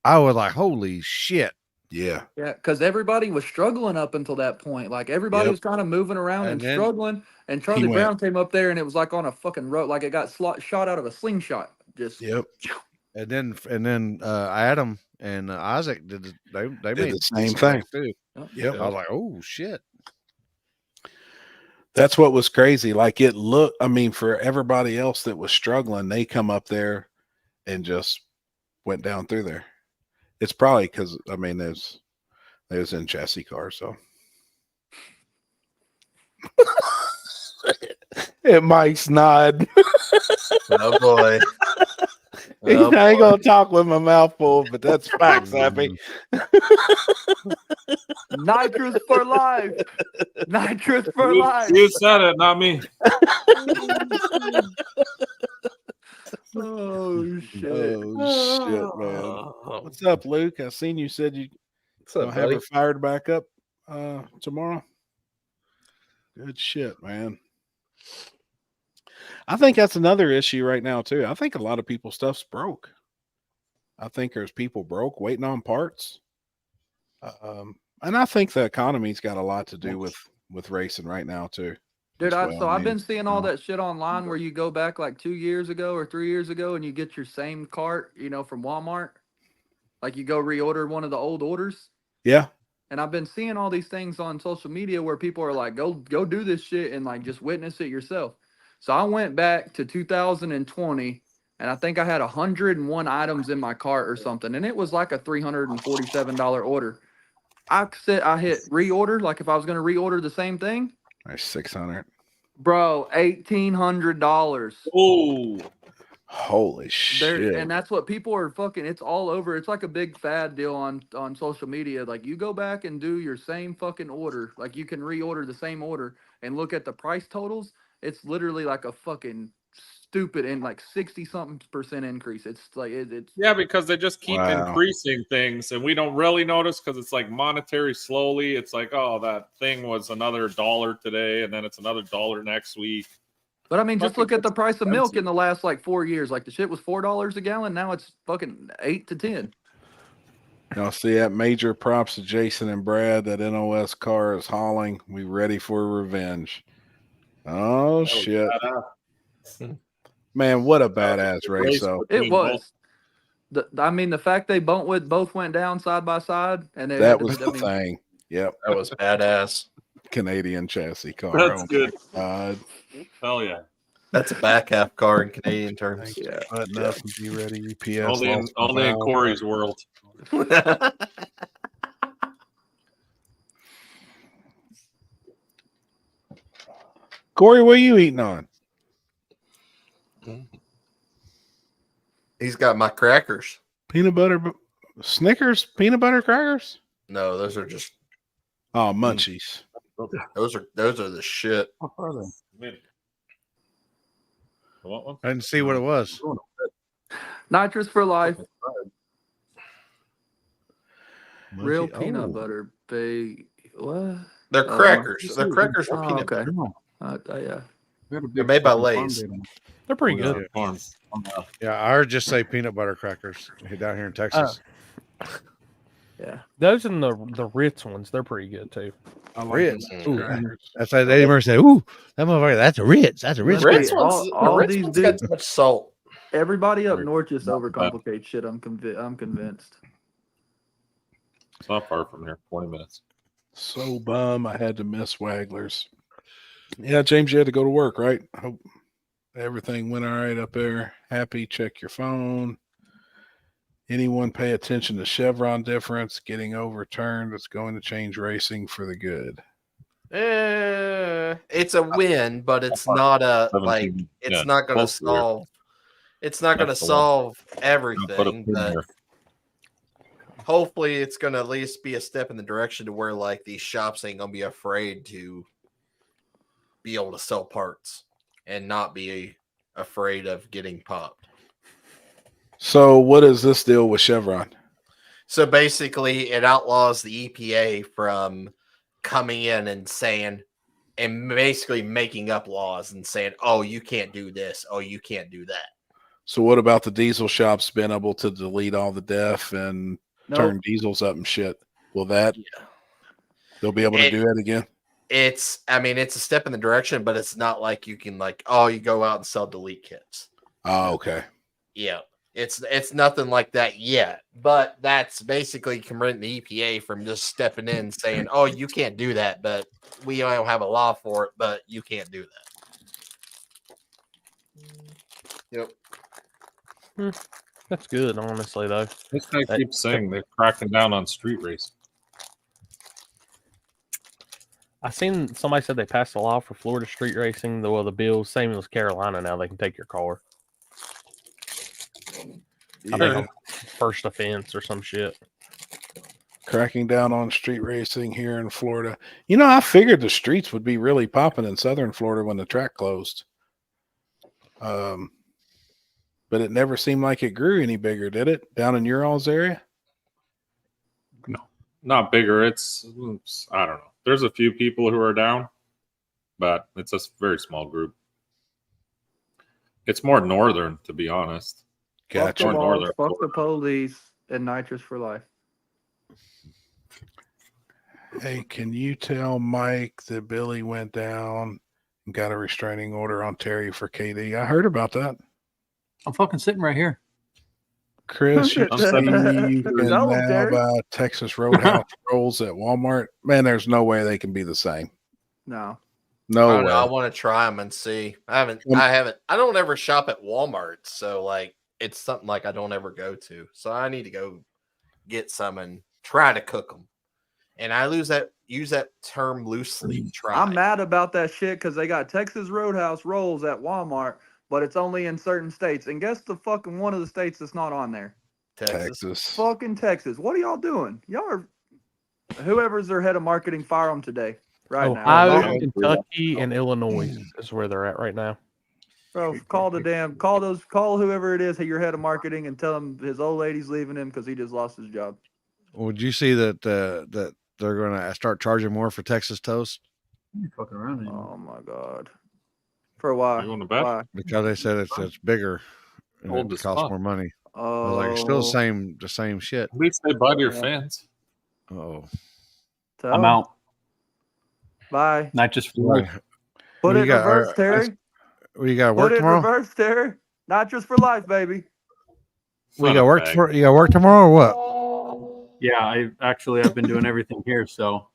I was like, "Holy shit!" Yeah, yeah, because everybody was struggling up until that point. Like everybody was kind of moving around and then struggling. And Charlie Brown came up there, and it was like on a fucking road, like it got shot out of a slingshot. Just And then Adam and Isaac did they made the same decent thing wrecks too. Yep. I was like, "Oh shit!" That's what was crazy. Like it looked, I mean, for everybody else that was struggling, they come up there and just went down through there. It's probably because I mean, there's in chassis cars, so it Mike's nod. Oh boy. I ain't gonna talk with my mouth full, but that's facts, Happy. Nitrous for life. Nitrous for life. You said it, not me. Oh shit. Oh shit, man. What's up, Luke? I seen you said you gonna have her fired back up tomorrow. Good shit, man. I think that's another issue right now too. I think a lot of people's stuff's broke. I think there's people broke waiting on parts. And I think the economy's got a lot to do with racing right now too. Dude, I've been seeing all that shit online where you go back like 2 years ago or 3 years ago and you get your same cart, from Walmart. Like you go reorder one of the old orders. Yeah. And I've been seeing all these things on social media where people are like, go do this shit and like just witness it yourself. So I went back to 2020 and I think I had 101 items in my cart or something. And it was like a $347 order. I hit reorder, like if I was going to reorder the same thing. There's 600. Bro, $1,800. Oh, holy shit! And that's what people are fucking. It's all over. It's like a big fad deal on social media. Like you go back and do your same fucking order. Like you can reorder the same order and look at the price totals. It's literally like a fucking stupid and like 60-something% increase. It's like it's yeah, because they just keep increasing things, and we don't really notice because it's like monetary slowly. It's like, oh, that thing was another $1 today, and then it's another $1 next week. But I mean, just look at the price of milk in the last like 4 years. Like the shit was $4 a gallon. Now it's fucking 8 to 10. Y'all see that? Major props to Jason and Brad. That NOS car is hauling. We ready for revenge. Oh shit. Man, what a badass race, though. It was. I mean, the fact they both went down side by side, and that was the thing. Yep, that was badass. Canadian chassis car. That's oh good. God. Hell yeah. That's a back half car in Canadian terms. Yeah. Button up and be ready. UPS. Only in Corey's world. Corey, what are you eating on? He's got my crackers. Peanut butter Snickers peanut butter crackers? No, those are just munchies. Those are the shit. How far are they? I didn't see what it was. Nitrous for life. Real Munchie- peanut oh. butter. Big what? They're crackers. They're crackers with peanut butter. Yeah. They're made by Lay's. They're pretty good. Yeah, I heard just say peanut butter crackers down here in Texas. Yeah, those and the Ritz ones, they're pretty good too. I like Ritz. That's like they never say, "Ooh, that motherfucker, that's a Ritz. That's a Ritz." All these got dudes, too much salt. Everybody up north just overcomplicates shit. I'm convinced. It's not far from here. 20 minutes. So bum I had to miss Wagglers. Yeah, James, you had to go to work, right? I hope everything went all right up there. Happy, check your phone. Anyone pay attention to Chevron difference getting overturned? It's going to change racing for the good. It's a win, but it's not a like. It's not going to solve. It's not going to solve everything. But hopefully, it's going to at least be a step in the direction to where like these shops ain't going to be afraid to be able to sell parts and not be afraid of getting popped. So what is this deal with Chevron? So basically it outlaws the EPA from coming in and saying and basically making up laws and saying, oh, you can't do this, oh, you can't do that. So what about the diesel shops being able to delete all the DEF and turn diesels up and shit? Will that they'll be able to do that again? It's a step in the direction, but it's not like you can you go out and sell delete kits. Oh, okay. Yeah. It's nothing like that yet, but that's basically converting the EPA from just stepping in and saying, oh, you can't do that, but we don't have a law for it, but you can't do that. Yep. That's good, honestly, though. This guy keeps saying they're cracking down on street race. I seen somebody said they passed a law for Florida street racing. The bill, same as Carolina now, they can take your car. I think first offense or some shit. Cracking down on street racing here in Florida. You know, I figured the streets would be really popping in southern Florida when the track closed. But it never seemed like it grew any bigger, did it? Down in your all's area? No, not bigger. It's I don't know. There's a few people who are down, but it's a very small group. It's more northern, to be honest. Fuck the laws, fuck the police, and nitrous for life. Hey, can you tell Mike that Billy went down and got a restraining order on Terry for KD? I heard about that. I'm fucking sitting right here. Chris, you can now buy Texas Roadhouse rolls at Walmart. Man, there's no way they can be the same. No. No way. I want to try them and see. I don't ever shop at Walmart, so like it's something like I don't ever go to. So I need to go get some and try to cook them. And I use that term loosely. Try. I'm mad about that shit because they got Texas Roadhouse rolls at Walmart, but it's only in certain states. And guess the fucking one of the states that's not on there? Texas. Fucking Texas. What are y'all doing? Y'all are whoever's their head of marketing, fire them today. Right now. Ohio, Kentucky, and Illinois is where they're at right now. Bro, call whoever it is, your head of marketing, and tell him his old lady's leaving him because he just lost his job. Would you see that that they're going to start charging more for Texas toast? You're fucking around anymore. Oh my god! For why? You want to bet? Why? Because they said it's bigger and it costs more money. Oh, I was like, it's still the same shit. At least they buy to your fans. Oh, I'm out. Bye. Not just for Put it in reverse, Terry. We got to work tomorrow. Put it in reverse, Terry. Not just for life, baby. We got work for you. Got work tomorrow or what? Yeah, I've been doing everything here, so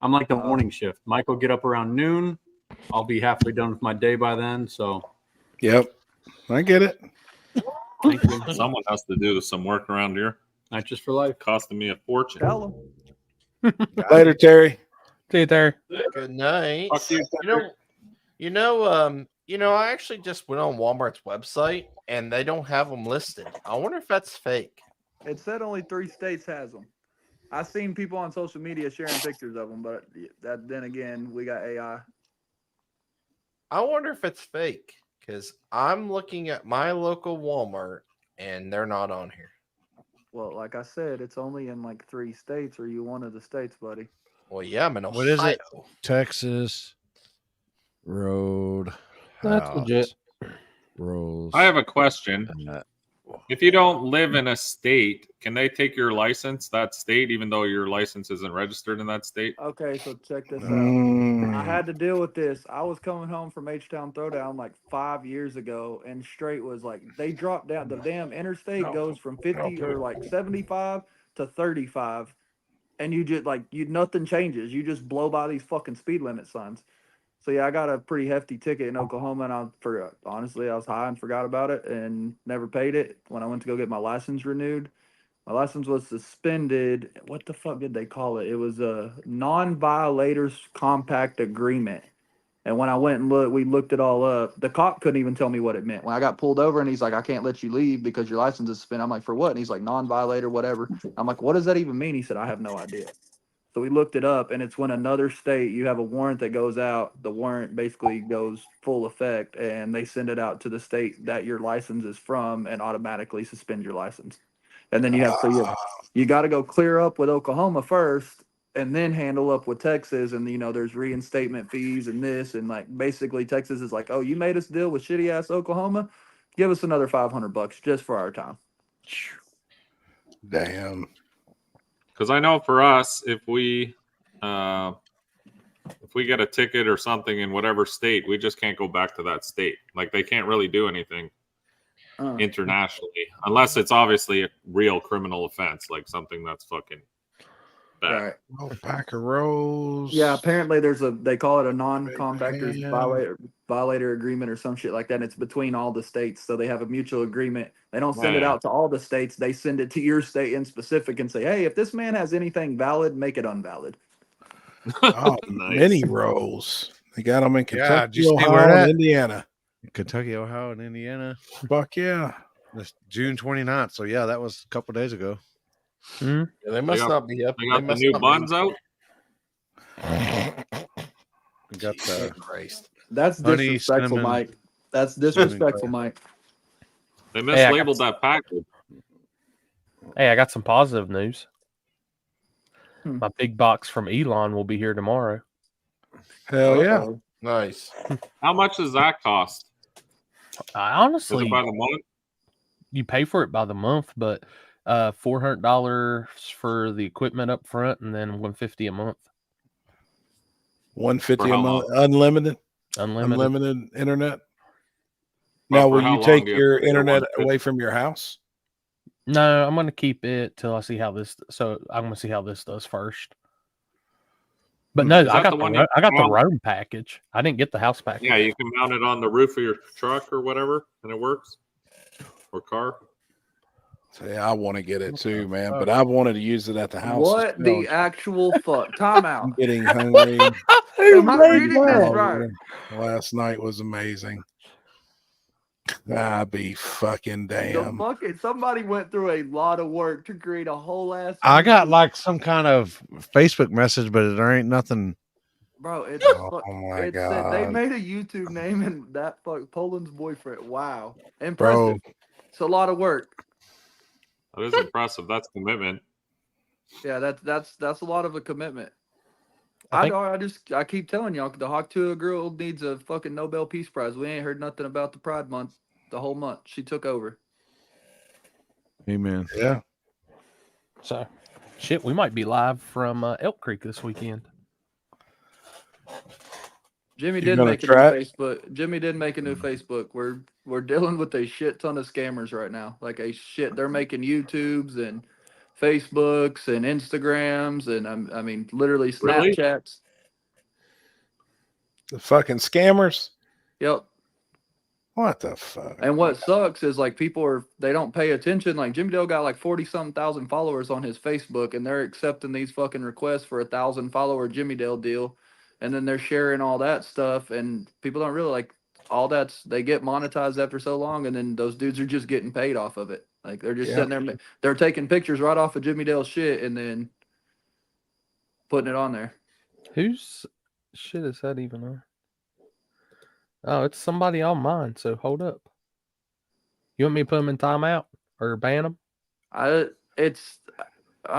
I'm like the morning shift. Mike will get up around noon. I'll be halfway done with my day by then, so Yep, I get it. Someone has to do some work around here. Not just for life. Costing me a fortune. Tell them. Later, Terry. See you, Terry. Good night. Fuck you, Terry. I actually just went on Walmart's website and they don't have them listed. I wonder if that's fake. It said only 3 states has them. I've seen people on social media sharing pictures of them, but then again, we got AI. I wonder if it's fake because I'm looking at my local Walmart and they're not on here. Well, like I said, it's only in like 3 states. Are you one of the states, buddy? Well, yeah, I'm in Ohio. What is it? Texas Road. That's legit. Rolls. I have a question. If you don't live in a state, can they take your license, that state, even though your license isn't registered in that state? Okay, so check this out. I had to deal with this. I was coming home from H-Town Throwdown like 5 years ago, and straight was like, they dropped down. The damn interstate goes from 50 or like 75 to 35, and you just nothing changes. You just blow by these fucking speed limit signs. So yeah, I got a pretty hefty ticket in Oklahoma, and I was high and forgot about it and never paid it. When I went to go get my license renewed, my license was suspended. What the fuck did they call it? It was a non-violators compact agreement. And when I went and we looked it all up. The cop couldn't even tell me what it meant. When I got pulled over and he's like, I can't let you leave because your license is suspended. I'm like, for what? And he's like, non-violator, whatever. I'm like, what does that even mean? He said, I have no idea. So we looked it up, and it's when another state, you have a warrant that goes out. The warrant basically goes full effect, and they send it out to the state that your license is from and automatically suspend your license. And then you got to go clear up with Oklahoma first and then handle up with Texas. And, there's reinstatement fees and this. And, basically Texas is like, oh, you made us deal with shitty-ass Oklahoma? Give us another $500 just for our time. Damn. Because I know for us, if we get a ticket or something in whatever state, we just can't go back to that state. Like they can't really do anything internationally unless it's obviously a real criminal offense, like something that's fucking bad. Right. Oh, pack of rolls. Yeah, apparently they call it a non-compactors violator agreement or some shit like that. And it's between all the states, so they have a mutual agreement. They don't send it out to all the states. They send it to your state in specific and say, hey, if this man has anything valid, make it unvalid. Oh, Nice. mini rolls. They got them in Kentucky, did you see Ohio, where and that? Indiana. Kentucky, Ohio, and Indiana. Fuck yeah. That's June 29th. So yeah, that was a couple days ago. Yeah, they must not be up. They got the new buns out. We got the Christ. That's honey, disrespectful, cinnamon. Mike. That's disrespectful, Mike. They mislabeled that package. Hey, I got some positive news. My big box from Elon will be here tomorrow. Hell yeah. Nice. How much does that cost? I Is honestly, it by the month? you pay for it by the month, but $400 for the equipment up front, and then $150 a month. $150 For a how month, long? unlimited internet. Well, Now, for will how you long take do you your have to pay internet 150? away from your house? No, I'm gonna keep it till I see how this. So I'm gonna see how this does first. But no, Is that the one you I got the mount? Rome package. I didn't get the house package. Yeah, you can mount it on the roof of your truck or whatever, and it works. Or car. So, yeah, I want to get it too, man. But I wanted to use it at the house. What as the well. actual fuck? Time out. I'm getting hungry. Am I reading this right? Last night was amazing. I be fucking damn. Somebody went through a lot of work to create a whole ass. I got like some kind of Facebook message, but there ain't nothing. Bro, it's Oh my it said god. they made a YouTube name and that fuck Poland's boyfriend. Wow, impressive. Bro. It's a lot of work. That is impressive. That's commitment. Yeah, that's a lot of a commitment. I I keep telling y'all the Hawk Tuah girl needs a fucking Nobel Peace Prize. We ain't heard nothing about the Pride Month the whole month. She took over. Amen. Yeah. So, shit, we might be live from Elk Creek this weekend. Jimmy You did gonna make a try new it? Facebook. Jimmy did make a new Facebook. We're dealing with a shit ton of scammers right now. Like they're making YouTubes and Facebooks and Instagrams and I mean literally Really? Snapchats. The fucking scammers. Yep. What the fuck? And what sucks is like they don't pay attention. Like Jimmy Dale got like 40-something thousand followers on his Facebook, and they're accepting these fucking requests for 1,000 follower Jimmy Dale deal, and then they're sharing all that stuff, and people don't really like all they get monetized after so long, and then those dudes are just getting paid off of it. Like they're just sitting there, they're taking pictures right off of Jimmy Dale's shit and then putting it on there. Whose shit is that even on? Oh, it's somebody on mine. So hold up. You want me to put them in timeout or ban them? I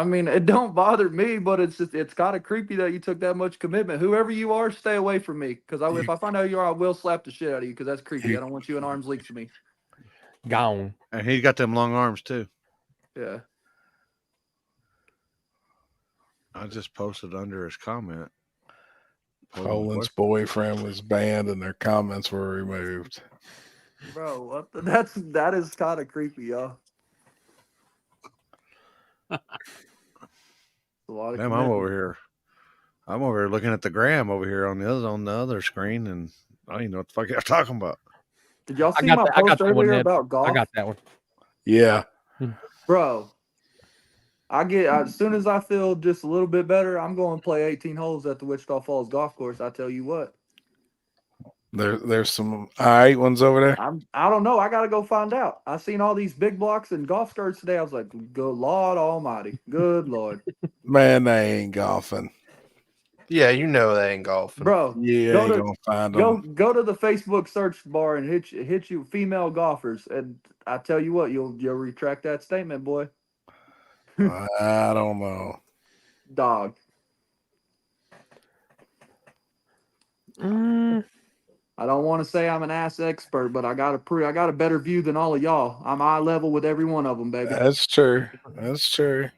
mean, it don't bother me, but it's kind of creepy that you took that much commitment. Whoever you are, stay away from me. Because if I find out who you are, I will slap the shit out of you. Because that's creepy. I don't want you in arm's length to me. Gone. And he got them long arms too. Yeah. I just posted under his comment. Poland's boyfriend was banned and their comments were removed. Bro, that is kind of creepy, y'all. A lot of Damn, I'm over here looking at the gram over here on the other screen, and I don't even know what the fuck you're talking about. Did y'all see my post earlier about golf? I got that one. Yeah. Bro, as soon as I feel just a little bit better, I'm going to play 18 holes at the Wichita Falls golf course. I tell you what. There's some all right ones over there. I don't know. I got to go find out. I seen all these big blocks and golf skirts today. I was like, good Lord Almighty. Good Lord. Man, they ain't golfing. Yeah, you know they ain't golfing. Bro, yeah, ain't gonna find them. Go to the Facebook search bar and hit you female golfers. And I tell you what, you'll retract that statement, boy. I don't know. Dog. I don't want to say I'm an ass expert, but I got a better view than all of y'all. I'm eye level with every one of them, baby. That's true. That's true.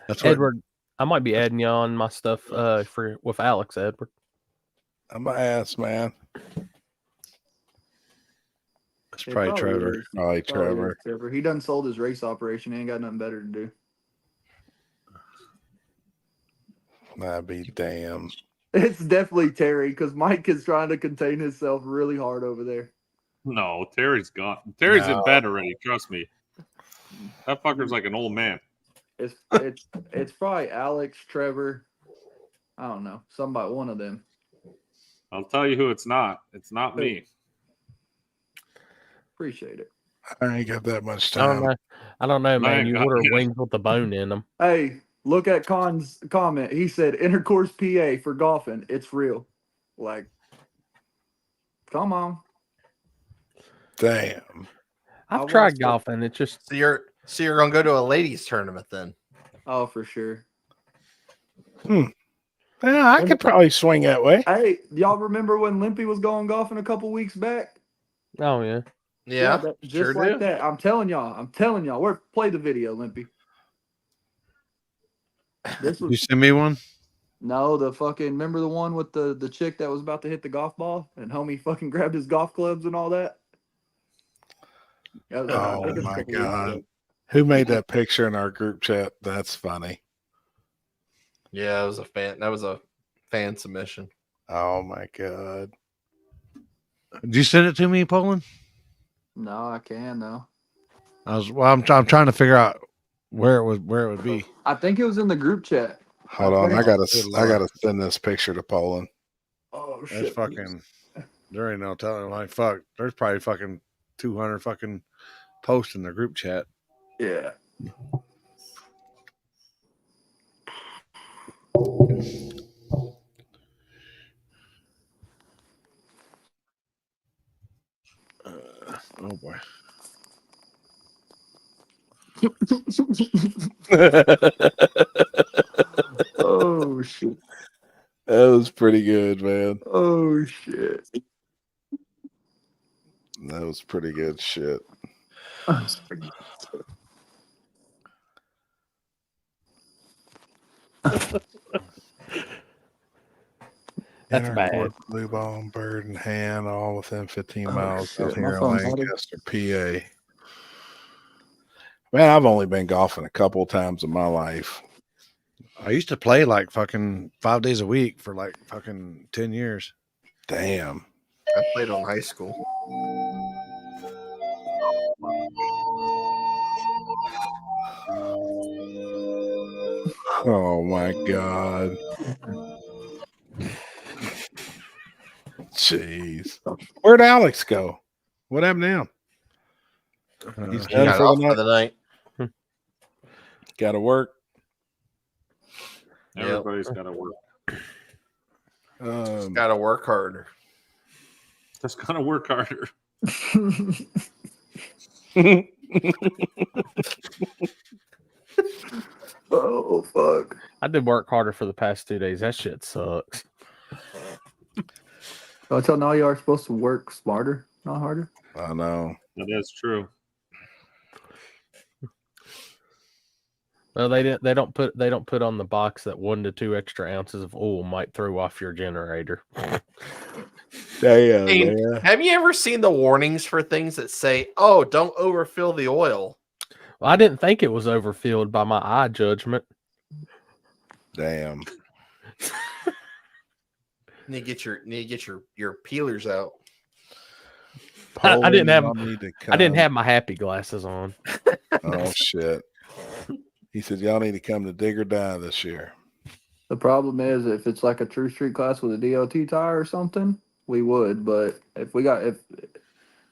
That's Edward. I might be adding you on my stuff with Alex, Edward. I'm an ass man. That's probably Trevor. Probably Trevor. He done sold his race operation. He ain't got nothing better to do. I'd be damn. It's definitely Terry because Mike is trying to contain himself really hard over there. No, Terry's gone. Terry's in bed already. Trust me. That fucker's like an old man. It's probably Alex, Trevor. I don't know. Somebody, one of them. I'll tell you who it's not. It's not me. Appreciate it. I ain't got that much time. I don't know, man. You order wings with the bone in them. Hey, look at Con's comment. He said, "Intercourse PA for golfing. It's real." Like, come on. Damn. I've tried golfing. It's just so you're gonna go to a ladies tournament then? Oh, for sure. Yeah, I could probably swing that way. Hey, y'all remember when Limpy was going golfing a couple weeks back? Oh yeah. Yeah, just sure like do. that. I'm telling y'all. Play the video, Limpy. You send me one? No, remember the one with the chick that was about to hit the golf ball and homie fucking grabbed his golf clubs and all that? Oh my God. Who made that picture in our group chat? That's funny. Yeah, it was a fan. That was a fan submission. Oh my God. Did you send it to me, Poland? No, I can though. I'm trying to figure out where it would be. I think it was in the group chat. Hold on, I gotta send this picture to Poland. Oh shit! That's fucking. There ain't no telling. Like fuck, there's probably fucking 200 fucking posts in the group chat. Yeah. Oh boy. Oh shit. That was pretty good, man. Oh shit. That was pretty good shit. That's bad. Blue ball, bird in hand, all within 15 miles shit, out here my in phone's Lancaster, PA. Man, I've only been golfing a couple times in my life. I used to play like fucking 5 days a week for like fucking 10 years. Damn. I played on high school. Oh my God. Jeez. Where'd Alex go? What happened to him? He's He done got for off the night. for the night. Got to work. Everybody's got to work. Got to work harder. Just got to work harder. Oh fuck! I did work harder for the past 2 days. That shit sucks. I tell now you are supposed to work smarter, not harder. I know. That is true. Well, they don't put on the box that 1 to 2 extra ounces of oil might throw off your generator. Damn. Have you ever seen the warnings for things that say, "Oh, don't overfill the oil"? Well, I didn't think it was overfilled by my eye judgment. Damn. Need to get your peelers out. I didn't I have my happy glasses on. Oh shit. He said y'all need to come to dig or die this year. The problem is if it's like a true street class with a DOT tire or something, we would. But if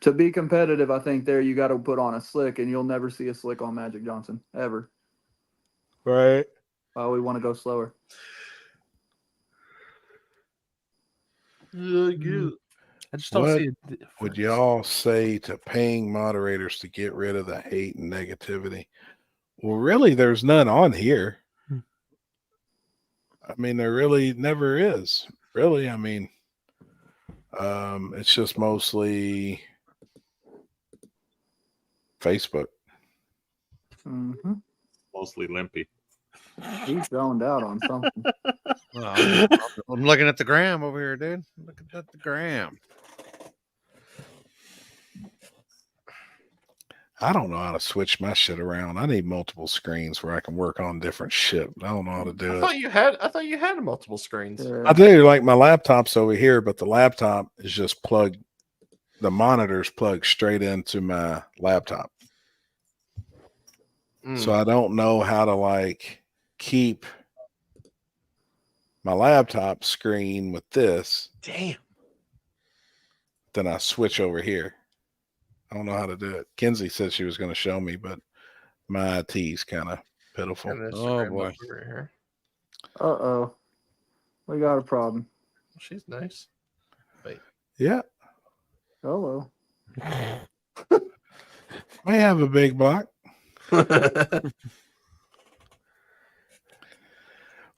to be competitive, I think there you got to put on a slick, and you'll never see a slick on Magic Johnson ever. Right. We want to go slower. I just don't see it. Would y'all say to paying moderators to get rid of the hate and negativity? Well, really, there's none on here. I mean, there really never is. Really, I mean, it's just mostly Facebook. Mm-hmm. Mostly Limpy. He's zoned out on something. Well, I'm looking at the gram over here, dude. Look at the gram. I don't know how to switch my shit around. I need multiple screens where I can work on different shit. I don't know how to do I it. thought you had multiple screens. I do. Like my laptop's over here, but the laptop is just plugged. The monitor's plugged straight into my laptop. So I don't know how to like keep my laptop screen with this. Damn. Then I switch over here. I don't know how to do it. Kenzie said she was going to show me, but my IT's kind of pitiful. Oh boy. Uh-oh. We got a problem. She's nice. Wait. Yeah. Hello. I have a big block.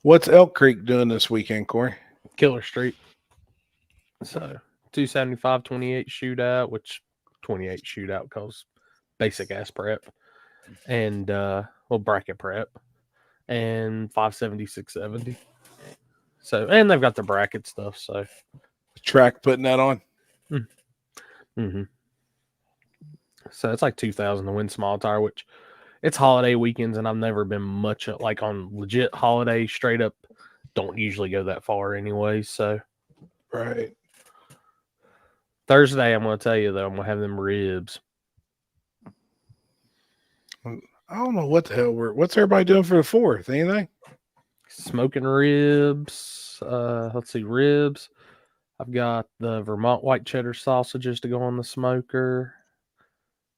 What's Elk Creek doing this weekend, Corey? Killer Street. So 275, 28 shootout, which 28 shootout calls basic ass prep. And bracket prep. And 570, 670. So, and they've got the bracket stuff. So track putting that on. Mm-hmm. So it's like 2,000 to win small tire, which it's holiday weekends, and I've never been much like on legit holiday straight up. Don't usually go that far anyway. So right. Thursday, I'm going to tell you though, I'm going to have them ribs. I don't know what the hell what's everybody doing for the 4th? Anything? Smoking ribs. Let's see, ribs. I've got the Vermont white cheddar sausages to go on the smoker.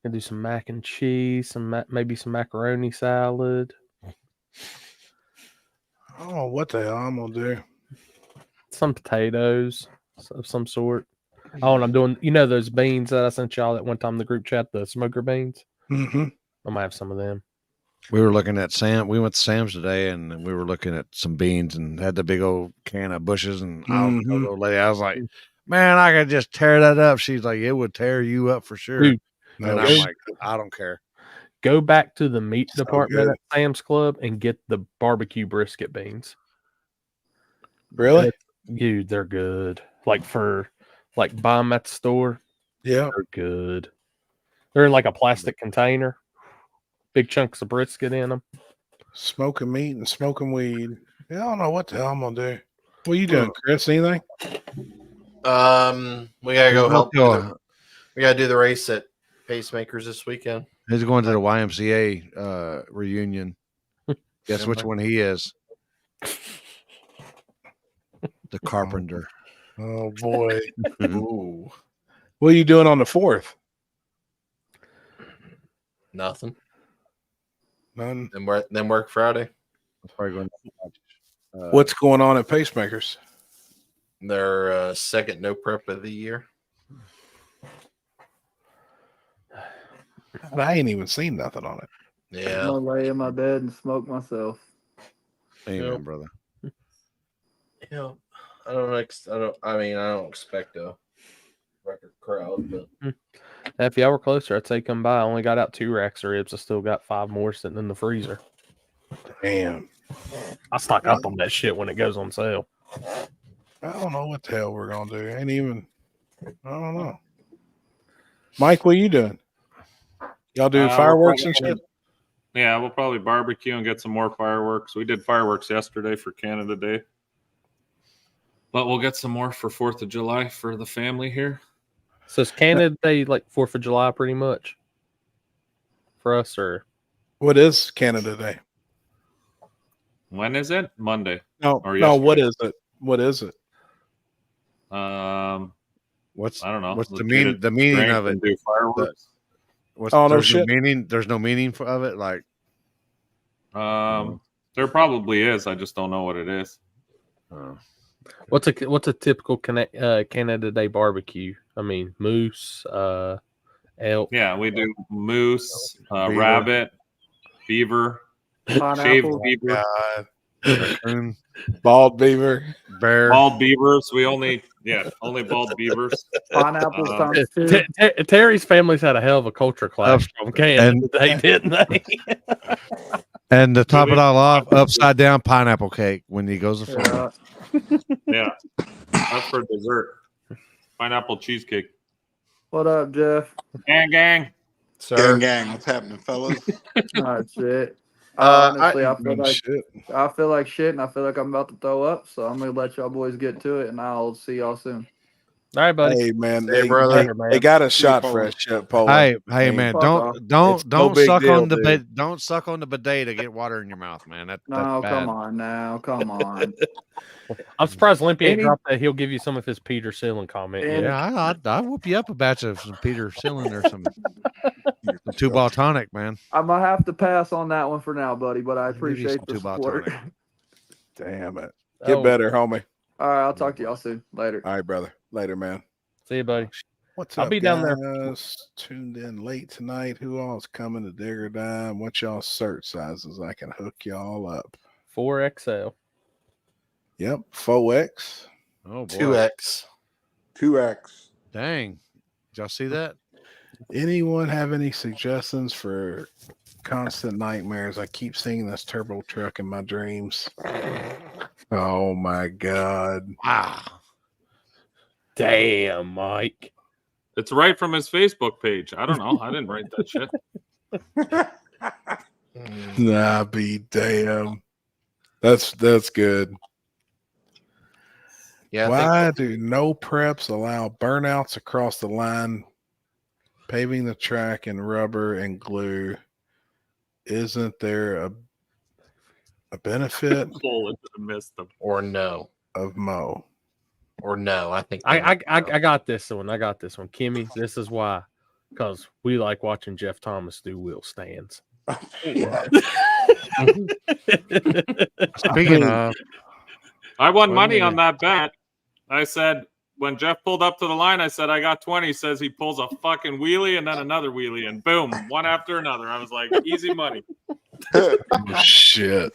Gonna do some mac and cheese, maybe some macaroni salad. I don't know what the hell I'm gonna do. Some potatoes of some sort. Oh, and I'm doing, those beans that I sent y'all that one time in the group chat, the smoker beans. Mm-hmm. I might have some of them. We were looking at we went to Sam's today, and we were looking at some beans and had the big old can of bushes. And I was like, man, I could just tear that up. She's like, it would tear you up for sure. Dude, and I'm like, I don't care. Go back to the meat department at Sam's Club and get the barbecue brisket beans. Really? Dude, they're good. Buy them at the store. Yeah. They're good. They're in like a plastic container. Big chunks of brisket in them. Smoking meat and smoking weed. Yeah, I don't know what the hell I'm going to do. What are you doing, Chris? Anything? We got to go help. We got to do the race at Pacemakers this weekend. He's going to the YMCA reunion. Guess which one he is? The carpenter. Oh boy. Ooh. What are you doing on the 4th? Nothing. None. Then work Friday. Probably going What's going on at Pacemakers? Their second no prep of the year. I ain't even seen nothing on it. Yeah. I'm gonna lay in my bed and smoke myself. Amen, brother. Yeah. I don't expect a record crowd, but If y'all were closer, I'd say come by. I only got out 2 racks of ribs. I still got 5 more sitting in the freezer. Damn. I stock up on that shit when it goes on sale. I don't know what the hell we're gonna do. I don't know. Mike, what are you doing? Y'all do fireworks and shit? Yeah, we'll probably barbecue and get some more fireworks. We did fireworks yesterday for Canada Day. But we'll get some more for 4th of July for the family here. So is Canada Day like 4th of July pretty much for us, or what is Canada Day? When is it? Monday. No, or no. yesterday? What is it? What is it? What's I don't know. What's the Legit meaning drink of it? and do fireworks. There's no meaning. There's no meaning of it. Like, there probably is. I just don't know what it is. what's a typical Canada Day barbecue? I mean, moose, elk. Yeah, we do moose, Beaver. rabbit, beaver, Pineapple. shaved beaver, raccoon, bald beaver, bear, bald beavers. We only bald beavers. Pineapple times 2. Terry's family's had a hell of a culture clash from Canada Day, didn't they? And to top it all off, upside down pineapple cake when he goes to Florida. Yeah, that's for dessert. Pineapple cheesecake. What up, Jeff? Gang. Sir. Gang. What's happening, fellas? Not shit. Honestly, I feel shit. like shit, and I feel like I'm about to throw up. So I'm gonna let y'all boys get to it, and I'll see y'all soon. All right, buddy. Hey man, Hey, brother. they got a shot for us, Poland. Hey man, don't It's no big suck deal, on the dude. don't suck on the bidet to get water in your mouth, man. That's No, bad. come on now, come on. I'm surprised Limpy ain't Any- dropped that. He'll give you some of his Peter Sealing comment. Yeah, I'd whoop you up a batch of some Peter Sealing or some 2-ball tonic, man. I'm gonna have to pass on that one for now, buddy. But I appreciate the 2-ball support. tonic. Damn it. Get better, homie. All right, I'll talk to y'all soon. Later. All right, brother. Later, man. See you, buddy. What's I'll up, be down there. guys? Tuned in late tonight. Who all's coming to Digger Dime? What's y'all cert sizes? I can hook y'all up. 4XL. Yep, 4X. Oh boy. 2X. 2X. Dang. Did y'all see that? Anyone have any suggestions for constant nightmares? I keep seeing this turbo truck in my dreams. Oh my god. Wow. Damn, Mike. It's right from his Facebook page. I don't know. I didn't write that shit. Nah, be damn. That's good. Yeah. Why do no preps allow burnouts across the line? Paving the track in rubber and glue. Isn't there a benefit Missed them. Or no. of Mo? Or no. I think I got this one. I got this one. Kimmy, this is why. Because we like watching Jeff Thomas do wheel stands. Speaking of, I won money on that bet. I said, when Jeff pulled up to the line, I said, I got 20. He says he pulls a fucking wheelie and then another wheelie, and boom, one after another. I was like, easy money. Oh, shit.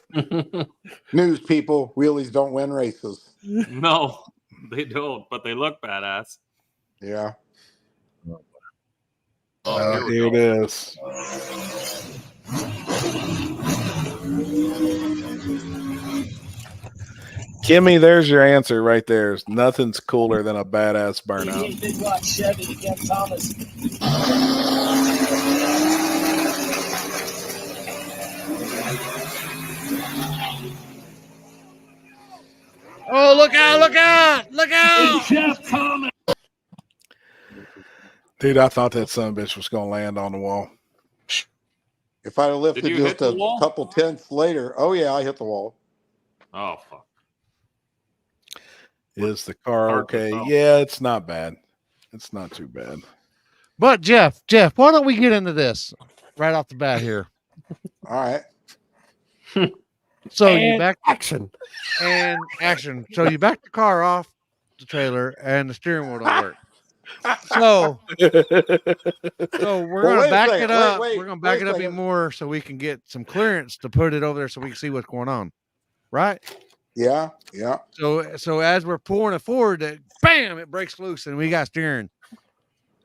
News people, wheelies don't win races. No, they don't, but they look badass. Yeah. Here it is. Kimmy, there's your answer right there. Nothing's cooler than a badass burnout. Big Rock Chevy to Jeff Thomas. oh, look out, look out, look out! Jeff Thomas. Dude, I thought that son of a bitch was going to land on the wall. If I'd have lifted Did you hit just the a wall? couple tenths later, oh yeah, I hit the wall. Oh fuck. Is the car Hard to okay? tell. Yeah, it's not bad. It's not too bad. But Jeff, why don't we get into this right off the bat here? All right. So And you back action. and action. So you back the car off the trailer and the steering wheel don't work. So we're Well, gonna wait a back second. it up. Wait, We're gonna back wait a it up even second. more so we can get some clearance to put it over there so we can see what's going on. Right? Yeah. So as we're pulling it forward, bam, it breaks loose and we got steering.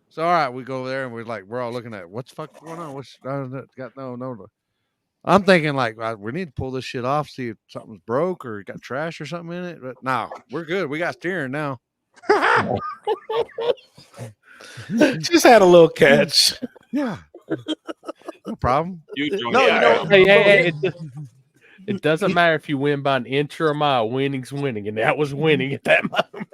So all right, we go over there and we're all looking at what's the fuck going on? What's got no. I'm thinking like we need to pull this shit off, see if something's broke or got trash or something in it. But no, we're good. We got steering now. Just had a little catch. Yeah. No problem. It doesn't matter if you win by an inch or a mile. Winning's winning, and that was winning at that moment.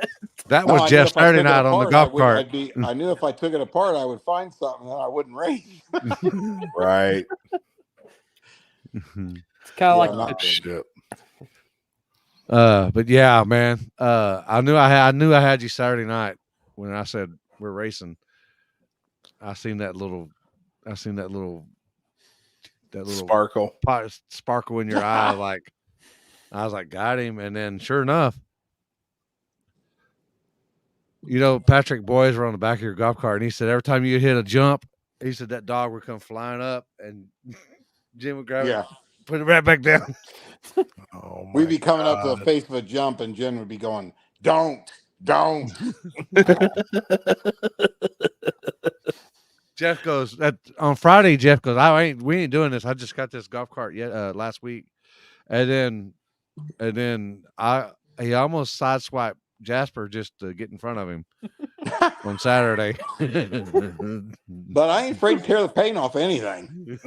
That No, was I knew Jeff if I Saturday took it night on the apart, golf cart. I knew if I took it apart, I would find something that I wouldn't race. Right. It's kind of like shit. But yeah, man. I knew I had you Saturday night when I said we're racing. I seen that little sparkle in your eye. Like I was like, got him. And then sure enough, Patrick Boys were on the back of your golf cart, and he said every time you hit a jump, he said that dog would come flying up, and Jim would grab it, put it right back down. We'd be coming up to the face of a jump, and Jen would be going, "Don't." Jeff goes on Friday. Jeff goes, we ain't doing this. I just got this golf cart last week, and then he almost sideswiped Jasper just to get in front of him on Saturday. But I ain't afraid to tear the paint off anything.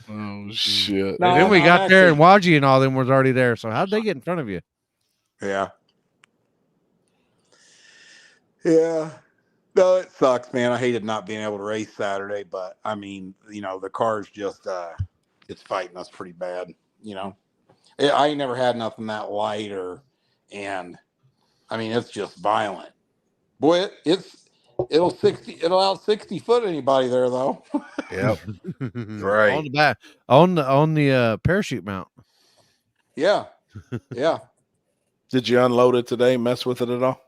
Oh shit! And then we got there, and Waji and all them was already there. So how'd they get in front of you? Yeah. No, it sucks, man. I hated not being able to race Saturday, but I mean, the car's just it's fighting us pretty bad. I ain't never had nothing that light and I mean it's just violent. Boy, it'll out 60 foot anybody there though. Yep. Right. On the back, on the parachute mount. Yeah. Did you unload it today? Mess with it at all?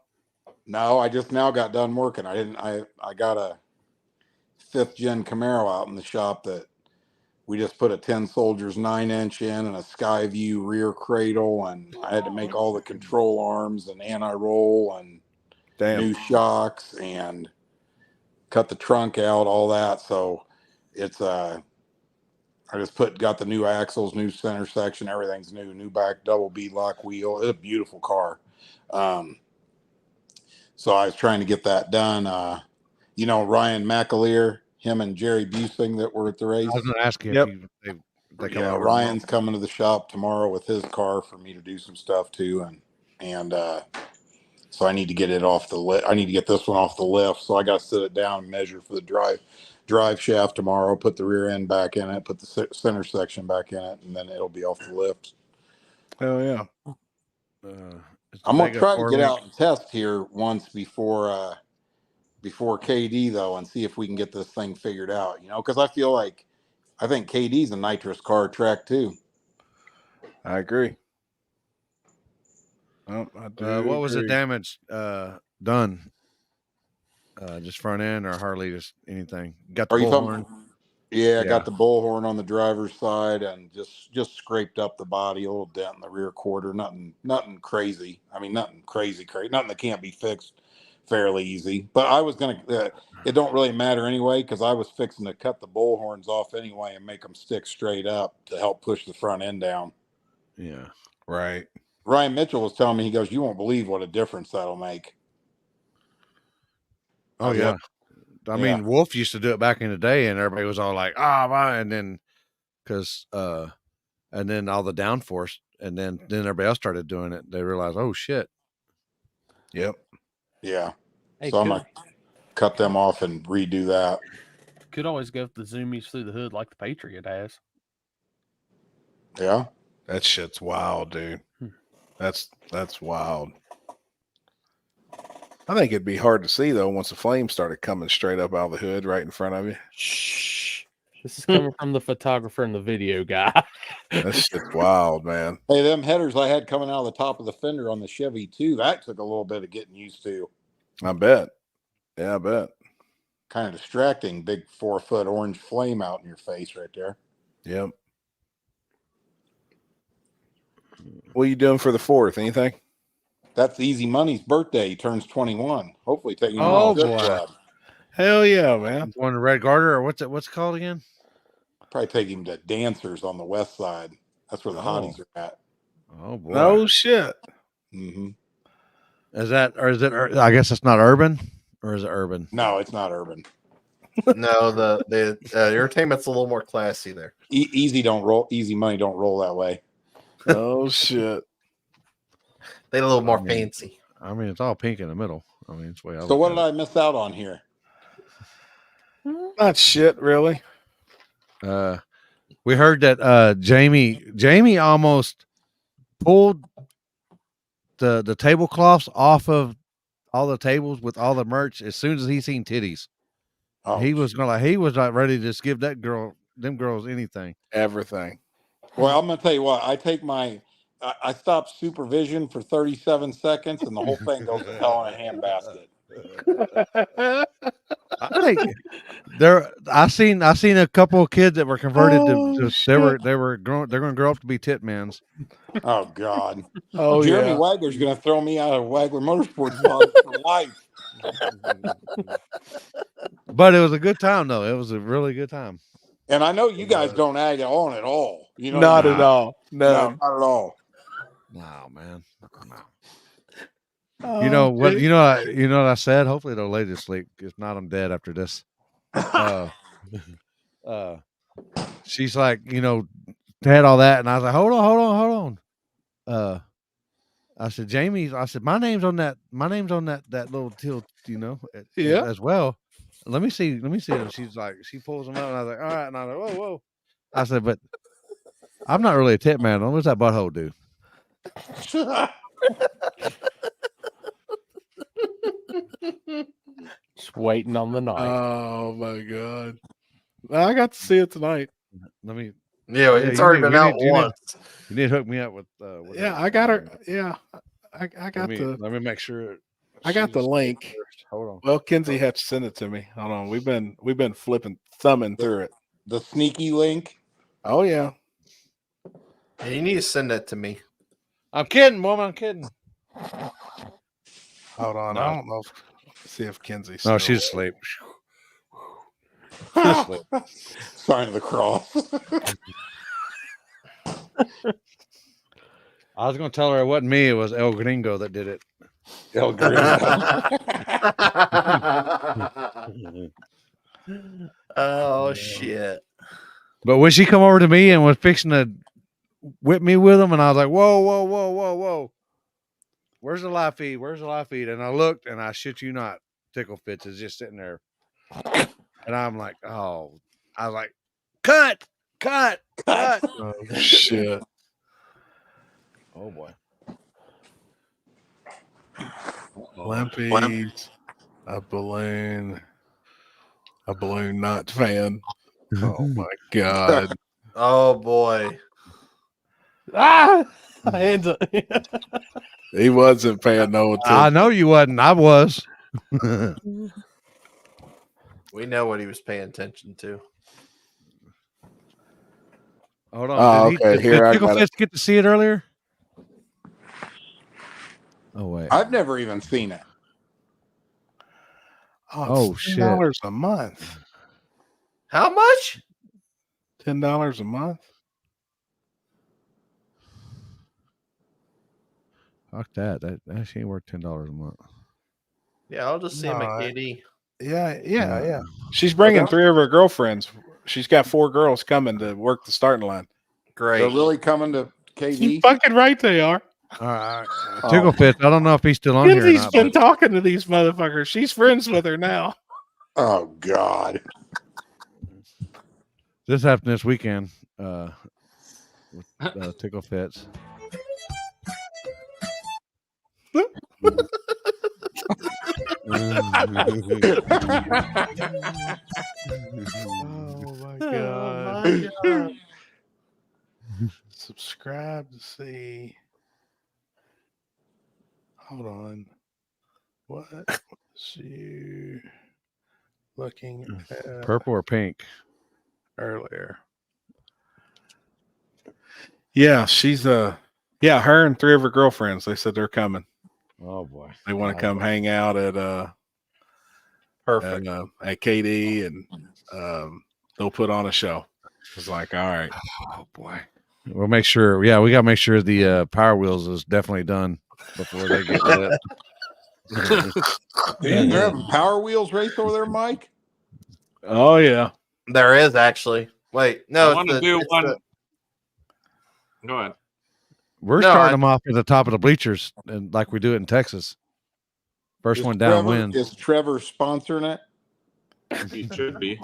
No, I just now got done working. I got a 5th gen Camaro out in the shop that we just put a 10 Soldiers 9-inch in and a Skyview rear cradle, and I had to make all the control arms and anti-roll and new shocks and cut the trunk out, all that. So it's I just got the new axles, new center section, everything's new back double beadlock wheel. It's a beautiful car. So I was trying to get that done. Ryan McAleer, him and Jerry Busing that were at the race. I was going to ask you if they come over. Ryan's coming to the shop tomorrow with his car for me to do some stuff too, and so I need to get it off the lift. I need to get this one off the lift. So I got to sit it down and measure for the drive shaft tomorrow. Put the rear end back in it. Put the center section back in it, and then it'll be off the lift. Oh yeah. I'm gonna try to get out and test here once before KD though, and see if we can get this thing figured out. Because I think KD's a nitrous car track too. I agree. Oh, what was the damage done? Just front end or hardly just anything? Got the bullhorn? Yeah, I got the bullhorn on the driver's side and just scraped up the body, a little dent in the rear quarter. Nothing crazy. I mean, nothing crazy. Nothing that can't be fixed fairly easy. But I was gonna. It don't really matter anyway because I was fixing to cut the bullhorns off anyway and make them stick straight up to help push the front end down. Yeah. Right. Ryan Mitchell was telling me, he goes, "You won't believe what a difference that'll make." Oh yeah. I mean, Wolf used to do it back in the day, and everybody was all like, and then and then all the downforce, and then everybody else started doing it. They realized, oh shit. Yep. Yeah. Hey, so I'm gonna cut them off and redo that. Could always go with the zoomies through the hood like the Patriot has. Yeah. That shit's wild, dude. That's wild. I think it'd be hard to see though once the flames started coming straight up out of the hood right in front of you. Shh. This is coming from the photographer and the video guy. That shit's wild, man. Hey, them headers I had coming out of the top of the fender on the Chevy too, that took a little bit of getting used to. I bet. Yeah, I bet. Kind of distracting, big 4-foot orange flame out in your face right there. Yep. What are you doing for the 4th? Anything? That's Easy Money's birthday. He turns 21. Hopefully taking him Oh, to the strip boy. club. Hell yeah, man. Going to Red Garter, or what's it called again? Probably take him to Dancers on the west side. That's where the hotties are at. Oh boy. No shit. Mm-hmm. Is that, or is it, I guess it's not urban, or is it urban? No, it's not urban. No, the entertainment's a little more classy there. Easy Money don't roll that way. Oh shit. They a little more fancy. I mean, it's all pink in the middle. I mean, it's the way I So look what at did I miss out on here? Not shit, really. We heard that Jamie almost pulled the tablecloths off of all the tables with all the merch as soon as he seen titties. Oh, he was like ready to just give them girls anything. Everything. Well, I'm gonna tell you what, I stopped supervision for 37 seconds and the whole thing goes to hell in a handbasket. I think I seen a couple of kids that were converted to they're going to grow up to be titmans. Oh God. Oh Jeremy yeah. Wagler's gonna throw me out of Wagler Motorsports Club for life. But it was a good time though. It was a really good time. And I know you guys don't ag on at all. You know, Not at all. No. Not at all. No, man. No. Oh, You know what? dude. You know what I said. Hopefully they'll lay to sleep. If not, I'm dead after this. She's like, had all that, and I was like, hold on. I said, Jamie. I said, my name's on that little tilt, Yeah. as well. Let me see. And she's like, she pulls them out, and I was like, all right. And I was like, whoa. I said, but I'm not really a tit man. What's that butthole do? Just waiting on the night. Oh my god. I got to see it tonight. Let me. Yeah, it's already been out once. You need to hook me up with. Yeah, I got her. Yeah, I got Let me make sure. I got the link. Hold on. Well, Kinsey had to send it to me. Hold on. We've been thumbing through it. The sneaky link. Oh yeah. Yeah, you need to send that to me. I'm kidding, woman. I'm kidding. Hold on. No. I don't know. See if Kinsey. No, she's asleep. Sign of the cross. I was going to tell her it wasn't me. It was El Gringo that did it. El Gringo. Oh shit! But when she come over to me and was fixing to whip me with them, and I was like, whoa. Where's the live feed? And I looked, and I shit you not, Tickle Fits is just sitting there. And I'm like, oh. I was like, cut. Oh shit. Oh boy. Limpy. A balloon not fan. Oh my god. Oh boy. Ah, hands up. He wasn't paying no attention. I know you wasn't. I was. We know what he was paying attention to. Hold Oh, on. okay, Did here I Tickle got it. Fits get to see it earlier? Oh wait. I've never even seen it. Oh, it's shit. $10 a month. How much? $10 a month. Fuck that. That she ain't worth $10 a month. Yeah, I'll just see him at KD. Yeah. She's bringing 3 of her girlfriends. She's got 4 girls coming to work the starting line. Great. They're really coming to KD. You fucking right they are. All right. Tickle Fits. I don't know if he's still on here. or Kinsey's not, been but- talking to these motherfuckers. She's friends with her now. Oh God. This happened this weekend. with Tickle Fits. Oh my God. God. Subscribe to see. Hold on. What was you looking at Purple or pink? earlier? Yeah, she's her and 3 of her girlfriends. They said they're coming. Oh boy. They want to come hang out at Perfect. At KD, and they'll put on a show. It's like, all right. Oh boy. We'll make sure. Yeah, we gotta make sure the Power Wheels is definitely done before they get lit. They're having Power Wheels race over there, Mike. Oh yeah, there is actually. Wait, no, I want to do one. Go ahead. We're starting them off at the top of the bleachers, and like we do it in Texas. First one down wins. Is Trevor sponsoring it? He should be.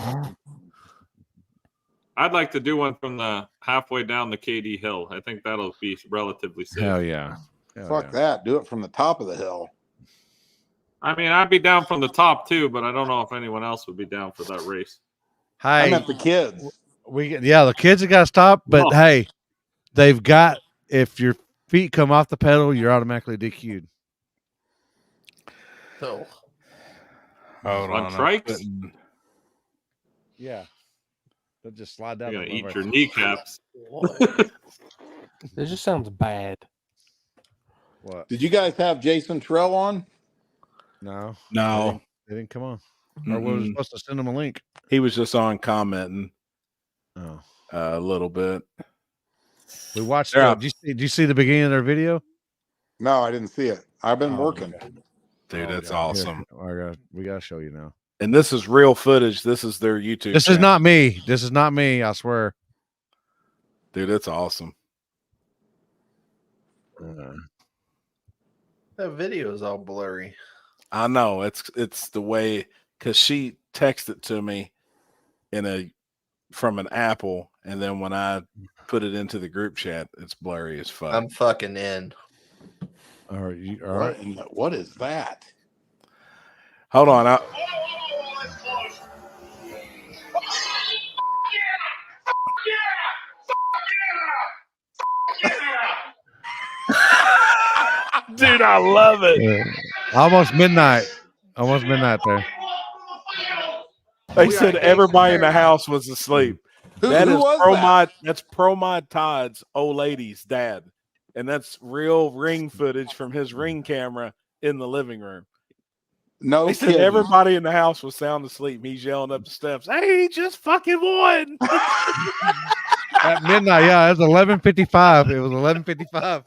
I'd like to do one from the halfway down the KD hill. I think that'll be relatively safe. Hell yeah. Fuck that. Do it from the top of the hill. I mean, I'd be down from the top too, but I don't know if anyone else would be down for that race. Hey, I meant the kids. The kids have got to stop, but hey, they've got, if your feet come off the pedal, you're automatically DQ'd. So, hold on trikes. Yeah, they'll just slide down. You're gonna eat your kneecaps. It just sounds bad. What? Did you guys have Jason Terrell on? No. No. They didn't come on. Or we were supposed to send them a link. He was just on commenting. Oh. A little bit. We watched. Did you see the beginning of their video? No, I didn't see it. I've been working. Dude, that's awesome. Here, we gotta show you now. And this is real footage. This is their YouTube. This is not me. This is not me. I swear. Dude, it's awesome. that video is all blurry. I know it's the way, because she texted to me from an Apple, and then when I put it into the group chat, it's blurry as fuck. I'm fucking in. All right. What is that? Hold on. Dude, I love it. Yeah. Almost midnight there. They said everybody in the house was asleep. Who was that? That's Pro Mod Todd's old lady's dad. And that's real ring footage from his ring camera in the living room. No, they said everybody in the house was sound asleep. He's yelling up the steps, "Hey, he just fucking won!" At midnight, yeah, it was 11:55. It was 11:55.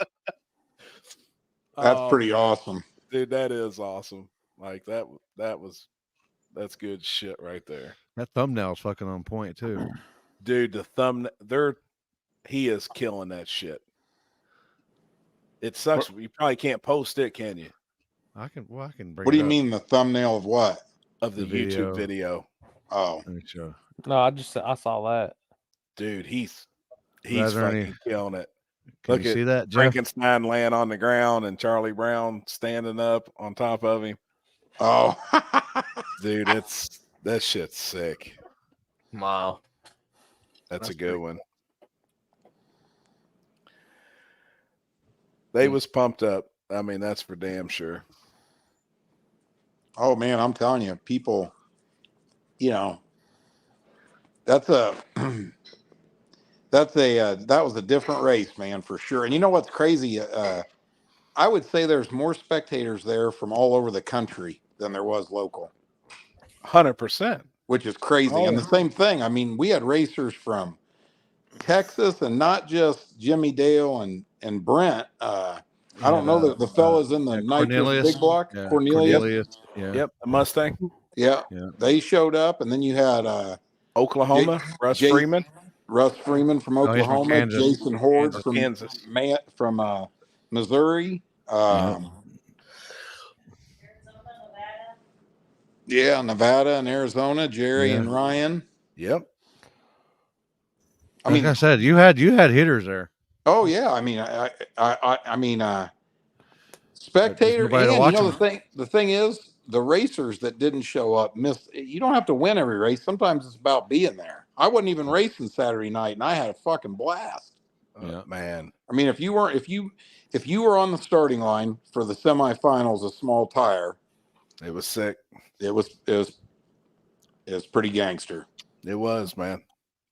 That's pretty awesome, dude. That is awesome. Like that's good shit right there. That thumbnail's fucking on point too, dude. The thumbnail, he is killing that shit. It sucks. You probably can't post it, can you? I can bring. What do you mean the thumbnail of what? Of the YouTube video. Oh, no, I saw that. Dude, he's fucking killing it. Can Look you at see that, Jeff? Frankenstein laying on the ground and Charlie Brown standing up on top of him. Oh, dude, that shit's sick. Wow, that's a good one. They was pumped up. I mean, that's for damn sure. Oh man, I'm telling you, people, that was a different race, man, for sure. And you know what's crazy? I would say there's more spectators there from all over the country than there was local. 100%. Which is crazy. Oh. And the same thing. I mean, we had racers from Texas, and not just Jimmy Dale and Brent. I don't know the fellas in the Nitrous Big Block. Yeah, Cornelius. Yeah. Yep, the Mustang. Yeah, they showed up, and then you had Oklahoma, Russ Freeman. Russ Freeman from Oklahoma, Jason Horde from Kansas, from Missouri. Yeah, Nevada and Arizona, Jerry and Ryan. Yep. I mean, like I said, you had hitters there. Oh yeah, I mean, I mean, spectator, nobody to and watch the thing is, the racers that didn't show up missed. You don't have to win every race. Sometimes it's about being there. I wasn't even racing Saturday night, and I had a fucking blast. Yeah, man. I mean, if you were on the starting line for the semifinals of small tire, it was sick. It was pretty gangster. It was, man.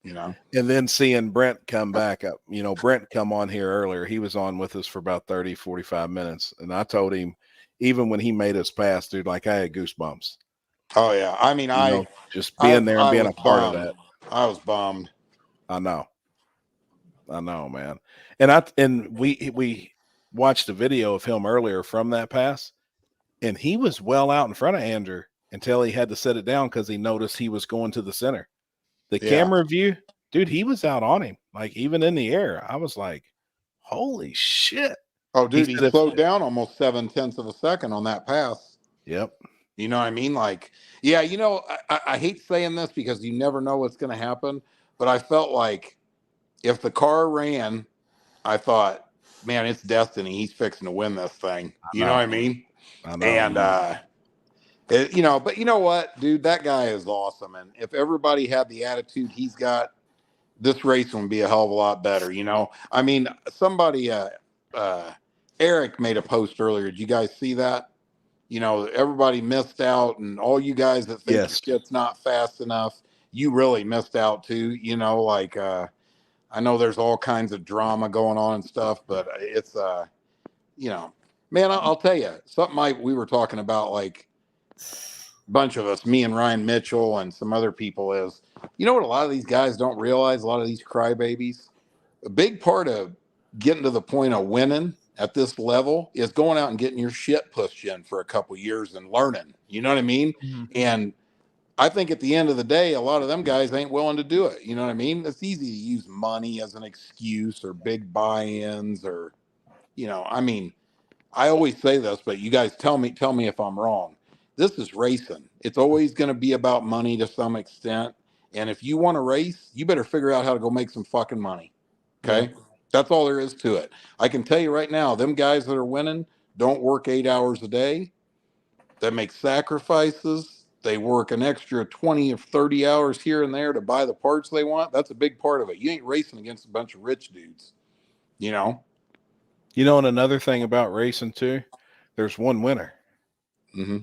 You know, and then seeing Brent come back up, Brent come on here earlier. He was on with us for about 30, 45 minutes. And I told him, even when he made us pass, dude, like I had goosebumps. Oh yeah. I mean, just being there and being a part of that. I was bummed. I know, man. And we watched a video of him earlier from that pass, and he was well out in front of Andrew until he had to set it down because he noticed he was going to the center. The camera view, dude, he was out on him, like even in the air. I was like, holy shit. Oh, dude, he slowed down almost 0.7 of a second on that pass. Yep. You know what I mean? Like, yeah, I hate saying this because you never know what's going to happen, but I felt like if the car ran, I thought, man, it's destiny. He's fixing to win this thing. You know what I mean? I know. And, but you know what, dude, that guy is awesome. And if everybody had the attitude he's got, this race would be a hell of a lot better. I mean, somebody, Eric made a post earlier. Did you guys see that? Everybody missed out, and all you guys that think your shit's not fast enough, you really missed out too. I know there's all kinds of drama going on and stuff, but it's, man, I'll tell you something. We were talking about, like, bunch of us, me and Ryan Mitchell and some other people, is what a lot of these guys don't realize, a lot of these crybabies, a big part of getting to the point of winning at this level is going out and getting your shit pushed in for a couple years and learning. You know what I mean? Mm-hmm. And I think at the end of the day, a lot of them guys ain't willing to do it. You know what I mean? It's easy to use money as an excuse or big buy-ins or, I mean, I always say this, but you guys tell me if I'm wrong. This is racing. It's always going to be about money to some extent. And if you want to race, you better figure out how to go make some fucking money. Okay? Yeah. That's all there is to it. I can tell you right now, them guys that are winning don't work 8 hours a day. They make sacrifices. They work an extra 20 or 30 hours here and there to buy the parts they want. That's a big part of it. You ain't racing against a bunch of rich dudes. And another thing about racing too, there's one winner. Mm-hmm.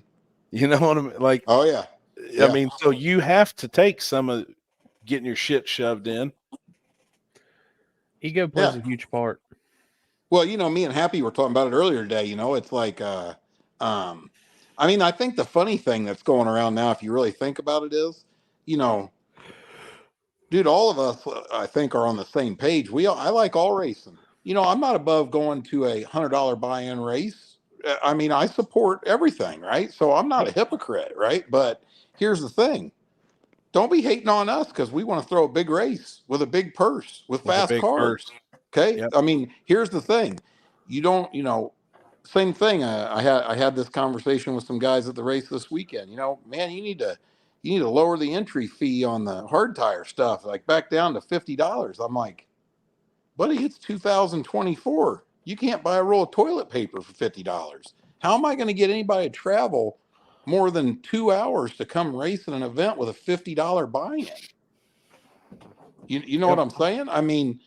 You know what I mean? Like, oh yeah. I mean, so you have to take some of getting your shit shoved in. Ego plays a huge part. Well, me and Happy were talking about it earlier today. It's like, I mean, I think the funny thing that's going around now, if you really think about it, is, dude, all of us, I think, are on the same page. I like all racing. I'm not above going to a $100 buy-in race. I mean, I support everything, right? So I'm not a hypocrite, right? But here's the thing. Don't be hating on us because we want to throw a big race with a big purse, with fast cars. Okay? Yep. I mean, here's the thing. You don't, same thing. I had this conversation with some guys at the race this weekend. Man, you need to lower the entry fee on the hard tire stuff, like back down to $50. I'm like, buddy, it's 2024. You can't buy a roll of toilet paper for $50. How am I going to get anybody to travel more than 2 hours to come race in an event with a $50 buy-in? You know what I'm saying? I mean,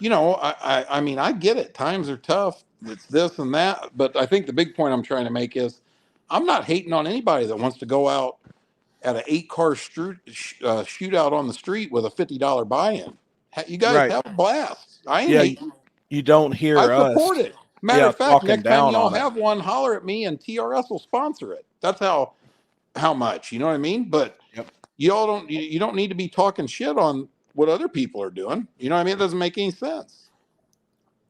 I mean, I get it. Times are tough. It's this and that. But I think the big point I'm trying to make is I'm not hating on anybody that wants to go out at an 8-car shootout on the street with a $50 buy-in. You guys have a blast. I ain't hating. You don't hear us. I support it. Matter of fact, next time y'all have one, holler at me and TRS will sponsor it. That's how much, you know what I mean? But you don't need to be talking shit on what other people are doing. You know what I mean? It doesn't make any sense.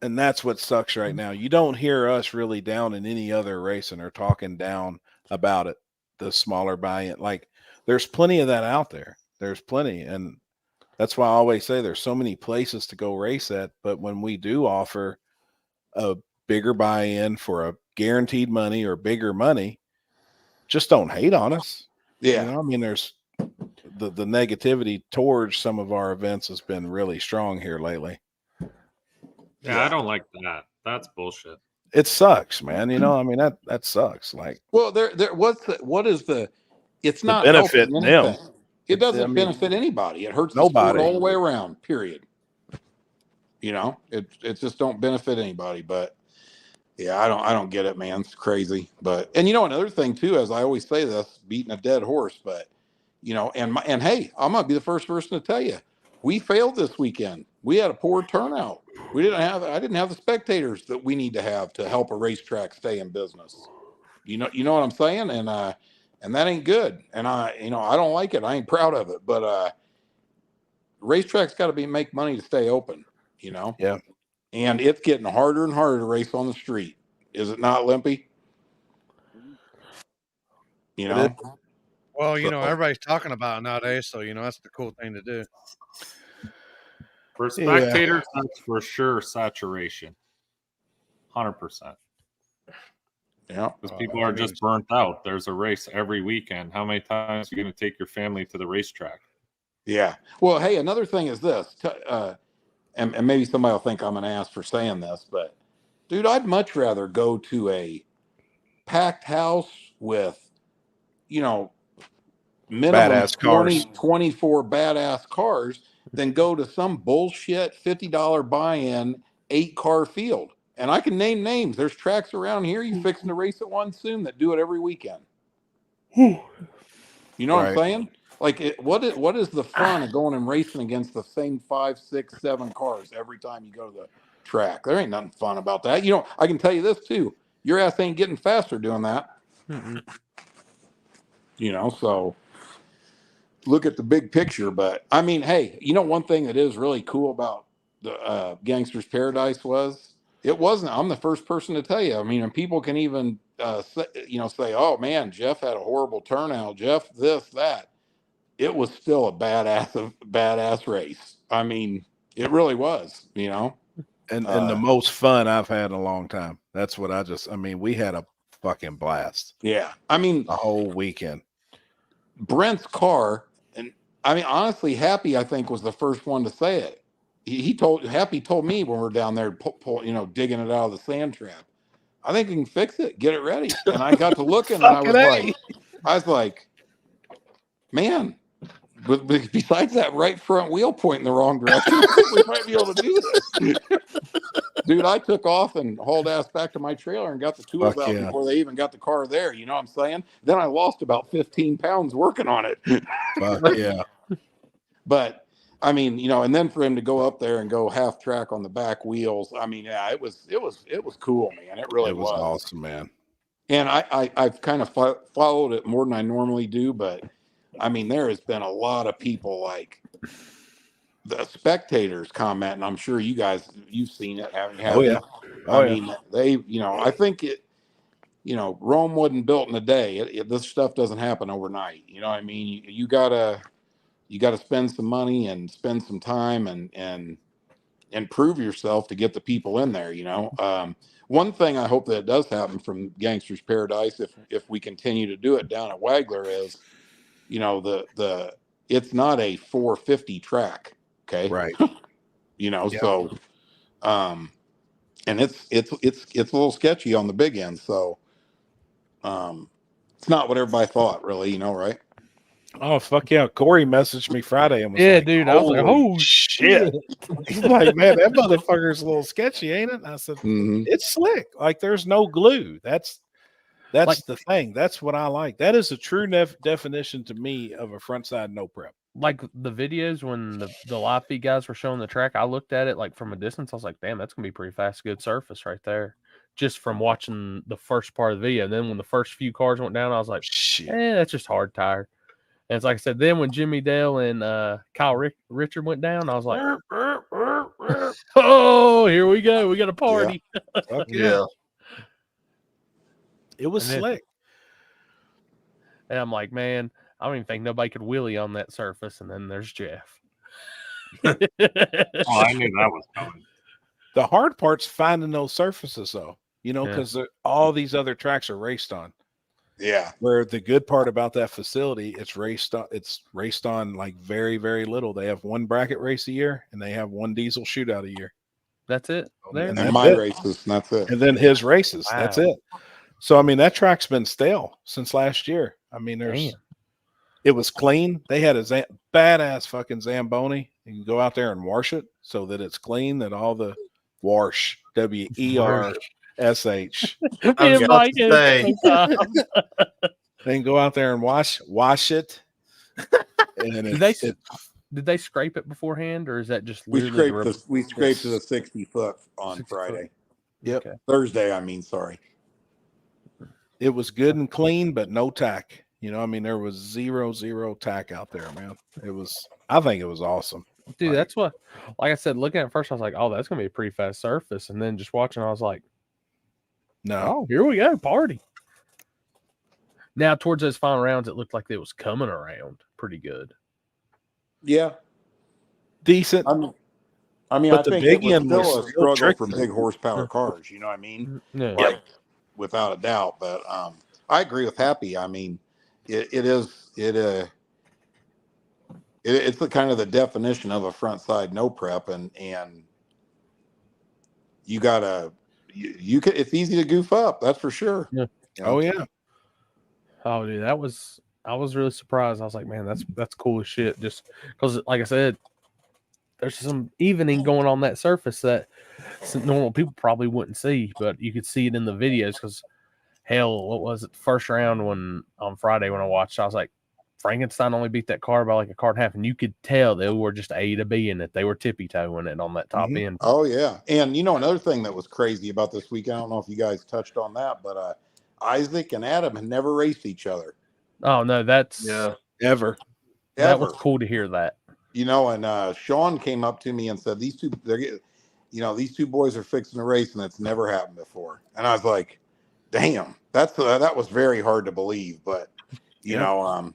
And that's what sucks right now. You don't hear us really down in any other racing or talking down about it, the smaller buy-in. Like, there's plenty of that out there. There's plenty. And that's why I always say there's so many places to go race at. But when we do offer a bigger buy-in for a guaranteed money or bigger money, just don't hate on us. Yeah. I mean, there's the negativity towards some of our events has been really strong here lately. Yeah, I don't like that. That's bullshit. It sucks, man. You know, I mean that sucks. Like, well, what is the? It's the not benefit helping them. anything. It doesn't I mean, benefit anybody. It hurts the sport nobody. all the way around. Period. You know, it just don't benefit anybody. But yeah, I don't get it, man. It's crazy. But and you know another thing too, as I always say this, beating a dead horse. But you know, and hey, I'm gonna be the first person to tell you, we failed this weekend. We had a poor turnout. I didn't have the spectators that we need to have to help a racetrack stay in business. You know what I'm saying? And that ain't good. And I don't like it. I ain't proud of it. But racetracks got to make money to stay open. You know. Yeah. And it's getting harder and harder to race on the street. Is it not, Limpy? You know. Well, you know, everybody's talking about it nowadays, so you know that's the cool thing to do. For spectators, that's for sure saturation. 100%. Yeah. Because people are just burnt out. There's a race every weekend. How many times are you going to take your family to the racetrack? Yeah. Well, hey, another thing is this, and maybe somebody will think I'm an ass for saying this, but dude, I'd much rather go to a packed house with, minimum Badass cars. 24 badass cars than go to some bullshit $50 buy-in 8-car field. And I can name names. There's tracks around here you fixing to race at one soon that do it every weekend. You know what I'm saying? Like, what is the fun of going and racing against the same 5, 6, 7 cars every time you go to the track? There ain't nothing fun about that. I can tell you this too. Your ass ain't getting faster doing that. So look at the big picture. But I mean, hey, one thing that is really cool about the Gangsters Paradise was it wasn't. I'm the first person to tell you. I mean, and people can even say, "Oh man, Jeff had a horrible turnout. Jeff, this, that." It was still a badass race. I mean, it really was. And the most fun I've had in a long time. That's what we had a fucking blast. Yeah. I mean, the whole weekend. Brent's car, and I mean, honestly, Happy, I think, was the first one to say it. Happy told me when we were down there, digging it out of the sand trap. I think we can fix it, get it ready. And I got to looking, and I was like, man. But besides that right front wheel pointing the wrong direction, I think we might be able to do this. Dude, I took off and hauled ass back to my trailer and got the tools out before they even got the car there. You know what I'm saying? Then I lost about 15 pounds working on it. Fuck yeah. But I mean, and then for him to go up there and go half track on the back wheels, I mean, yeah, it was cool, man. It really was awesome, man. And I've kind of followed it more than I normally do, but I mean, there has been a lot of people like the spectators commenting. I'm sure you've seen it, haven't you? Oh yeah. I mean, they, I think it, Rome wasn't built in a day. This stuff doesn't happen overnight. You know what I mean? You gotta spend some money and spend some time and prove yourself to get the people in there. One thing I hope that does happen from Gangsters Paradise, if we continue to do it down at Wagler, is it's not a 450 track, okay? Right. So and it's a little sketchy on the big end, so it's not what everybody thought, really, right? Oh fuck yeah. Corey messaged me Friday and was yeah, like, dude, I was like, oh shit. He's like, man, that motherfucker's a little sketchy, ain't it? And I said, it's slick. Like there's no glue. That's the thing. That's what I like. That is a true definition to me of a front side no prep. Like the videos when the live feed guys were showing the track, I looked at it like from a distance. I was like, damn, that's gonna be pretty fast, good surface right there. Just from watching the first part of the video. And then when the first few cars went down, I was like, shit, that's just hard tire. And it's like I said, then when Jimmy Dale and Kyle Richard went down, I was like, oh, here we go. We got a party. Yeah. It was slick. And I'm like, man, I don't even think nobody could wheelie on that surface. And then there's Jeff. I knew that was coming. The hard part's finding those surfaces, though, because all these other tracks are raced on. Yeah. Where the good part about that facility, it's raced on like very, very little. They have one bracket race a year and they have one diesel shootout a year. That's it. There. And And that's my it. races, and that's it. And then his races. That's Wow. it. So I mean, that track's been stale since last year. I mean, it was clean. They had a badass fucking Zamboni. You can go out there and wash it so that it's clean. That all the wash WERSH. Me and Mike is They can go out there and wash it. And did they scrape it beforehand, or is that just We literally scraped to the 60 foot on 60 Friday. foot. Yep. Okay. Thursday, I mean, sorry. It was good and clean, but no tack. You know, I mean, there was zero tack out there, man. I think it was awesome. Dude, that's what, like I said, looking at it first, I was like, oh, that's going to be a pretty fast surface. And then just watching, I was like, no. Oh, here we go. Party. Now, towards those final rounds, it looked like it was coming around pretty good. Yeah. Decent. I mean, But I the think big it was end still was a still struggle tricky. for big horsepower cars. You know what I mean? Yeah. Like, without a doubt. But I agree with Happy. I mean, it's the kind of the definition of a front side no prep, and you gotta you can. It's easy to goof up. That's for sure. Yeah. You know? Oh yeah. Oh, dude, I was really surprised. I was like, man, that's cool as shit. Just because, like I said, there's some evening going on that surface that some normal people probably wouldn't see, but you could see it in the videos. Because hell, what was it? First round on Friday when I watched, I was like, Frankenstein only beat that car by like a car and a half, and you could tell they were just A to B in it. They were tippy toeing it on that top end. Oh yeah, and you know another thing that was crazy about this week. I don't know if you guys touched on that, but Isaac and Adam had never raced each other. Oh no, that's ever. That was cool to hear that. You know, and Sean came up to me and said, these two boys are fixing a race, and it's never happened before. And I was like, damn, that was very hard to believe. But you know,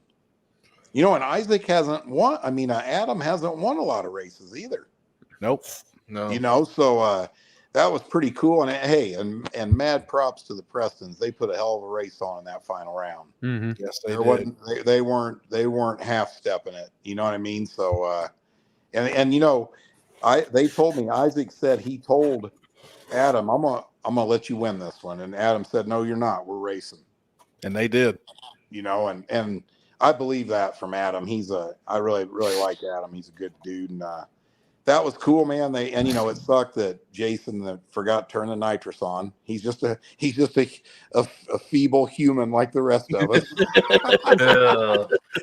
and Isaac hasn't won. I mean, Adam hasn't won a lot of races either. Nope. No. You know, so that was pretty cool. And hey, and mad props to the Prestons. They put a hell of a race on in that final round. Mm-hmm. Yes, they weren't half stepping it. You know what I mean? So and you know, they told me, Isaac said he told Adam, I'm gonna let you win this one. And Adam said, no, you're not. We're racing. And they did. You know, and I believe that from Adam. I really like Adam. He's a good dude, and that was cool, man. And you know, it sucked that Jason forgot to turn the nitrous on. He's just a feeble human like the rest of us.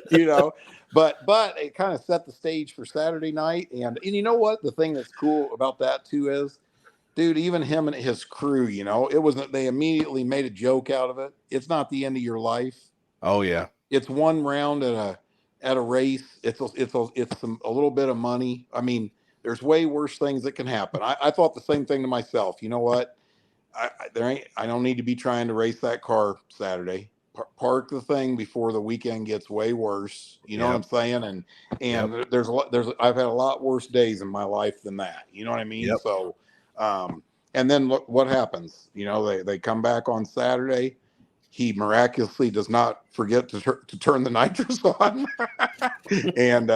You know, but it kind of set the stage for Saturday night. And you know what? The thing that's cool about that too is, dude, even him and his crew, you know, it wasn't. They immediately made a joke out of it. It's not the end of your life. Oh yeah. It's one round at a race. It's a little bit of money. I mean, there's way worse things that can happen. I thought the same thing to myself. You know what? I don't need to be trying to race that car Saturday. Park the thing before the weekend gets way worse. You know what I'm saying? And there's I've had a lot worse days in my life than that. You know what I mean? Yep. So, and then look what happens. You know, they come back on Saturday. He miraculously does not forget to turn the nitrous on, and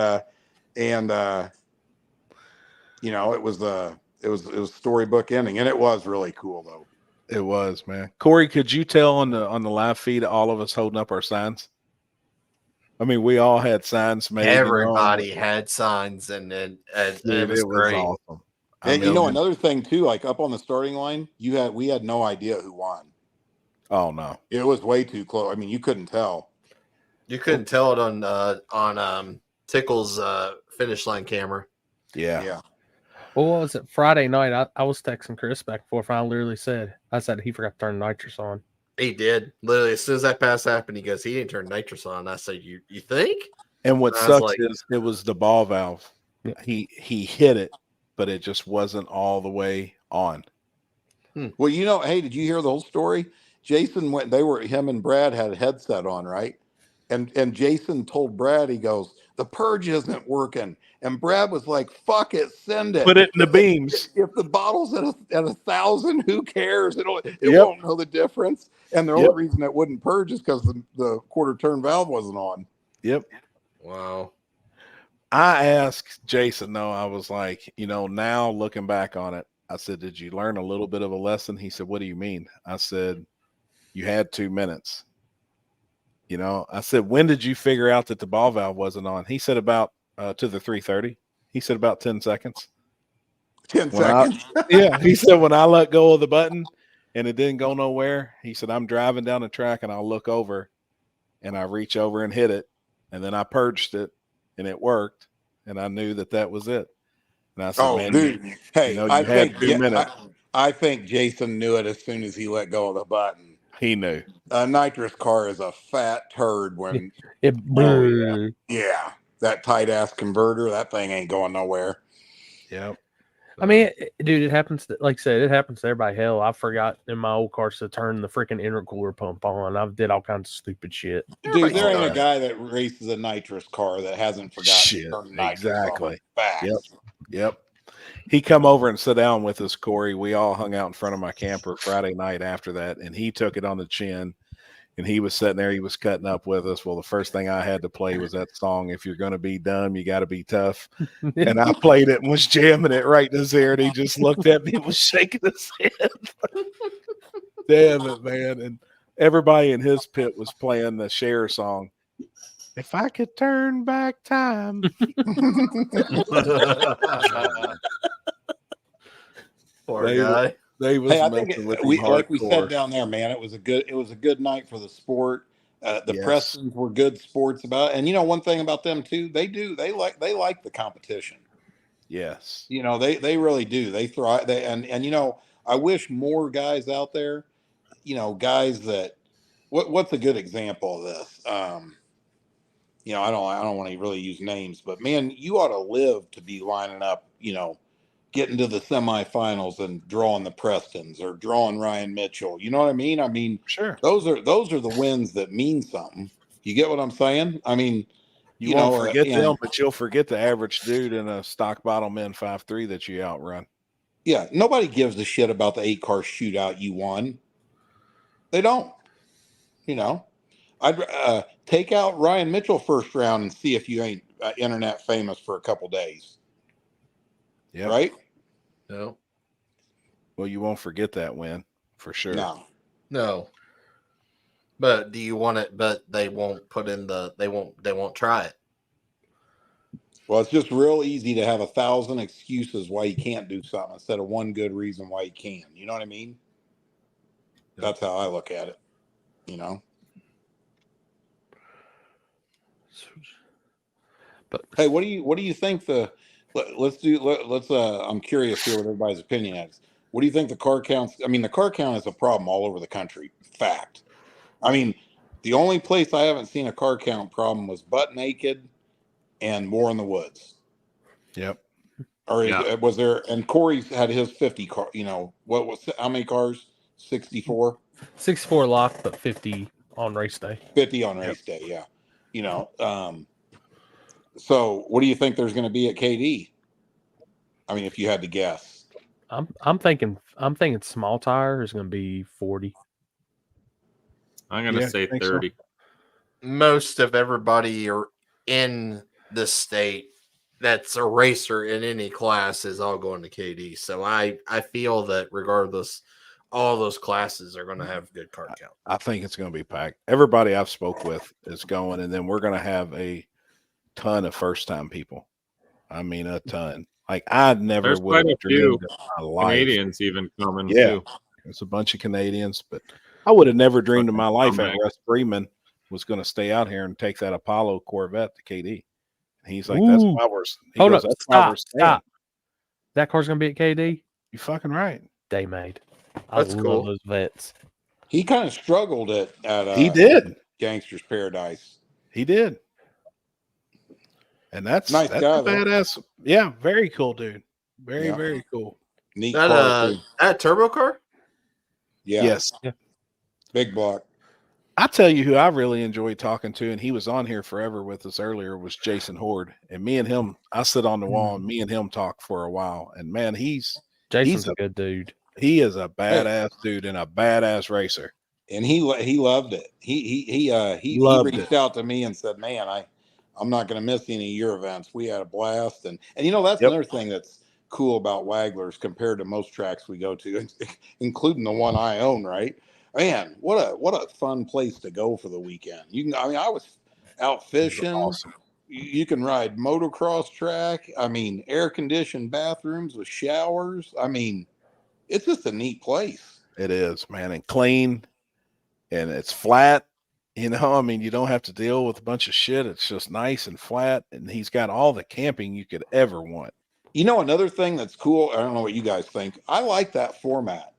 you know, it was storybook ending, and it was really cool though. It was, man. Corey, could you tell on the live feed all of us holding up our signs? I mean, we all had signs made. Everybody had signs, and it was great. Awesome. And you know, another thing too, like up on the starting line, we had no idea who won. Oh no, it was way too close. I mean, you couldn't tell. You couldn't tell it on Tickle's finish line camera. Yeah. Well, what was it? Friday night, I was texting Chris back before I literally said he forgot to turn nitrous on. He did. Literally, as soon as that pass happened, he goes, he didn't turn nitrous on. I said, you think? And what sucks is it was the ball valve. Yeah. He hit it, but it just wasn't all the way on. Well, you know, hey, did you hear the whole story? Jason went. Him and Brad had a headset on, right? And Jason told Brad, he goes, the purge isn't working. And Brad was like, fuck it, send it. Put it in the beams. If the bottle's at 1,000, who cares? It won't know the difference. And the only reason it wouldn't purge is because the quarter turn valve wasn't on. Yep. Wow. I asked Jason, though, I was like, you know, now looking back on it, I said, did you learn a little bit of a lesson? He said, what do you mean? I said, you had 2 minutes. You know, I said, when did you figure out that the ball valve wasn't on? He said about to the 330. He said about 10 seconds. 10 seconds. Yeah. He said, when I let go of the button and it didn't go nowhere, he said, I'm driving down the track and I'll look over and I reach over and hit it. And then I purged it and it worked. And I knew that that was it. And I said, man, dude. Hey, you know, I you had think 2 minutes. I think Jason knew it as soon as he let go of the button. He knew. A nitrous car is a fat turd when yeah, that tight ass converter, that thing ain't going nowhere. Yep. I mean, dude, it happens. Like I said, it happens to everybody. Hell, I forgot in my old cars to turn the freaking intercooler pump on. I've did all kinds of stupid shit. Dude, there ain't a guy that races a nitrous car that hasn't forgotten to turn nitrous on. Facts. Yep. He come over and sat down with us, Corey. We all hung out in front of my camper Friday night after that, and he took it on the chin. And he was sitting there, he was cutting up with us. Well, the first thing I had to play was that song, If You're Gonna Be Dumb, You Gotta Be Tough. And I played it and was jamming it right in his ear, and he just looked at me and was shaking his head. Damn it, man. And everybody in his pit was playing the Cher song. If I could turn back time. Poor guy. Hey, I think like we said down there, man, it was a good night for the sport. The Prestons were good sports about it. And you know, one thing about them too, they like the competition. Yes. You know, they really do. They thrive. And you know, I wish more guys out there, you know, guys that what's a good example of this? You know, I don't want to really use names, but man, you ought to live to be lining up, you know, getting to the semifinals and drawing the Prestons or drawing Ryan Mitchell. You know what I mean? I mean, sure. Those are the wins that mean something. You get what I'm saying? I mean, you won't forget them, but you'll forget the average dude in a stock bottle men 5.3 that you outrun. Yeah, nobody gives a shit about the 8-car shootout you won. They don't. You know, I'd take out Ryan Mitchell first round and see if you ain't internet famous for a couple days. Yeah. Right? No. Well, you won't forget that win for sure. No. But do you want it? But they won't put in they won't try it. Well, it's just real easy to have 1,000 excuses why you can't do something instead of one good reason why you can. You know what I mean? That's how I look at it. You know. But hey, what do you think let's I'm curious here what everybody's opinion is. What do you think the car counts? I mean, the car count is a problem all over the country. Fact. I mean, the only place I haven't seen a car count problem was Butt Naked and More in the Woods. Yep. Or was there? And Corey's had his 50 car. You know how many cars? 64. 64 locked, but 50 on race day. 50 on race day. Yeah. You know. So, what do you think there's going to be at KD? I mean, if you had to guess, I'm thinking small tire is going to be 40. I'm going to say 30. So. Most of everybody are in the state that's a racer in any class is all going to KD. So I feel that regardless, all those classes are going to have good car count. I think it's going to be packed. Everybody I've spoke with is going, and then we're going to have a ton of first-time people. I mean, a ton. Like I'd never would have dreamed in my life. Canadians even coming too. It's a bunch of Canadians, but I would have never dreamed in my life that Russ Freeman was going to stay out here and take that Apollo Corvette to KD. And he's like, that's why we're. Hold up, stop. That car's going to be at KD? You fucking right. Day made. That's cool. Those vets. He kind of struggled at he did Gangsters Paradise. He did. And that's nice that's guy, a badass. Yeah, very cool dude. Very cool. Neat that turbo car? Yeah. Yes. Yeah. Big block. I tell you who I really enjoyed talking to, and he was on here forever with us earlier, was Jason Horde. And me and him, I sit on the wall and me and him talk for a while. And man, Jason's a good dude. He is a badass dude and a badass racer. And he loved it. He reached out to me and said, man, I'm not going to miss any of your events. We had a blast. And you know, that's another thing cool about Wagglers compared to most tracks we go to, including the one I own, right? Man, what a fun place to go for the weekend. I was out fishing. Awesome. You can ride motocross track. I mean, air conditioned bathrooms with showers. I mean, it's just a neat place. It is, man, and clean, and it's flat. You know, I mean, you don't have to deal with a bunch of shit. It's just nice and flat, and he's got all the camping you could ever want. You know, another thing that's cool, I don't know what you guys think. I like that format.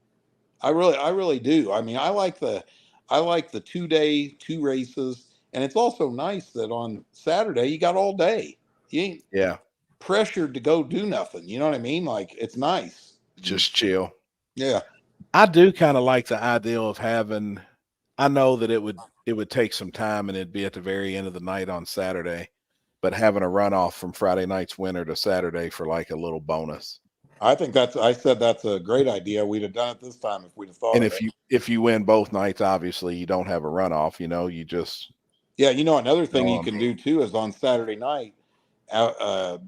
I really do. I mean, I like the 2-day, 2 races, and it's also nice that on Saturday you got all day. You ain't pressured to go do nothing. You know what I mean? Like, it's nice. Just chill. Yeah. I do kind of like the idea of having, I know that it would take some time and it'd be at the very end of the night on Saturday, but having a runoff from Friday night's winner to Saturday for like a little bonus. I think that's a great idea. We'd have done it this time if we'd have thought And of it. if you win both nights, obviously you don't have a runoff, you know, you just. Yeah. You know, another thing you can do too is on Saturday night,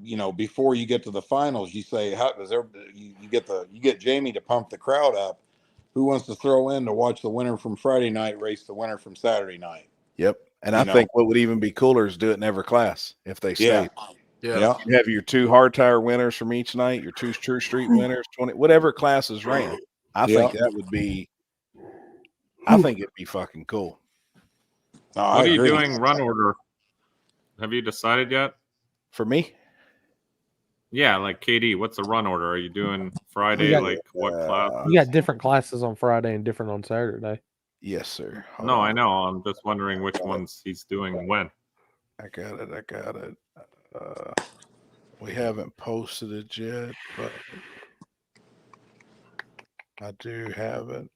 you know, before you get to the finals, you say, how does you get Jamie to pump the crowd up. Who wants to throw in to watch the winner from Friday night race the winner from Saturday night? Yep. And I think what would even be cooler is do it in every class if they stay. Yeah. You have your 2 hard tire winners from each night, your 2 True Street winners, 20, whatever classes ran. I think that would be, I think it'd be fucking cool. No, what are you doing run order? Have you decided yet? For me? Yeah, like KD, what's the run order? Are you doing Friday, what class? You got different classes on Friday and different on Saturday. Yes, sir. No, I know. I'm just wondering which ones he's doing when. I got it. We haven't posted it yet, but I do have it.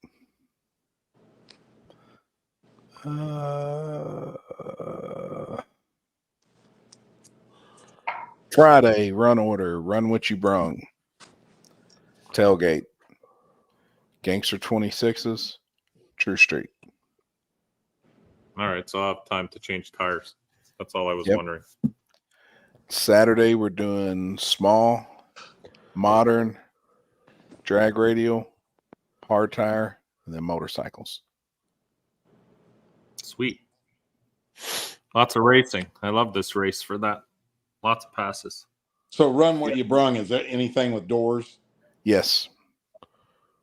Friday, run order, run what you brung. Tailgate. Gangster 26s, True Street. All right, so I'll have time to change tires. That's all I was wondering. Saturday, we're doing small, modern, drag radial, hard tire, and then motorcycles. Sweet. Lots of racing. I love this race for that. Lots of passes. So run what you brung. Is there anything with doors? Yes.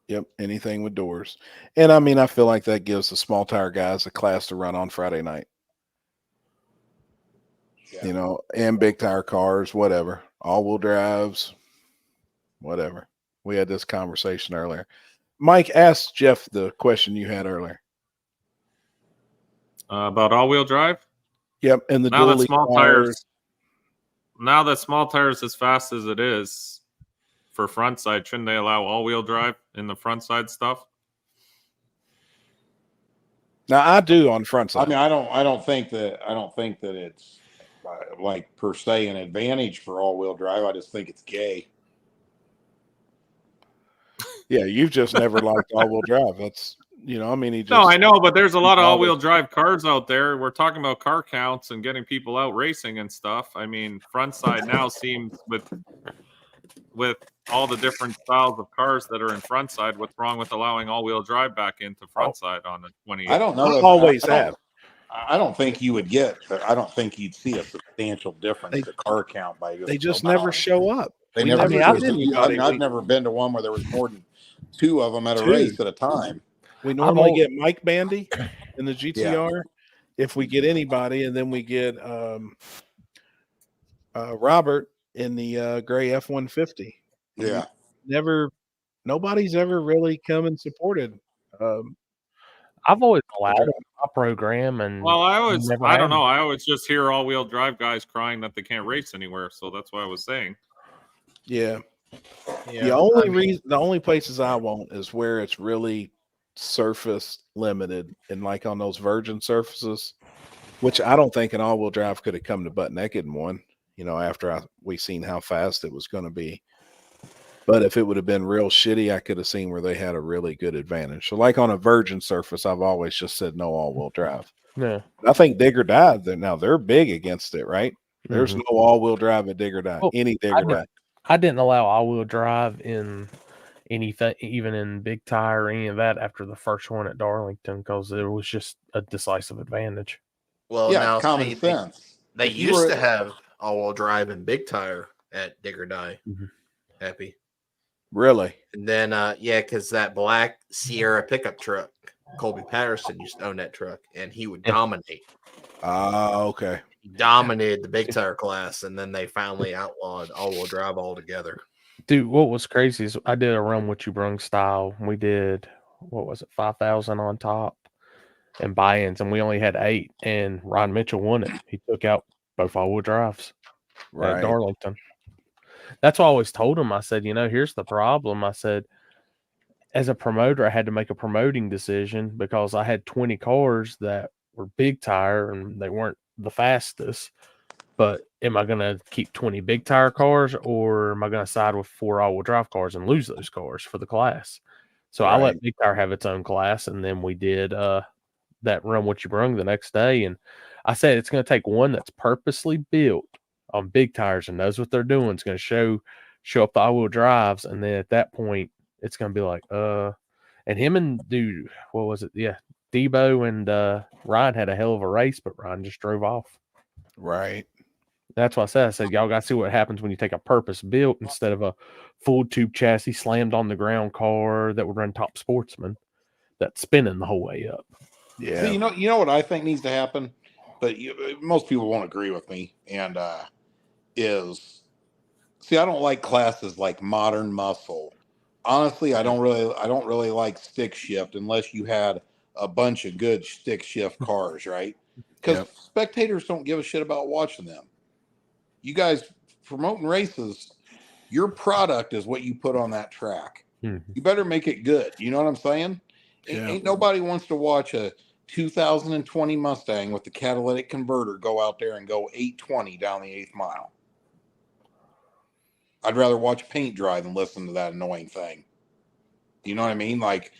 Yep, anything with doors. And I mean, I feel like that gives the small tire guys a class to run on Friday night. You know, and big tire cars, whatever, all-wheel drives, whatever. We had this conversation earlier. Mike asked Jeff the question you had earlier. About all-wheel drive? Yep, and the now that dually small tires. Now that small tires as fast as it is for front side, shouldn't they allow all-wheel drive in the front side stuff? Now I do on front side. I mean, I don't think that it's like per se an advantage for all-wheel drive. I just think it's gay. Yeah, you've just never liked all-wheel drive. That's, you know, I mean, No, I know, but there's a lot of all-wheel drive cars out there. We're talking about car counts and getting people out racing and stuff. I mean, front side now seems with all the different styles of cars that are in front side, what's wrong with allowing all-wheel drive back into front side on the 28? I don't know. I don't think you would get. I don't think you'd see a substantial difference to car count by just. They just never show up. They never. I've never been to one where there was more than 2 of them at a race at a time. We normally get Mike Bandy in the GTR, if we get anybody, and then we get Robert in the gray F-150. Yeah, nobody's ever really come and supported. I've always allowed it in my program, and well, I don't know. I always just hear all-wheel drive guys crying that they can't race anywhere, so that's what I was saying. Yeah. The only places I won't is where it's really surface limited, and like on those virgin surfaces, which I don't think an all-wheel drive could have come to butt naked in one. You know, after we seen how fast it was going to be. But if it would have been real shitty, I could have seen where they had a really good advantage. So like on a virgin surface, I've always just said no all-wheel drive. Yeah. I think Dig or Die, now they're big against it, right? There's no all-wheel drive at Dig or Die. Any Dig or Die. I didn't allow all-wheel drive in anything, even in big tire or any of that after the first one at Darlington, because it was just a decisive advantage. Well, Yeah, now it's common see, sense. they If you used were to have all-wheel drive and big tire at Dig or Die. Happy. Really? And then, yeah, because that black Sierra pickup truck, Colby Patterson used to own that truck, and he would dominate. Okay. He dominated the big tire class, and then they finally outlawed all-wheel drive altogether. Dude, what was crazy is I did a run with you brung style. We did, what was it, 5,000 on top and buy-ins, and we only had 8. And Ron Mitchell won it. He took out both all-wheel drives at Darlington. That's why I always told him. I said, here's the problem. I said, as a promoter, I had to make a promoting decision because I had 20 cars that were big tire and they weren't the fastest. But am I going to keep 20 big tire cars, or am I going to side with 4 all-wheel drive cars and lose those cars for the class? So I let big tire have its own class, and then we did that run what you brung the next day. And I said it's going to take one that's purposely built on big tires and knows what they're doing. It's going to show up the all-wheel drives, and then at that point, it's going to be like, and him and dude, what was it? Yeah, Debo and Ryan had a hell of a race, but Ryan just drove off. Right. That's what I said, y'all got to see what happens when you take a purpose built instead of a full tube chassis slammed on the ground car that would run top sportsman that's spinning the whole way up. Yeah. See, you know what I think needs to happen, but most people won't agree with me. And I don't like classes like Modern Muscle. Honestly, I don't really like stick shift unless you had a bunch of good stick shift cars, right? Because spectators don't give a shit about watching them. You guys promoting races, your product is what you put on that track. You better make it good. You know what I'm saying? Ain't nobody wants to watch a 2020 Mustang with the catalytic converter go out there and go 820 down the 8th mile. I'd rather watch paint dry than listen to that annoying thing. You know what I mean? Like,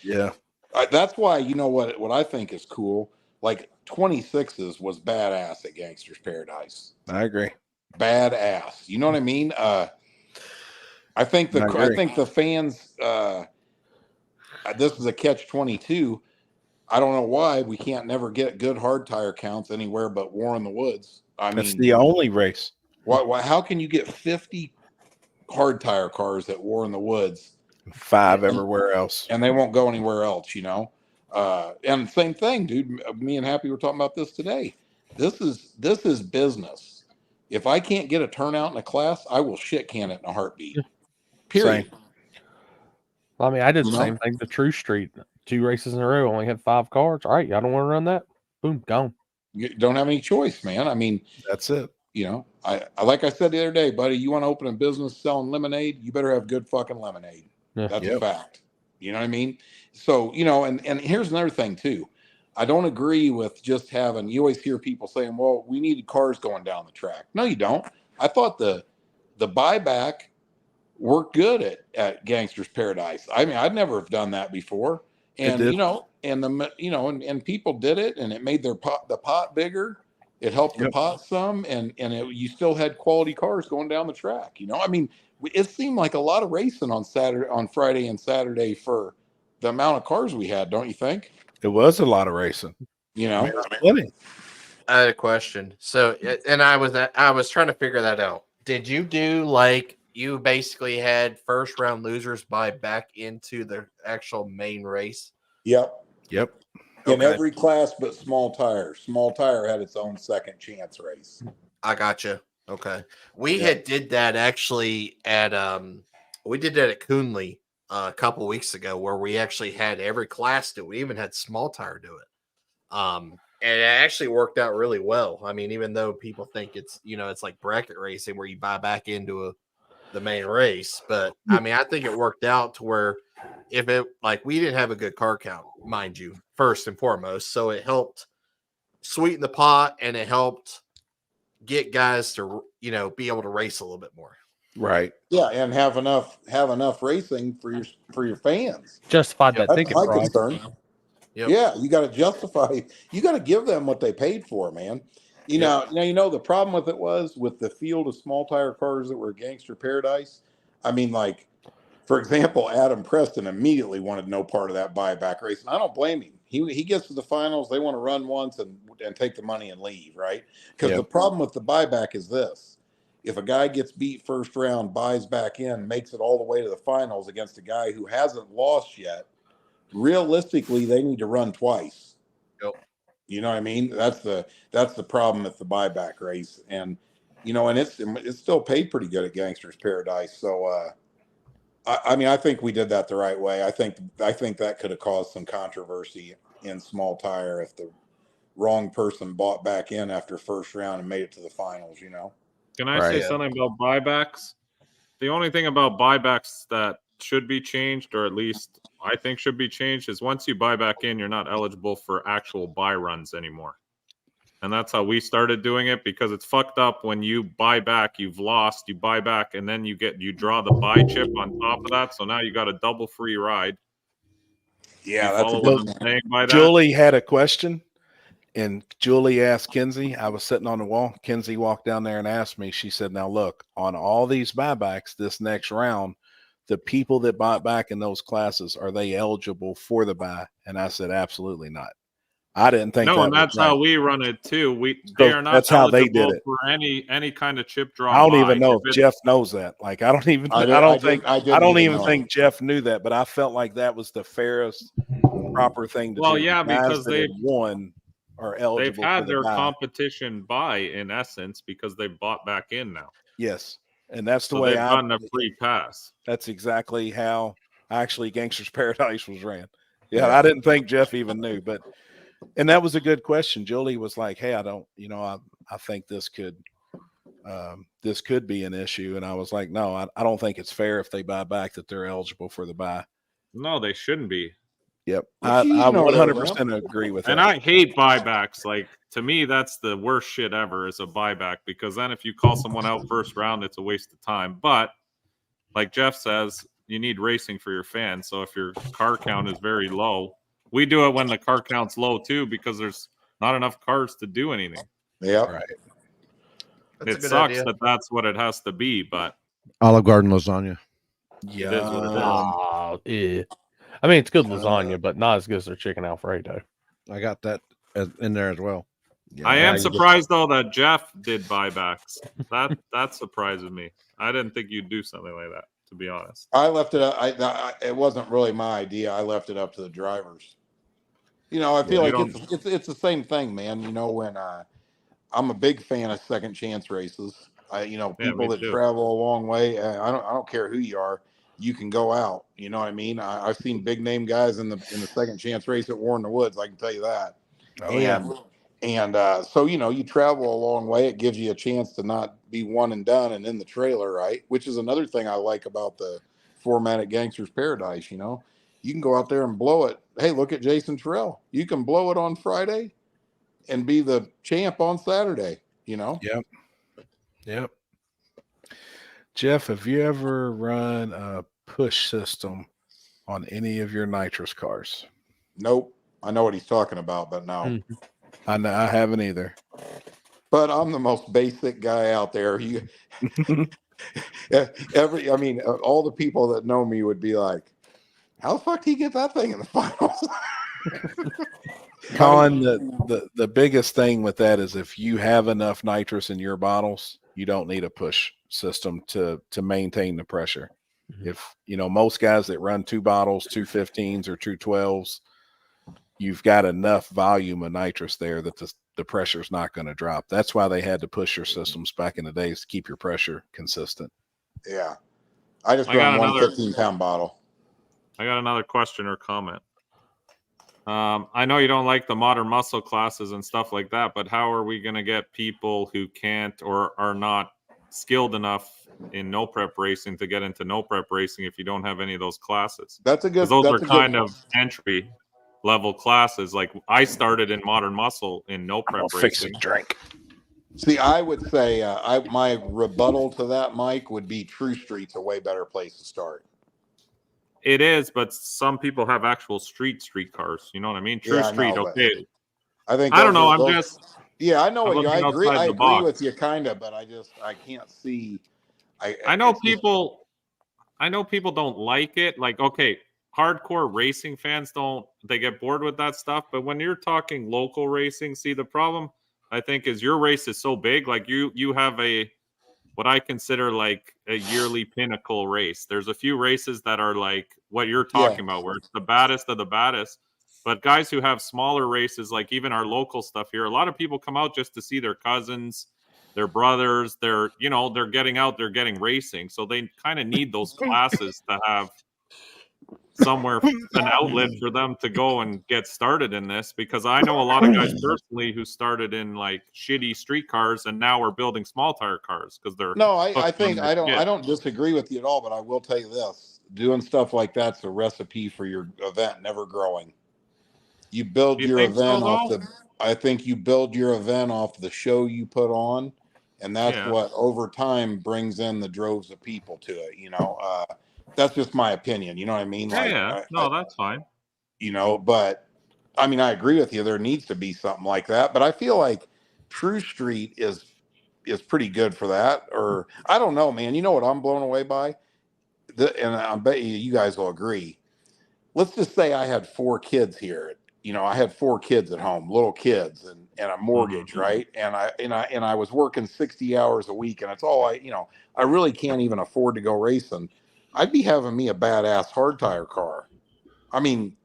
that's why, what I think is cool. Like 26s was badass at Gangsters Paradise. I agree. Badass. You know what I mean? I think the fans, this is a catch-22. I don't know why we can't never get good hard tire counts anywhere but War in the Woods. That's the only race. Why? How can you get 50 hard tire cars at War in the Woods, 5 everywhere else, and they won't go anywhere else? And same thing, dude. Me and Happy were talking about this today. This is business. If I can't get a turnout in a class, I will shit can it in a heartbeat. Period. Same. Well, I mean, I did the same thing. The True Street, 2 races in a row, only had 5 cars. All right, y'all don't want to run that? Boom, gone. You don't have any choice, man. I mean, that's it. I like I said the other day, buddy, you want to open a business selling lemonade, you better have good fucking lemonade. That's a fact. You know what I mean? So, and here's another thing too. I don't agree with just having, you always hear people saying, well, we needed cars going down the track. No, you don't. I thought the buyback worked good at Gangsters Paradise. I mean, I'd never have done that before. And, and people did it, and it made the pot bigger. It helped the pot some, and you still had quality cars going down the track. I mean, it seemed like a lot of racing on Friday and Saturday for the amount of cars we had, don't you think? It was a lot of racing. I had a question. So, and I was trying to figure that out. Did you do like you basically had first round losers buy back into the actual main race? Yep. In Okay. every class but small tire. Small tire had its own second chance race. I gotcha. Okay. We did that actually at Coonley a couple weeks ago, where we actually had every class do it. We even had small tire do it. And it actually worked out really well. I mean, even though people think it's like bracket racing where you buy back into the main race, but I mean, I think it worked out to where we didn't have a good car count, mind you, first and foremost. So it helped sweeten the pot, and it helped get guys to, be able to race a little bit more. Right. Yeah, and have enough racing for your fans. Justified that That's ticket my price. concern. Yep. Yeah, you got to justify. You got to give them what they paid for, man. The problem with it was with the field of small tire cars that were Gangster Paradise. I mean, like, for example, Adam Preston immediately wanted no part of that buyback race, and I don't blame him. He gets to the finals, they want to run once and take the money and leave, right? Because the problem with the buyback is this: if a guy gets beat first round, buys back in, makes it all the way to the finals against a guy who hasn't lost yet, realistically, they need to run twice. Yep. You know what I mean? That's the problem with the buyback race, and and it's still paid pretty good at Gangsters Paradise. So I mean, I think we did that the right way. I think that could have caused some controversy in small tire if the wrong person bought back in after first round and made it to the finals. Can I say something about buybacks? The only thing about buybacks that should be changed, or at least I think should be changed, is once you buy back in, you're not eligible for actual buy runs anymore. And that's how we started doing it, because it's fucked up when you buy back, you've lost, you buy back, and then you draw the buy chip on top of that. So now you got a double free ride. Yeah, you that's follow a what good I'm saying by that? Julie had a question, and Julie asked Kinsey. I was sitting on the wall. Kinsey walked down there and asked me. She said, "Now look, on all these buybacks this next round, the people that bought back in those classes, are they eligible for the buy?" And I said, "Absolutely not." I didn't think No, that and was that's right. how we run it too. They are not that's how they eligible did it. for any kind of chip draw. I don't buy. even know if it's- Jeff knows that. Like, I don't even. I don't even think Jeff knew that. But I felt like that was the fairest, proper thing to Well, do. yeah, The guys because that had won are eligible. they've had for the their buy. competition buy in essence because they bought back in now. Yes, and that's the So way they've I gotten a free pass. That's exactly how actually Gangsters Paradise was ran. Yeah. I didn't think Jeff even knew, and that was a good question. Julie was like, "Hey, I don't, I think this could be an issue," and I was like, "No, I don't think it's fair if they buy back that they're eligible for the buy." No, they shouldn't be. Yep, I 100% agree with that. And I hate buybacks. Like, to me, that's the worst shit ever, is a buyback, because then if you call someone out first round, it's a waste of time. But like Jeff says, you need racing for your fans. So if your car count is very low, we do it when the car count's low too, because there's not enough cars to do anything. Yeah, right. It sucks that that's what it has to be, but Olive Garden lasagna. it is what it is. Yeah. I mean, it's good lasagna, but not as good as their chicken Alfredo. I got that in there as well. I am surprised though that Jeff did buybacks. That surprises me. I didn't think you'd do something like that, to be honest. I left it up. It wasn't really my idea. I left it up to the drivers. I feel like it's the same thing, man. When I'm a big fan of second chance races. People that travel a long way. I don't care who you are. You can go out. You know what I mean? I've seen big name guys in the second chance race at War in the Woods. I can tell you that. So you travel a long way. It gives you a chance to not be one and done and in the trailer, right? Which is another thing I like about the format at Gangsters Paradise. You can go out there and blow it. Hey, look at Jason Terrell. You can blow it on Friday and be the champ on Saturday. Yep. Jeff, have you ever run a push system on any of your nitrous cars? Nope. I know what he's talking about, but no. I haven't either. But I'm the most basic guy out there. All the people that know me would be like, how the fuck did he get that thing in the finals? Colin, the biggest thing with that is if you have enough nitrous in your bottles, you don't need a push system to maintain the pressure. If most guys that run 2 bottles, 2 15s or 2 12s, you've got enough volume of nitrous there that the pressure's not going to drop. That's why they had to push your systems back in the days to keep your pressure consistent. Yeah. I just run one 15-pound bottle. I got another question or comment. I know you don't like the modern muscle classes and stuff like that, but how are we going to get people who can't or are not skilled enough in no prep racing to get into no prep racing if you don't have any of those classes? That's a good. Those are kind of entry level classes. Like I started in modern muscle in no prep racing. Fix and drink. See, I would say my rebuttal to that, Mike, would be True Street's a way better place to start. It is, but some people have actual street cars. You know what I mean? True Street, okay. I think I don't know. I know what you. I agree. I agree box. with you, kind of, but I can't see. I know people I know people don't like it. Like, okay, hardcore racing fans they get bored with that stuff. But when you're talking local racing, see, the problem I think is your race is so big. Like you have what I consider like a yearly pinnacle race. There's a few races that are like what you're talking about, where it's the baddest of the baddest. But guys who have smaller races, like even our local stuff here, a lot of people come out just to see their cousins, their brothers. They're getting out, they're getting racing. So they kind of need those classes to have somewhere, an outlet for them to go and get started in this, because I know a lot of guys personally who started in like shitty street cars and now are building small tire cars because they're No, I hooked think on I their don't shit. I don't disagree with you at all, but I will tell you this: doing stuff like that's a recipe for your event never growing. You build You your think so, event off though? I think you build your event off the show you put on, and that's Yeah. what over time brings in the droves of people to it. That's just my opinion. You know what I mean? Yeah. No, that's fine. But I mean, I agree with you. There needs to be something like that, but I feel like True Street is pretty good for that. Or I don't know, man. You know what I'm blown away by? And I bet you guys will agree. Let's just say I had 4 kids here. I had 4 kids at home, little kids, and a mortgage, right? And I was working 60 hours a week, and it's all I really can't even afford to go racing. I'd be having me a badass hard tire car. I mean,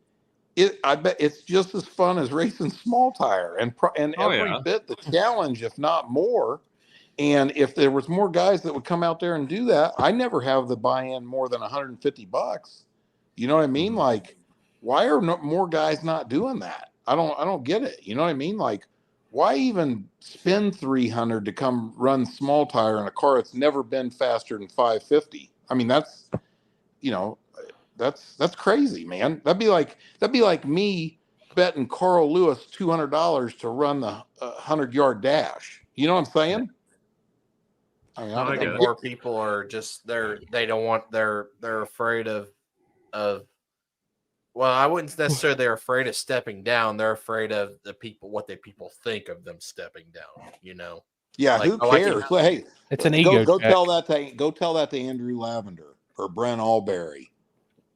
I bet it's just as fun as racing small tire, and every bit the challenge, if not more. And if there was more guys that would come out there and do that, I never have the buy-in more than $150. You know what I mean? Like, why are more guys not doing that? I don't get it. You know what I mean? Like, why even spend $300 to come run small tire in a car that's never been faster than 550? I mean, that's crazy, man. That'd be like me betting Carl Lewis $200 to run the 100-yard dash. You know what I'm saying? I mean, I think more people are just they're afraid of well, I wouldn't necessarily they're afraid of stepping down. They're afraid of what the people think of them stepping down. Yeah, Like, who cares? Hey, it's an ego. Go tell that to Andrew Lavender or Brent Alberry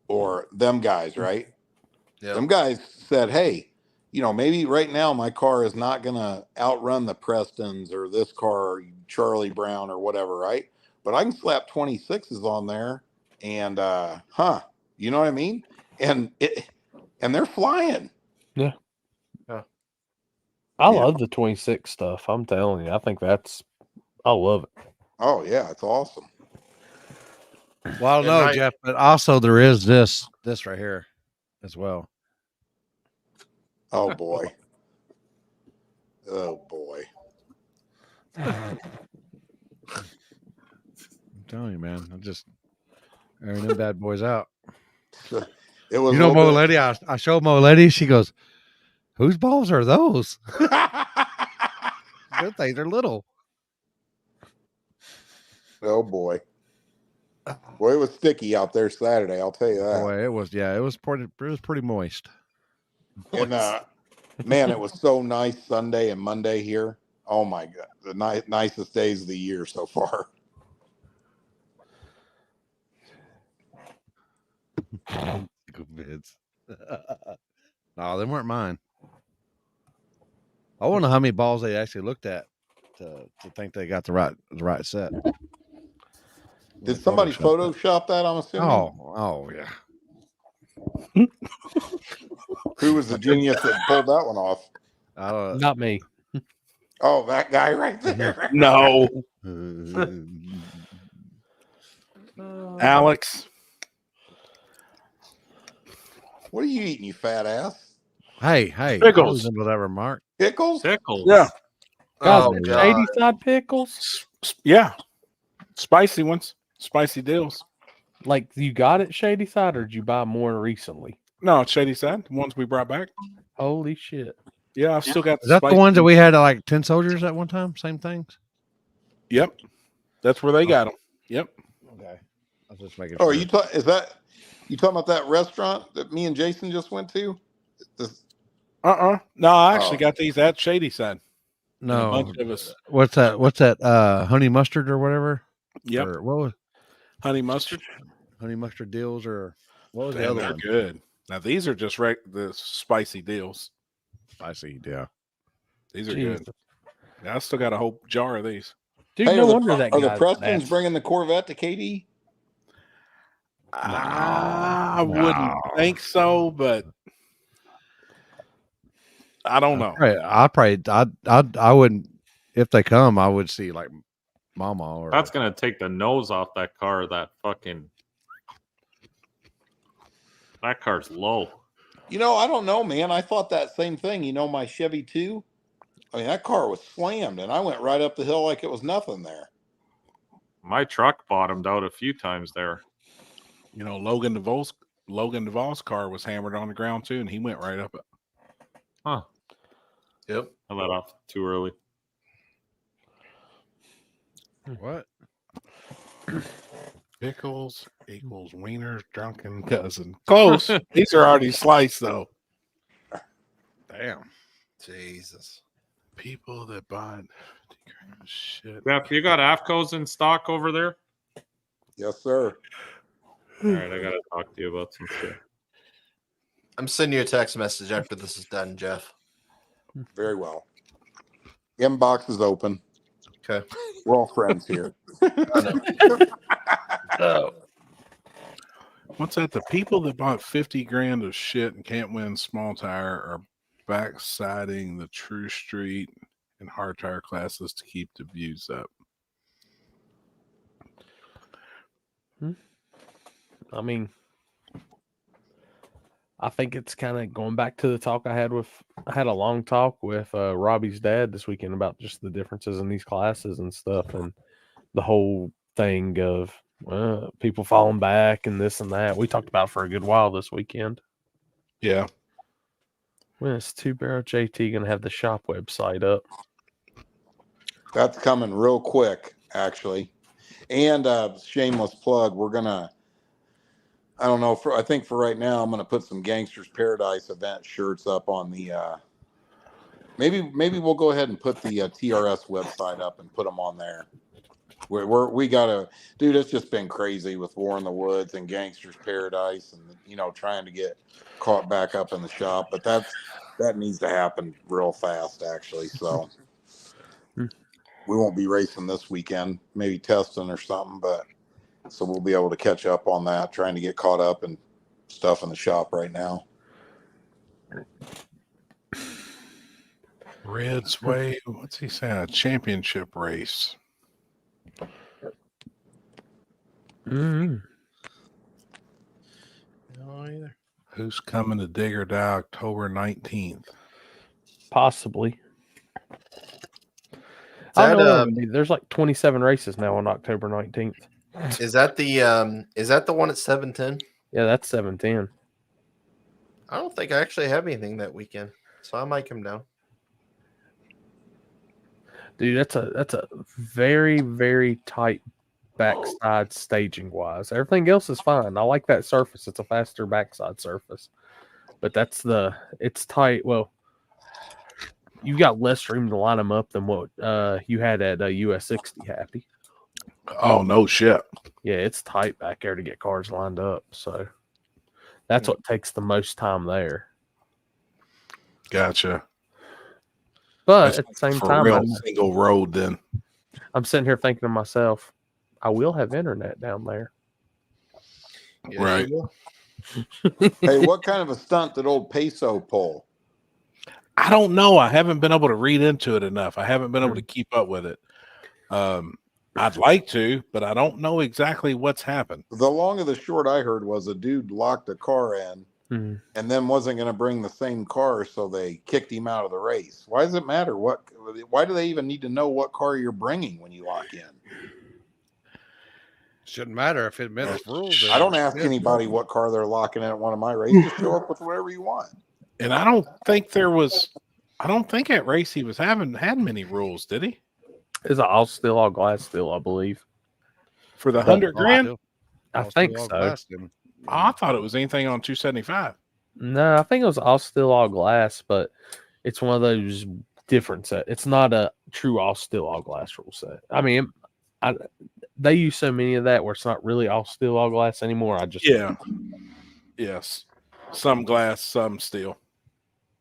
or them guys, right? Yep. Them guys said, hey, maybe right now my car is not going to outrun the Prestons or this car, or Charlie Brown or whatever, right? But I can slap 26s on there and, you know what I mean? And they're flying. Yeah. I love the 26 stuff. I'm telling you, I love it. Oh yeah, it's awesome. Well, no, Jeff, but also there is this right here as well. Oh boy. Oh boy. I'm telling you, man. I'm just airing them bad boys out. It was Mo Lady. I showed Mo Lady. She goes, "Whose balls are those?" Good thing they're little. Oh boy. Boy, it was sticky out there Saturday. I'll tell you that. Boy, it was pretty moist. And man, it was so nice Sunday and Monday here. Oh my God, the nicest days of the year so far. No, they weren't mine. I wonder how many balls they actually looked at to think they got the right set. Did somebody Photoshop that? I'm assuming. Oh yeah. Who was the genius that pulled that one off? Not me. Oh, that guy right there. No. Alex. What are you eating, you fat ass? Hey. Pickles. Whatever, Mark. Pickles? Yeah. God, shady side pickles? Yeah. Spicy ones. Spicy deals. Like, you got it Shady Side, or did you buy more recently? No, it's Shady Side. The ones we brought back. Holy shit. Yeah, I've still got Is that the ones that we had like 10 soldiers at one time? Same things? Yep. That's where they got them. Yep. Okay. I was just making sure. Are you talking about that restaurant that me and Jason just went to? No, I actually got these at Shady Side. No. A bunch of us. What's that? Honey mustard or whatever? Yep. Or what was honey mustard? honey mustard deals, or what was the Damn, other they're one? good. Now these are just the spicy deals. Spicy, yeah. These are Jesus. good. Yeah, I still got a whole jar of these. Dude, Hey, no are the, wonder that are the guy. Prestons bringing the Corvette to KD? I wouldn't think so, but I don't know. I wouldn't. If they come, I would see like Mama or. That's gonna take the nose off that car. That car's low. You know, I don't know, man. I thought that same thing. You know, my Chevy 2. I mean, that car was slammed, and I went right up the hill like it was nothing there. My truck bottomed out a few times there. You know, Logan Duvall's car was hammered on the ground too, and he went right up it. Huh. Yep. I let off too early. What? Pickles equals wieners drunken cousin. Close. These are already sliced though. Damn. Jesus. People that buy shit. Jeff, you got AFCOs in stock over there? Yes, sir. All right, I gotta talk to you about some shit. I'm sending you a text message after this is done, Jeff. Very well. Inbox is open. Okay. We're all friends here. What's that? The people that bought 50 grand of shit and can't win small tire are backsiding the true street and hard tire classes to keep the views up. I mean, I think it's kind of going back to the talk I had a long talk with Robbie's dad this weekend about just the differences in these classes and stuff, and the whole thing of people falling back and this and that. We talked about it for a good while this weekend. Yeah. When is Two Barrel JT going to have the shop website up? That's coming real quick, actually. And shameless plug, we're gonna. I don't know. I think for right now, I'm gonna put some Gangsters Paradise event shirts up on the. Maybe we'll go ahead and put the TRS website up and put them on there. We gotta, dude. It's just been crazy with War in the Woods and Gangsters Paradise, and trying to get caught back up in the shop. But that needs to happen real fast, actually. So we won't be racing this weekend. Maybe testing or something, but so we'll be able to catch up on that. Trying to get caught up and stuff in the shop right now. Red's Way. What's he saying? A championship race. Mm-hmm. No, either. Who's coming to Dig or Die October 19th? Possibly. I don't know. There's like 27 races now on October 19th. Is that the one at 710? Yeah, that's 710. I don't think I actually have anything that weekend, so I might come down. Dude, that's a very, very tight backside staging wise. Everything else is fine. I like that surface. It's a faster backside surface. But it's tight. Well, you got less room to line them up than what you had at US 60 Happy. Oh, no shit. Yeah, it's tight back there to get cars lined up. So that's what takes the most time there. Gotcha. But That's at the same for time, real single road then. I'm sitting here thinking to myself, I will have internet down there. Yes, right. Hey, what kind of a stunt did old Peso pull? I don't know. I haven't been able to read into it enough. I haven't been able to keep up with it. I'd like to, but I don't know exactly what's happened. The long of the short I heard was a dude locked a car in and then wasn't going to bring the same car, so they kicked him out of the race. Why does it matter? Why do they even need to know what car you're bringing when you lock in? Shouldn't matter if it met the rules. I don't ask anybody what car they're locking in at one of my races. Show up with whatever you want. And I don't think at race he had many rules, did he? Is it all glass still, I believe. For the 100 grand? I think so. I thought it was anything on 275. No, I think it was all glass, but it's one of those different set. It's not a true all glass rule set. I mean, they use so many of that where it's not really all steel, all glass anymore. I just Yes, some glass, some steel.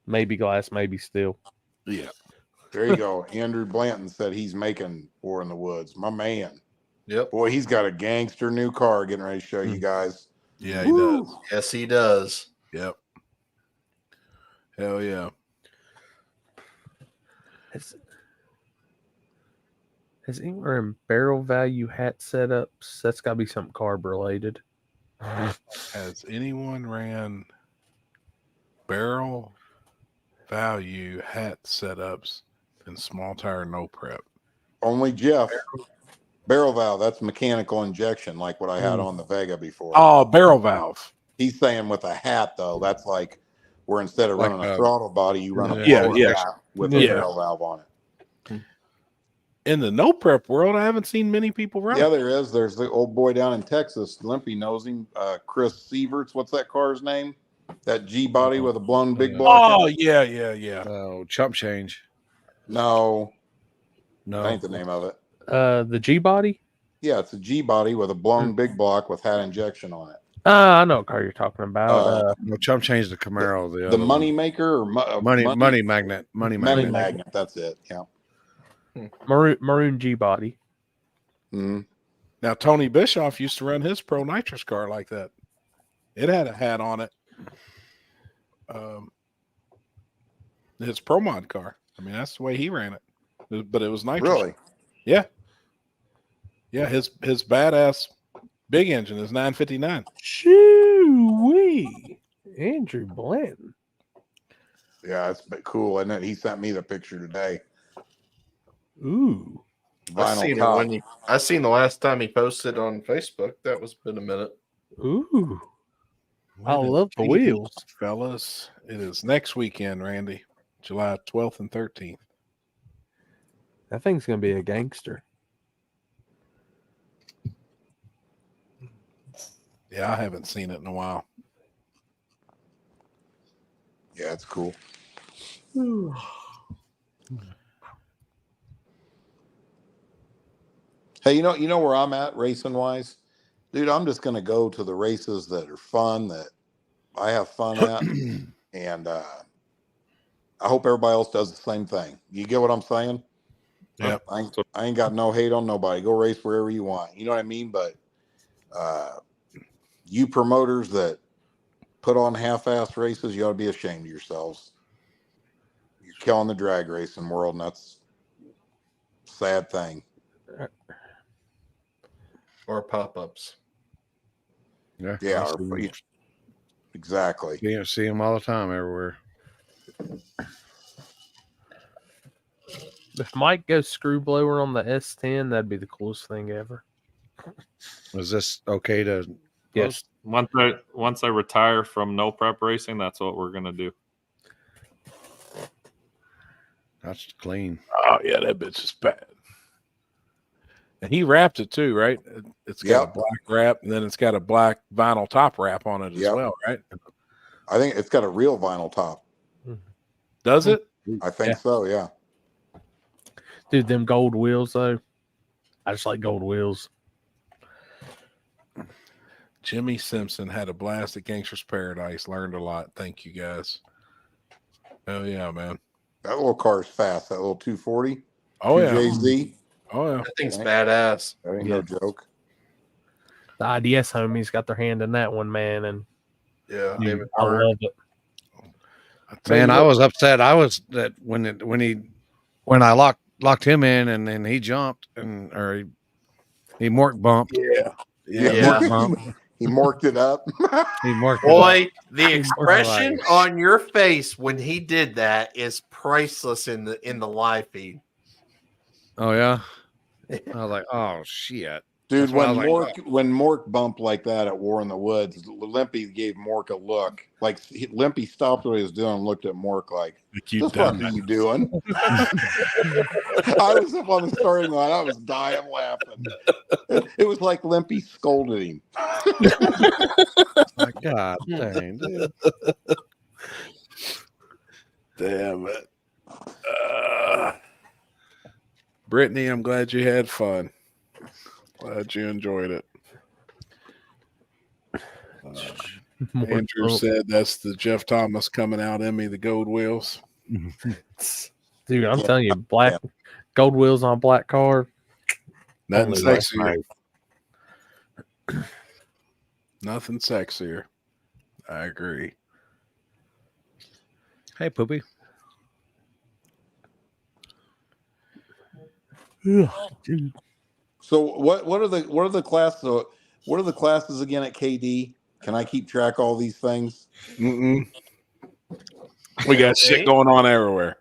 Maybe glass, maybe steel. Yeah. There you go. Andrew Blanton said he's making War in the Woods. My man. Yep. Boy, he's got a gangster new car getting ready to show you guys. Yeah, he does. Yes, he does. Yep. Hell yeah. Has anywhere in barrel value hat setups? That's got to be something carb related. Has anyone ran barrel value hat setups in small tire no prep? Only Jeff. Barrel valve, that's mechanical injection, like what I had on the Vega before. Oh, barrel valve. He's saying with a hat, though, that's like where instead of running a throttle body, you run a blower hat with a barrel valve on it. In the no prep world, I haven't seen many people run. Yeah, there is. There's the old boy down in Texas. Limpy knows him. Chris Sieverts. What's that car's name? That G body with a blown big block. Oh, yeah. Oh, chump change. No, No, that ain't the name of it. The G body? Yeah, it's a G body with a blown big block with hat injection on it. I know what car you're talking about. no, chump change the Camaro. The money maker or money magnet. Money magnet. That's it. Yeah. Maroon G body. Now Tony Bischoff used to run his Pro Nitrous car like that. It had a hat on it. His Pro Mod car. I mean, that's the way he ran it. But it was nitrous. Really? Yeah. Yeah, his badass big engine is 959. Shoo-wee. Andrew Blanton. Yeah, it's cool, isn't it? He sent me the picture today. Ooh. I seen it when I seen the last time he posted on Facebook. That was been a minute. Ooh. I love the wheels. Fellas. It is next weekend, Randy. July 12th and 13th. That thing's gonna be a gangster. Yeah, I haven't seen it in a while. Yeah, it's cool. Hey, you know where I'm at racing wise? Dude, I'm just gonna go to the races that are fun, that I have fun at. And I hope everybody else does the same thing. You get what I'm saying? Yeah. I ain't got no hate on nobody. Go race wherever you want. You know what I mean? But you promoters that put on half-ass races, you ought to be ashamed of yourselves. You're killing the drag racing world, and that's a sad thing. Or pop-ups. Yeah, exactly. You see them all the time everywhere. If Mike goes screw blower on the S10, that'd be the coolest thing ever. Was this okay to? Yes. Once I retire from no prep racing, that's what we're gonna do. That's clean. Oh yeah, that bitch is bad. And he wrapped it too, right? It's got a black wrap, and then it's got a black vinyl top wrap on it as well, right? I think it's got a real vinyl top. Does it? I think so, yeah. Dude, them gold wheels though. I just like gold wheels. Jimmy Simpson had a blast at Gangsters Paradise. Learned a lot. Thank you guys. Oh yeah, man. That little car is fast. That little 240. Oh yeah. JZ. Oh yeah. That thing's badass. That ain't no joke. The IDS homies got their hand in that one, man, and yeah, I love it. Man, I was upset. I was that when I locked him in and then he jumped or he mork bumped. He morked it up. He morked Boy, it up. the expression on your face when he did that is priceless in the live feed. Oh yeah. I was like, oh shit. Dude, That's why I was when Mork bumped like that at War in the Woods, Limpy gave Mork a look. Like Limpy stopped what he was doing and looked at Mork like, what the fuck are you doing? I was up on the starting line. I was dying laughing. It was like Limpy scolded him. My God dang, dude. Damn it. Brittany, I'm glad you had fun. Glad you enjoyed it. Andrew said that's the Jeff Thomas coming out in me, the gold wheels. Dude, I'm telling you, black gold wheels on black car. Nothing Only way. sexier. Nothing sexier. I agree. Hey, Poopy. So what are the classes? What are the classes again at KD? Can I keep track of all these things? We got shit going on everywhere.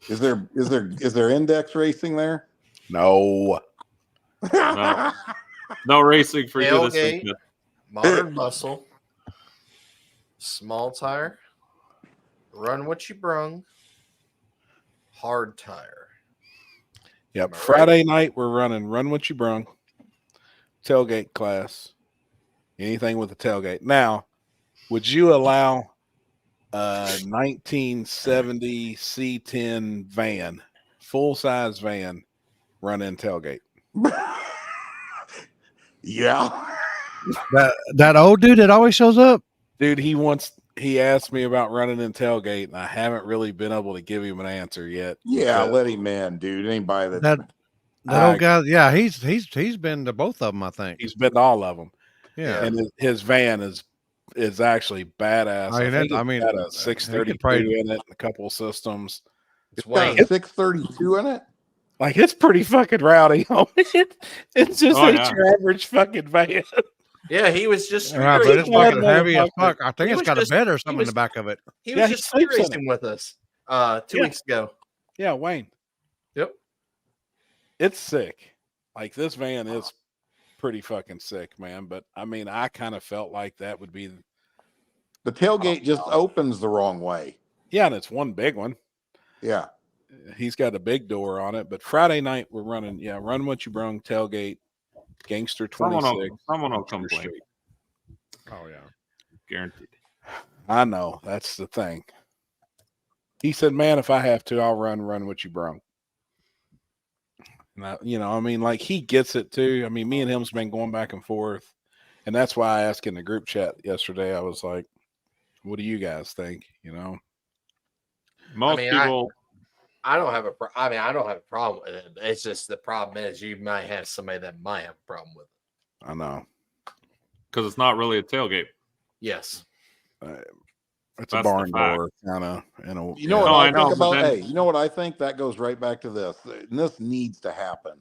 Is there index racing there? No. No racing for you this Tailgate, weekend. modern muscle, small tire, run what you brung, hard tire. Yep. Friday night we're running Run What You Brung, tailgate class. Anything with a tailgate. Now, would you allow a 1970 C10 van, full size van, running tailgate? Yeah. That old dude that always shows up? Dude, he asked me about running in tailgate, and I haven't really been able to give him an answer yet. Yeah, let him in, dude. Anybody That old guy, yeah, he's been to both of them, I think. He's been to all of them. Yeah. And his van is actually badass. I mean, it's got a 632 in it, and a couple of systems. It's got a 632 in it. Like, it's pretty fucking rowdy. It's just your average fucking van. Yeah, he was just. Yeah, but it's fucking heavy as fuck. I think it's got a bed or something in the back of it. He was just racing with us 2 weeks ago. Yeah, Wayne. Yep. It's sick. Like, this van is pretty fucking sick, man. But I mean, I kind of felt like that would be the tailgate just opens the wrong way. Yeah, and it's one big one. Yeah. He's got a big door on it. But Friday night we're running, Run What You Brung, tailgate, Gangster 26. Someone will come play. Oh yeah. Guaranteed. I know. That's the thing. He said, man, if I have to, I'll run What You Brung. And I mean, like, he gets it too. I mean, me and him's been going back and forth. And that's why I asked in the group chat yesterday, I was like, what do you guys think? Most people. I don't have a problem with it. It's just the problem is you might have somebody that might have a problem with it. I know. Because it's not really a tailgate. Yes. It's a barn door kind of. You know what I think about? Hey, you know what I think? That goes right back to this. And this needs to happen.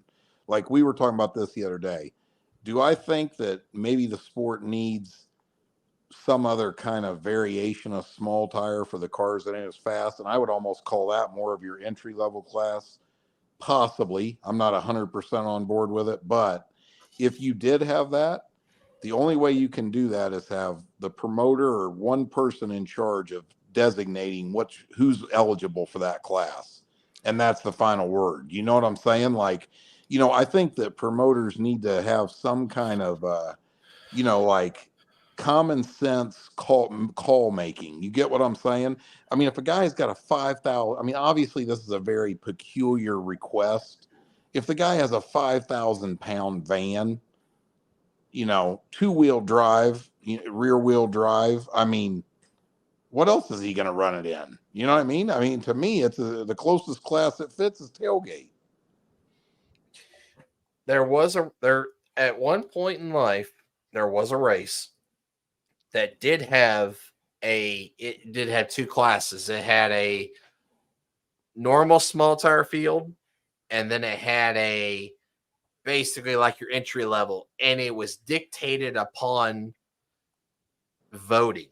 Like, we were talking about this the other day. Do I think that maybe the sport needs some other kind of variation of small tire for the cars that ain't as fast? And I would almost call that more of your entry level class. Possibly. I'm not 100% on board with it. But if you did have that, the only way you can do that is have the promoter or one person in charge of designating who's eligible for that class. And that's the final word. You know what I'm saying? Like, I think that promoters need to have some kind of, like common sense call making. You get what I'm saying? I mean, if a guy's got a 5,000, I mean, obviously this is a very peculiar request. If the guy has a 5,000 pound van, 2-wheel drive, rear wheel drive, I mean, what else is he going to run it in? You know what I mean? I mean, to me, it's the closest class that fits is tailgate. At one point in life, there was a race that did have two classes. It had a normal small tire field, and then it had a basically like your entry level, and it was dictated upon voting.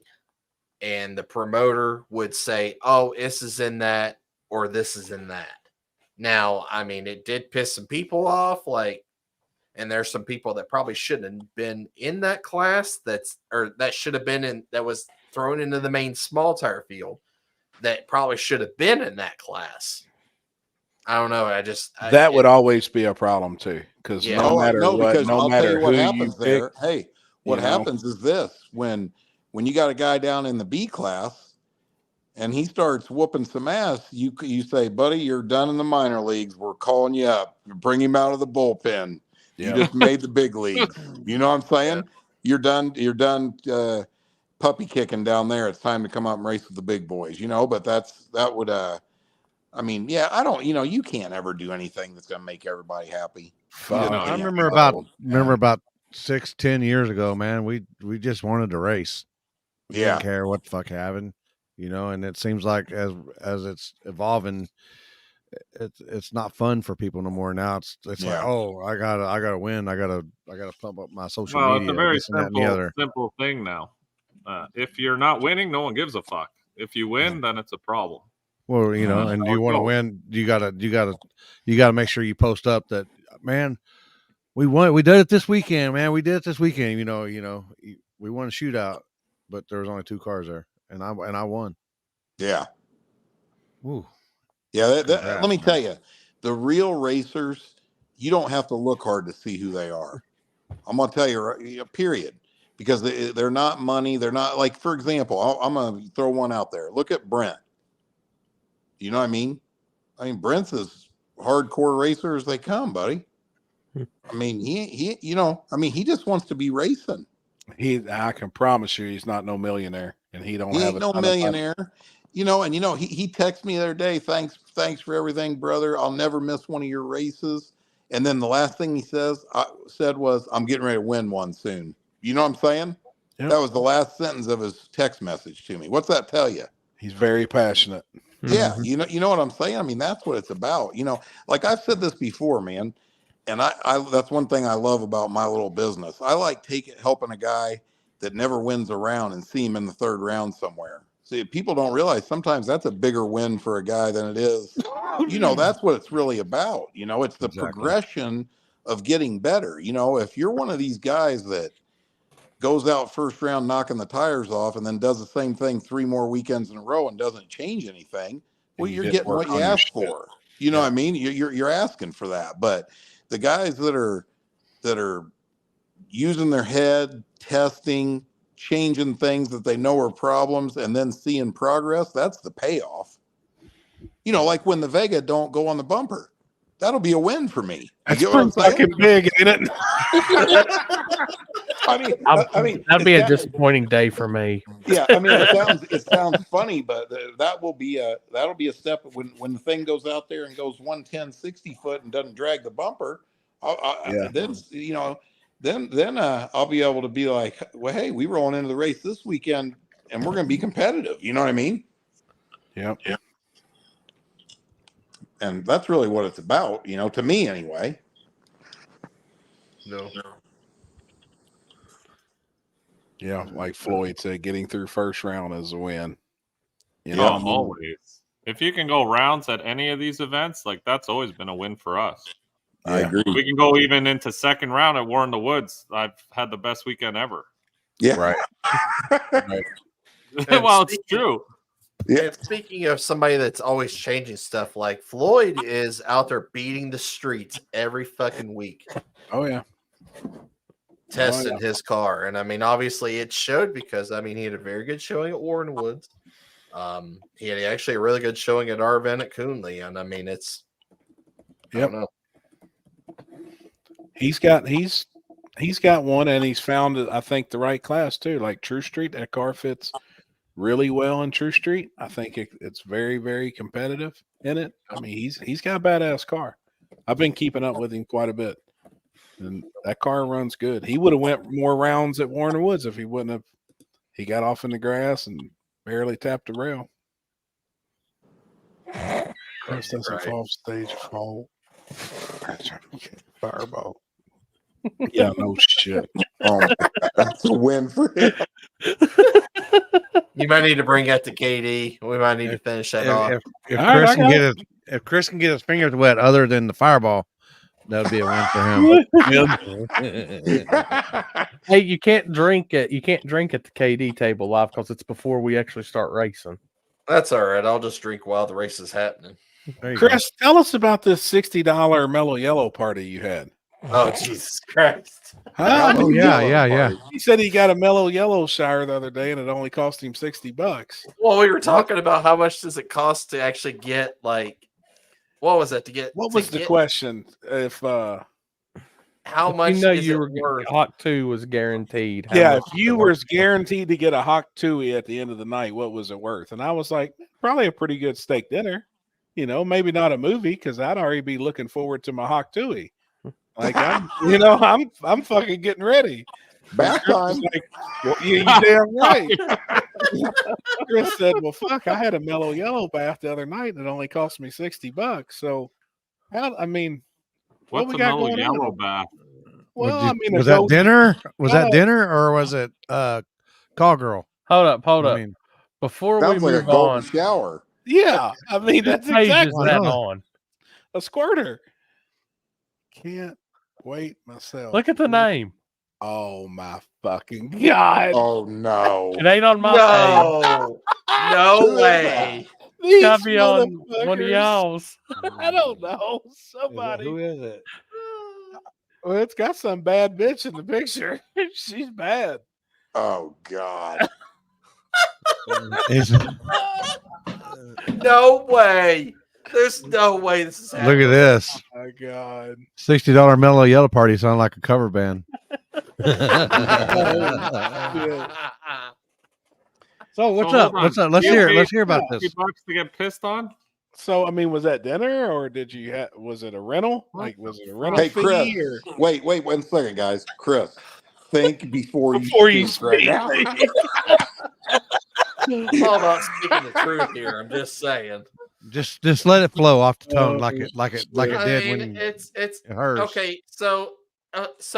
And the promoter would say, oh, this is in that, or this is in that. Now, I mean, it did piss some people off, and there's some people that probably shouldn't have been in that class that should have been in, that was thrown into the main small tire field that probably should have been in that class. I don't know. That would always be a problem too, because no matter who happens you there. pick, Hey, what happens is this: when you got a guy down in the B class and he starts whooping some ass, you say, buddy, you're done in the minor leagues. We're calling you up. Bring him out of the bullpen. You just made the big leagues. You know what I'm saying? You're done puppy kicking down there. It's time to come up and race with the big boys, but that would I mean, yeah, I don't, you can't ever do anything that's going to make everybody happy. I remember about 6-10 years ago, man, we just wanted to race. We didn't care what the fuck happened, and it seems like as it's evolving, it's not fun for people no more. Now it's like, oh, I gotta win. I gotta pump up my social media. It's a very this and that and the other. simple thing now. If you're not winning, no one gives a fuck. If you win, then it's a problem. Well, and you want to win, you gotta make sure you post up that, man, we won. We did it this weekend, man. We did it this weekend. We won a shootout, but there was only 2 cars there, and I won. Yeah. Ooh. Yeah. Let me tell you, the real racers, you don't have to look hard to see who they are. I'm gonna tell you, period, because they're not money. They're not, like, for example, I'm gonna throw one out there. Look at Brent. You know what I mean? Brent's as hardcore racer as they come, buddy. I mean, he just wants to be racing. I can promise you, he's not no millionaire, and he ain't no millionaire. He texted me the other day. Thanks for everything, brother. I'll never miss one of your races. And then the last thing he said was, "I'm getting ready to win one soon." You know what I'm saying? Yep. That was the last sentence of his text message to me. What's that tell you? He's very passionate. Yeah, you know what I'm saying? I mean, that's what it's about. Like I've said this before, man, and I that's one thing I love about my little business. I like helping a guy that never wins a round and see him in the 3rd round somewhere. See, people don't realize sometimes that's a bigger win for a guy than it is. That's what it's really about. It's the progression of getting better. If you're one of these guys that goes out 1st round knocking the tires off and then does the same thing 3 more weekends in a row and doesn't change anything, well, you're getting what you asked for. You know what I mean? You're asking for that. But the guys that are using their head, testing, changing things that they know are problems, and then seeing progress, that's the payoff. Like when the Vega don't go on the bumper, that'll be a win for me. That's pretty fucking big, ain't it? I mean, that'd be a disappointing day for me. Yeah, I mean, it sounds funny, but that'll be a step when the thing goes out there and goes 110, 60 foot and doesn't drag the bumper. Then I'll be able to be like, well, hey, we rolling into the race this weekend and we're going to be competitive. You know what I mean? Yeah. And that's really what it's about, to me anyway. No. Yeah, like Floyd said, getting through 1st round is a win. Always. If you can go rounds at any of these events, like that's always been a win for us. I agree. We can go even into 2nd round at War in the Woods. I've had the best weekend ever. Yeah. Right. Right. Well, it's true. Yeah. And speaking of somebody that's always changing stuff, like Floyd is out there beating the streets every fucking week. Oh, yeah. Testing his car. And I mean, obviously it showed because he had a very good showing at War in the Woods. He had actually a really good showing at our event at Coonley. And I mean, it's I don't know. He's got one, and he's found, I think, the right class too. Like True Street, that car fits really well in True Street. I think it's very, very competitive in it. I mean, he's got a badass car. I've been keeping up with him quite a bit, and that car runs good. He would have went more rounds at Warner Woods if he wouldn't have. He got off in the grass and barely tapped the rail. Chris doesn't fall stage fall. Fireball. Yeah, no shit. Oh, that's a win for him. You might need to bring that to KD. We might need to finish that off. If Chris can get his fingers wet other than the fireball, that would be a win for him. Hey, you can't drink at the KD table live because it's before we actually start racing. That's all right. I'll just drink while the race is happening. Chris, tell us about this $60 Mellow Yellow party you had. Oh, Jesus Christ. Huh? Oh, yeah. He said he got a Mellow Yellow shower the other day and it only cost him $60. Well, we were talking about how much does it cost to actually get, like, what was that to get? What was the question? If how how much You know, is you it were worth? Hawk 2 was guaranteed. How Yeah, much if is you it were worth? guaranteed to get a Hawk Tui at the end of the night, what was it worth? And I was like, probably a pretty good steak dinner. You know, maybe not a movie because I'd already be looking forward to my Hawk Tui. Like I'm fucking getting ready. Bath Chris was time. like, well, you damn right. Chris said, "Well, fuck, I had a mellow yellow bath the other night and it only cost me $60. So, I mean, what What's we a got mellow going yellow on? bath? Well, I mean, was that dinner? Was that uh, dinner or was it call girl? Hold up. I mean, Before we Sounds like a move golden on, shower. Yeah, I mean whose that's page is exactly that on? a squirter. Can't wait myself. Look at the name. Oh my fucking god! Oh no! It ain't on my No, no Who is way. These gotta be on one of motherfuckers. y'all's. I don't know. Somebody. Who is it? Well, it's got some bad bitch in the picture. She's bad. Oh god! No way. There's no way this is Look happening. at this. Oh my god! $60 mellow yellow party sound like a cover band. So what's So, up? hold on. What's up? Let's You hear. paid Let's hear about $50 this. to get pissed on. So I mean, was that dinner or did you? Was it a rental? Like, was it a rental Hey, Chris. fee? Or? Wait 1 second, guys. Chris, think before you speak right now. It's all about speaking the truth here. I'm just saying. Just let it flow off the tongue like it I did mean, when it's it hurts. okay. So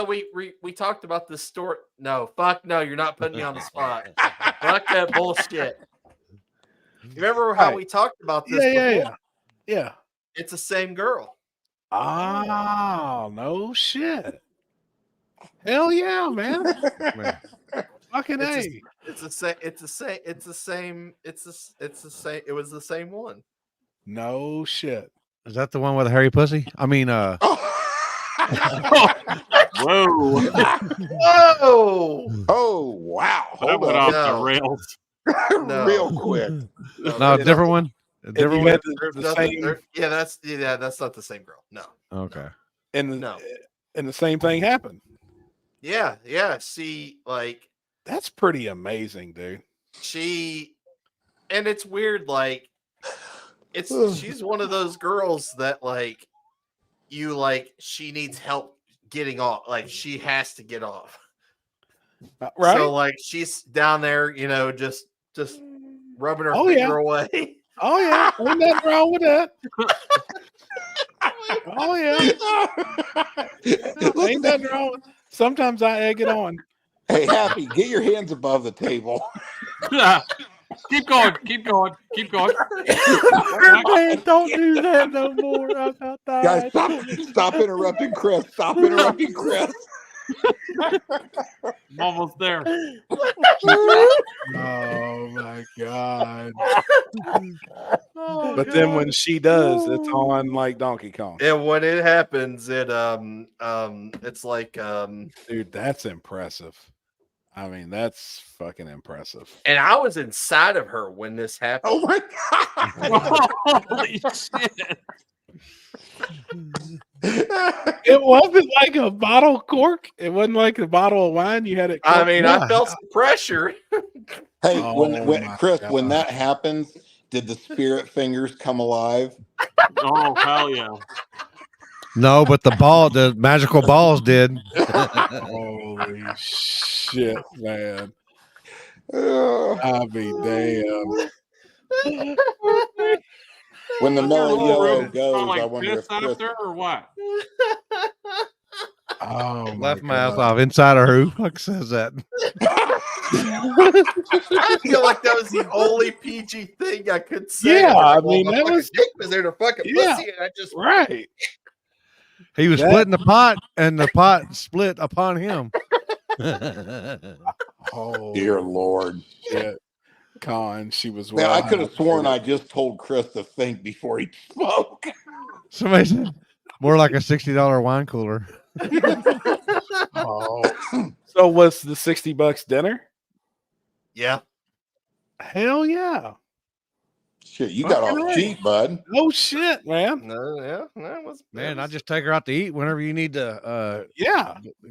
we talked about this story. No, fuck no. You're not putting me on the spot. Fuck that bullshit. You remember how we talked about this before? Yeah. It's the same girl. Oh, no shit. Hell yeah, man. Fucking A. It's the same. It's the same. It's the same. It's the same. It was the same one. No shit. Is that the one with a hairy pussy? I mean, Whoa. Whoa. Oh wow! That Hold went up. off the rails. No. Real quick. no, a different one. A different one. There's The nothing. same, That's not the same girl. No. Okay. and the same thing happened. Yeah. See, like That's pretty amazing, dude. and it's weird. Like she's one of those girls that like she needs help getting off. Like she has to get off. Right? So like she's down there, just rubbing her Oh, finger away. Oh yeah, ain't nothing wrong with that. Oh yeah, ain't nothing wrong. Sometimes I egg it on. Hey, Happy, get your hands above the table. Keep going. Man, don't do that no more. I'm about Guys, died. stop interrupting Chris. Stop interrupting Chris. I'm almost there. Oh my god! But then when she does, it's on like Donkey Kong. And when it happens, it's like Dude, that's impressive. I mean, that's fucking impressive. and I was inside of her when this happened. Oh my god! Holy shit. It wasn't like a bottle cork. It wasn't like a bottle of wine. You had it. I corked mean, up. I felt some pressure. Hey, Oh when my Chris, God. when that happens, did the spirit fingers come alive? Oh hell yeah. No, but the magical balls did. Holy shit, man! I'll be damned. When the mellow yellow Smell goes, like I wonder piss if Chris. after or what? Oh, Left my ass off. Inside of who? Like says that. I feel like that was the only PG thing I could say. Yeah, Like, I mean, my that fucking was- dick was there to fucking Yeah, pussy, and I just right. He was splitting the pot, and the pot split upon him. Oh, Dear Lord. shit. Con, she was Man, well. I could have sworn I just told Chris to think before he spoke. Somebody said more like a $60 wine cooler. Oh. So was the $60 dinner? Yeah. Hell yeah. Shit, you got off cheap, bud. Oh shit, man. No, it was Man, I just take her out to eat whenever you need to.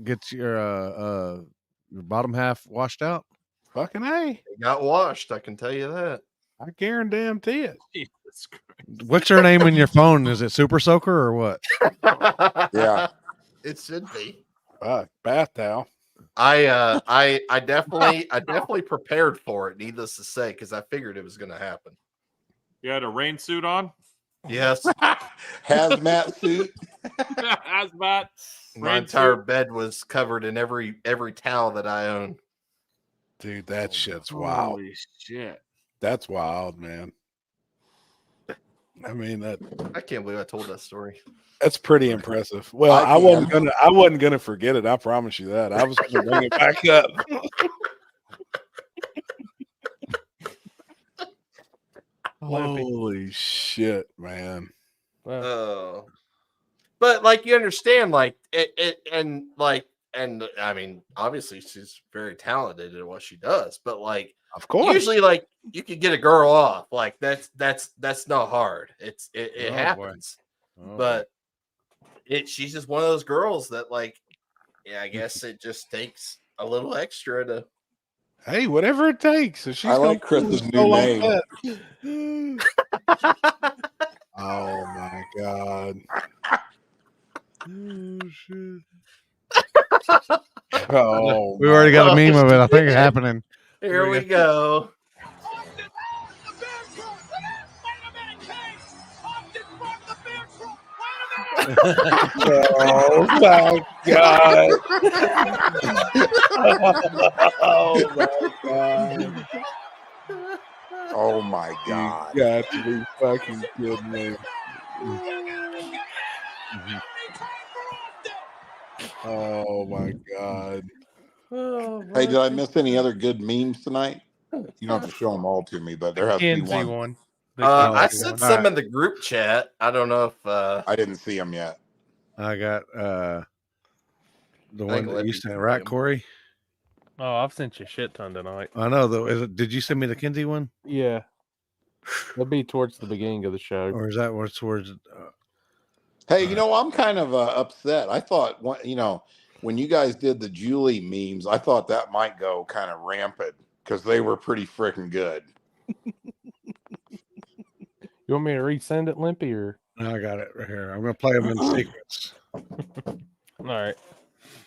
Get your bottom half washed out. Fucking A. It got washed. I can tell you that. I guarantee it. Jesus Christ. What's her name in your phone? Is it Super Soaker or what? Yeah, it should be. Bath towel. I definitely prepared for it. Needless to say, because I figured it was going to happen. You had a rain suit on? Yes. Hazmat suit. Hazmat. My entire bed was covered in every towel that I own. Dude, that shit's wild. Holy shit. That's wild, man. I mean I can't believe I told that story. That's pretty impressive. Well, I wasn't gonna forget it. I promise you that. I was gonna bring it back up. Holy shit, man. Oh. But like you understand, like and I mean, obviously she's very talented at what she does, but like of course, usually like you could get a girl off. Like that's not hard. It happens. But she's just one of those girls that like, yeah, I guess it just takes a little extra to. Hey, whatever it takes. So she's I like Chris's new name. Oh my god. Oh shit. Oh, we already got a meme of it. I think it's happening. Here we go. Oh my god. Oh my god. Oh my god. You got to be fucking kidding me. Oh my god. Hey, did I miss any other good memes tonight? You don't have to show them all to me, but there has to be one. I sent some in the group chat. I don't know if I didn't see them yet. I got the one that you sent, right, Corey? Oh, I've sent you a shit ton tonight. I know though. Did you send me the Kinsey one? Yeah. That'll be towards the beginning of the show. Or is that what's towards? Hey, you know, I'm kind of upset. I thought, when you guys did the Julie memes, I thought that might go kind of rampant because they were pretty freaking good. You want me to resend it, Limpy, or? I got it right here. I'm gonna play them in sequence. All right.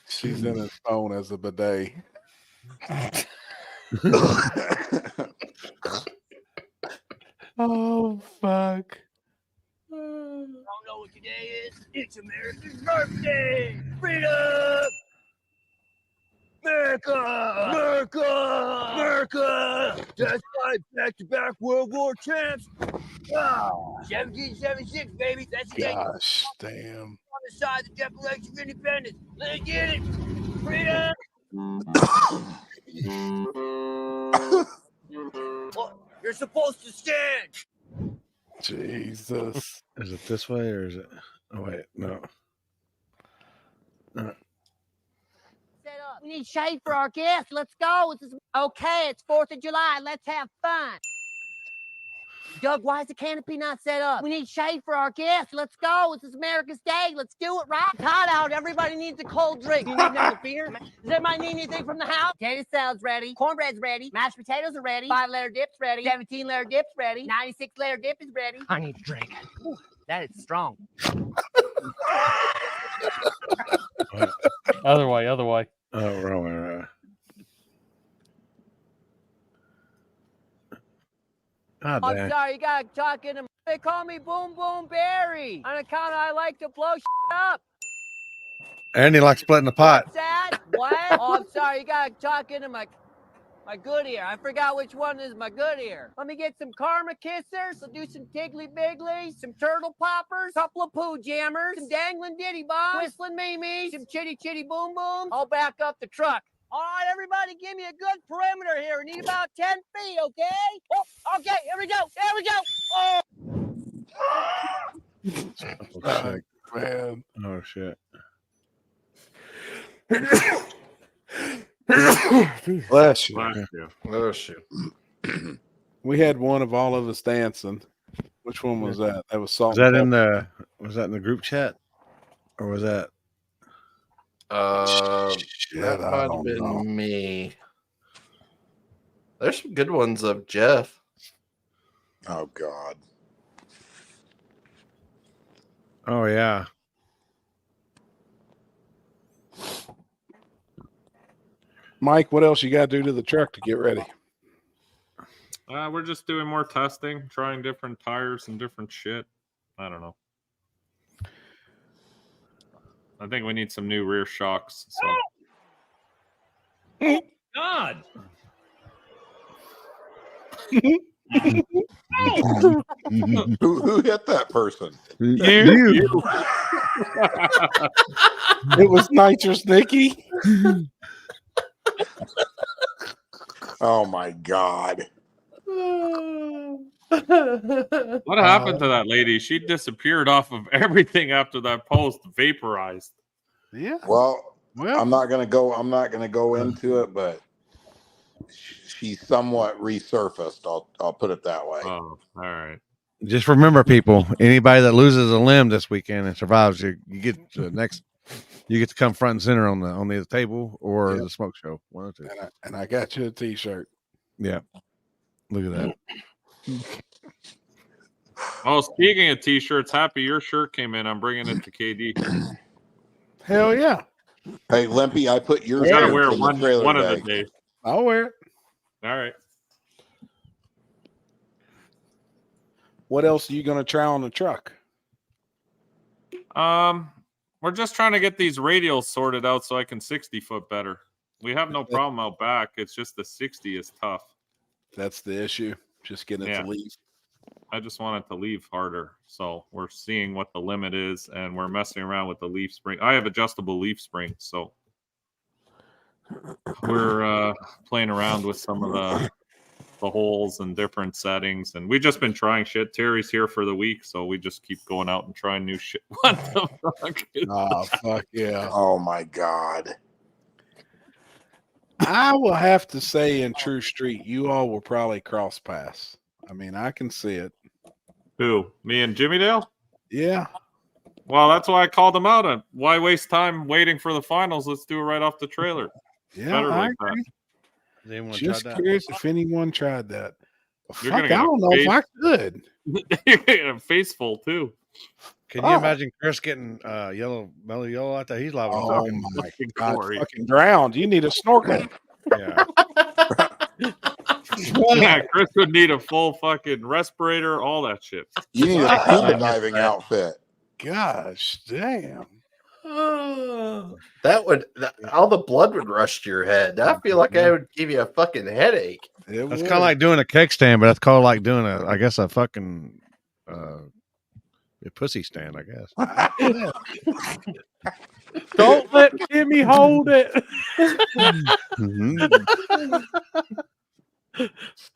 She's in his phone as a bidet. Oh fuck. I don't know what today is. It's America's birthday. Freedom. America! America! America! That's right, back-to-back World War champs. Wow. 1776, baby. That's the date. Gosh, damn. On the side of the Declaration of Independence. Let's get it. Freedom! Well, you're supposed to stand. Jesus. Is it this way or is it? Oh wait, no. We need shade for our guests. Let's go. Okay, it's 4th of July. Let's have fun. Doug, why is the canopy not set up? We need shade for our guests. Let's go. This is America's Day. Let's do it right. Hot out. Everybody needs a cold drink. You need another beer? Does everybody need anything from the house? Potato salad's ready. Cornbread's ready. Mashed potatoes are ready. 5-layer dip's ready. 17-layer dip's ready. 96-layer dip is ready. I need a drink. Ooh, that is strong. Other way. Oh, wrong. I'm sorry, you gotta talk in them. They call me Boom Boom Barry. On account of I like to blow up. And he likes splitting the pot. What's that? What? Oh, I'm sorry, you gotta talk into my good ear. I forgot which one is my good ear. Let me get some karma kissers. I'll do some tiggly bigglies, some turtle poppers, couple of poo jammers, some dangling ditty bombs, whistling mimes, some chitty chitty boom booms. I'll back up the truck. All right, everybody, give me a good perimeter here. We need about 10 feet, okay? Oh, okay, here we go. There we go. Oh. Oh, man. Oh shit. Bless you. Bless you. We had one of All of Us Dancing. Which one was that? That was Salt. Was that in the group chat, or was that? That might have been me. There's some good ones of Jeff. Oh God. Oh yeah. Mike, what else you got to do to the truck to get ready? We're just doing more testing, trying different tires and different shit. I don't know. I think we need some new rear shocks. So. God. Who hit that person? You. It was Nitrous Nicky. Oh my God. What happened to that lady? She disappeared off of everything after that post, vaporized. Yeah. Well, I'm not gonna go into it, but she's somewhat resurfaced. I'll put it that way. Oh, all right. Just remember, people. Anybody that loses a limb this weekend and survives, you get you get to come front and center on the table or the smoke show. One or two. And I got you a T-shirt. Yeah. Look at that. Oh, speaking of T-shirts, happy your shirt came in. I'm bringing it to KD. Hell yeah! Hey, Limpy, I put yours Gotta in wear the trailer one of bag. the days. I'll wear it. All right. What else are you going to try on the truck? We're just trying to get these radials sorted out so I can 60-foot better. We have no problem out back. It's just the 60 is tough. That's the issue. Just getting it to leave. I just want it to leave harder. So we're seeing what the limit is, and we're messing around with the leaf spring. I have adjustable leaf springs, so we're playing around with some of the holes and different settings. And we've just been trying shit. Terry's here for the week, so we just keep going out and trying new shit. What the fuck? Oh, fuck yeah. Oh, my God. I will have to say in True Street, you all will probably cross paths. I mean, I can see it. Who? Me and Jimmy Dale? Yeah. Well, that's why I called him out. On why waste time waiting for the finals? Let's do it right off the trailer. Yeah, Better I like agree. Anyone Just tried that? curious if anyone tried that. You're Fuck, gonna I get a don't know if I could. You're getting a face full too. Can you imagine Chris getting mellow yellow out there? He's liable to Oh fucking my God, fucking drowned. You need a snorkel. Yeah. Yeah, Chris would need a full fucking respirator, all that shit. You need a scuba diving outfit. Gosh, damn. All the blood would rush to your head. I feel like I would give you a fucking headache. That's kind of like doing a keg stand, but that's called like doing a fucking a pussy stand, I guess. Don't let Jimmy hold it.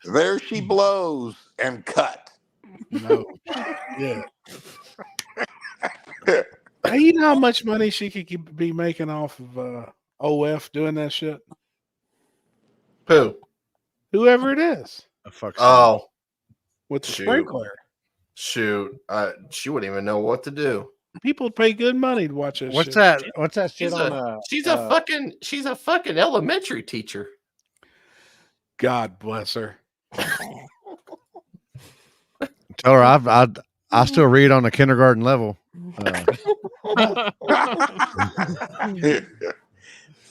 There she blows and cut. No. Yeah. Hey, you know how much money she could be making off of OF doing that shit? Who? Whoever it is. Oh. With the sprinkler. Shoot. She wouldn't even know what to do. People pay good money to watch that What's shit. that? What's that shit She's on? she's a fucking elementary teacher. God bless her. Tell her I still read on the kindergarten level.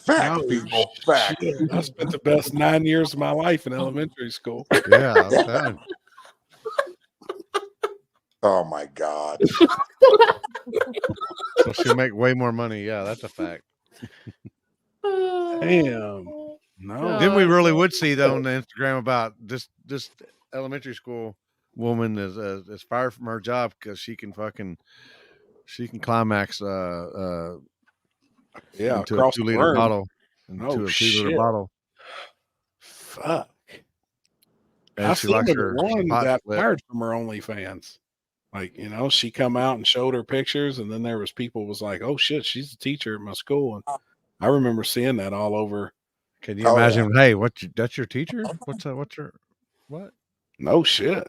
Fact, people. Fact. I spent the best 9 years of my life in elementary school. Yeah, I'm telling you. Oh my God. So she'll make way more money. Yeah, that's a fact. Damn. No. Then we really would see though on the Instagram about this elementary school woman is fired from her job because she can climax yeah, into a across the 2-liter room. bottle. Oh, Into a 2-liter shit. bottle. Fuck. And I she seen likes the her one hot got split. fired from her OnlyFans. Like, you know, she come out and showed her pictures, and then there was people was like, "Oh shit, she's a teacher at my school." And I remember seeing that all over. Can you imagine? Hey, that's your teacher? What's your what? No shit.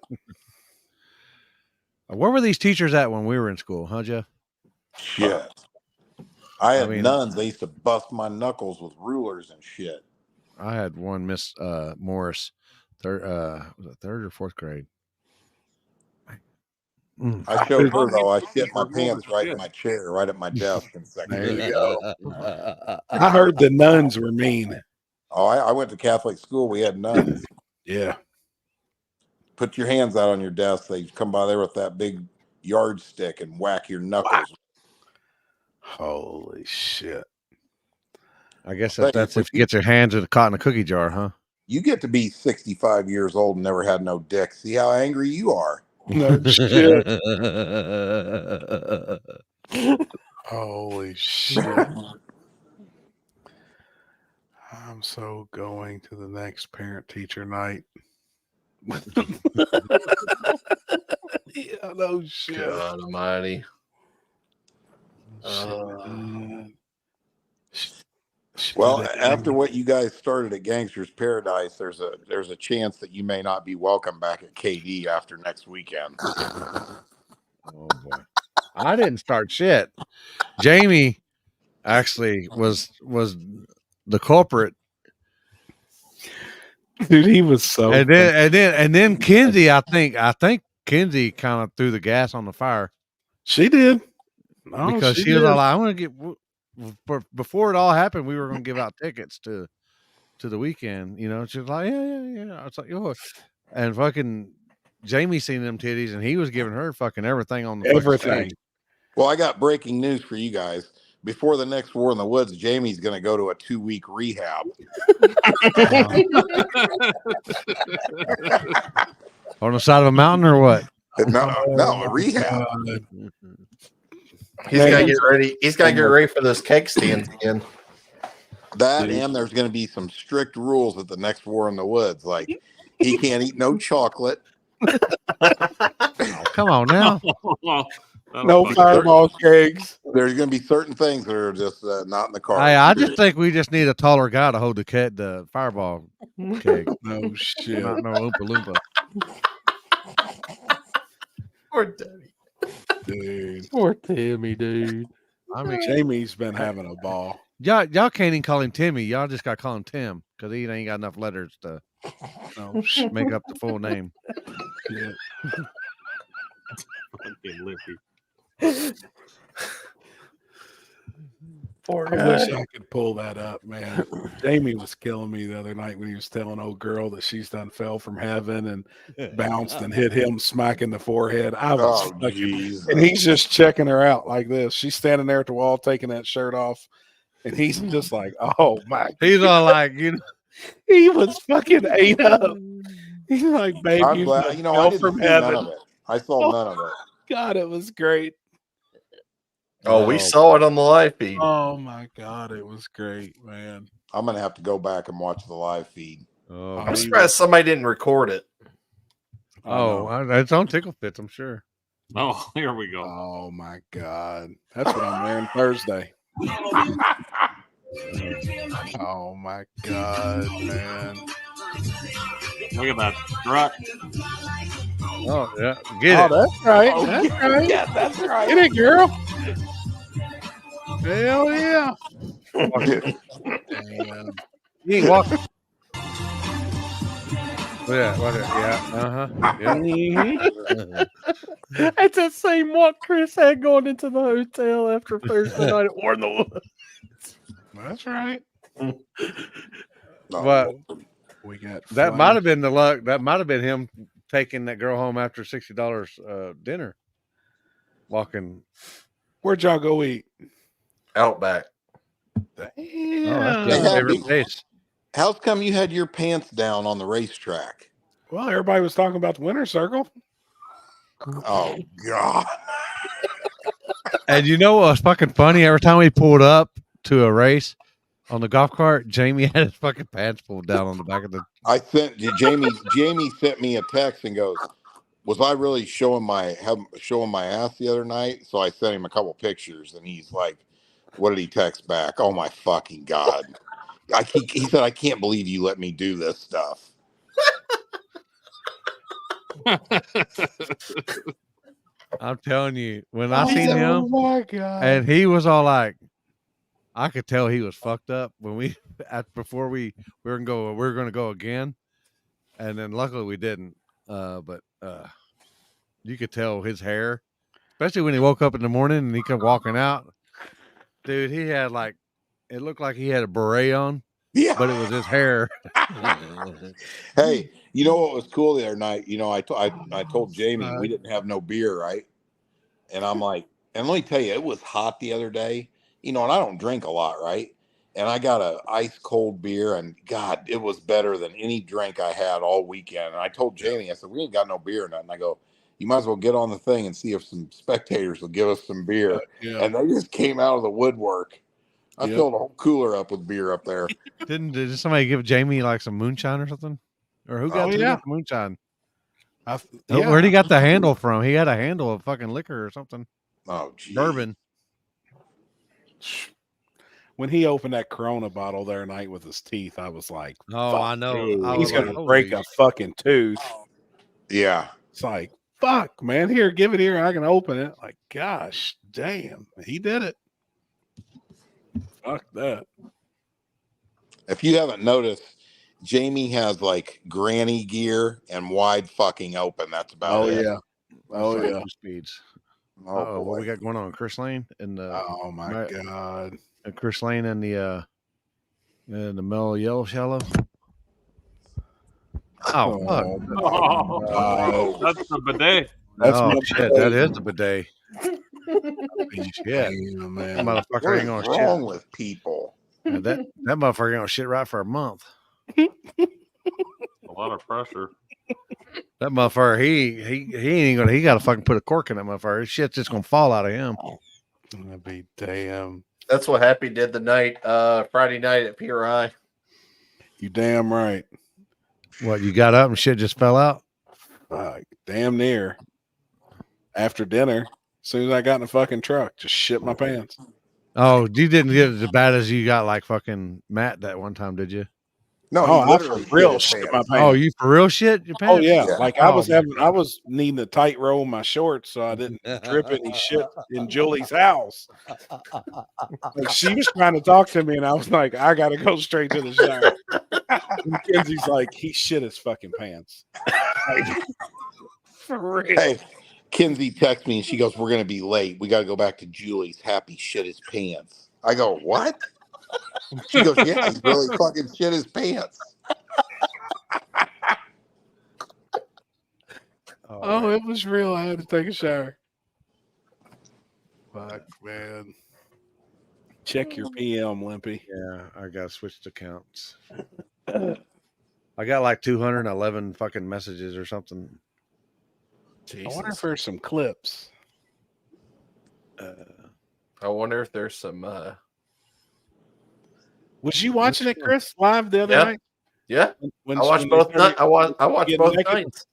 Where were these teachers at when we were in school, huh, Jeff? Shit. I had nuns. They used to bust my knuckles with rulers and shit. I had one Miss Morris, was it third or fourth grade? I showed her though. I shit my pants right in my chair, right at my desk in second There you grade. go. I heard the nuns were mean. Oh, I went to Catholic school. We had nuns. Yeah. Put your hands out on your desk. They come by there with that big yardstick and whack your knuckles. Holy shit. I guess that's if you get your hands caught in a cookie jar, huh? You get to be 65 years old and never had no dick. See how angry you are. No shit. Holy shit. I'm so going to the next parent teacher night. Yeah, no shit. God almighty. Well, after what you guys started at Gangsters Paradise, there's a chance that you may not be welcome back at KD after next weekend. Oh boy, I didn't start shit. Jamie actually was the culprit. Dude, he was so. And then Kinsey, I think Kinsey kind of threw the gas on the fire. She did. Because she was all like, I want to get. Before it all happened, we were going to give out tickets to the weekend. You know, she was like, yeah. It's like, oh, and fucking Jamie seen them titties, and he was giving her fucking everything on the Everything. Well, I got breaking news for you guys. Before the next War in the Woods, Jamie's going to go to a 2-week rehab. On the side of a mountain or what? No, a rehab. He's got to get ready. He's got to get ready for those keg stands again. That and there's going to be some strict rules at the next War in the Woods. Like he can't eat no chocolate. Come on now. No fireball kegs. There's going to be certain things that are just not in the car. Hey, I just think we just need a taller guy to hold the fireball keg. No shit. Not no Oompa Loompa. Poor Timmy. Dude. Poor Timmy, dude. I mean, Jamie's been having a ball. Y'all can't even call him Timmy. Y'all just got to call him Tim because he ain't got enough letters to make up the full name. Yeah. Fucking Limpy. I wish I could pull that up, man. Jamie was killing me the other night when he was telling old girl that she's done fell from heaven and bounced and hit him smack in the forehead. I was and he's just checking her out like this. She's standing there at the wall taking that shirt off, and he's just like, "Oh my!" He's all like, you know, he was fucking ate up. He's like, "Baby, I'm glad. I didn't from see heaven." none of it. I saw none of it. God, it was great. Oh, we saw it on the live feed. Oh my God, it was great, man. I'm gonna have to go back and watch the live feed. I'm surprised somebody didn't record it. It's on Tickle Fits, I'm sure. Oh, here we go. Oh my God, that's what I'm wearing Thursday. Oh my God, man! Look at that strut. Oh yeah, get it. That's right. Oh, That's yeah, right. yeah, that's right. Get it, girl. Hell yeah. You ain't walking. It's that same walk Chris had going into the hotel after Thursday night at War in the Woods. That's right. But we got that fun. might have been the luck. That might have been him taking that girl home after $60 dinner. Walking. Where'd y'all go eat? Outback. Damn. That's my favorite place. How's come you had your pants down on the racetrack? Well, everybody was talking about the winner's circle. Oh God! And you know what was fucking funny? Every time we pulled up to a race on the golf cart, Jamie had his fucking pants pulled down on the back of the. I sent Jamie. Jamie sent me a text and goes, "Was I really showing my ass the other night?" So I sent him a couple pictures, and he's like, "What did he text back? Oh my fucking God!" He said, "I can't believe you let me do this stuff." I'm telling you, when I seen Oh him, my god! and he was all like, I could tell he was fucked up when before we were gonna go again, and then luckily we didn't. But you could tell his hair, especially when he woke up in the morning and he come walking out. Dude, he had like, it looked like he had a beret on, but it was his hair. Hey, you know what was cool the other night? You know, I told Jamie we didn't have no beer, right? And I'm like, and let me tell you, it was hot the other day. You know, and I don't drink a lot, right? And I got a ice cold beer, and God, it was better than any drink I had all weekend. And I told Jamie, I said, we ain't got no beer or nothing. I go, you might as well get on the thing and see if some spectators will give us some beer. Yeah. And they just came out of the woodwork. I filled a whole cooler up with beer up there. Did somebody give Jamie like some moonshine or something? Or who got the moonshine? Where'd he got the handle from? He had a handle of fucking liquor or something. Oh, geez. Bourbon. When he opened that Corona bottle there night with his teeth, I was like, "Oh, fuck, I know." He's gonna break a fucking tooth. Yeah, it's like, fuck, man. Here, give it here. I can open it. Like, gosh, damn, he did it. Fuck that. If you haven't noticed, Jamie has like granny gear and wide fucking open. That's about it. Oh yeah. Speeds. Oh, what we got going on? Chris Lane and oh my god, Chris Lane and the mellow yellow shallow. Oh, fuck. That's the bidet. Shit, that is the bidet. Shit, man. That motherfucker What ain't is gonna wrong shit. with people? Yeah, that motherfucker ain't gonna shit right for a month. A lot of pressure. That motherfucker, he ain't gonna. He got to fucking put a cork in that motherfucker. His shit's just gonna fall out of him. That'd be damn. That's what Happy did the night, Friday night at PRI. You damn right. What, you got up and shit just fell out? Damn near. After dinner, as soon as I got in the fucking truck, just shit my pants. Oh, you didn't get it as bad as you got like fucking Matt that one time, did you? No, I for real shit my pants. Oh, you for real shit your pants? Oh yeah, like I was needing to tight roll my shorts so I didn't drip any shit in Julie's house. Like she was trying to talk to me, and I was like, I gotta go straight to the shower. And Kenzie's like, he shit his fucking pants. Like, for real. Hey, Kenzie texts me and she goes, "We're gonna be late. We got to go back to Julie's." Happy shit his pants. I go, "What?" She goes, "Yeah, he really fucking shit his pants." Oh, it was real. I had to take a shower. Fuck, man. Check your PM, Limpy. Yeah, I got switched accounts. I got like 211 fucking messages or something. I wonder if there's some clips. I wonder if there's some. Was you watching it, Chris, live the other night? Yeah, When I watched both. I watched both nights.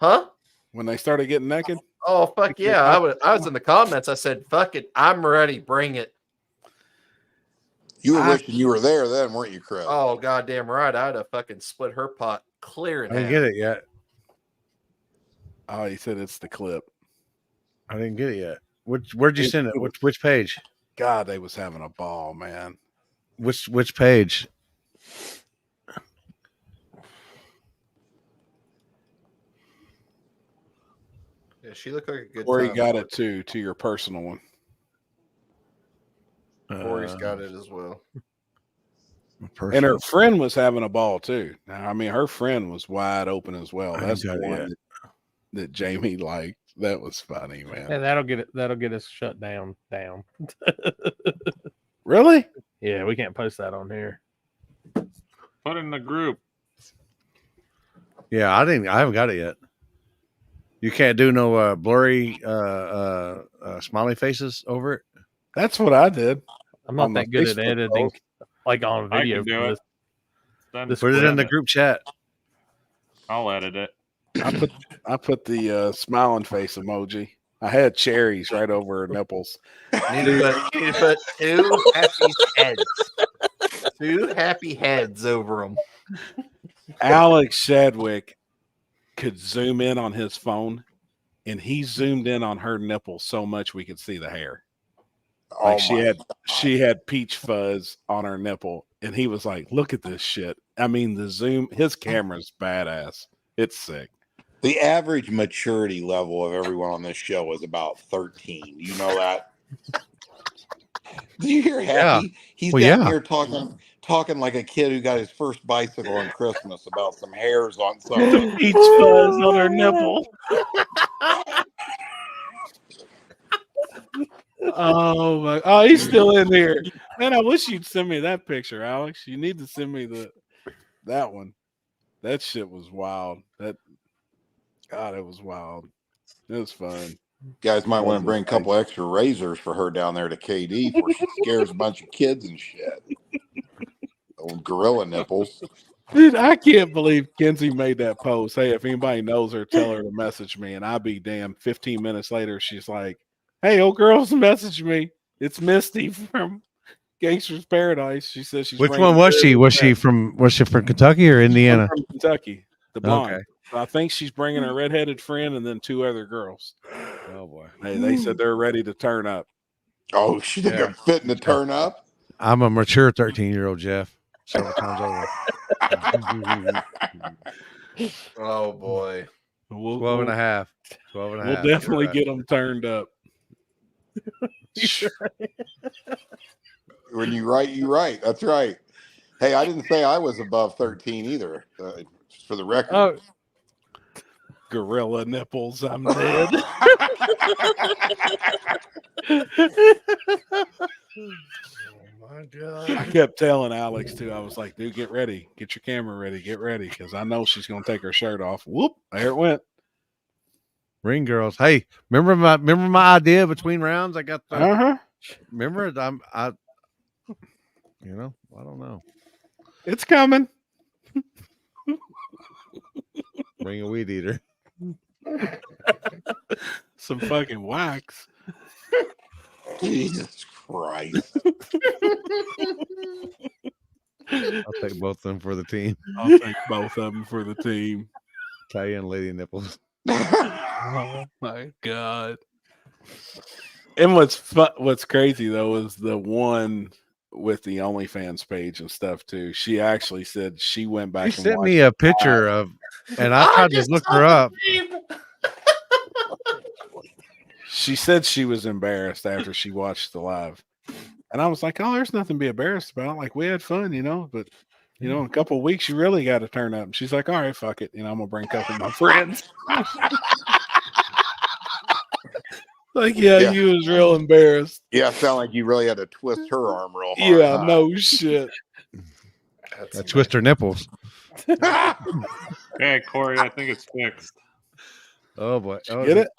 Huh? When they started getting naked? Oh fuck yeah! I was in the comments. I said, "Fuck it, I'm ready. Bring it." You were wishing you were there then, weren't you, Chris? Oh goddamn right! I'd have fucking split her pot clear in I didn't half. get it yet. Oh, he said it's the clip. I didn't get it yet. Where'd you send it? Which page? God, they was having a ball, man. Which page? Yeah, she looked like a good. Corey time. got it too, to your personal one. Corey's got it as well. And her friend was having a ball too. Now, I mean, her friend was wide open as well. That's the one that Jamie liked. That was funny, man. Yeah, that'll get us shut down. Really? Yeah, we can't post that on here. Put it in the group. Yeah, I haven't got it yet. You can't do no blurry smiley faces over it. That's what I did. I'm not that good at editing, like on I video. can do it. Put it in the group chat. I'll edit it. I put the smiling face emoji. I had cherries right over her nipples. Need to put two happy heads. Two happy heads over them. Alex Shadwick could zoom in on his phone, and he zoomed in on her nipple so much we could see the hair. Like she had peach fuzz on her nipple, and he was like, "Look at this shit." I mean, the zoom, his camera's badass. It's sick. The average maturity level of everyone on this show is about 13. You know that? Did you hear Happy? He's down here talking like a kid who got his first bicycle on Christmas about some hairs on something. Peach fuzz on her nipple. Oh my! Oh, he's still in here, man. I wish you'd send me that picture, Alex. You need to send me that one. That shit was wild. God, it was wild. It was fun. Guys might want to bring a couple extra razors for her down there to KD before she scares a bunch of kids and shit. Old gorilla nipples. Dude, I can't believe Kenzie made that post. Hey, if anybody knows her, tell her to message me. And I'll be damned. 15 minutes later, she's like, "Hey, old girls, message me. It's Misty from Gangsters Paradise." She says she's. Which one was she? Was she from Kentucky or Indiana? From Kentucky, the blonde. Okay. I think she's bringing a redheaded friend and then 2 other girls. Oh boy! Hey, they said they're ready to turn up. Oh, she think I'm fitting to turn up? I'm a mature 13-year-old, Jeff. Several times over. Oh boy. 12 and a half. 12 and a half. We'll definitely get them turned up. When you write. That's right. Hey, I didn't say I was above 13 either. Just for the record. Oh. Gorilla nipples. I'm dead. My God. I kept telling Alex too. I was like, "Dude, get ready. Get your camera ready. Get ready." Because I know she's gonna take her shirt off. Whoop! There it went. Ring girls. Hey, remember my idea between rounds? I got the remember it? I don't know. It's coming. Bring a weed eater. Some fucking wax. Jesus Christ. I'll take both of them for the team. I'll take both of them for the team. Italian lady nipples. Oh my God. And what's crazy though is the one with the OnlyFans page and stuff too. She actually said she went back. She sent me a picture of, and I tried to look her up. She said she was embarrassed after she watched the live. And I was like, "Oh, there's nothing to be embarrassed about. Like, we had fun, but in a couple of weeks, you really got to turn up." And she's like, "All right, fuck it. I'm going to bring a couple of my friends." Like, yeah, you was real embarrassed. Yeah, sound like you really had to twist her arm real hard. Yeah, no shit. Twist her nipples. Hey, Corey, I think it's fixed. Oh boy. Get it?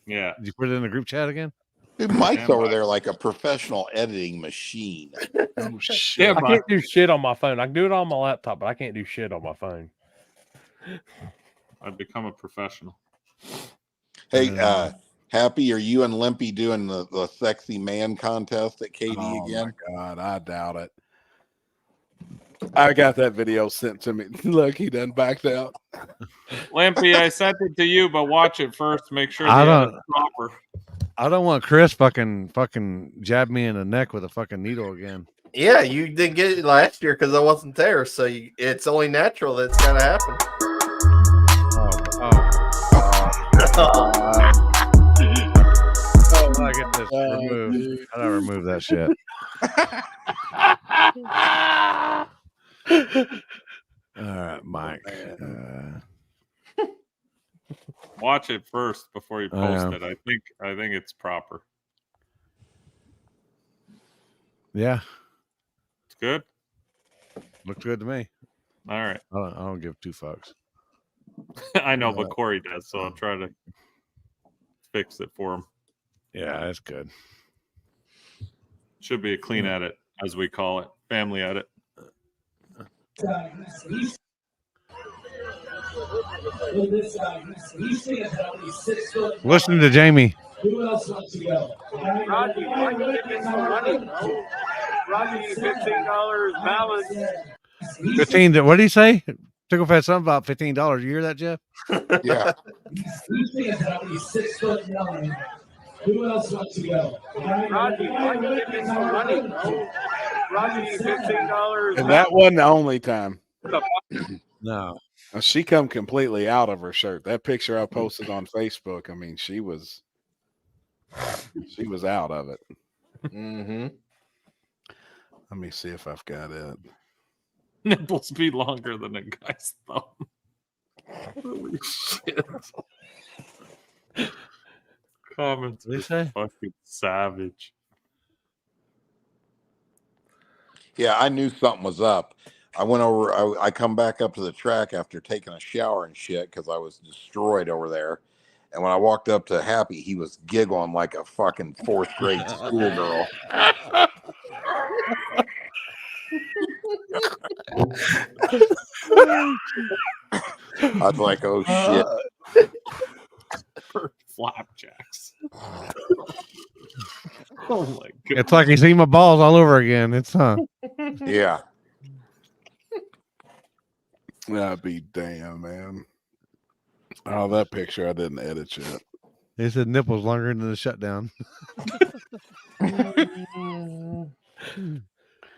Yeah. Did you put it in the group chat again? Dude, Mike's over there like a professional editing machine. Oh, shit. I can't do shit on my phone. I can do it on my laptop, but I can't do shit on my phone. I've become a professional. Hey, Happy, are you and Limpy doing the sexy man contest at KD again? Oh, my God. I doubt it. I got that video sent to me. Look, he done backed out. Limpy, I sent it to you, but watch it first. Make sure it's proper. I don't want Chris fucking jab me in the neck with a fucking needle again. Yeah, you didn't get it last year because I wasn't there, so it's only natural that it's gonna happen. I get this removed. How do I remove that shit? All right, Mike. Watch it first before you post it. I think it's proper. Yeah, it's good. Looks good to me. All right. I don't give two fucks. I know, but Corey does, so I'll try to fix it for him. Yeah, that's good. Should be a clean edit, as we call it, family edit. Listen to Jamie. Who else wants to go? Roger, why don't you get some money, bro? Roger, you $15 balance. 15. What did he say? Tickle had something about $15. You hear that, Jeff? Yeah. This thing is only 6'9". Who else wants to go? Roger, why don't you give me some money, bro? Roger, you $15. And that wasn't the only time. No. She come completely out of her shirt. That picture I posted on Facebook, I mean, she was out of it. Mm-hmm. Let me see if I've got it. Nipples be longer than a guy's thumb. Holy shit. Comments What are did you say? fucking savage. Yeah, I knew something was up. I went over. I come back up to the track after taking a shower and shit because I was destroyed over there. And when I walked up to Happy, he was giggling like a fucking fourth grade schoolgirl. I was like, "Oh shit!" Flapjacks. Oh my god! It's like you see my balls all over again. It's Yeah. That'd be damn, man. Oh, that picture I didn't edit yet. They said nipples longer than the shutdown.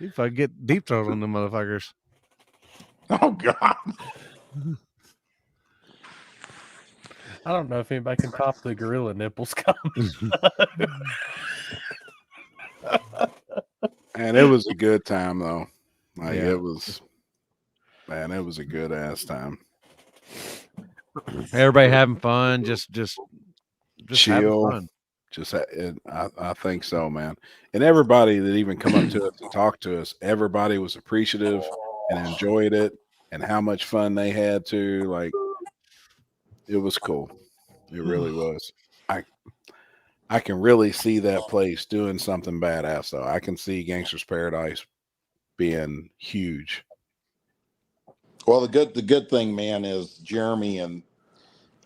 If I get deep throat on them motherfuckers. Oh god. I don't know if anybody can top the gorilla nipples comment. And it was a good time though. Like Yeah. it was, man, it was a good ass time. Everybody having fun, just Chill. having fun. I think so, man. And everybody that even come up to us and talk to us, everybody was appreciative and enjoyed it, and how much fun they had too. Like it was cool. It really was. I can really see that place doing something badass though. I can see Gangsters Paradise being huge. Well, the good thing, man, is Jeremy and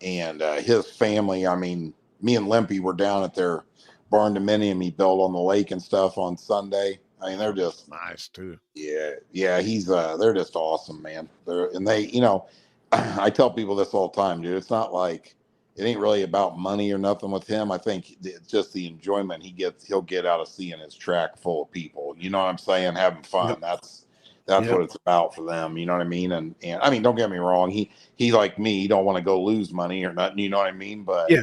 his family. I mean, me and Limpy were down at their barn dominium he built on the lake and stuff on Sunday. I mean, they're just nice too. Yeah. He's they're just awesome, man. They, you know, I tell people this all the time, dude. It's not like it ain't really about money or nothing with him. I think it's just the enjoyment he'll get out of seeing his track full of people. You know what I'm saying? Having fun. Yep. That's Yep. what it's about for them. You know what I mean? And I mean, don't get me wrong. He like me, he don't want to go lose money or nothing. You know what I mean? But Yeah,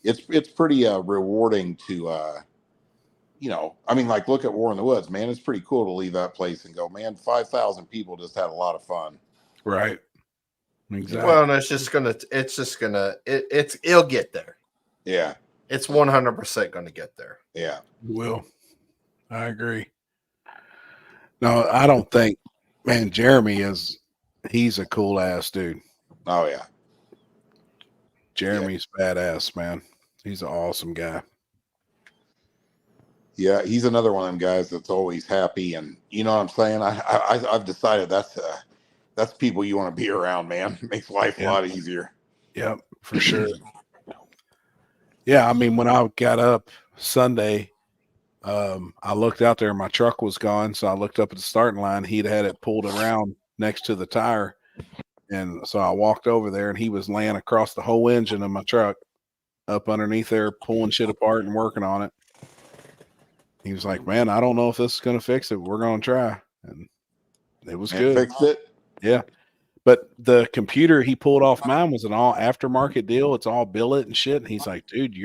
it's pretty rewarding to you know. I mean, like look at War in the Woods, man. It's pretty cool to leave that place and go, man. 5,000 people just had a lot of fun. right. Exactly. Well, and it'll get there. Yeah. It's 100% going to get there. Yeah. Will. I agree. No, I don't think, man, he's a cool ass dude. Oh yeah. Jeremy's badass, man. He's an awesome guy. Yeah, he's another one of them guys that's always happy, and you know what I'm saying. I've decided that's people you want to be around, man. It makes life a lot easier. Yep, for sure. Yeah, I mean, when I got up Sunday, I looked out there, my truck was gone, so I looked up at the starting line. He'd had it pulled around next to the tire, and so I walked over there, and he was laying across the whole engine of my truck, up underneath there, pulling shit apart and working on it. He was like, "Man, I don't know if this is going to fix it. But we're going to try." And it was good. Fixed it. Yeah. But the computer he pulled off mine was an all aftermarket deal. It's all billet and shit. And he's like, "Dude,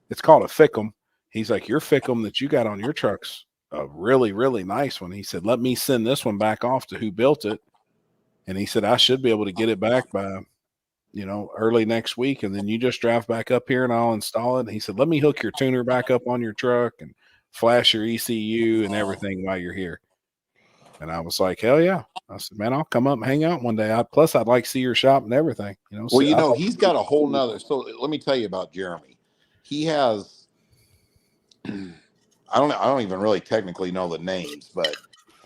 it's called a Fickum." He's like, "Your Fickum that you got on your truck's a really, really nice one." He said, "Let me send this one back off to who built it." And he said, "I should be able to get it back by, early next week. And then you just drive back up here and I'll install it." And he said, "Let me hook your tuner back up on your truck and flash your ECU and everything while you're here." And I was like, "Hell yeah." I said, "Man, I'll come up and hang out one day. Plus I'd like to see your shop and everything." Well, he's got a whole nother. So let me tell you about Jeremy. He has, I don't even really technically know the names, but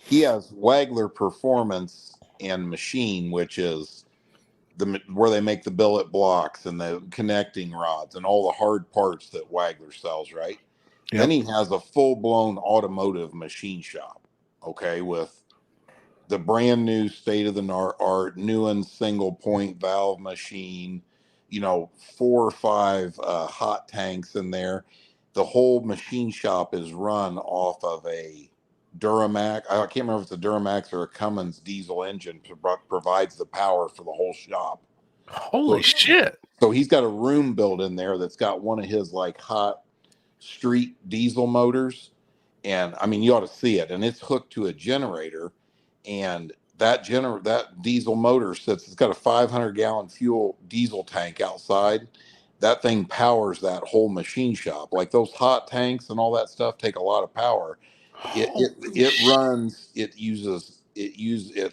he has Wagler Performance and Machine, which is where they make the billet blocks and the connecting rods and all the hard parts that Wagler sells, right? Yep. Then he has a full-blown automotive machine shop, okay, with the brand new state of the art Newen single point valve machine, 4 or 5 hot tanks in there. The whole machine shop is run off of a Duramax. I can't remember if it's a Duramax or a Cummins diesel engine provides the power for the whole shop. Holy shit. So he's got a room built in there that's got one of his like hot street diesel motors. And I mean, you ought to see it. And it's hooked to a generator. And that diesel motor it's got a 500-gallon fuel diesel tank outside. That thing powers that whole machine shop. Like those hot tanks and all that stuff take a lot of power. It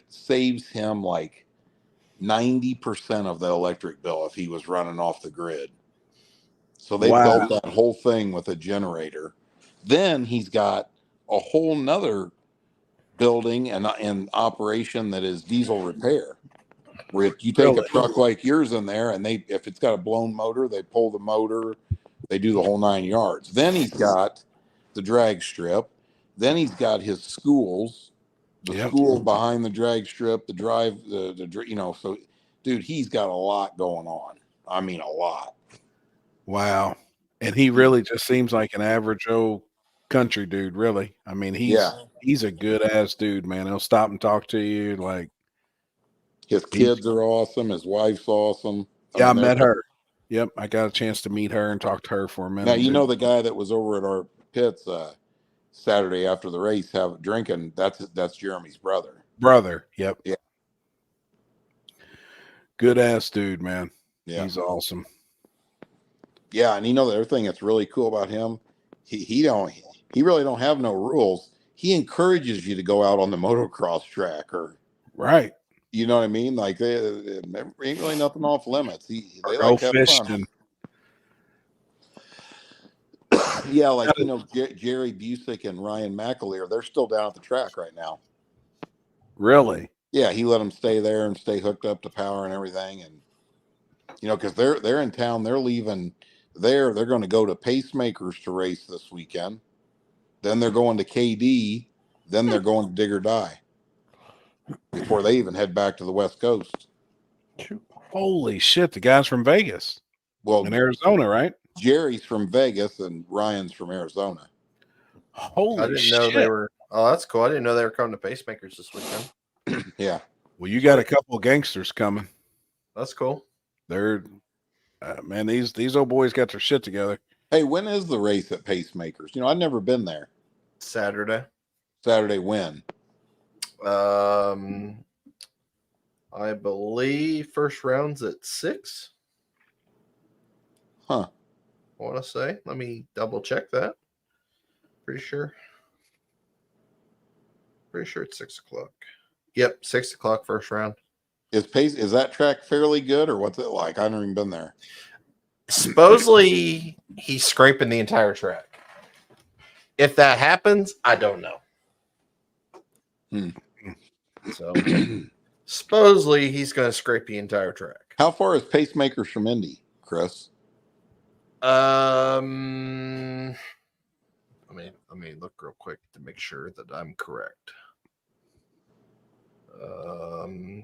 saves him like 90% of the electric bill if he was running off the grid. So they built that whole thing with a generator. Then he's got a whole nother building and operation that is diesel repair, where you take a truck like yours in there, and if it's got a blown motor, they pull the motor, they do the whole 9 yards. Then he's got the drag strip. Then he's got his schools, school behind the drag strip, the drive, so dude, he's got a lot going on. I mean, a lot. Wow. And he really just seems like an average old country dude, really. I mean, he's a good ass dude, man. He'll stop and talk to you. Like, his kids are awesome. His wife's awesome. I met her. Yep. I got a chance to meet her and talk to her for a minute. Now, you know, the guy that was over at our pits Saturday after the race drinking, that's Jeremy's brother. Yep. Yeah. Good ass dude, man. Yeah. He's awesome. Yeah, and the other thing that's really cool about him, he really don't have no rules. He encourages you to go out on the motocross track, or right. You know what I mean? Like they ain't really nothing off limits. They go like to have fishing. Fun. Yeah, like Jerry Busick and Ryan McAleer, they're still down at the track right now. Really? Yeah, he let them stay there and stay hooked up to power and everything, and because they're in town, they're leaving. They're going to go to Pacemakers to race this weekend. Then they're going to KD. Then they're going to Dig or Die before they even head back to the West Coast. Holy shit! The guy's from Vegas. Well, in Arizona, right? Jerry's from Vegas and Ryan's from Arizona. Holy I didn't know they were. Oh, that's cool. I didn't know they were coming to Pacemakers this weekend. Yeah. Well, you got a couple of gangsters coming. That's cool. They're man, these old boys got their shit together. Hey, when is the race at Pacemakers? I've never been there. Saturday. Saturday when? I believe first round's at 6. Huh. I want to say. Let me double check that. Pretty sure it's 6 o'clock. Yep, 6 o'clock first round. Is that track fairly good, or what's it like? I've never even been there. Supposedly he's scraping the entire track. If that happens, I don't know. So supposedly he's going to scrape the entire track. How far is Pacemakers from Indy, Chris? Let me look real quick to make sure that I'm correct.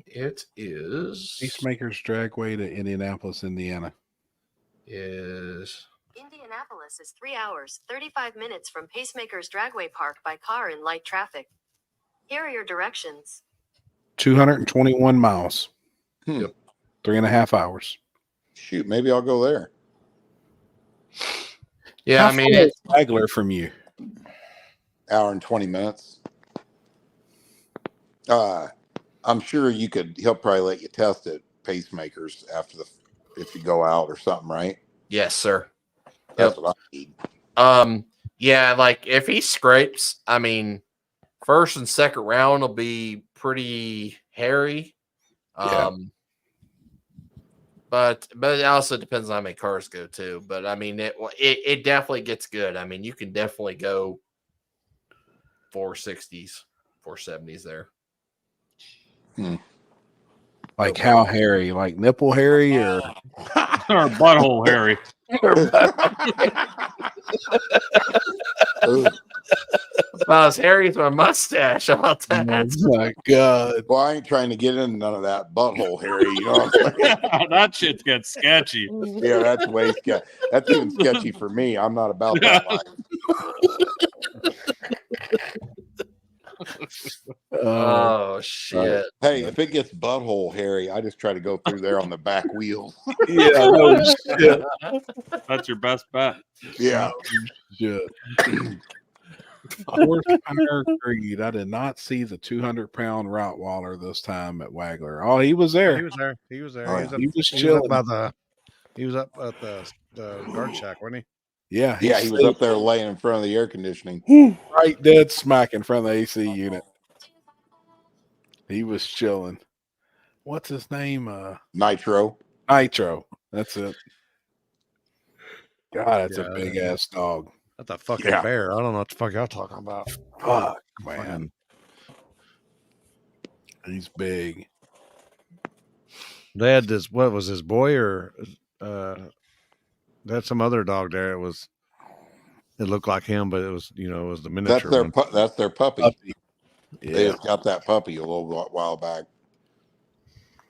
It is Pacemakers Dragway to Indianapolis, Indiana. Indianapolis is 3 hours, 35 minutes from Pacemakers Dragway Park by car in light traffic. Here are your directions. 221 miles. Yep. 3.5 hours. Shoot, maybe I'll go there. Yeah, How far is Flagler from you? Hour and 20 minutes. I'm sure he'll probably let you test it, Pacemakers, if you go out or something, right? Yes, sir. That's what I need. Yeah, like if he scrapes, I mean, first and second round will be pretty hairy. But it also depends on how many cars go too. But I mean, it definitely gets good. I mean, you can definitely go 460s, 470s there. Like how hairy? Like nipple hairy or butthole hairy? About as hairy as my mustache. How about that? Oh my God. Well, I ain't trying to get into none of that butthole, Harry. You know what I'm saying? That shit gets sketchy. Yeah, that's way sketchy. That's even sketchy for me. I'm not about that life. Oh shit! Hey, if it gets butthole hairy, I just try to go through there on the back wheels. Yeah, no shit. That's your best bet. Yeah. Shit. Horsepower greed. I did not see the 200-pound Rottweiler this time at Wagler. Oh, he was there. He was there. He was there. Oh, he was up, he was he was chilling. up by the. He was up at the guard shack, wasn't he? Yeah, Yeah, he was up there laying in front of the air conditioning. Right dead smack in front of the AC unit. He was chilling. What's his name? Nitro. Nitro. That's it. God, that's a Yeah, big ass dog. That's a fucking bear. I don't know what the fuck y'all talking about. Fuck, man. He's big. They had this. What was his boy or? They had some other dog there. It looked like him, but it was it was the miniature. That's their puppy. Yeah. They just got that puppy a little while back.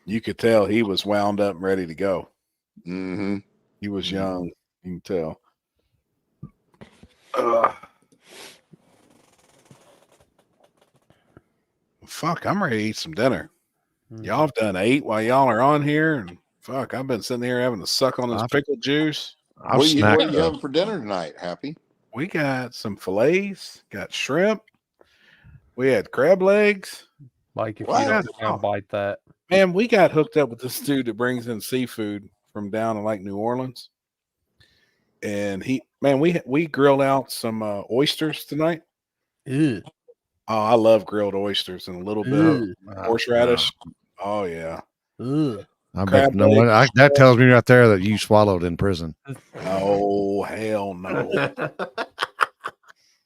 You could tell he was wound up and ready to go. Mm-hmm. He was young. You can tell. Fuck, I'm ready to eat some dinner. Y'all have done 8 while y'all are on here, and fuck, I've been sitting here having to suck on this pickle juice. What are you having for dinner tonight, Happy? We got some fillets, got shrimp. We had crab legs. Like if you don't down bite that. Man, we got hooked up with this dude that brings in seafood from down in like New Orleans. And we grilled out some oysters tonight. Ew. Oh, I love grilled oysters and a little bit of horseradish. Oh yeah. Ugh. I bet that tells me right there that you swallowed in prison. Oh hell no.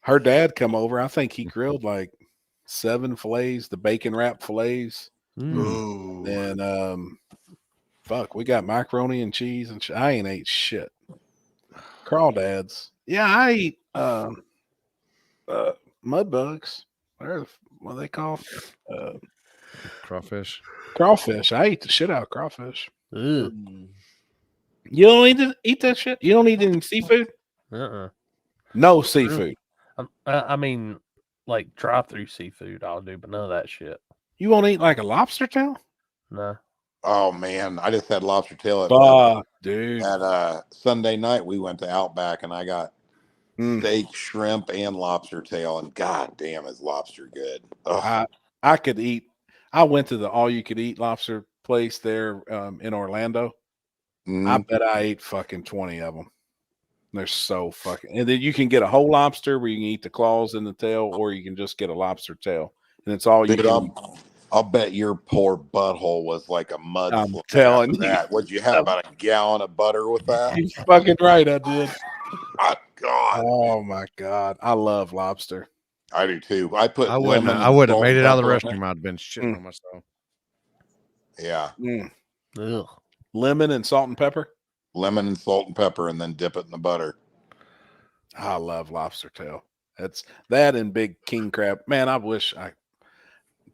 Her dad come over. I think he grilled like 7 fillets, the bacon wrap fillets. And fuck, we got macaroni and cheese and I ain't ate shit. Crawdads. Yeah, I eat mud bugs. What are they called? Crawfish. Crawfish. I eat the shit out of crawfish. You don't eat that shit? You don't eat any seafood? No seafood. I mean, like drive-through seafood I'll do, but none of that shit. You won't eat like a lobster tail? No. Oh man, I just had lobster tail dude. At Sunday night. We went to Outback and I got steak, shrimp, and lobster tail. And god damn, is lobster good? I could eat. I went to the all-you-could-eat lobster place there in Orlando. I bet I ate fucking 20 of them. They're so fucking. And then you can get a whole lobster where you can eat the claws and the tail, or you can just get a lobster tail, and it's all you can eat. I'll bet your poor butthole was like a mud. I'm telling you. That. What'd you have, about a gallon of butter with that? You're fucking right, I did. Oh, God. Oh my God, I love lobster. I do too. I wouldn't have made it out of the restroom. I'd have been shitting on myself. Yeah. Ugh. Lemon and salt and pepper. Lemon and salt and pepper, and then dip it in the butter. I love lobster tail. That's that and big king crab. Man, I wish I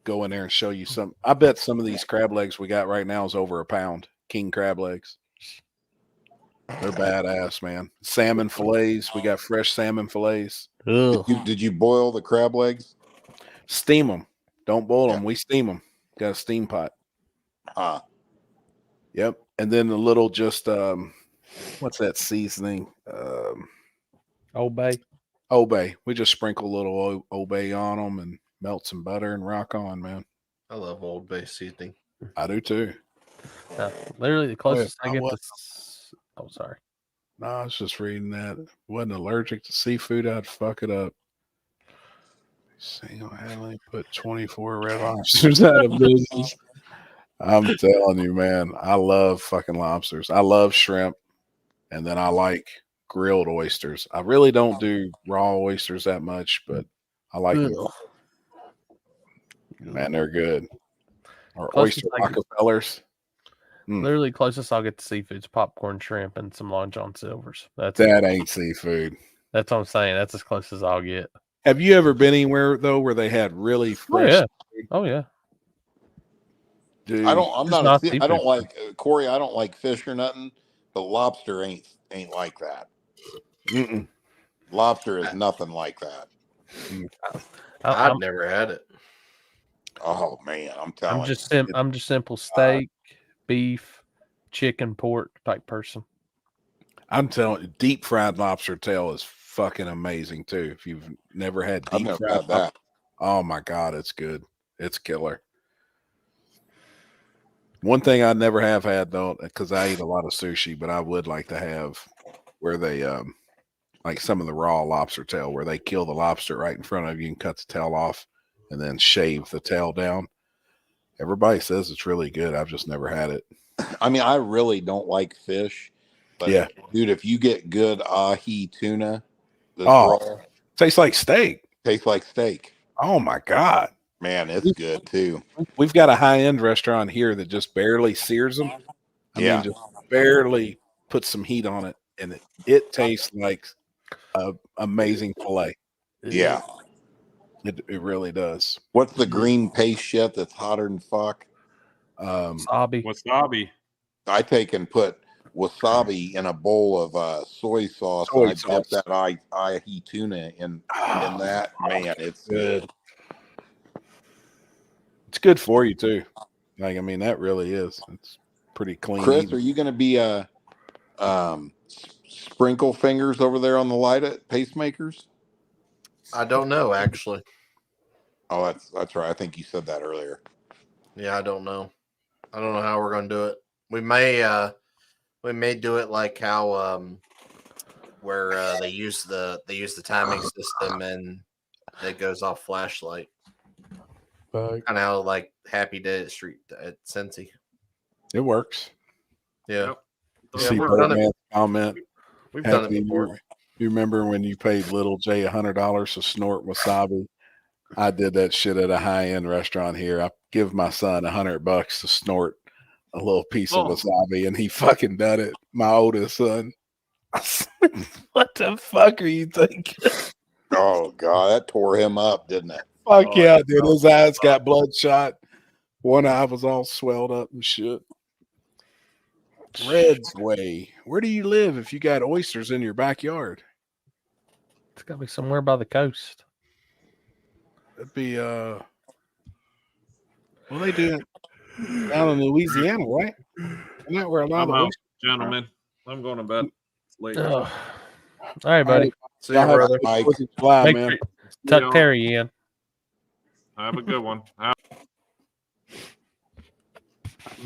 go in there and show you some. I bet some of these crab legs we got right now is over £1. King crab legs. They're badass, man. Salmon fillets. We got fresh salmon fillets. Did you boil the crab legs? Steam them. Don't boil them. We steam them. Got a steam pot. Yep. And then a little just what's that seasoning? Old Bay. Old Bay. We just sprinkle a little Old Bay on them and melt some butter and rock on, man. I love Old Bay seasoning. I do too. Literally the closest I get to. Oh, sorry. No, I was just reading that. Wasn't allergic to seafood, I'd fuck it up. Single-handedly put 24 red lobsters out of business. I'm telling you, man, I love fucking lobsters. I love shrimp, and then I like grilled oysters. I really don't do raw oysters that much, but I like them. Man, they're good. Or oyster Rockefellers. Literally closest I'll get to seafood's popcorn shrimp and some Long John Silvers. That ain't seafood. That's what I'm saying. That's as close as I'll get. Have you ever been anywhere though where they had really fresh? Yeah. Oh yeah. Dude, I seafood. don't like Corey. I don't like fish or nothing, but lobster ain't like that. Mm-mm. Lobster is nothing like that. I've never had it. Oh man, I'm telling you. I'm just simple steak, beef, chicken, pork type person. I'm telling you, deep fried lobster tail is fucking amazing too. If you've never had I've deep never fried had that. oh my god, it's good. It's killer. One thing I never have had though, because I eat a lot of sushi, but I would like to have where they like some of the raw lobster tail where they kill the lobster right in front of you and cut the tail off and then shave the tail down. Everybody says it's really good. I've just never had it. I mean, I really don't like fish, but Yeah. dude, if you get good ahi tuna, raw, tastes like steak. Tastes like steak. Oh my god, man, it's good too. We've got a high-end restaurant here that just barely sears them. I mean, just barely put some heat on it, and it tastes like a amazing fillet. Yeah. It really does. What's the green paste shit that's hotter than fuck? Wasabi. I take and put wasabi in a bowl of soy sauce. Soy And I dip sauce. that ahi tuna in that. Man, it's good. It's good for you too. Like, I mean, that really is. It's pretty clean. Chris, eating. are you going to be sprinkle fingers over there on the light at Pacemakers? I don't know actually. Oh, that's right. I think you said that earlier. Yeah, I don't know. I don't know how we're gonna do it. We may do it like how where they use the timing system and it goes off flashlight. Kind of how like Happy Day at Street at Cincy. It works. Yeah. See we've done Birdman's it. comment. We've done it Happy, before. You remember when you paid Little Jay $100 to snort wasabi? I did that shit at a high-end restaurant here. I give my son $100 to snort a little piece of wasabi, and he fucking done it. My oldest son. I was like, what the fuck are you thinking? Oh god, that tore him up, didn't it? Fuck yeah, dude. His eyes got bloodshot. One eye was all swelled up and shit. Red's Way. Where do you live if you got oysters in your backyard? It's got to be somewhere by the coast. It'd be well, they do it down in Louisiana, right? Isn't that where a lot I'm of out, oysters gentlemen. I'm going to bed. It's late. Oh. All right, buddy. See you, brother. Make man. sure tuck Terry in. Have a good one. I'm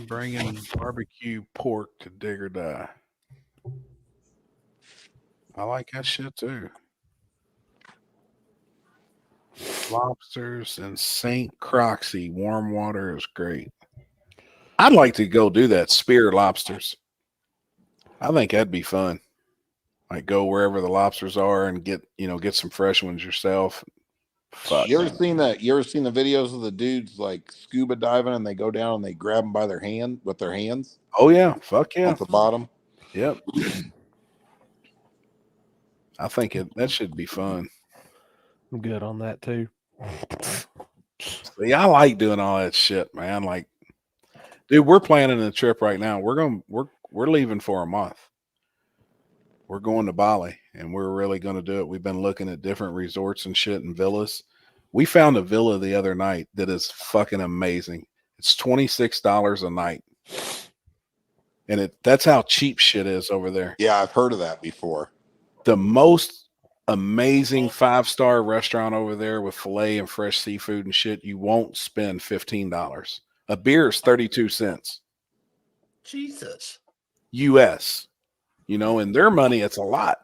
bringing barbecue pork to dig or die. I like that shit too. Lobsters and St. Croxy warm water is great. I'd like to go do that, spear lobsters. I think that'd be fun. Like go wherever the lobsters are and get some fresh ones yourself. Fuck. You ever seen that? You ever seen the videos of the dudes like scuba diving and they go down and they grab them by their hand with their hands? Oh yeah, fuck yeah. At the bottom. Yep. I think that should be fun. I'm good on that too. See, I like doing all that shit, man. Like, dude, we're planning a trip right now. We're leaving for a month. We're going to Bali, and we're really going to do it. We've been looking at different resorts and shit and villas. We found a villa the other night that is fucking amazing. It's $26 a night, and that's how cheap shit is over there. Yeah, I've heard of that before. The most amazing 5-star restaurant over there with filet and fresh seafood and shit, you won't spend $15. A beer is 32 cents. Jesus. US. In their money, it's a lot.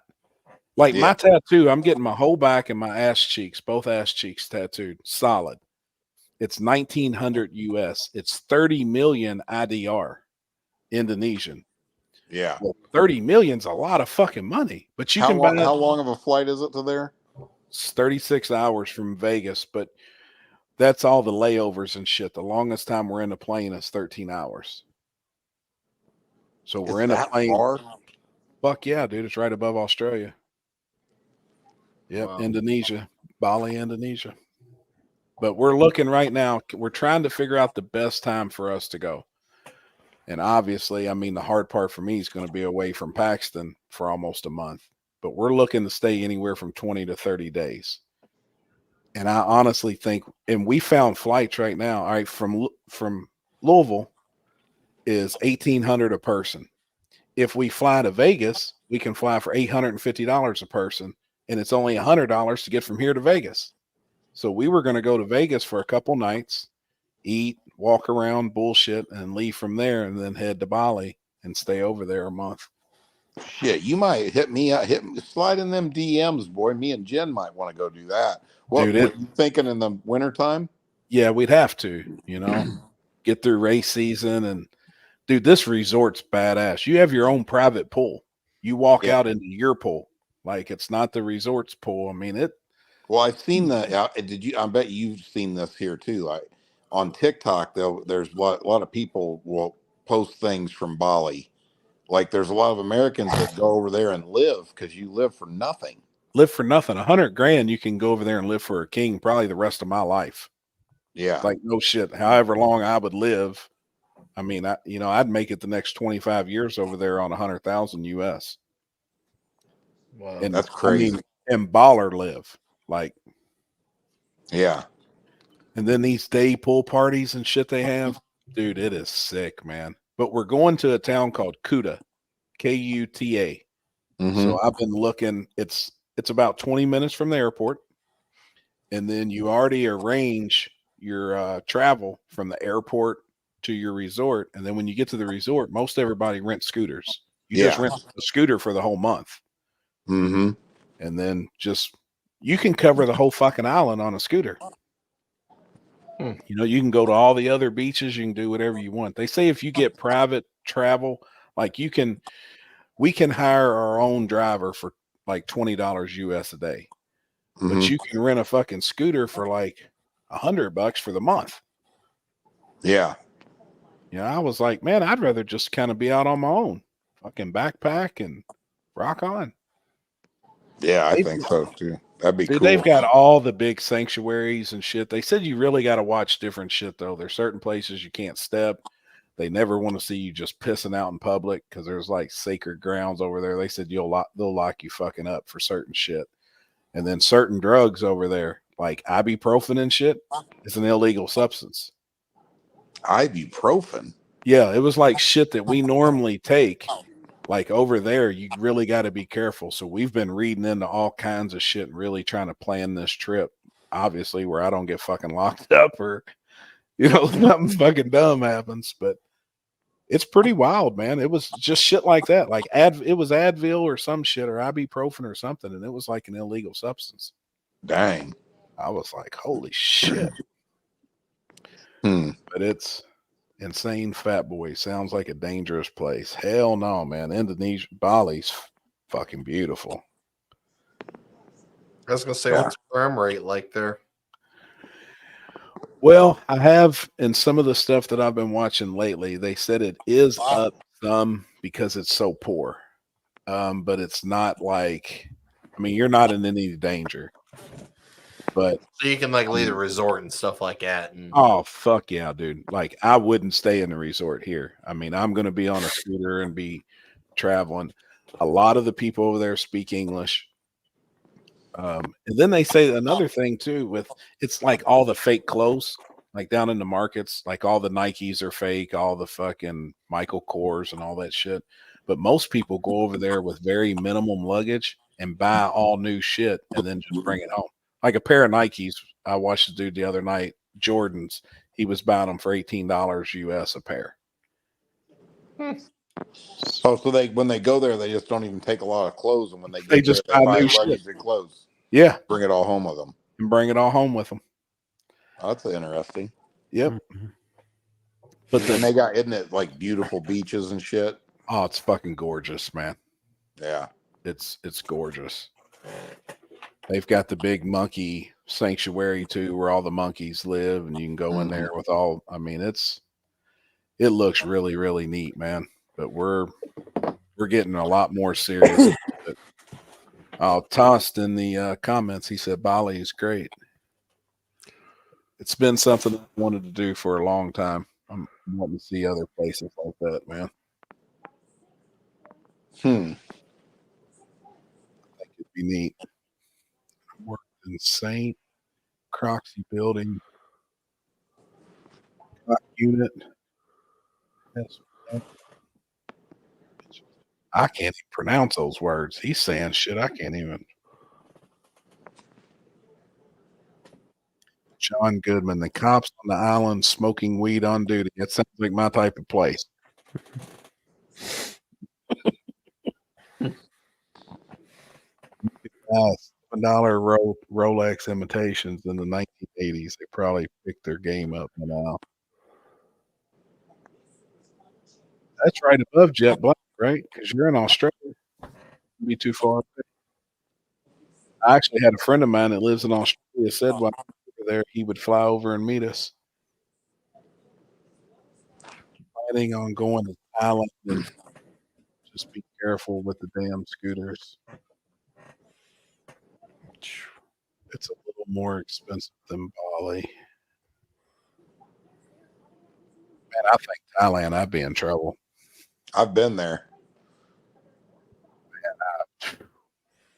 Like my tattoo, I'm getting my whole back and my ass cheeks, both ass cheeks tattooed. Solid. It's 1900 US. It's 30 million IDR, Indonesian. Yeah. Well, 30 million's a lot of fucking money. But you can buy how long of a flight is it to there? It's 36 hours from Vegas, but that's all the layovers and shit. The longest time we're in a plane is 13 hours. So we're in a plane. Far? Fuck yeah, dude. It's right above Australia. Yep. Wow. Indonesia. Bali, Indonesia. But we're looking right now. We're trying to figure out the best time for us to go. And obviously, I mean, the hard part for me is going to be away from Paxton for almost a month. But we're looking to stay anywhere from 20 to 30 days. And I honestly think, and we found flights right now, all right, from Louisville is $1,800 a person. If we fly to Vegas, we can fly for $850 a person, and it's only $100 to get from here to Vegas. So we were going to go to Vegas for a couple nights, eat, walk around, bullshit, and leave from there, and then head to Bali and stay over there a month. Shit, you might hit me up, slide in them DMs, boy. Me and Jen might want to go do that. What Dude, were you thinking in the wintertime? Yeah, we'd have to, get through race season. And dude, this resort's badass. You have your own private pool. You walk out into your pool. Like, it's not the resort's pool. I mean, Well, I've seen the. I bet you've seen this here too. Like on TikTok, though, there's a lot of people will post things from Bali. Like, there's a lot of Americans that go over there and live because you live for nothing. Live for nothing. $100,000, you can go over there and live for a king probably the rest of my life. Yeah, like no shit. However long I would live, I mean, I'd make it the next 25 years over there on 100,000 US. Wow, and that's crazy. I mean, and baller live like, yeah. And then these day pool parties and shit they have, dude, it is sick, man. But we're going to a town called Kuta, Kuta. So I've been looking. It's about 20 minutes from the airport, and then you already arrange your travel from the airport to your resort. And then when you get to the resort, most everybody rents scooters. You just rent a scooter for the whole month. Mm-hmm. And then you can cover the whole fucking island on a scooter. You can go to all the other beaches. You can do whatever you want. They say if you get private travel, like we can hire our own driver for like $20 US a day, but you can rent a fucking scooter for like $100 for the month. Yeah. I was like, man, I'd rather just kind of be out on my own, fucking backpack and rock on. Yeah, I think so too. That'd be cool. They've got all the big sanctuaries and shit. They said you really got to watch different shit though. There's certain places you can't step. They never want to see you just pissing out in public because there's like sacred grounds over there. They said they'll lock you fucking up for certain shit. And then certain drugs over there, like ibuprofen and shit, is an illegal substance. Ibuprofen? Yeah, it was like shit that we normally take. Like over there, you really got to be careful. So we've been reading into all kinds of shit and really trying to plan this trip, obviously, where I don't get fucking locked up or, something fucking dumb happens. But it's pretty wild, man. It was just shit like that. Like it was Advil or some shit or ibuprofen or something. And it was like an illegal substance. Dang. I was like, holy shit. But it's insane. Fat Boy sounds like a dangerous place. Hell no, man. Indonesia, Bali's fucking beautiful. I was gonna say, what's the crime rate like there? Well, I have in some of the stuff that I've been watching lately, they said it is up some because it's so poor. But it's not like, I mean, you're not in any danger. But so you can like leave the resort and stuff like that. Oh fuck yeah, dude! Like I wouldn't stay in the resort here. I mean, I'm going to be on a scooter and be traveling. A lot of the people over there speak English. And then they say another thing too. With it's like all the fake clothes, like down in the markets, like all the Nikes are fake, all the fucking Michael Kors and all that shit. But most people go over there with very minimum luggage and buy all new shit and then just bring it home. Like a pair of Nikes, I watched a dude the other night, Jordans. He was buying them for $18 US a pair. Oh, so when they go there, they just don't even take a lot of clothes, and when they get just there, they buy new luggage shit and clothes. Yeah, bring it all home with them. And bring it all home with them. Oh, that's interesting. Yep. But then they got, isn't it like beautiful beaches and shit? Oh, it's fucking gorgeous, man. Yeah, it's gorgeous. They've got the big monkey sanctuary too, where all the monkeys live, and you can go in there with all. I mean, it looks really, really neat, man. But we're getting a lot more serious. Oh, tossed in the comments. He said Bali is great. It's been something I wanted to do for a long time. I'm wanting to see other places like that, man. I think it'd be neat. I worked in St. Croxy building unit. I can't even pronounce those words. He's saying shit I can't even. John Goodman, the cops on the island smoking weed on duty. It sounds like my type of place. $7 Rolex imitations in the 1980s. They probably picked their game up now. That's right above Jet Black, right? Because you're in Australia. Be too far away. I actually had a friend of mine that lives in Australia said when I was over there, he would fly over and meet us. Planning on going to Thailand and just be careful with the damn scooters. It's a little more expensive than Bali. Man, I think Thailand, I'd be in trouble. I've been there. Man,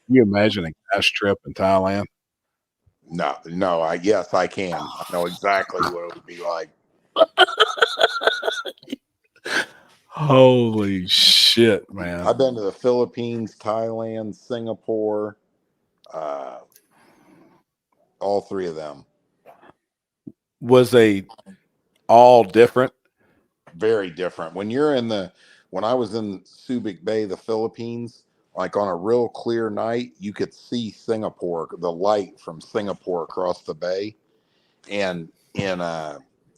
can you imagine a cash trip in Thailand? No, yes, I can. I know exactly what it would be like. Holy shit, man. I've been to the Philippines, Thailand, Singapore, all three of them. Was they all different? Very different. When I was in Subic Bay, the Philippines, like on a real clear night, you could see Singapore, the light from Singapore across the bay. And in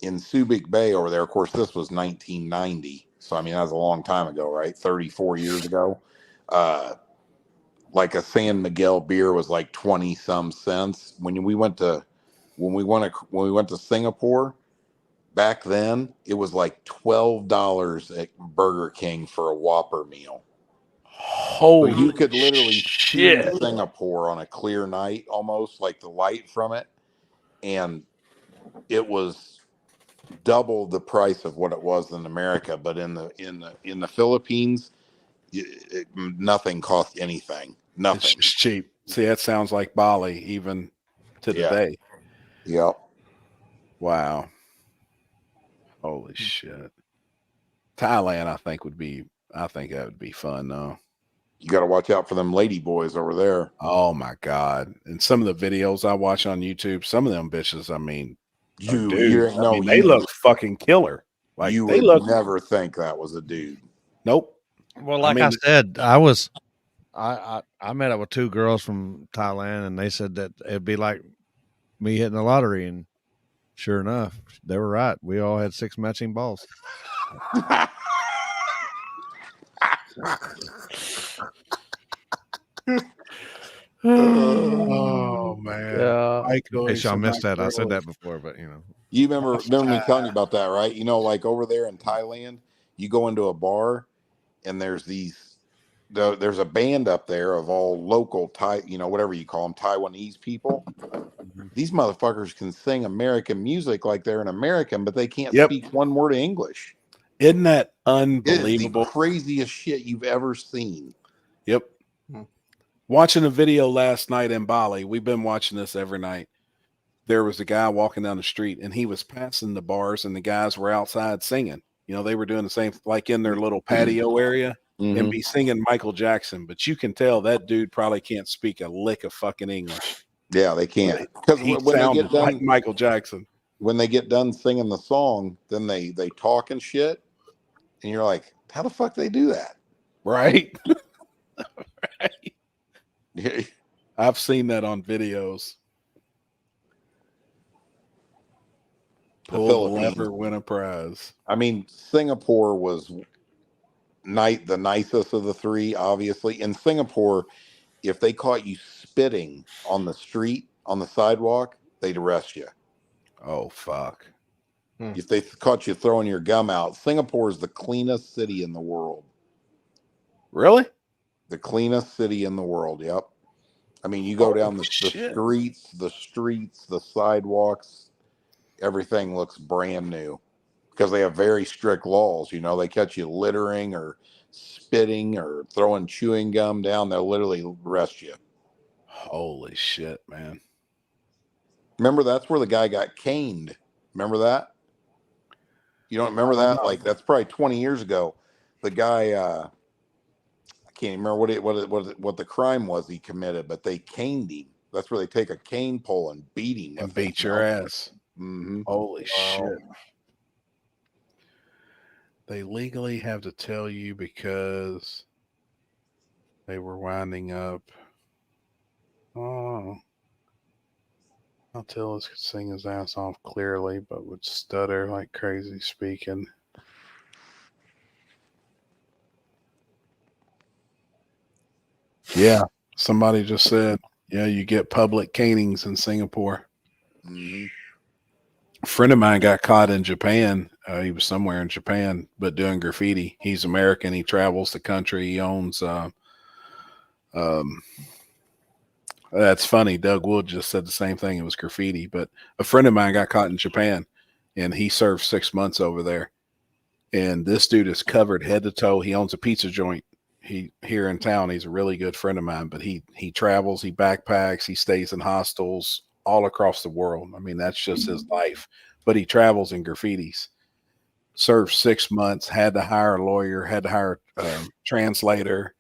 Subic Bay over there, of course, this was 1990. So, I mean, that was a long time ago, right? 34 years ago. Like a San Miguel beer was like 20 some cents. When we went to Singapore, back then, it was like $12 at Burger King for a Whopper meal. Holy so you could literally shit. see Singapore on a clear night, almost like the light from it, and it was double the price of what it was in America. But in the Philippines, nothing cost anything. Nothing. It's just cheap. See, that sounds like Bali, even to today. Yep. Wow. Holy shit. Thailand, I think that would be fun though. You got to watch out for them lady boys over there. Oh my God. And some of the videos I watch on YouTube, some of them bitches, I mean, they look fucking killer. Like you they would never think that was a dude. Nope. Well, like I said, I met up with two girls from Thailand, and they said that it'd be like me hitting the lottery, and sure enough, they were right. We all had 6 matching balls. Oh man. In case y'all missed that, I said that before, but you remember me telling you about that, right? Like over there in Thailand, you go into a bar and there's a band up there of all local Thai, whatever you call them, Taiwanese people. These motherfuckers can sing American music like they're an American, but they can't speak one word of English. Isn't that unbelievable? It is the craziest shit you've ever seen. Yep. Watching a video last night in Bali. We've been watching this every night. There was a guy walking down the street and he was passing the bars and the guys were outside singing. They were doing the same, like in their little patio area and be singing Michael Jackson. But you can tell that dude probably can't speak a lick of fucking English. Yeah, they can't. Because when they get done, like Michael Jackson. When they get done singing the song, then they talk and shit. And you're like, how the fuck they do that? Right. Right. I've seen that on videos. Pull the lever, win a prize. I mean, Singapore was the nicest of the three, obviously. In Singapore, if they caught you spitting on the street, on the sidewalk, they'd arrest you. Oh, fuck. If they caught you throwing your gum out, Singapore is the cleanest city in the world. Really? The cleanest city in the world, yep. I mean, you go down the streets, the sidewalks, everything looks brand new because they have very strict laws. You know, they catch you littering or spitting or throwing chewing gum down, they'll literally arrest you. Holy shit, man. Remember, that's where the guy got caned. Remember that? You don't remember that? Like, that's probably 20 years ago. The guy, I can't remember what the crime was he committed, but they caned him. That's where they take a cane pole and beat him And with beat it, your you know? ass. Mm-hmm. Holy shit. They legally have to tell you because they were winding up. Oh. Altillas could sing his ass off clearly, but would stutter like crazy speaking. Yeah, somebody just said, yeah, you get public canings in Singapore. Mm-hmm. A friend of mine got caught in Japan. He was somewhere in Japan, but doing graffiti. He's American. He travels the country. He owns. That's funny. Doug Wood just said the same thing. It was graffiti, but a friend of mine got caught in Japan, and he served 6 months over there. And this dude is covered head to toe. He owns a pizza joint. He here in town. He's a really good friend of mine, but he travels. He backpacks. He stays in hostels all across the world. I mean, that's just his life. But he travels in graffitis. Served 6 months. Had to hire a lawyer. Had to hire a translator,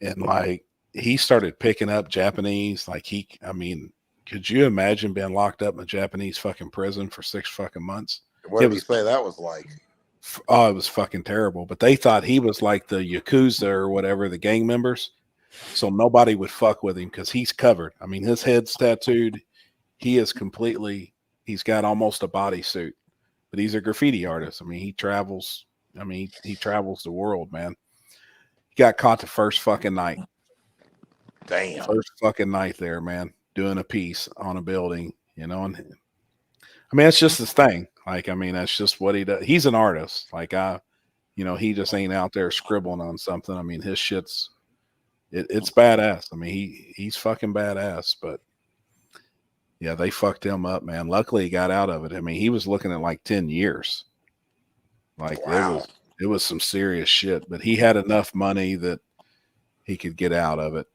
and like he started picking up Japanese. I mean, could you imagine being locked up in a Japanese fucking prison for 6 fucking months? What did he say that was like? Oh, it was fucking terrible. But they thought he was like the Yakuza or whatever, the gang members. So nobody would fuck with him because he's covered. I mean, his head's tattooed. He is completely, he's got almost a bodysuit. But he's a graffiti artist. I mean, he travels. I mean, he travels the world, man. He got caught the first fucking night. Damn. First fucking night there, man, doing a piece on a building, you know. And I mean, that's just his thing. Like, I mean, that's just what he does. He's an artist. Like, he just ain't out there scribbling on something. I mean, his shit's, it's badass. I mean, he's fucking badass. But yeah, they fucked him up, man. Luckily, he got out of it. I mean, he was looking at like 10 years. Like, wow. It was some serious shit. But he had enough money that he could get out of it.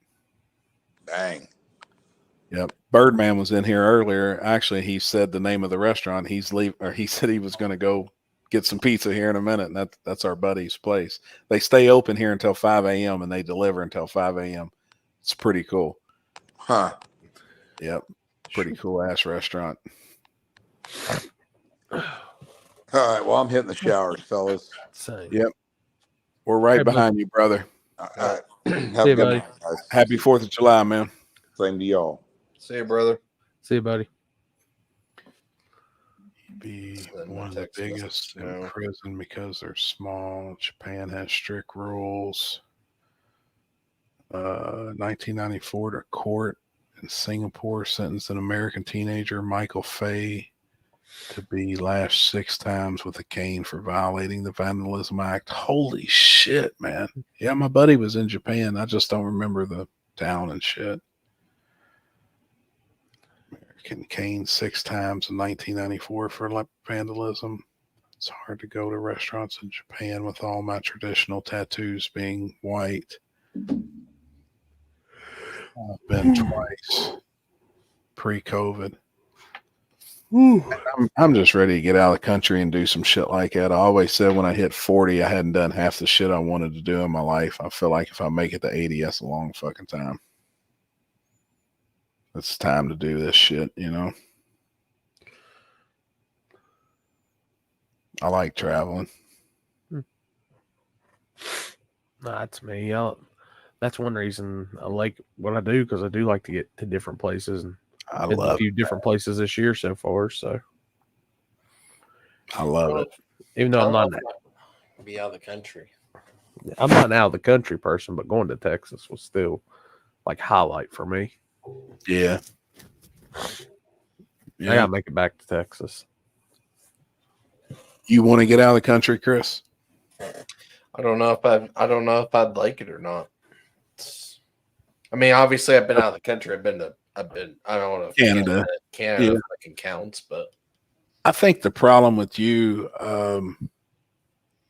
Dang. Yep. Birdman was in here earlier. Actually, he said the name of the restaurant. He said he was going to go get some pizza here in a minute, and that's our buddy's place. They stay open here until 5 a.m. and they deliver until 5 a.m. It's pretty cool. Huh. Yep. Pretty cool ass restaurant. All right. Well, I'm hitting the showers, fellas. Same. Yep. We're right behind you, brother. All right. Have See a you, good buddy. night, guys. Happy 4th of July, man. Same to y'all. See you, brother. See you, buddy. Be one of the biggest in prison because they're small. Japan has strict rules. 1994 to court in Singapore sentenced an American teenager, Michael Fay, to be lashed 6 times with a cane for violating the Vandalism Act. Holy shit, man. Yeah, my buddy was in Japan. I just don't remember the town and shit. American cane 6 times in 1994 for vandalism. It's hard to go to restaurants in Japan with all my traditional tattoos being white. I've been twice pre-COVID. I'm just ready to get out of the country and do some shit like that. I always said when I hit 40, I hadn't done half the shit I wanted to do in my life. I feel like if I make it to 80, that's a long fucking time. It's time to do this shit, you know? I like traveling. That's me. That's one reason I like what I do, because I do like to get to different places, and I been to love a few different places this year so far. So I love it. Even though I'm not be out of the country. I'm not an out of the country person, but going to Texas was still like highlight for me. Yeah. I gotta make it back to Texas. You want to get out of the country, Chris? I don't know if I'd like it or not. I mean, obviously, I've been out of the country. I don't know if Canada. Canada Yeah. fucking counts, but I think the problem with you,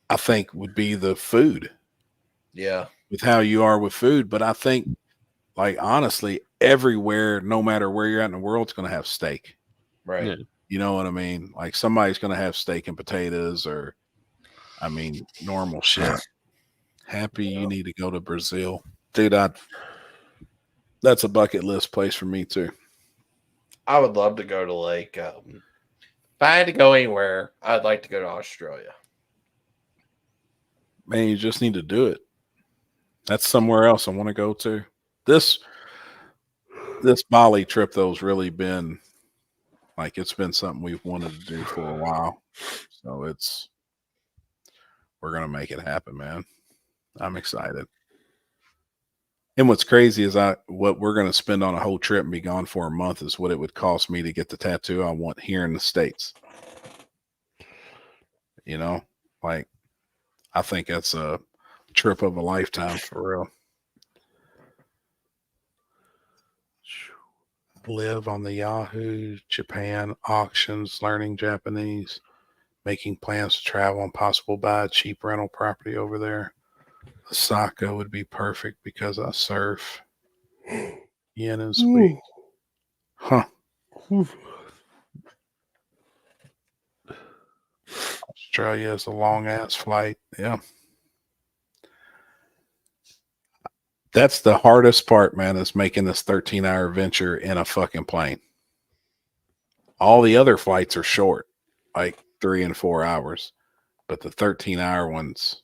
I think, would be the food. Yeah. With how you are with food. But I think, like, honestly, everywhere, no matter where you're at in the world, it's going to have steak. Right. Yeah. You know what I mean? Like, somebody's going to have steak and potatoes, or, I mean, normal shit. Happy you need to go to Brazil. Dude, that's a bucket list place for me, too. I would love to go to like, if I had to go anywhere, I'd like to go to Australia. Man, you just need to do it. That's somewhere else I want to go to. This Bali trip, though, has really been, like, it's been something we've wanted to do for a while. So we're going to make it happen, man. I'm excited. And what's crazy is what we're going to spend on a whole trip and be gone for a month is what it would cost me to get the tattoo I want here in the States. You know, like, I think that's a trip of a lifetime for real. Live on the Yahoo, Japan auctions, learning Japanese, making plans to travel and possible buy a cheap rental property over there. Osaka would be perfect because I surf. Yen and sweet. Huh. Australia is a long ass flight. Yeah. That's the hardest part, man, is making this 13-hour venture in a fucking plane. All the other flights are short, like 3 and 4 hours, but the 13-hour ones.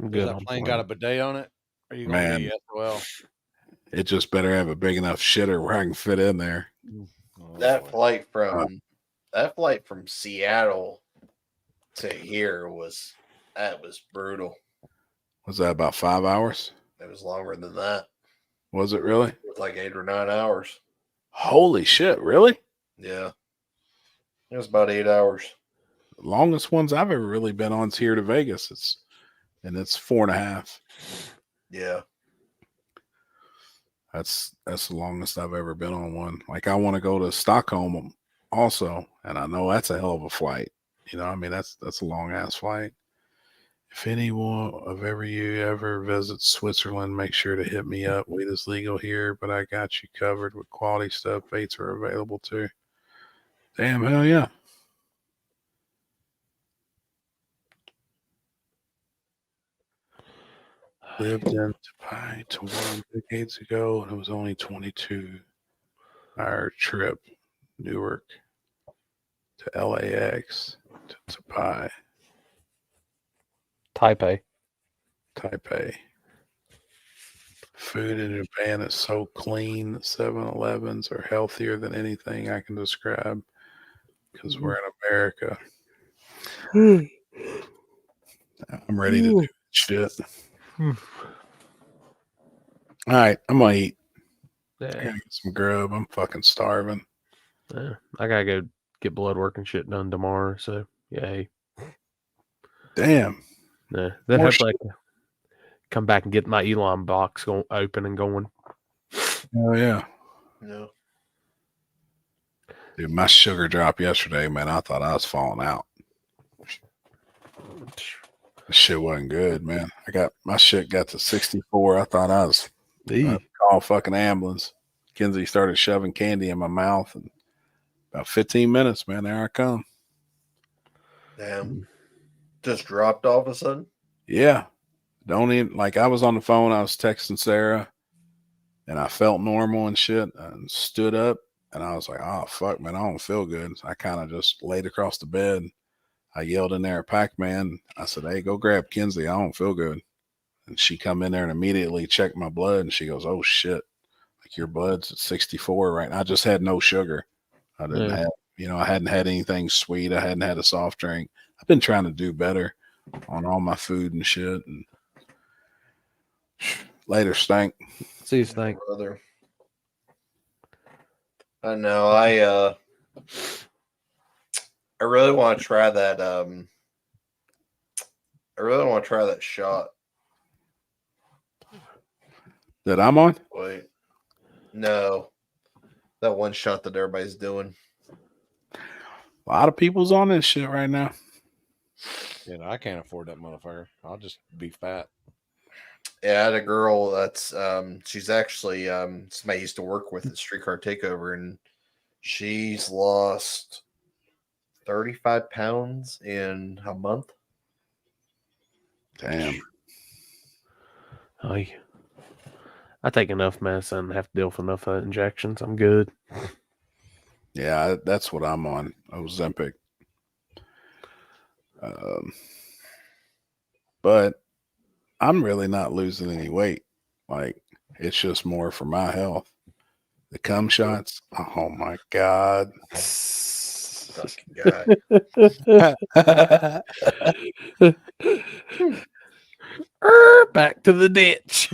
Does that plane got a bidet on it? Or are you gonna be SOL? It just better have a big enough shitter where I can fit in there. That flight from Seattle to here was brutal. Was that about 5 hours? It was longer than that. Was it really? It was like 8 or 9 hours. Holy shit, really? Yeah. It was about 8 hours. The longest ones I've ever really been on is here to Vegas. It's 4.5. Yeah. That's the longest I've ever been on one. Like, I want to go to Stockholm also, and I know that's a hell of a flight. You know, I mean, that's a long ass flight. If anyone of you ever visits Switzerland, make sure to hit me up. Weed is legal here, but I got you covered with quality stuff. Baits are available too. Damn, hell yeah. Lived in Dubai to 1 decades ago, and it was only 22-hour trip. Newark to LAX to Taipei. Food in Japan is so clean. 7-Elevens are healthier than anything I can describe because we're in America. I'm ready to do shit. All right, I'm gonna eat. I gotta get some grub. I'm fucking starving. Yeah, I gotta go get blood work and shit done tomorrow. So yay. Damn. Yeah. Then hopefully I can come back and get my Elon box open and going. Oh yeah. No. Dude, my sugar dropped yesterday, man. I thought I was falling out. That shit wasn't good, man. My shit got to 64. I thought I was call fucking ambulance. Kinsey started shoving candy in my mouth, and about 15 minutes, man, there I come. Damn. Just dropped all of a sudden? Yeah. Don't even, like, I was on the phone, I was texting Sarah, and I felt normal and shit, and stood up, and I was like, oh, fuck, man, I don't feel good. So I kind of just laid across the bed. I yelled in there at Pac-Man. I said, hey, go grab Kinsey. I don't feel good. And she come in there and immediately checked my blood, and she goes, oh, shit. Like, your blood's at 64 right now. I just had no sugar. I didn't have, I hadn't had anything sweet. I hadn't had a soft drink. I've been trying to do better on all my food and shit. And later, Stank. See you, Stank. Brother. I know. I really want to try that. I really want to try that shot. That I'm on? Wait. No. That one shot that everybody's doing. A lot of people's on this shit right now. Yeah, I can't afford that motherfucker. I'll just be fat. Yeah, I had a girl that's she's actually somebody I used to work with at Streetcar Takeover, and she's lost 35 pounds in a month. Damn. I take enough medicine and have to deal with enough injections. I'm good. Yeah, that's what I'm on. Ozempic. But I'm really not losing any weight. Like, it's just more for my health. The cum shots, oh my God. Fucking guy. Back to the ditch.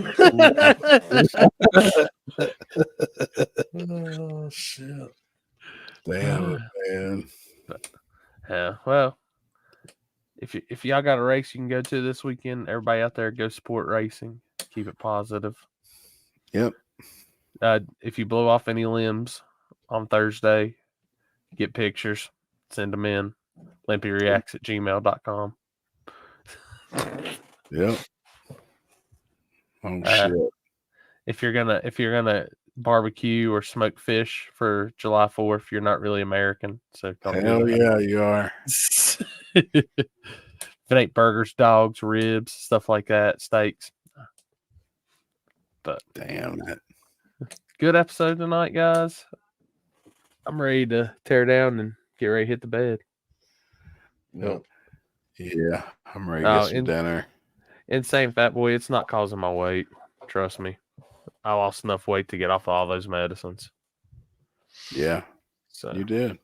Oh shit. Damn it, man. Yeah, well, if y'all got a race you can go to this weekend, everybody out there go support racing. Keep it positive. Yep. If you blow off any limbs on Thursday, get pictures, send them in. LimpyReacts@gmail.com. Yep. Oh shit. If you're gonna barbecue or smoke fish for July 4th, you're not really American. So Hell yeah, you are. If it ain't burgers, dogs, ribs, stuff like that, steaks. But damn it. Good episode tonight, guys. I'm ready to tear down and get ready to hit the bed. Yep. Yeah, I'm ready to get some dinner. Insane fat boy, it's not causing my weight. Trust me. I lost enough weight to get off all those medicines. Yeah. So you did.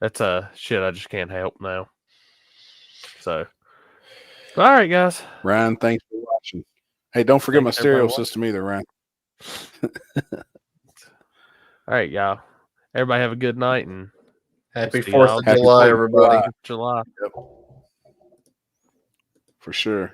That's shit I just can't help now. So all right, guys. Ryan, thanks for watching. Hey, don't forget my stereo system either, Ryan. All right, y'all. Everybody have a good night and Happy 4th of July, everybody. July. Yep. For sure.